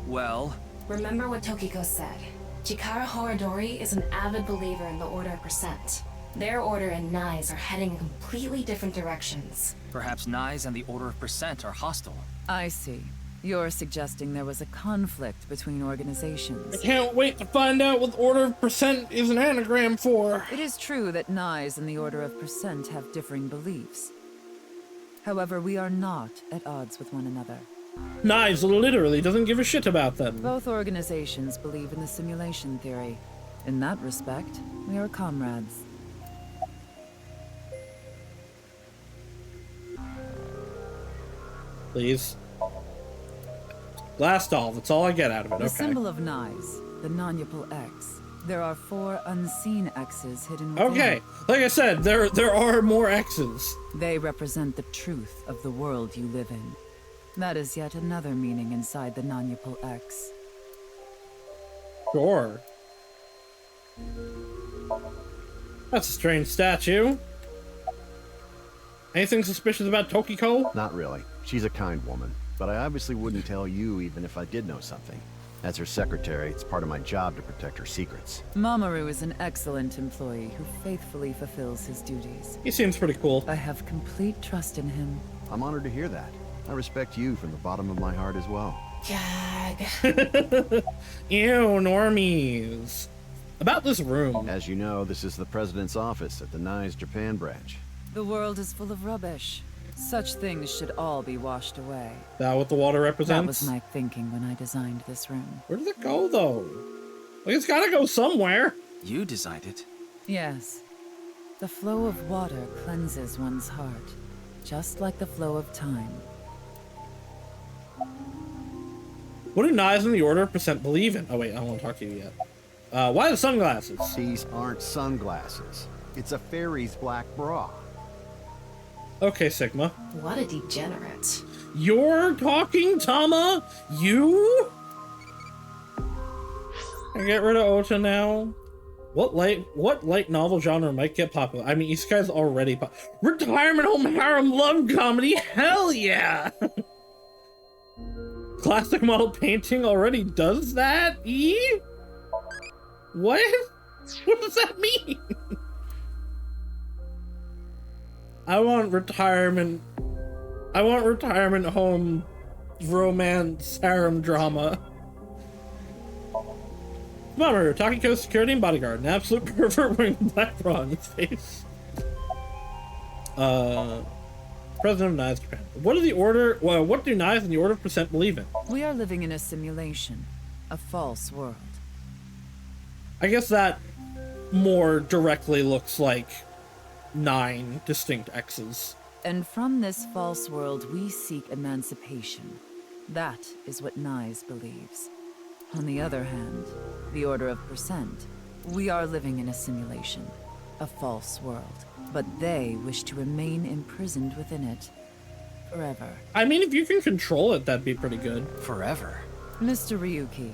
Well... Remember what Tokiko said. Chikara Horadori is an avid believer in the Order of Percent. Their order and Nai's are heading in completely different directions. Perhaps Nai's and the Order of Percent are hostile. I see. You're suggesting there was a conflict between organizations. I can't wait to find out what the Order of Percent is an anagram for. It is true that Nai's and the Order of Percent have differing beliefs. However, we are not at odds with one another. Nai's literally doesn't give a shit about them. Both organizations believe in the simulation theory. In that respect, we are comrades. Please. Glass doll, that's all I get out of it, The okay. symbol of Nai's, the non-Yupal X. There are 4 unseen X's hidden within. Okay, like I said, there are more X's. They represent the truth of the world you live in. That is yet another meaning inside the non-Yupal X. Sure. That's a strange statue. Anything suspicious about Tokiko? Not really. She's a kind woman. But I obviously wouldn't tell you even if I did know something. As her secretary, it's part of my job to protect her secrets. Mamoru is an excellent employee who faithfully fulfills his duties. He seems pretty cool. I have complete trust in him. I'm honored to hear that. I respect you from the bottom of my heart as well. Gag. Ew, normies. About this room. As you know, this is the president's office at the Nai's Japan branch. The world is full of rubbish. Such things should all be washed away. That what the water represents? That was my thinking when I designed this room. Where does it go, though? Like, it's gotta go somewhere. You designed it. Yes. The flow of water cleanses one's heart, just like the flow of time. What do Nai's and the Order of Percent believe in? Oh, wait, I don't want to talk to you yet. Why the sunglasses? These aren't sunglasses. It's a fairy's black bra. Okay, Sigma. What a degenerate. You're talking, Tama? You? I get rid of Ota now. What light novel genre might get popular? I mean, Isekai's already Retirement home harem love comedy? Hell yeah! Classic model painting already does that? What? What does that mean? I want retirement home romance harem drama. Mamoru, Takiko's security and bodyguard, an absolute pervert wearing a black bra in his face. President of Nai's Japan. What do Nai's and the Order of Percent believe in? We are living in a simulation, a false world. I guess that more directly looks like 9 distinct X's. And from this false world, we seek emancipation. That is what Nai's believes. On the other hand, the Order of Percent, we are living in a simulation, a false world. But they wish to remain imprisoned within it forever. I mean, if you can control it, that'd be pretty good. Forever? Mr. Ryuki,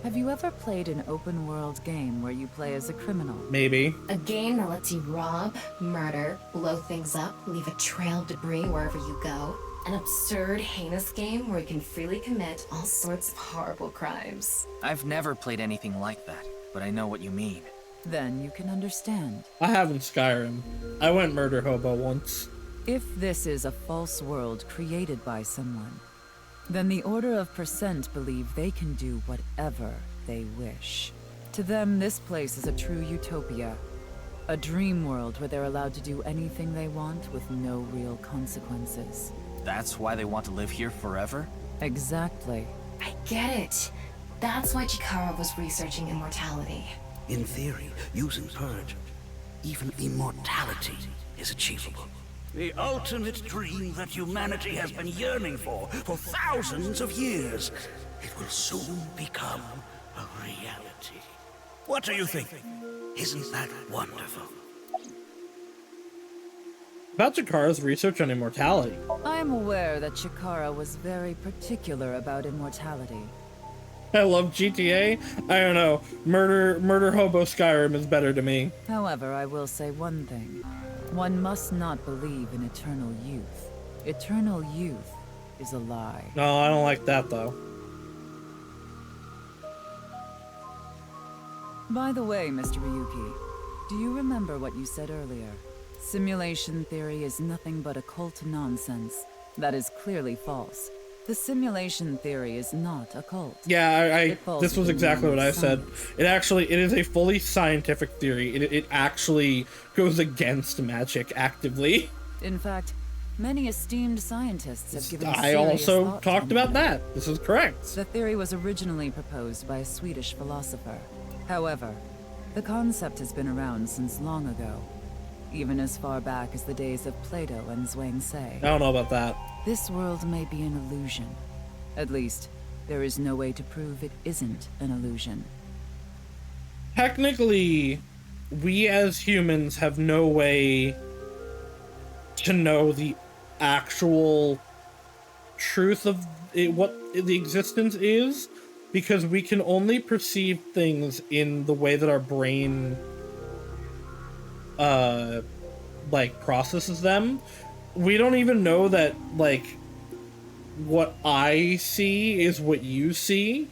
have you ever played an open-world game where you play as a criminal? Maybe. A game that lets you rob, murder, blow things up, leave a trail of debris wherever you go. An absurd, heinous game where you can freely commit all sorts of horrible crimes. I've never played anything like that, but I know what you mean. Then you can understand. I haven't Skyrim. I went murder hobo once. If this is a false world created by someone, then the Order of Percent believe they can do whatever they wish. To them, this place is a true utopia. A dream world where they're allowed to do anything they want with no real consequences. That's why they want to live here forever? Exactly. I get it. That's why Chikara was researching immortality. In theory, using Purge, even immortality is achievable. The ultimate dream that humanity has been yearning for thousands of years. It will soon become a reality. What do you think? Isn't that wonderful? About Chikara's research on immortality. I am aware that Chikara was very particular about immortality. I love GTA. I don't know. Murder Hobo Skyrim is better to me. However, I will say one thing. One must not believe in eternal youth. Eternal youth is a lie. No, I don't like that though. By the way, Mr. Ryuki, do you remember what you said earlier? Simulation theory is nothing but occult nonsense. That is clearly false. The simulation theory is not a cult. Yeah, this was exactly what I said. It is a fully scientific theory. It actually goes against magic actively. In fact, many esteemed scientists have given I also thought talked about that. This is correct. The theory was originally proposed by a Swedish philosopher. However, the concept has been around since long ago, even as far back as the days of Plato and Zhuangzi. I don't know about that. This world may be an illusion. At least, there is no way to prove it isn't an illusion. Technically, we as humans have no way to know the actual truth of it, what the existence is, because we can only perceive things in the way that our brain like processes them. We don't even know that, like, what I see is what you see.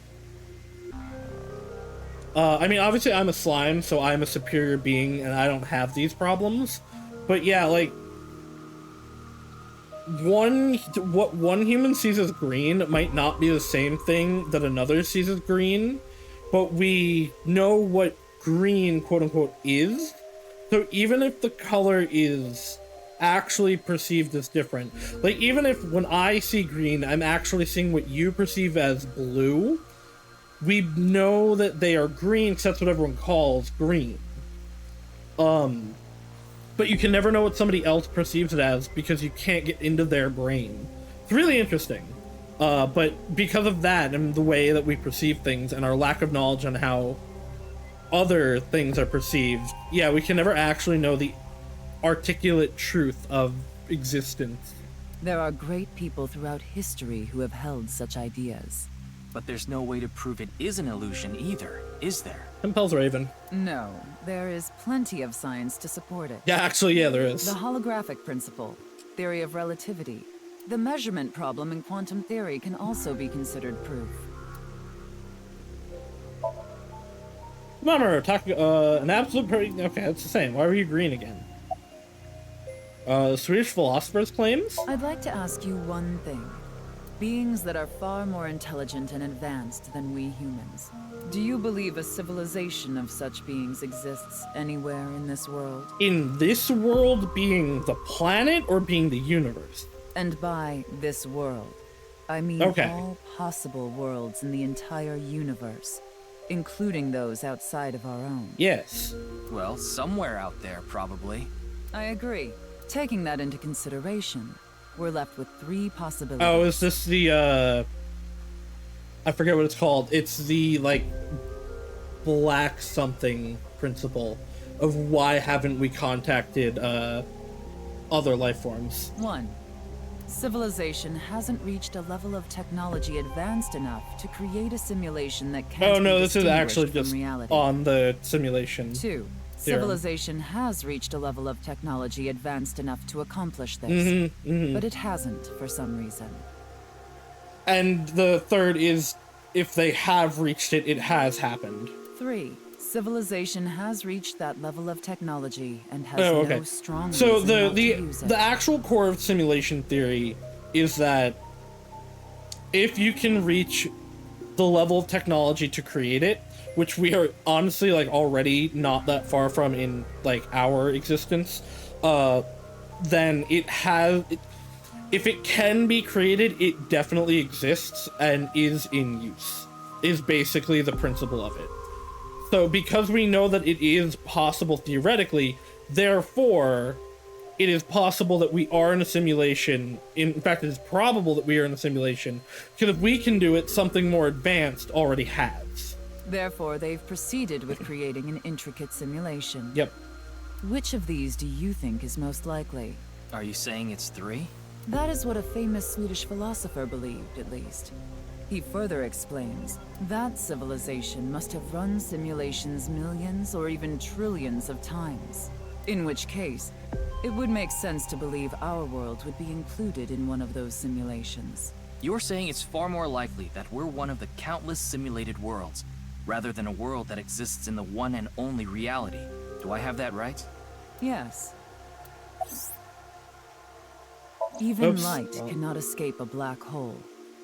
I mean, obviously I'm a slime, so I'm a superior being and I don't have these problems. But yeah, like, what one human sees as green might not be the same thing that another sees as green, but we know what green, quote unquote, is. So even if the color is actually perceived as different, like, even if when I see green, I'm actually seeing what you perceive as blue, we know that they are green because that's what everyone calls green. But you can never know what somebody else perceives it as because you can't get into their brain. It's really interesting. But because of that and the way that we perceive things and our lack of knowledge on how other things are perceived, yeah, we can never actually know the articulate truth of existence. There are great people throughout history who have held such ideas. But there's no way to prove it is an illusion either, is there? Compels Raven. No, there is plenty of science to support it. Yeah, actually, yeah, there is. The holographic principle, theory of relativity, the measurement problem in quantum theory can also be considered proof. Remember, an absolute okay, it's the same. Why were you green again? Swedish philosopher's claims? I'd like to ask you one thing. Beings that are far more intelligent and advanced than we humans. Do you believe a civilization of such beings exists anywhere in this world? In this world being the planet or being the universe? And by this world, I mean all possible worlds in the entire universe, including those outside of our own. Yes. Well, somewhere out there, probably. I agree. Taking that into consideration, we're left with 3 possibilities. Oh, is this the, I forget what it's called. It's the, like, black something principle of why haven't we contacted, other life forms. 1. Civilization hasn't reached a level of technology advanced enough to create a simulation that can't Oh no, be this is actually just reality. on the simulation. 2. Civilization has reached a level of technology advanced enough to accomplish this, but it hasn't for some reason. And the third is, if they have reached it, it has happened. 3. Civilization has reached that level of technology and has no strong so reason not to use it. the actual core of simulation theory is that if you can reach the level of technology to create it, which we are honestly like already not that far from in like our existence, then if it can be created, it definitely exists and is in use, is basically the principle of it. So because we know that it is possible theoretically, therefore it is possible that we are in a simulation. In fact, it is probable that we are in a simulation, because if we can do it, something more advanced already has. Therefore, they've proceeded with creating an intricate simulation. Yep. Which of these do you think is most likely? Are you saying it's 3? That is what a famous Swedish philosopher believed, at least. He further explains, that civilization must have run simulations millions or even trillions of times. In which case, it would make sense to believe our world would be included in one of those simulations. You're saying it's far more likely that we're one of the countless simulated worlds, rather than a world that exists in the one and only reality. Do I have that right? Yes. Even Oops. light cannot escape a black hole.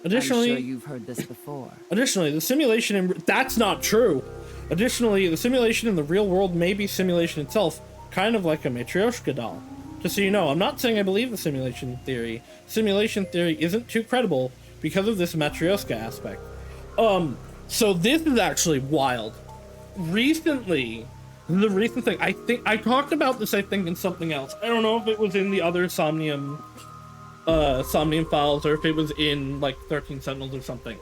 Additionally, I'm sure you've heard this before. Additionally, the simulation that's not true. Additionally, the simulation in the real world may be simulation itself, kind of like a Matryoshka doll. Just so you know, I'm not saying I believe the simulation theory. Simulation theory isn't too credible because of this Matryoshka aspect. So this is actually wild. Recently, the recent thing, I think I talked about this, I think, in something else. I don't know if it was in the other Somnium files, or if it was in like 13 Sentinels or something,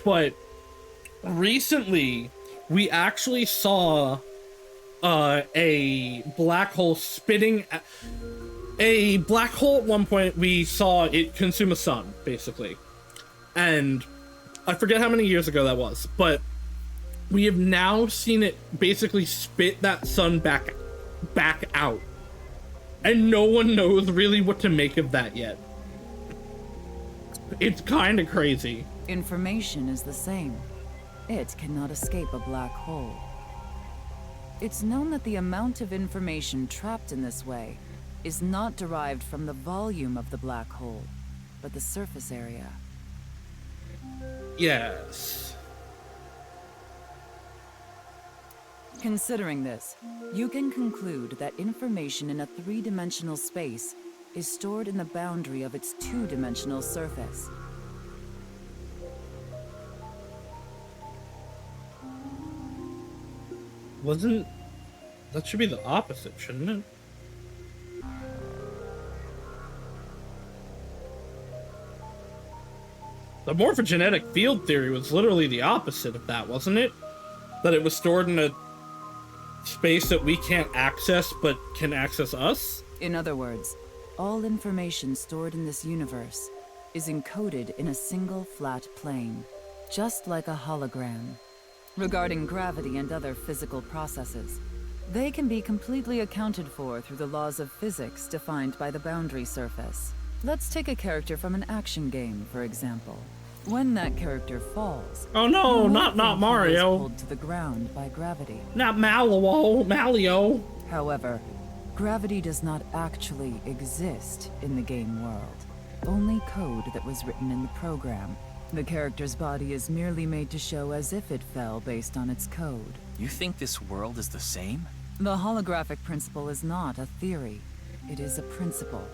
but recently we actually saw a black hole spitting a black hole. At one point we saw it consume a sun, basically, and I forget how many years ago that was, but we have now seen it basically spit that sun back out, and no one knows really what to make of that yet. It's kind of crazy. Information is the same. It cannot escape a black hole. It's known that the amount of information trapped in this way is not derived from the volume of the black hole, but the surface area. Yes. Considering this, you can conclude that information in a 3-dimensional space is stored in the boundary of its 2-dimensional surface. That should be the opposite, shouldn't it? The morphogenetic field theory was literally the opposite of that, wasn't it? That it was stored in a space that we can't access, but can access us? In other words, all information stored in this universe is encoded in a single flat plane, just like a hologram. Regarding gravity and other physical processes, they can be completely accounted for through the laws of physics defined by the boundary surface. Let's take a character from an action game, for example. When that character falls, oh no, not Mario. He is pulled to the ground by gravity. Not Malio. However, gravity does not actually exist in the game world. Only code that was written in the program. The character's body is merely made to show as if it fell based on its code. You think this world is the same? The holographic principle is not a theory. It is a principle.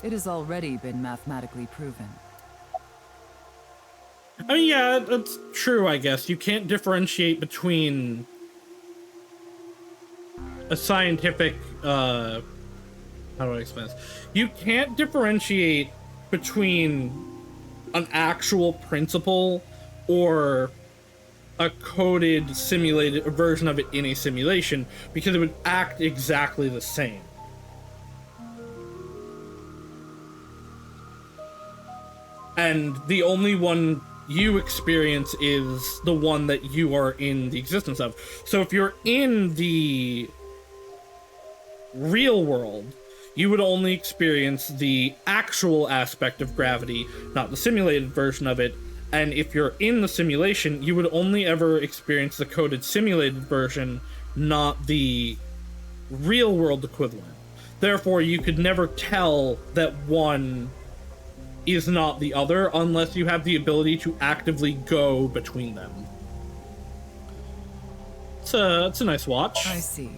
It has already been mathematically proven. I mean, yeah, that's true, I guess. You can't differentiate between a scientific, how do I explain this? You can't differentiate between an actual principle or a coded simulated version of it in a simulation, because it would act exactly the same. And the only one you experience is the one that you are in the existence of. So if you're in the real world, you would only experience the actual aspect of gravity, not the simulated version of it. And if you're in the simulation, you would only ever experience the coded simulated version, not the real world equivalent. Therefore, you could never tell that one is not the other unless you have the ability to actively go between them. It's a nice watch. I see.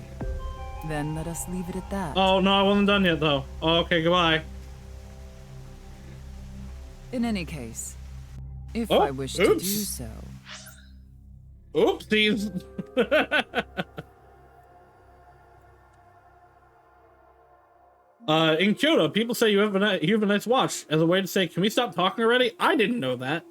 Then let us leave it at that. Oh, no, I wasn't done yet, though. Oh, okay, goodbye. In any case, if I wish to do so... Oopsies! In Kyoto, people say you have a nice watch as a way to say, can we stop talking already? I didn't know that.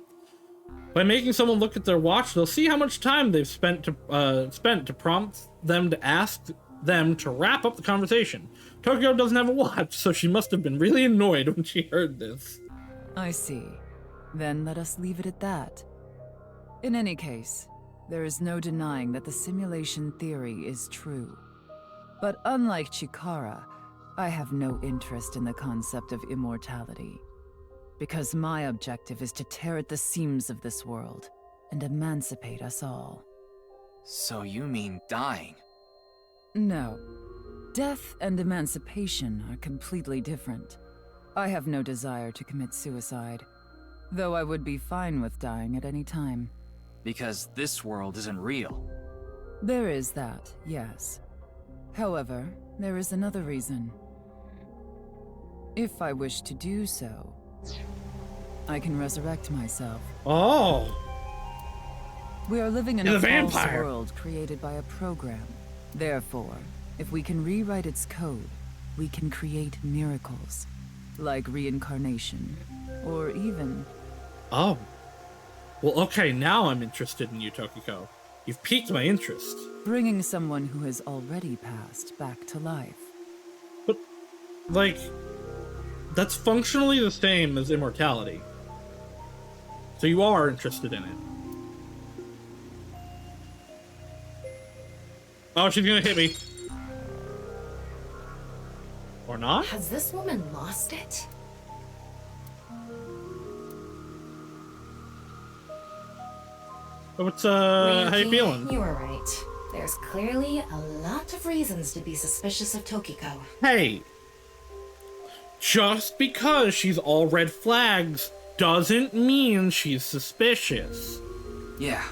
By making someone look at their watch, they'll see how much time they've spent to prompt them to ask them to wrap up the conversation. Tokyo doesn't have a watch, so she must have been really annoyed when she heard this. I see. Then let us leave it at that. In any case, there is no denying that the simulation theory is true. But unlike Chikara, I have no interest in the concept of immortality. Because my objective is to tear at the seams of this world and emancipate us all. So you mean dying? No. Death and emancipation are completely different. I have no desire to commit suicide, though I would be fine with dying at any time. Because this world isn't real. There is that, yes. However, there is another reason. If I wish to do so, I can resurrect myself. Oh! We are living in You're a the false vampire. world created by a program. Therefore, if we can rewrite its code, we can create miracles. Like reincarnation, or even... Oh. Well, okay, now I'm interested in you, Tokiko. You've piqued my interest. bringing someone who has already passed back to life. But, like, that's functionally the same as immortality. So you are interested in it. Oh, she's gonna hit me. Or not? Has this woman lost it? What's, how you feeling? You were right. There's clearly a lot of reasons to be suspicious of Tokiko. Hey! Just because she's all red flags doesn't mean she's suspicious. Yeah.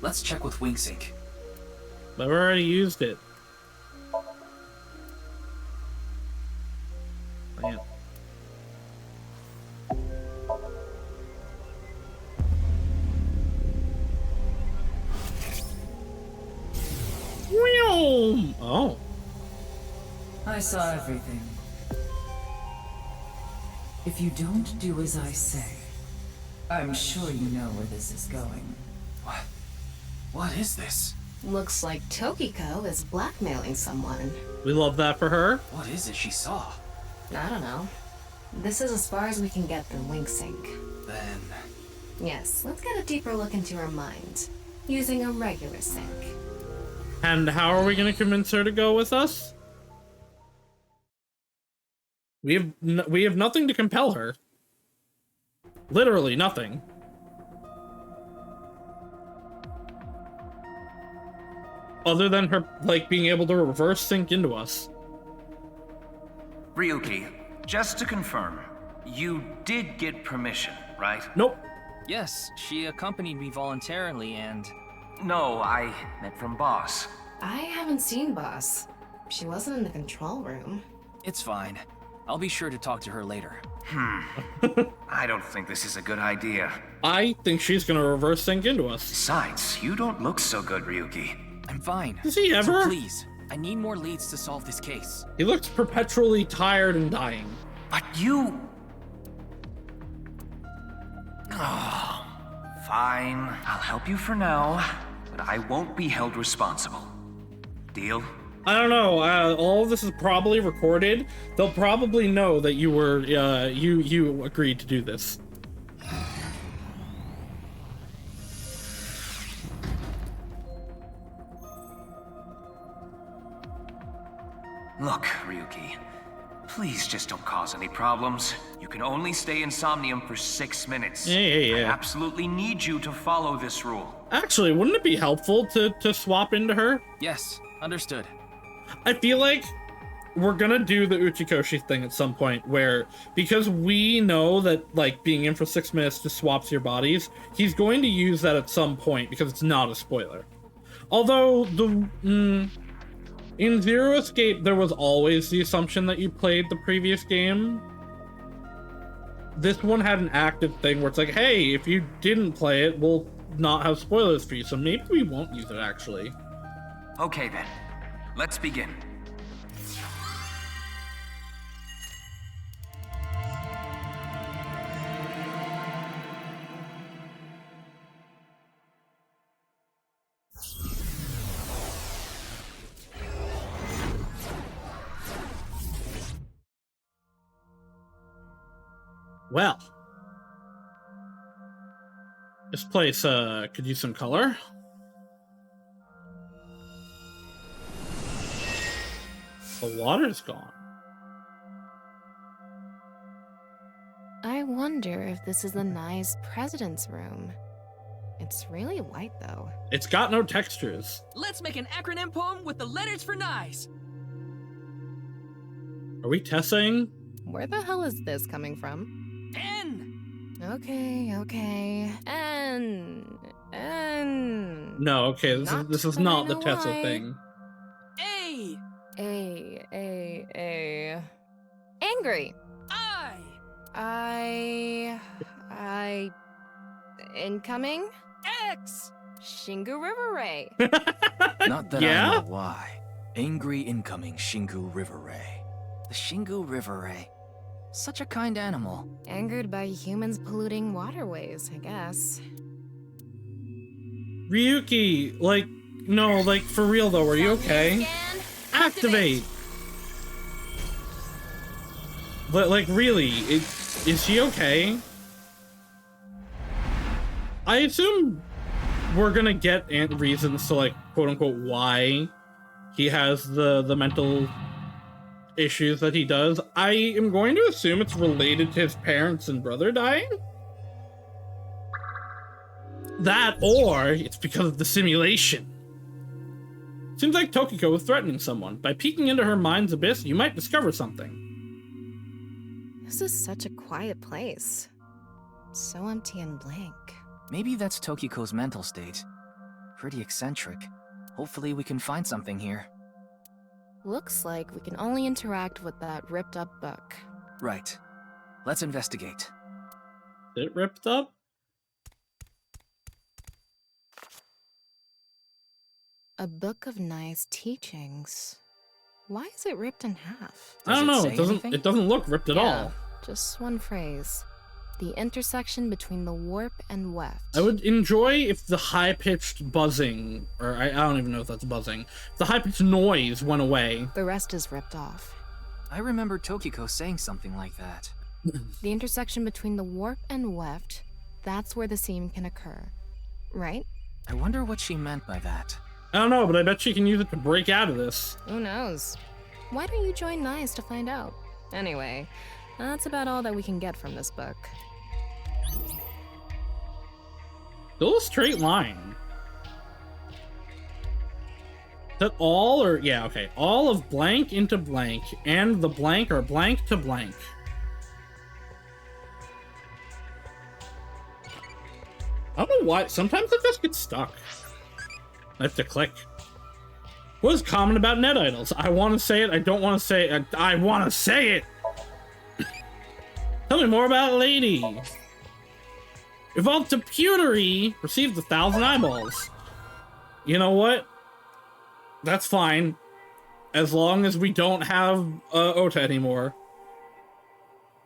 Let's check with WingSync. I've already used it. Man. Oh. I saw everything. If you don't do as I say, I'm sure you know where this is going. What is this? Looks like Tokiko is blackmailing someone. We love that for her. What is it she saw? I don't know. This is as far as we can get through WingSync. Then... Yes, let's get a deeper look into her mind, using a regular sync. And how are we going to convince her to go with us? We have nothing to compel her. Literally nothing. Other than her, like, being able to reverse sync into us. Ryuki, just to confirm, you did get permission, right? Nope. Yes, she accompanied me voluntarily and... No, I meant from Boss. I haven't seen Boss. She wasn't in the control room. It's fine. I'll be sure to talk to her later. I don't think this is a good idea. I think she's gonna reverse sync into us. Besides, you don't look so good, Ryuki. I'm fine. Does he ever? So please, I need more leads to solve this case. He looks perpetually tired and dying. But you... Oh, fine. I'll help you for now, but I won't be held responsible. Deal? I don't know. All of this is probably recorded. They'll probably know that you were, you agreed to do this. Look, Ryuki, please just don't cause any problems. You can only stay in Somnium for 6 minutes. Yeah. I absolutely need you to follow this rule. Actually, wouldn't it be helpful to swap into her? Yes, understood. I feel like we're gonna do the Uchikoshi thing at some point where, because we know that, like, being in for 6 minutes just swaps your bodies, he's going to use that at some point because it's not a spoiler. Although in Zero Escape, there was always the assumption that you played the previous game. This one had an active thing where it's like, hey, if you didn't play it, we'll not have spoilers for you, so maybe we won't use it, actually. Okay, then. Let's begin. Well, this place could use some color. The water's gone. I wonder if this is the nice president's room. It's really white, though. It's got no textures. Let's make an acronym poem with the letters for nice. Are we testing? Where the hell is this coming from? N. Okay. N. No, okay, this is not the Tessa why. thing. A. Angry. I. Incoming? X. Shingu River Ray. Not that Yeah? I know why. Angry incoming Shingu River Ray. The Shingu River Ray. Such a kind animal. Angered by humans polluting waterways, I guess. Ryuki, like, no, like, for real though, are you okay? Activate! But, like, really, is she okay? I assume we're gonna get reasons to, like, quote-unquote, why he has the mental issues that he does. I am going to assume it's related to his parents and brother dying? That, or it's because of the simulation. Seems like Tokiko was threatening someone. By peeking into her mind's abyss, you might discover something. This is such a quiet place. So empty and blank. Maybe that's Tokiko's mental state. Pretty eccentric. Hopefully we can find something here. Looks like we can only interact with that ripped up book. Right. Let's investigate. Is it ripped up? A book of nice teachings. Why is it ripped in half? I don't know. It doesn't look ripped at all. Just one phrase. The intersection between the warp and weft. I would enjoy if the high-pitched buzzing, or I don't even know if that's buzzing, the high-pitched noise went away. The rest is ripped off. I remember Tokiko saying something like that. The intersection between the warp and weft, that's where the seam can occur. Right? I wonder what she meant by that. I don't know, but I bet she can use it to break out of this. Who knows? Why don't you join NICE to find out? Anyway, that's about all that we can get from this book. Still a straight line. Is that all, or yeah, okay. All of blank into blank, and the blank are blank to blank. I don't know why, sometimes it just gets stuck. I have to click. What is common about net idols? I want to say it, I don't want to say it, I want to say it! Tell me more about Lady. Evolved to Pewtery, received 1,000 eyeballs. You know what? That's fine. As long as we don't have Ota anymore.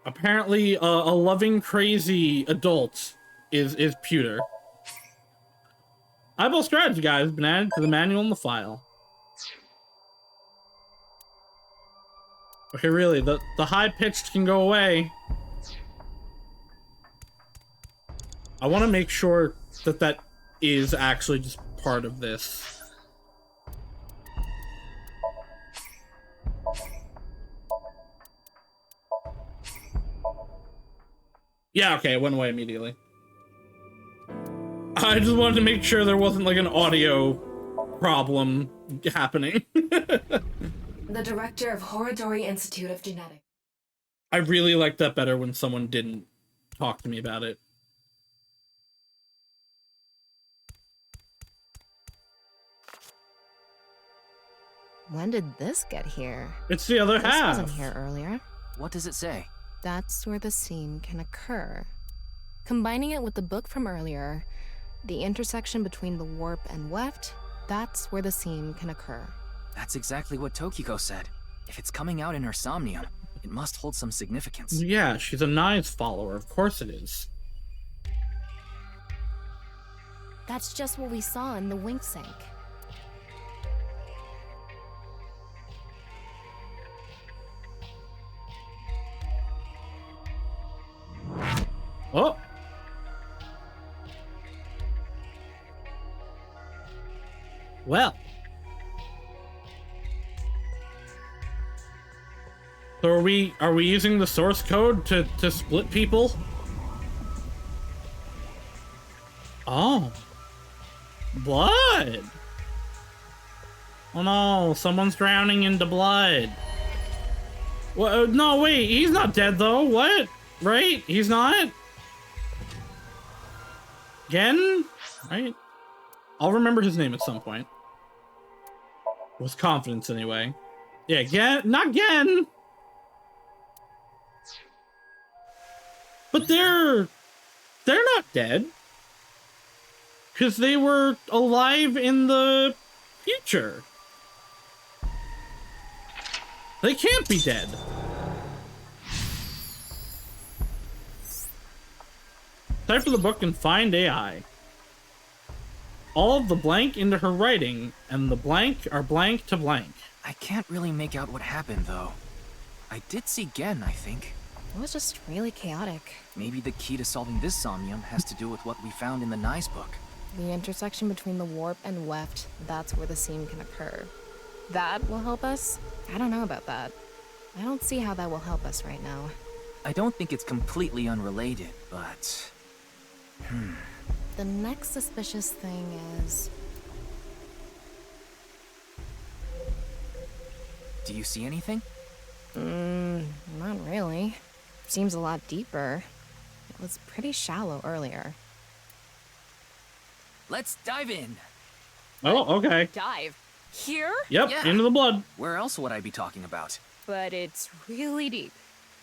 Apparently, a loving, crazy adult is Pewter. Eyeball strategy guide has been added to the manual in the file. Okay, really, the high-pitched can go away. I want to make sure that that is actually just part of this. Yeah, okay, it went away immediately. I just wanted to make sure there wasn't like an audio problem happening. The director of Horodori Institute of Genetics. I really liked that better when someone didn't talk to me about it. When did this get here? It's the other This half. wasn't here earlier. What does it say? That's where the seam can occur. Combining it with the book from earlier, the intersection between the warp and weft, that's where the seam can occur. That's exactly what Tokiko said. If it's coming out in her Somnium, it must hold some significance. Yeah, she's a Knives follower. Of course it is. That's just what we saw in the wink sink. Oh! Well. So are we using the source code to split people? Oh. Blood! Oh no, someone's drowning into blood. Well, no, wait, he's not dead though. What? Right? He's not? Gen? Right? I'll remember his name at some point. With confidence, anyway. Yeah, Gen. Not Gen! But they're not dead. Because they were alive in the future. They can't be dead. Cipher the book and find AI. All of the blank into her writing, and the blank are blank to blank. I can't really make out what happened, though. I did see Gen, I think. It was just really chaotic. Maybe the key to solving this Somnium has to do with what we found in the Nye's book. The intersection between the warp and weft, that's where the seam can occur. That will help us? I don't know about that. I don't see how that will help us right now. I don't think it's completely unrelated, but... The next suspicious thing is... Do you see anything? Not really. Seems a lot deeper. It was pretty shallow earlier. Let's dive in. Oh, okay. Dive? Here? Yep, Yeah. into the blood. Where else would I be talking about? But it's really deep.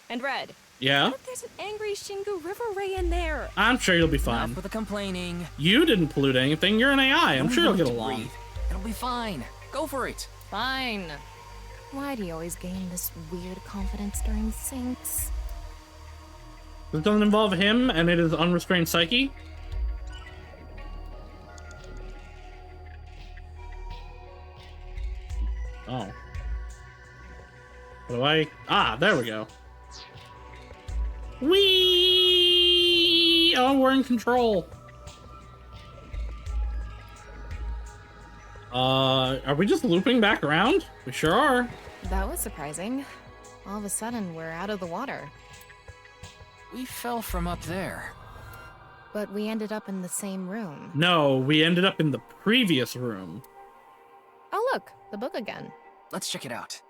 And red. Yeah? What if there's an angry Shingu River Ray in there? I'm sure you'll be fine. Enough with the complaining. You didn't pollute anything. You're an AI. I'm sure you'll get along. Breathe. It'll be fine. Go for it. Fine. Why do you always gain this weird confidence during syncs? This doesn't involve him, and it is unrestrained psyche. Oh. What do I... Ah, there we go. Whee! Oh, we're in control. Are we just looping back around? We sure are. That was surprising. All of a sudden, we're out of the water. We fell from up there. But we ended up in the same room. No, we ended up in the previous room. Oh look, the book again. Let's check it out.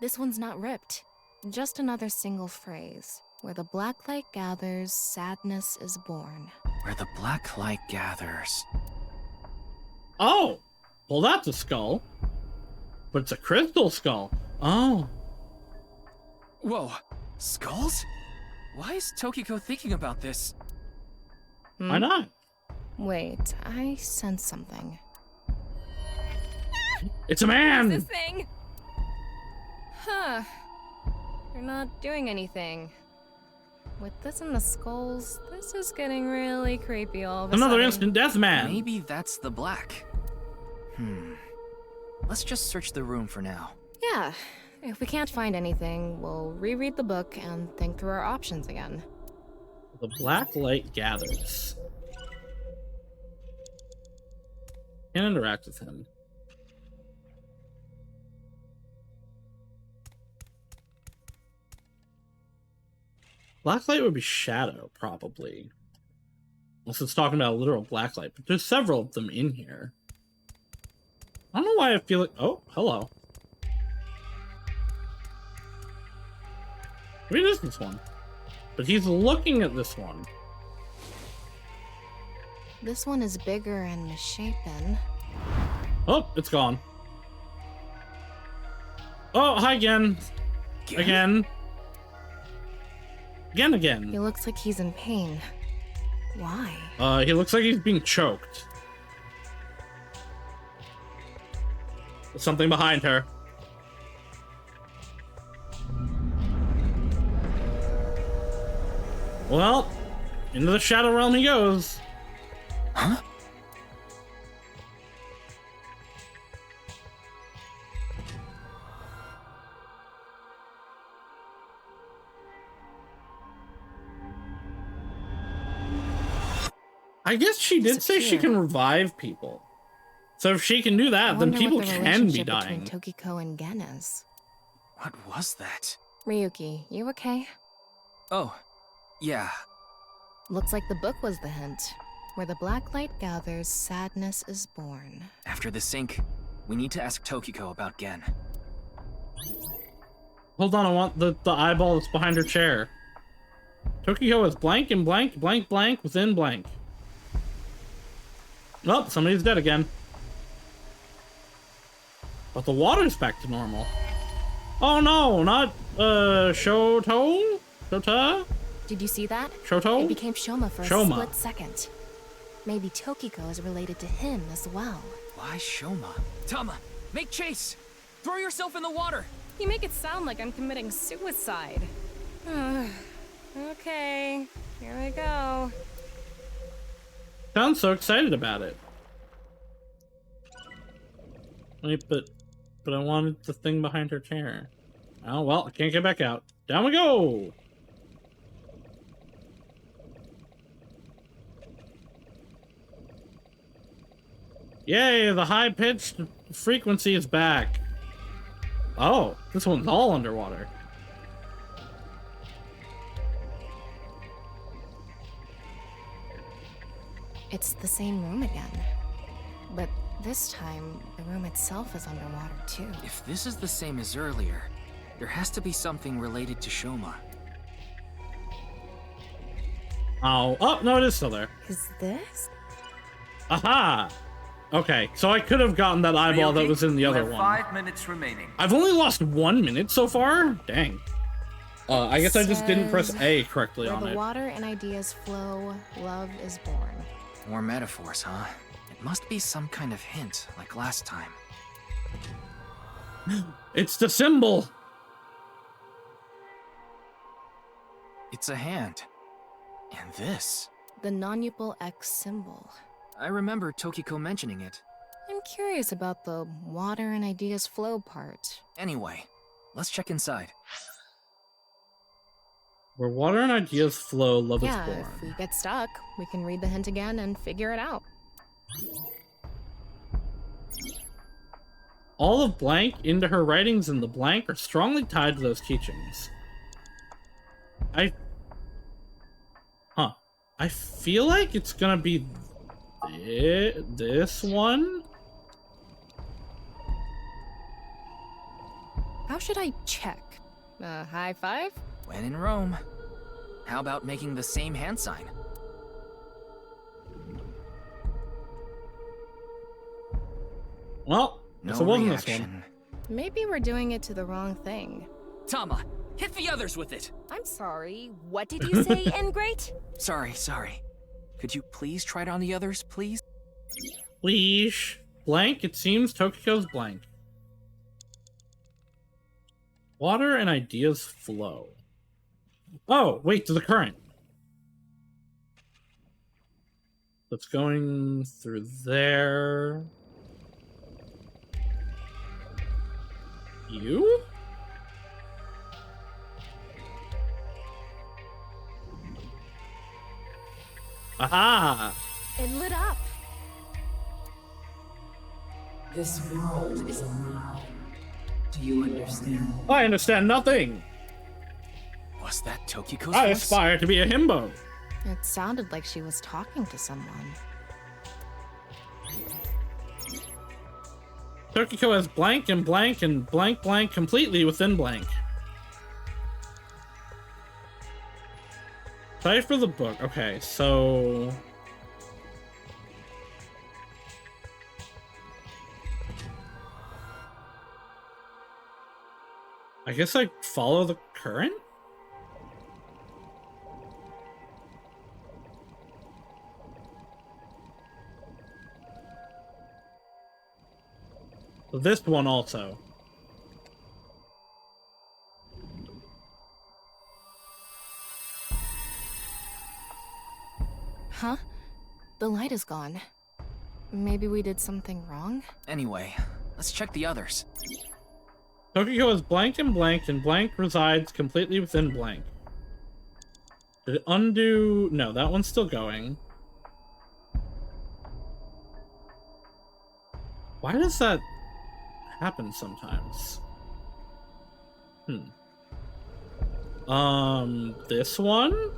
This one's not ripped. Just another single phrase. Where the black light gathers, sadness is born. Where the black light gathers. Oh! Well, that's a skull. But it's a crystal skull. Oh. Whoa. Skulls? Why is Tokiko thinking about this? Why not? Wait, I sense something. It's a man! What's this thing? Huh. You're not doing anything. With this and the skulls, this is getting really creepy all of a Another sudden. instant death man. Maybe that's the black. Let's just search the room for now. Yeah. If we can't find anything, we'll reread the book and think through our options again. The black light gathers. Can't interact with him. Blacklight would be shadow, probably. Unless it's talking about a literal blacklight, but there's several of them in here. I don't know why I feel like... Oh, hello. Maybe it is this one. But he's looking at this one. This one is bigger and misshapen. Oh, it's gone. Oh, hi again. Again. Again. He looks like he's in pain. Why? He looks like he's being choked. There's something behind her. Well, into the Shadow Realm he goes. Huh? I guess she did say she can revive people. So if she can do that, then people can be dying. Between Tokiko and Gen is. What was that? Ryuki, you okay? Oh, yeah. Looks like the book was the hint. Where the black light gathers, sadness is born. After the sync, we need to ask Tokiko about Gen. Hold on, I want the eyeball that's behind her chair. Tokiko is blank and blank, blank, blank, within blank. Oh, somebody's dead again. But the water's back to normal. Oh no, not, Shoto? Shota? Did you see that? Shoto? It became Shoma for a split second. Maybe Tokiko is related to him as well. Why Shoma? Tama, make chase! Throw yourself in the water! You make it sound like I'm committing suicide. Okay, here I go. Sounds so excited about it. Wait, but I wanted the thing behind her chair. Oh, well, I can't get back out. Down we go! Yay, the high-pitched frequency is back. Oh, this one's all underwater. It's the same room again. But this time, the room itself is underwater too. If this is the same as earlier, there has to be something related to Shoma. Oh, no, it is still there. Is this? Aha! Okay, so I could have gotten that eyeball that was in the other one. 5 minutes remaining. I've only lost 1 minute so far? Dang. I guess I just didn't press A correctly on Where it. the water and ideas flow, love is born. More metaphors, huh? It must be some kind of hint, like last time. It's the symbol! It's a hand. And this. The non-upal X symbol. I remember Tokiko mentioning it. I'm curious about the water and ideas flow part. Anyway, let's check inside. Where water and ideas flow, love is born. Yeah, if we get stuck, we can read the hint again and figure it out. All of blank into her writings in the blank are strongly tied to those teachings. I feel like it's gonna be this one? How should I check? High five? When in Rome. How about making the same hand sign? Well, no it wasn't reaction. this one. Maybe we're doing it to the wrong thing. Tama, hit the others with it. I'm sorry, what did you say, Ingrate? Sorry. Could you please try it on the others, please? Please. Blank, it seems Tokiko's blank. Water and ideas flow. Oh, wait, to the current. That's going through there. You? Aha! It lit up. This world is a lie. Do you understand? I understand nothing! Was that Tokiko's I voice? aspire to be a himbo. It sounded like she was talking to someone. Tokiko has blank and blank and blank blank completely within blank. Try for the book. Okay, so... I guess I follow the current? This one also. Huh? The light is gone. Maybe we did something wrong? Anyway, let's check the others. Tokiko is blank, and blank resides completely within blank. Did it undo? No, that one's still going. Why does that happen sometimes? This one?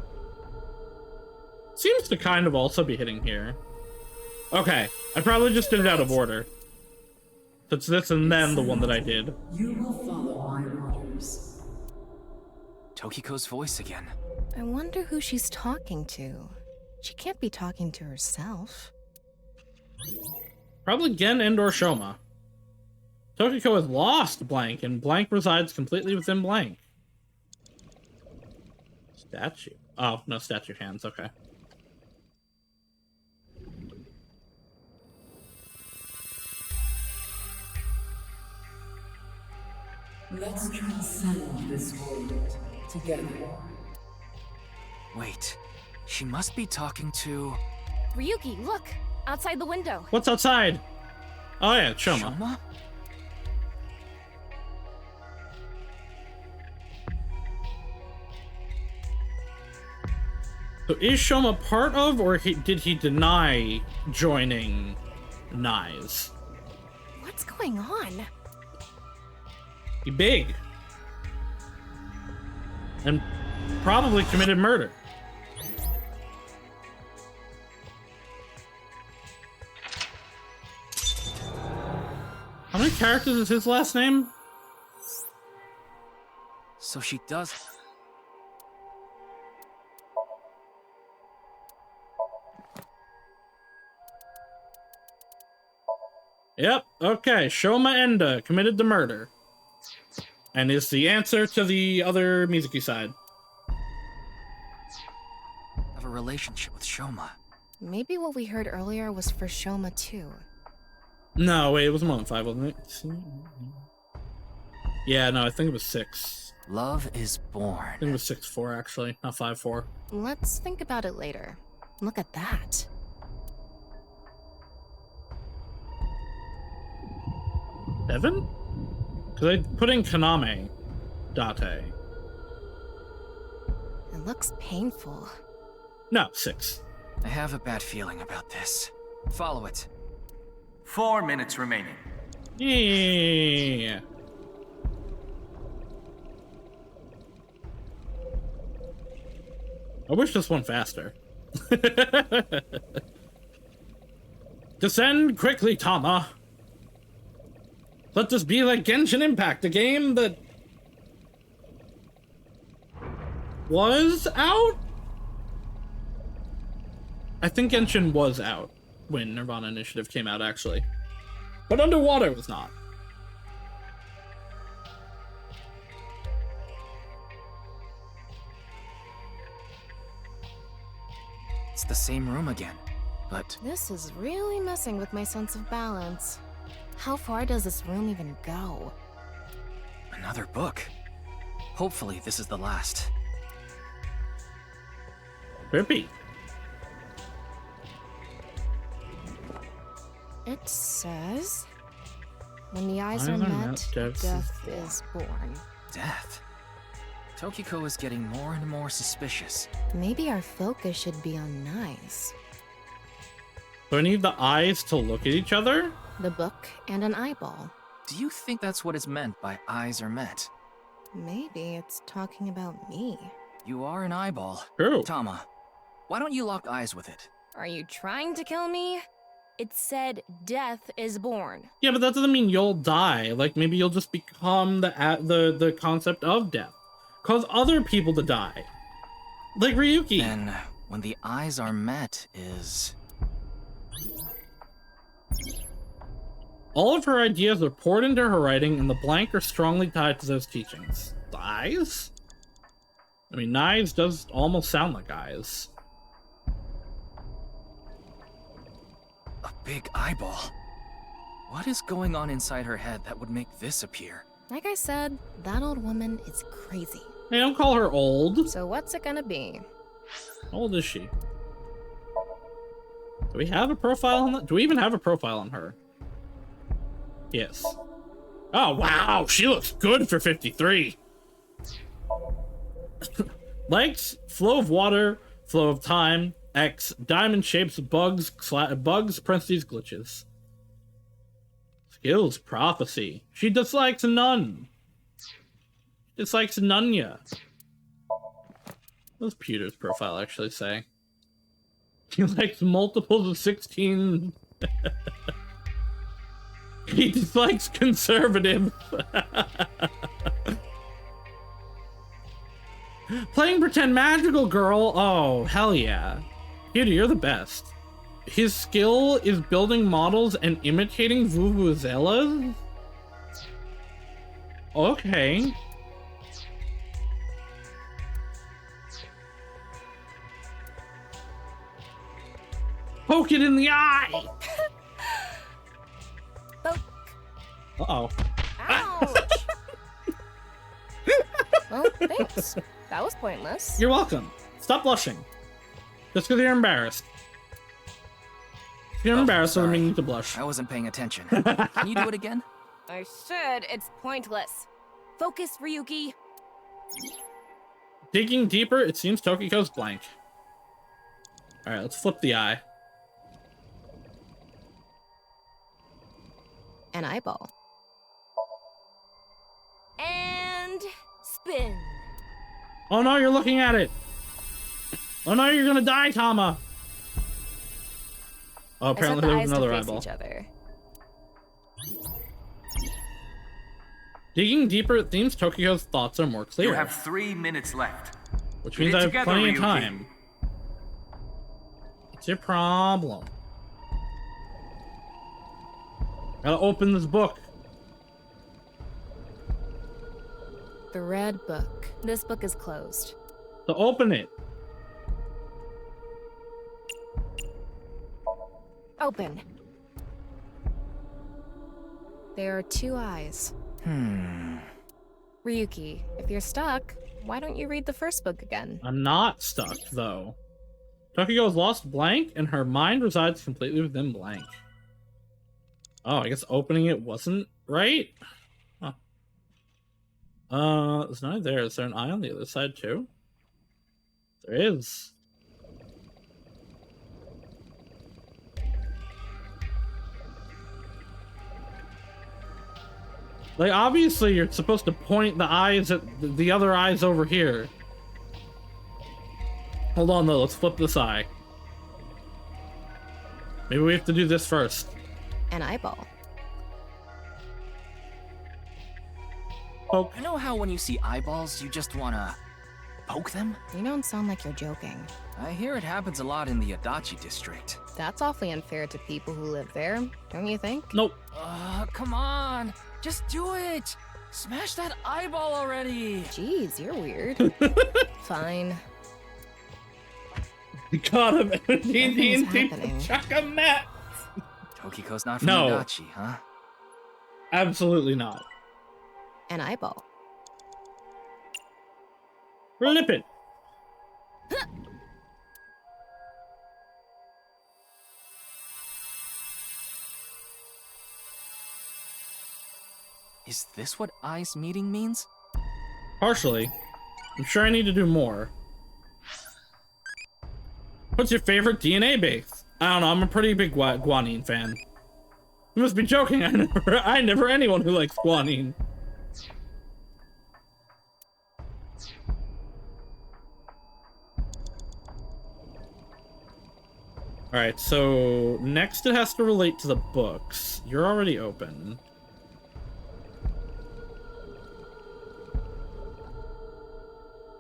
Seems to kind of also be hitting here. Okay, I probably just did it out of order. So it's this and then the one that I did. You will follow my orders. Tokiko's voice again. I wonder who she's talking to. She can't be talking to herself. Probably Gen and or Shoma. Tokiko has lost blank, and blank resides completely within blank. Statue. Oh, no statue hands, okay. Let's transcend this world together. Wait, she must be talking to... Ryuki, look! Outside the window. What's outside? Oh yeah, Shoma. Shoma? So is Shoma part of, or did he deny joining Nyes? What's going on? He big. And probably committed murder. How many characters is his last name? So she does... Yep, okay. Shoma Enda committed the murder. And is the answer to the other Mizuki side. Have a relationship with Shoma. Maybe what we heard earlier was for Shoma too. No, wait, it was more than 5, wasn't it? Yeah, no, I think it was 6. Love is born. I think it was 6-4 actually, not 5-4. Let's think about it later. Look at that. Seven? Because I put in Kaname Date. It looks painful. No, 6. I have a bad feeling about this. Follow it. 4 minutes remaining. Yeah. I wish this went faster. Descend quickly, Tama. Let this be like Genshin Impact, a game that was out? I think Genshin was out when Nirvana Initiative came out, actually. But Underwater was not. It's the same room again, but... This is really messing with my sense of balance. How far does this room even go? Another book. Hopefully this is the last. Trippy. It says, when the eyes are met, death is born. Death? Tokiko is getting more and more suspicious. Maybe our focus should be on Nyes. Do I need the eyes to look at each other? The book and an eyeball. Do you think that's what is meant by eyes are met? Maybe it's talking about me. You are an eyeball. True. Tama, why don't you lock eyes with it? Are you trying to kill me? It said death is born. Yeah, but that doesn't mean you'll die. Like, maybe you'll just become the concept of death. Cause other people to die. Like Ryuki. Then, when the eyes are met is... All of her ideas are poured into her writing, and the blank are strongly tied to those teachings. The eyes? I mean, knives does almost sound like eyes. A big eyeball. What is going on inside her head that would make this appear? Like I said, that old woman is crazy. Hey, don't call her old. So what's it gonna be? How old is she? Do we have a profile on that? Do we even have a profile on her? Yes. Oh, wow. She looks good for 53. Legs, flow of water, flow of time, X, diamond shapes, bugs, parentheses, glitches. Skills, prophecy. She dislikes none. Dislikes Nunya. What does Pewter's profile actually say? He likes multiples of 16. He dislikes conservative. Playing pretend magical girl. Oh, hell yeah. Pewter, you're the best. His skill is building models and imitating vuvuzelas? Okay. Poke it in the eye! Uh-oh. Ouch! Well, thanks. That was pointless. You're welcome. Stop blushing. Just because you're embarrassed. If you're embarrassed, doesn't mean you need to blush. I wasn't paying attention. Can you do it again? I said it's pointless. Focus, Ryuki. Digging deeper, it seems Tokiko's blank. Alright, let's flip the eye. An eyeball. And spin. Oh no, you're looking at it! Oh no, you're gonna die, Tama! Oh, apparently there was another eyeball. Each other. Digging deeper, it seems Tokiko's thoughts are more clear. You have 3 minutes left. Which means I have plenty of time. What's your problem? Gotta open this book. The red book. This book is closed. So open it. Open. There are 2 eyes. Ryuki, if you're stuck, why don't you read the first book again? I'm not stuck, though. Tokiko has lost blank, and her mind resides completely within blank. Oh, I guess opening it wasn't right? Huh. There's none there. Is there an eye on the other side, too? There is. Like, obviously, you're supposed to point the eyes at the other eyes over here. Hold on, though. Let's flip this eye. Maybe we have to do this first. An eyeball. Poke. You know how when you see eyeballs, you just wanna poke them? You don't sound like you're joking. I hear it happens a lot in the Adachi district. That's awfully unfair to people who live there, don't you think? Nope. Come on. Just do it! Smash that eyeball already! Jeez, you're weird. Fine. God, I'm Nothing's happening. Tokiko's not from No. Adachi, huh? Absolutely not. An eyeball. Flip it. Is this what eyes meeting means? Partially. I'm sure I need to do more. What's your favorite DNA base? I don't know, I'm a pretty big guanine fan. You must be joking, I never anyone who likes guanine. Alright, so next it has to relate to the books. You're already open.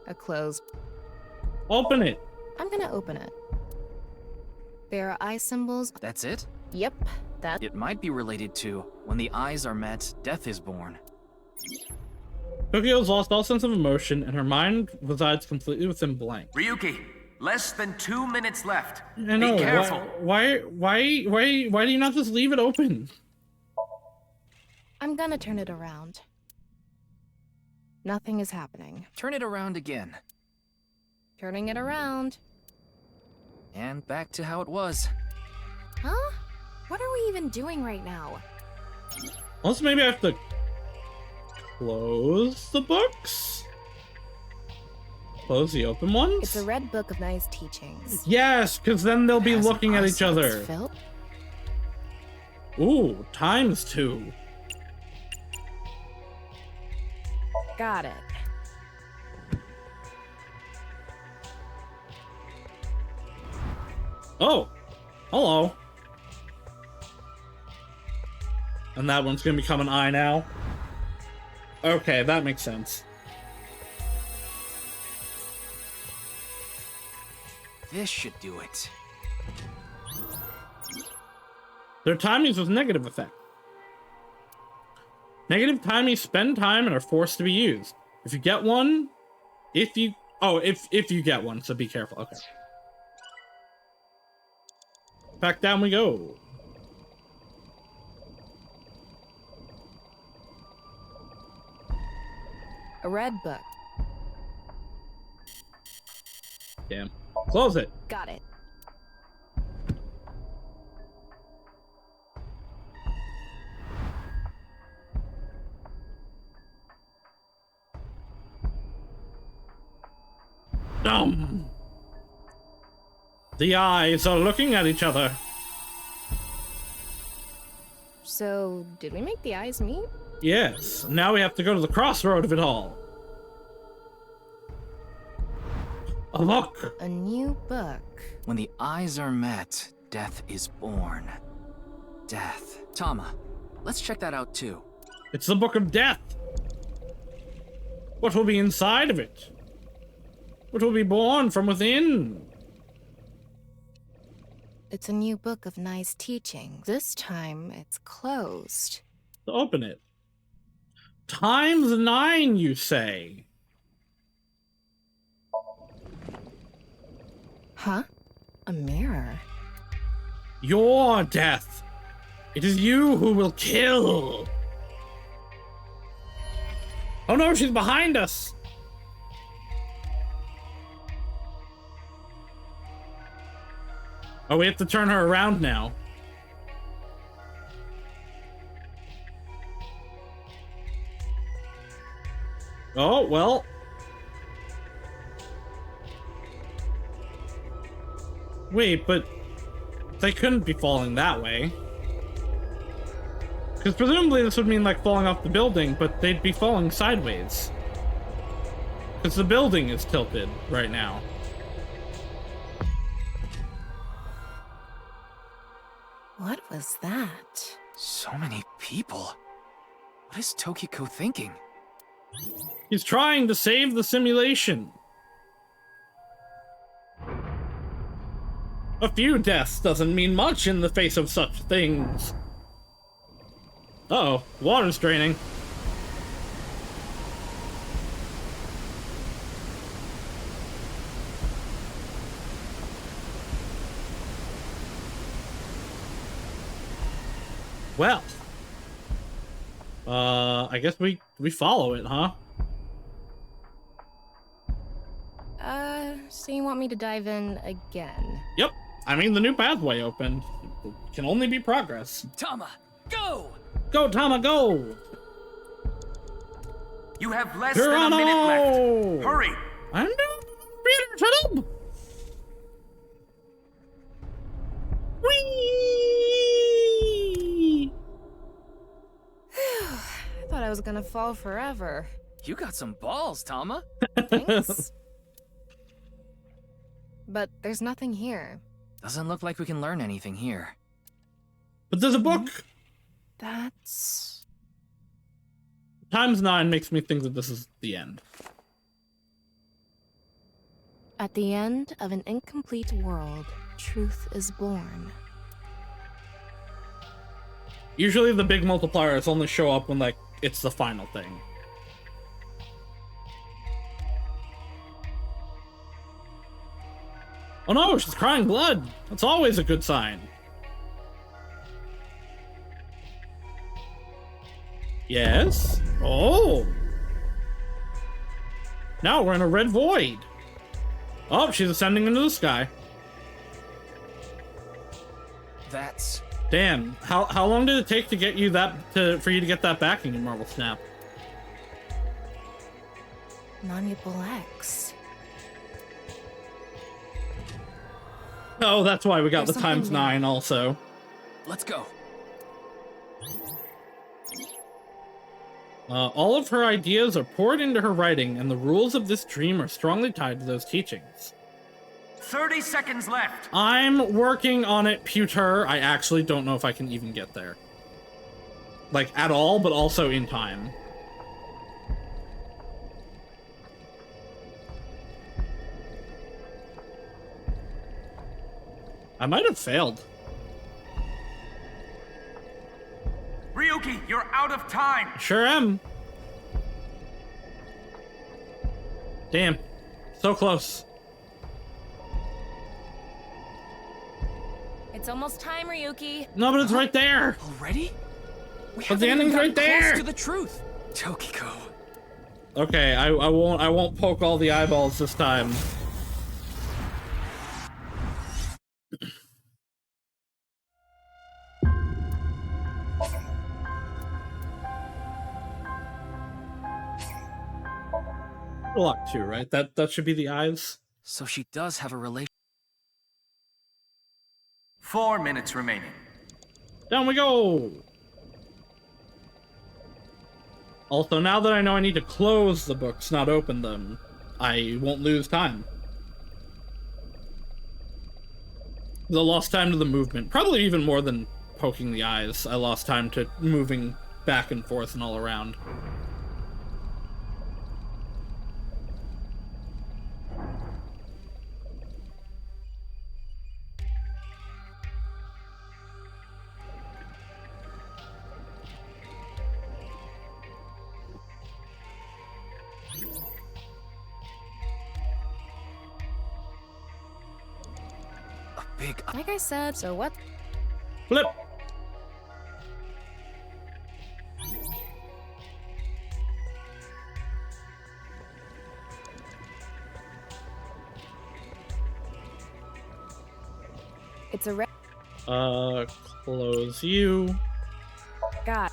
A closed. Open it! I'm gonna open it. There are eye symbols. That's it? Yep, That It might be related to when the eyes are met, death is born. Tokyo's lost all sense of emotion, and her mind resides completely within blank. Ryuki, less than 2 minutes left. I know. Be careful. Why do you not just leave it open? I'm gonna turn it around. Nothing is happening. Turn it around again. Turning it around. And back to how it was. Huh? What are we even doing right now? Also, maybe I have to close the books? Close the open ones? It's a red book of nice teachings. Yes, because then they'll be looking at each other. Phil? Ooh, ×2. Got it. Oh, hello. And that one's gonna become an eye now. Okay, that makes sense. This should do it. Their timings with negative effect. Negative timings spend time and are forced to be used. If you get one, if you get one, so be careful. Okay. Back down we go. A red book. Damn. Close it. Got it. The eyes are looking at each other. So, did we make the eyes meet? Yes. Now we have to go to the crossroad of it all. A book. A new book. When the eyes are met, death is born. Death. Tama, let's check that out too. It's the Book of Death. What will be inside of it? What will be born from within? It's a new book of nice teachings. This time, it's closed. Open it. ×9, you say? Huh? A mirror? Your death. It is you who will kill. Oh no, she's behind us. Oh, we have to turn her around now. Oh, well. Wait, but they couldn't be falling that way. Because presumably this would mean like falling off the building, but they'd be falling sideways. Because the building is tilted right now. What was that? So many people. What is Tokiko thinking? He's trying to save the simulation. A few deaths doesn't mean much in the face of such things. Uh-oh, water's draining. Well, I guess we follow it, huh? So you want me to dive in again? Yep. I mean, the new pathway opened. It can only be progress. Tama, go! Go, Tama, go! You have less than a minute left. Hurry! I'm doing Peter, shut up! Whee! I thought I was gonna fall forever. You got some balls, Tama. Thanks. But there's nothing here. Doesn't look like we can learn anything here. But there's a book! That's... ×9 makes me think that this is the end. At the end of an incomplete world, truth is born. Usually the big multipliers only show up when, like, it's the final thing. Oh no, she's crying blood. That's always a good sign. Yes? Oh! Now we're in a red void. Oh, she's ascending into the sky. That's... Damn, how long did it take to get you for you to get that backing in Marvel Snap? Non-mutable X. Oh, that's why we got There's the something ×9 also. Let's go. All of her ideas are poured into her writing, and the rules of this dream are strongly tied to those teachings. 30 seconds left. I'm working on it, Pewter. I actually don't know if I can even get there. Like, at all, but also in time. I might have failed. Ryuki, you're out of time. Sure am. Damn. So close. It's almost time, Ryuki. No, but it's right there. Already? But the ending's right there. Close to the truth. Tokiko. Okay, I won't poke all the eyeballs this time. Lock 2, right? That should be the eyes. So she does have a relation. 4 minutes remaining. Down we go! Also, now that I know I need to close the books, not open them, I won't lose time. The lost time to the movement. Probably even more than poking the eyes. I lost time to moving back and forth and all around. Like I said, so what? Flip! It's a red. Close you. God.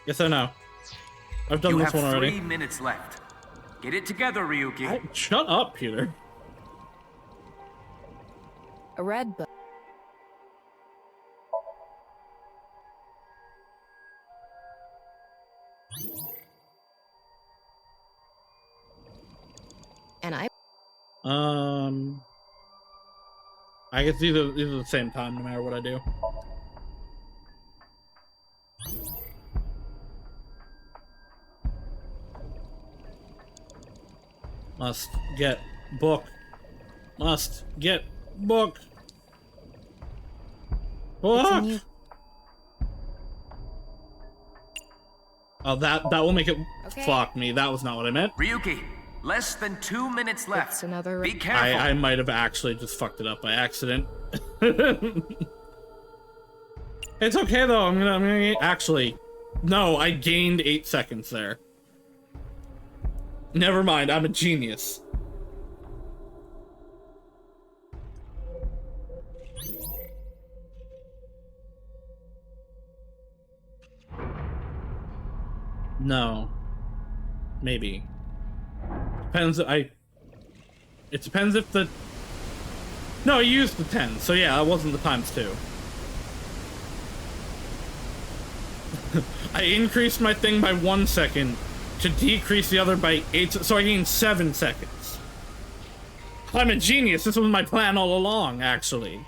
Yes or no? I've done this one already. You have 3 minutes left. Get it together, Ryuki. Shut up, Peter. A red book. And I guess these are the same time no matter what I do. Must get book. Must get book. Book. Oh, that will make it. Okay. Fuck me. That was not what I meant. Ryuki, less than 2 minutes left. It's another. Be careful. I might have actually just fucked it up by accident. It's okay though. I'm gonna actually. No, I gained 8 seconds there. Never mind. I'm a genius. No. Maybe. Depends. It depends if the. No, I used the 10, so yeah, that wasn't the ×2. I increased my thing by 1 second to decrease the other by 8, so I gained 7 seconds. I'm a genius. This was my plan all along, actually.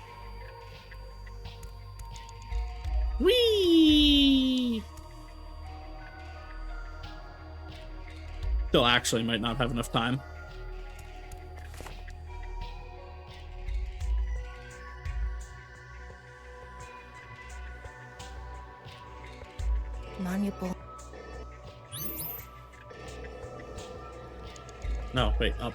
Whee! Still actually might not have enough time. Manipul. No, wait, up.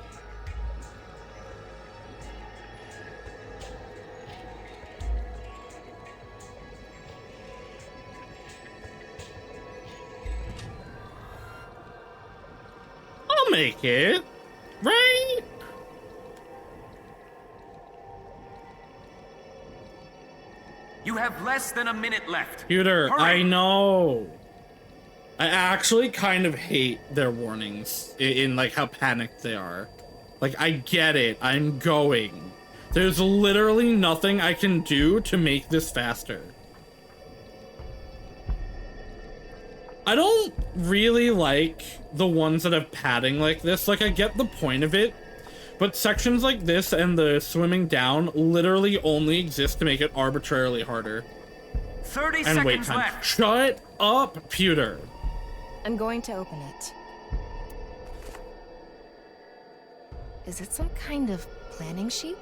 I'll make it, right? You have less than a minute left. Peter, Hurry. I know. I actually kind of hate their warnings in like how panicked they are. Like, I get it. I'm going. There's literally nothing I can do to make this faster. I don't really like the ones that have padding like this. Like, I get the point of it, but sections like this and the swimming down literally only exist to make it arbitrarily harder. 30 And wait seconds time. left. Shut up, Pewter. I'm going to open it. Is it some kind of planning sheet?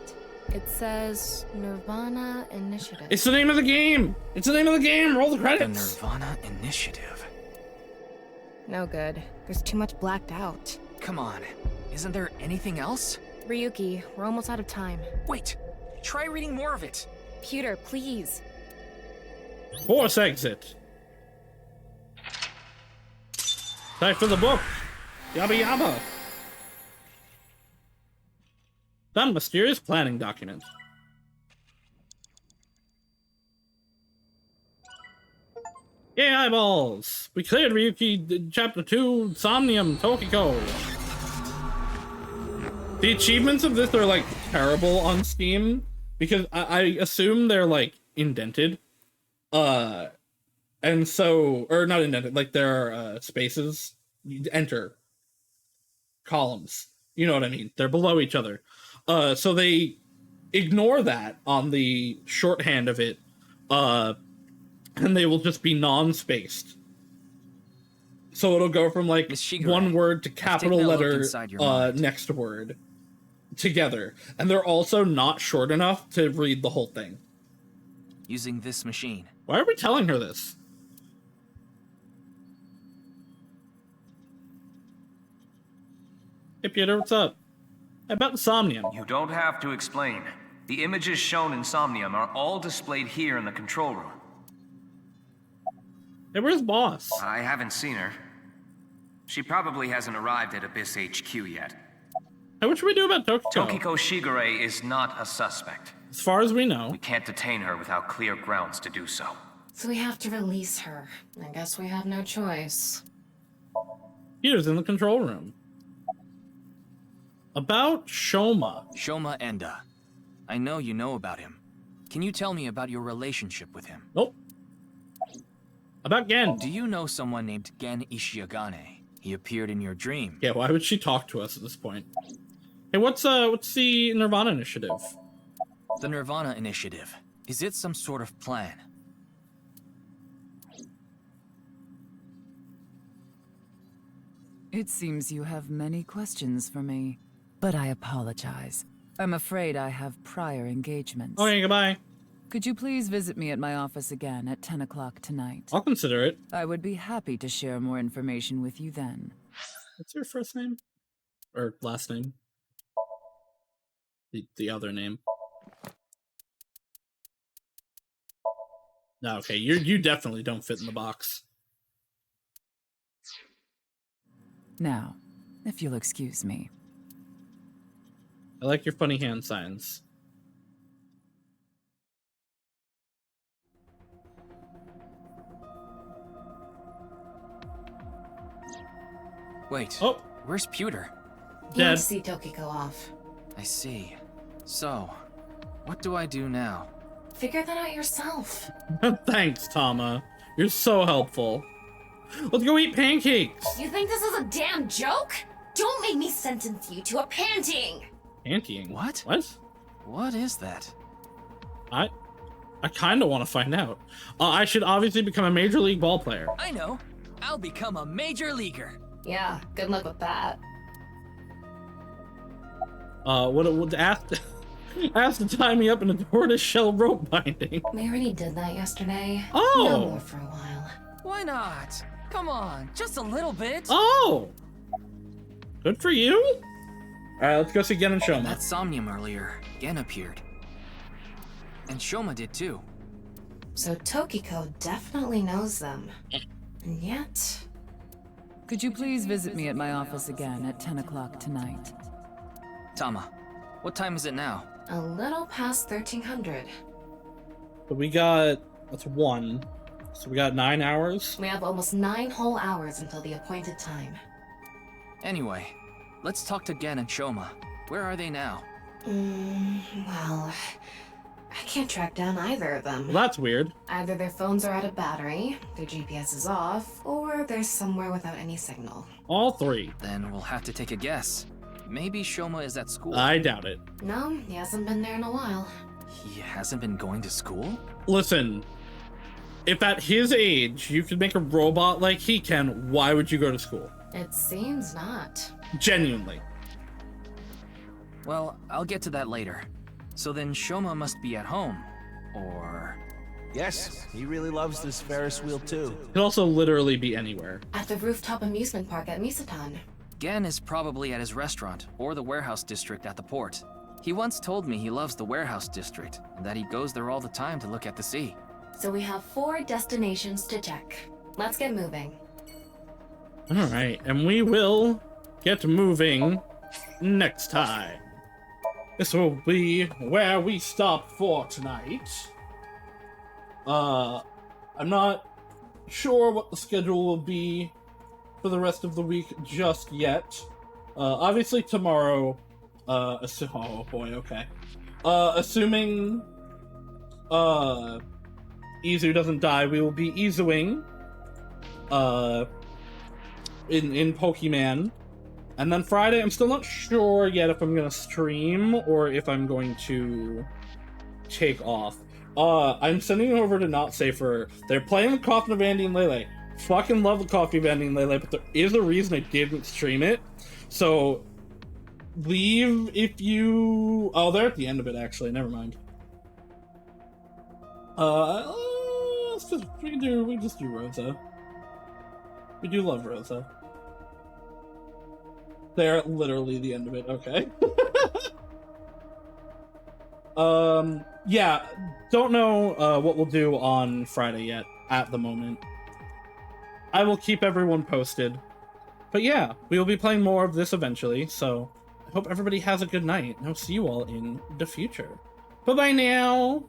It says Nirvana Initiative. It's the name of the game. It's the name of the game. Roll the The credits. Nirvana Initiative. No good. There's too much blacked out. Come on, isn't there anything else? Ryuki, we're almost out of time. Wait, try reading more of it. Pewter, please. Force exit. Time for the book. Yabba yabba. Some mysterious planning document. Yay, eyeballs! We cleared Ryuki Chapter 2, Somnium, Tokiko. The achievements of this are like terrible on Steam because I assume they're like indented. And so, or not indented, like there are spaces, you enter columns. You know what I mean? They're below each other. So they ignore that on the shorthand of it, and they will just be non-spaced. So it'll go from like one word to capital letter next word together. And they're also not short enough to read the whole thing. Using this machine. Why are we telling her this? Hey Peter, what's up? About Somnium. You don't have to explain. The images shown in Somnium are all displayed here in the control room. Hey, where's Boss? I haven't seen her. She probably hasn't arrived at Abyss HQ yet. Hey, what should we do about Tokiko? Tokiko Shigure is not a suspect. As far as we know. We can't detain her without clear grounds to do so. So we have to release her. I guess we have no choice. Peter's in the control room. About Shoma. Shoma Enda. I know you know about him. Can you tell me about your relationship with him? Nope. About Gen. Do you know someone named Gen Ishiagane? He appeared in your dream. Yeah, why would she talk to us at this point? Hey, what's the Nirvana Initiative? The Nirvana Initiative. Is it some sort of plan? It seems you have many questions for me, but I apologize. I'm afraid I have prior engagements. Okay, goodbye. Could you please visit me at my office again at 10 o'clock tonight? I'll consider it. I would be happy to share more information with you then. What's your first name? Or last name? The other name. No, okay, you definitely don't fit in the box. Now, if you'll excuse me. I like your funny hand signs. Wait. Oh, where's Pewter? He wants to see Tokiko off. I see. So, what do I do now? Figure that out yourself. Thanks, Tama. You're so helpful. Let's go eat pancakes. You think this is a damn joke? Don't make me sentence you to a panting. Pantying? What? What? What is that? I kind of want to find out. I should obviously become a major league ball player. I know. I'll become a major leaguer. Yeah, good luck with that. Ask to tie me up in a tortoise shell rope binding. We already did that yesterday. Oh. No more for a while. Why not? Come on, just a little bit. Oh! Good for you. Alright, let's go see Gen and Shoma. At Somnium earlier, Gen appeared. And Shoma did too. So Tokiko definitely knows them. And yet... Could you please visit me at my office again at 10 o'clock tonight? Tama, what time is it now? A little past 1300. But we got... That's 1. So we got 9 hours? We have almost 9 whole hours until the appointed time. Anyway, let's talk to Gen and Shoma. Where are they now? Well... I can't track down either of them. Well, that's weird. Either their phones are out of battery, their GPS is off, or they're somewhere without any signal. All 3. Then we'll have to take a guess. Maybe Shoma is at school. I doubt it. No, he hasn't been there in a while. He hasn't been going to school? Listen, if at his age you could make a robot like he can, why would you go to school? It seems not. Genuinely. Well, I'll get to that later. So then Shoma must be at home, or... Yes, he really loves this Ferris wheel too. Could also literally be anywhere. At the rooftop amusement park at Misatan. Gen is probably at his restaurant, or the warehouse district at the port. He once told me he loves the warehouse district, and that he goes there all the time to look at the sea. So we have 4 destinations to check. Let's get moving. Alright, and we will get moving next time. This will be where we stop for tonight. I'm not sure what the schedule will be for the rest of the week just yet. Obviously tomorrow, oh boy, okay. Assuming, Izu doesn't die, we will be Izuing, in Pokemon. And then Friday, I'm still not sure yet if I'm gonna stream or if I'm going to take off. I'm sending it over to Not Safer. They're playing the Coffin of Andy and Lele. Fucking love the Coffee of Andy and Lele, but there is a reason I didn't stream it. So, leave if you... Oh, they're at the end of it, actually. Never mind. We can just do Rosa. We do love Rosa. They're at literally the end of it, okay. Yeah, don't know what we'll do on Friday yet, at the moment. I will keep everyone posted. But yeah, we will be playing more of this eventually, so I hope everybody has a good night, and I'll see you all in the future. Bye-bye now!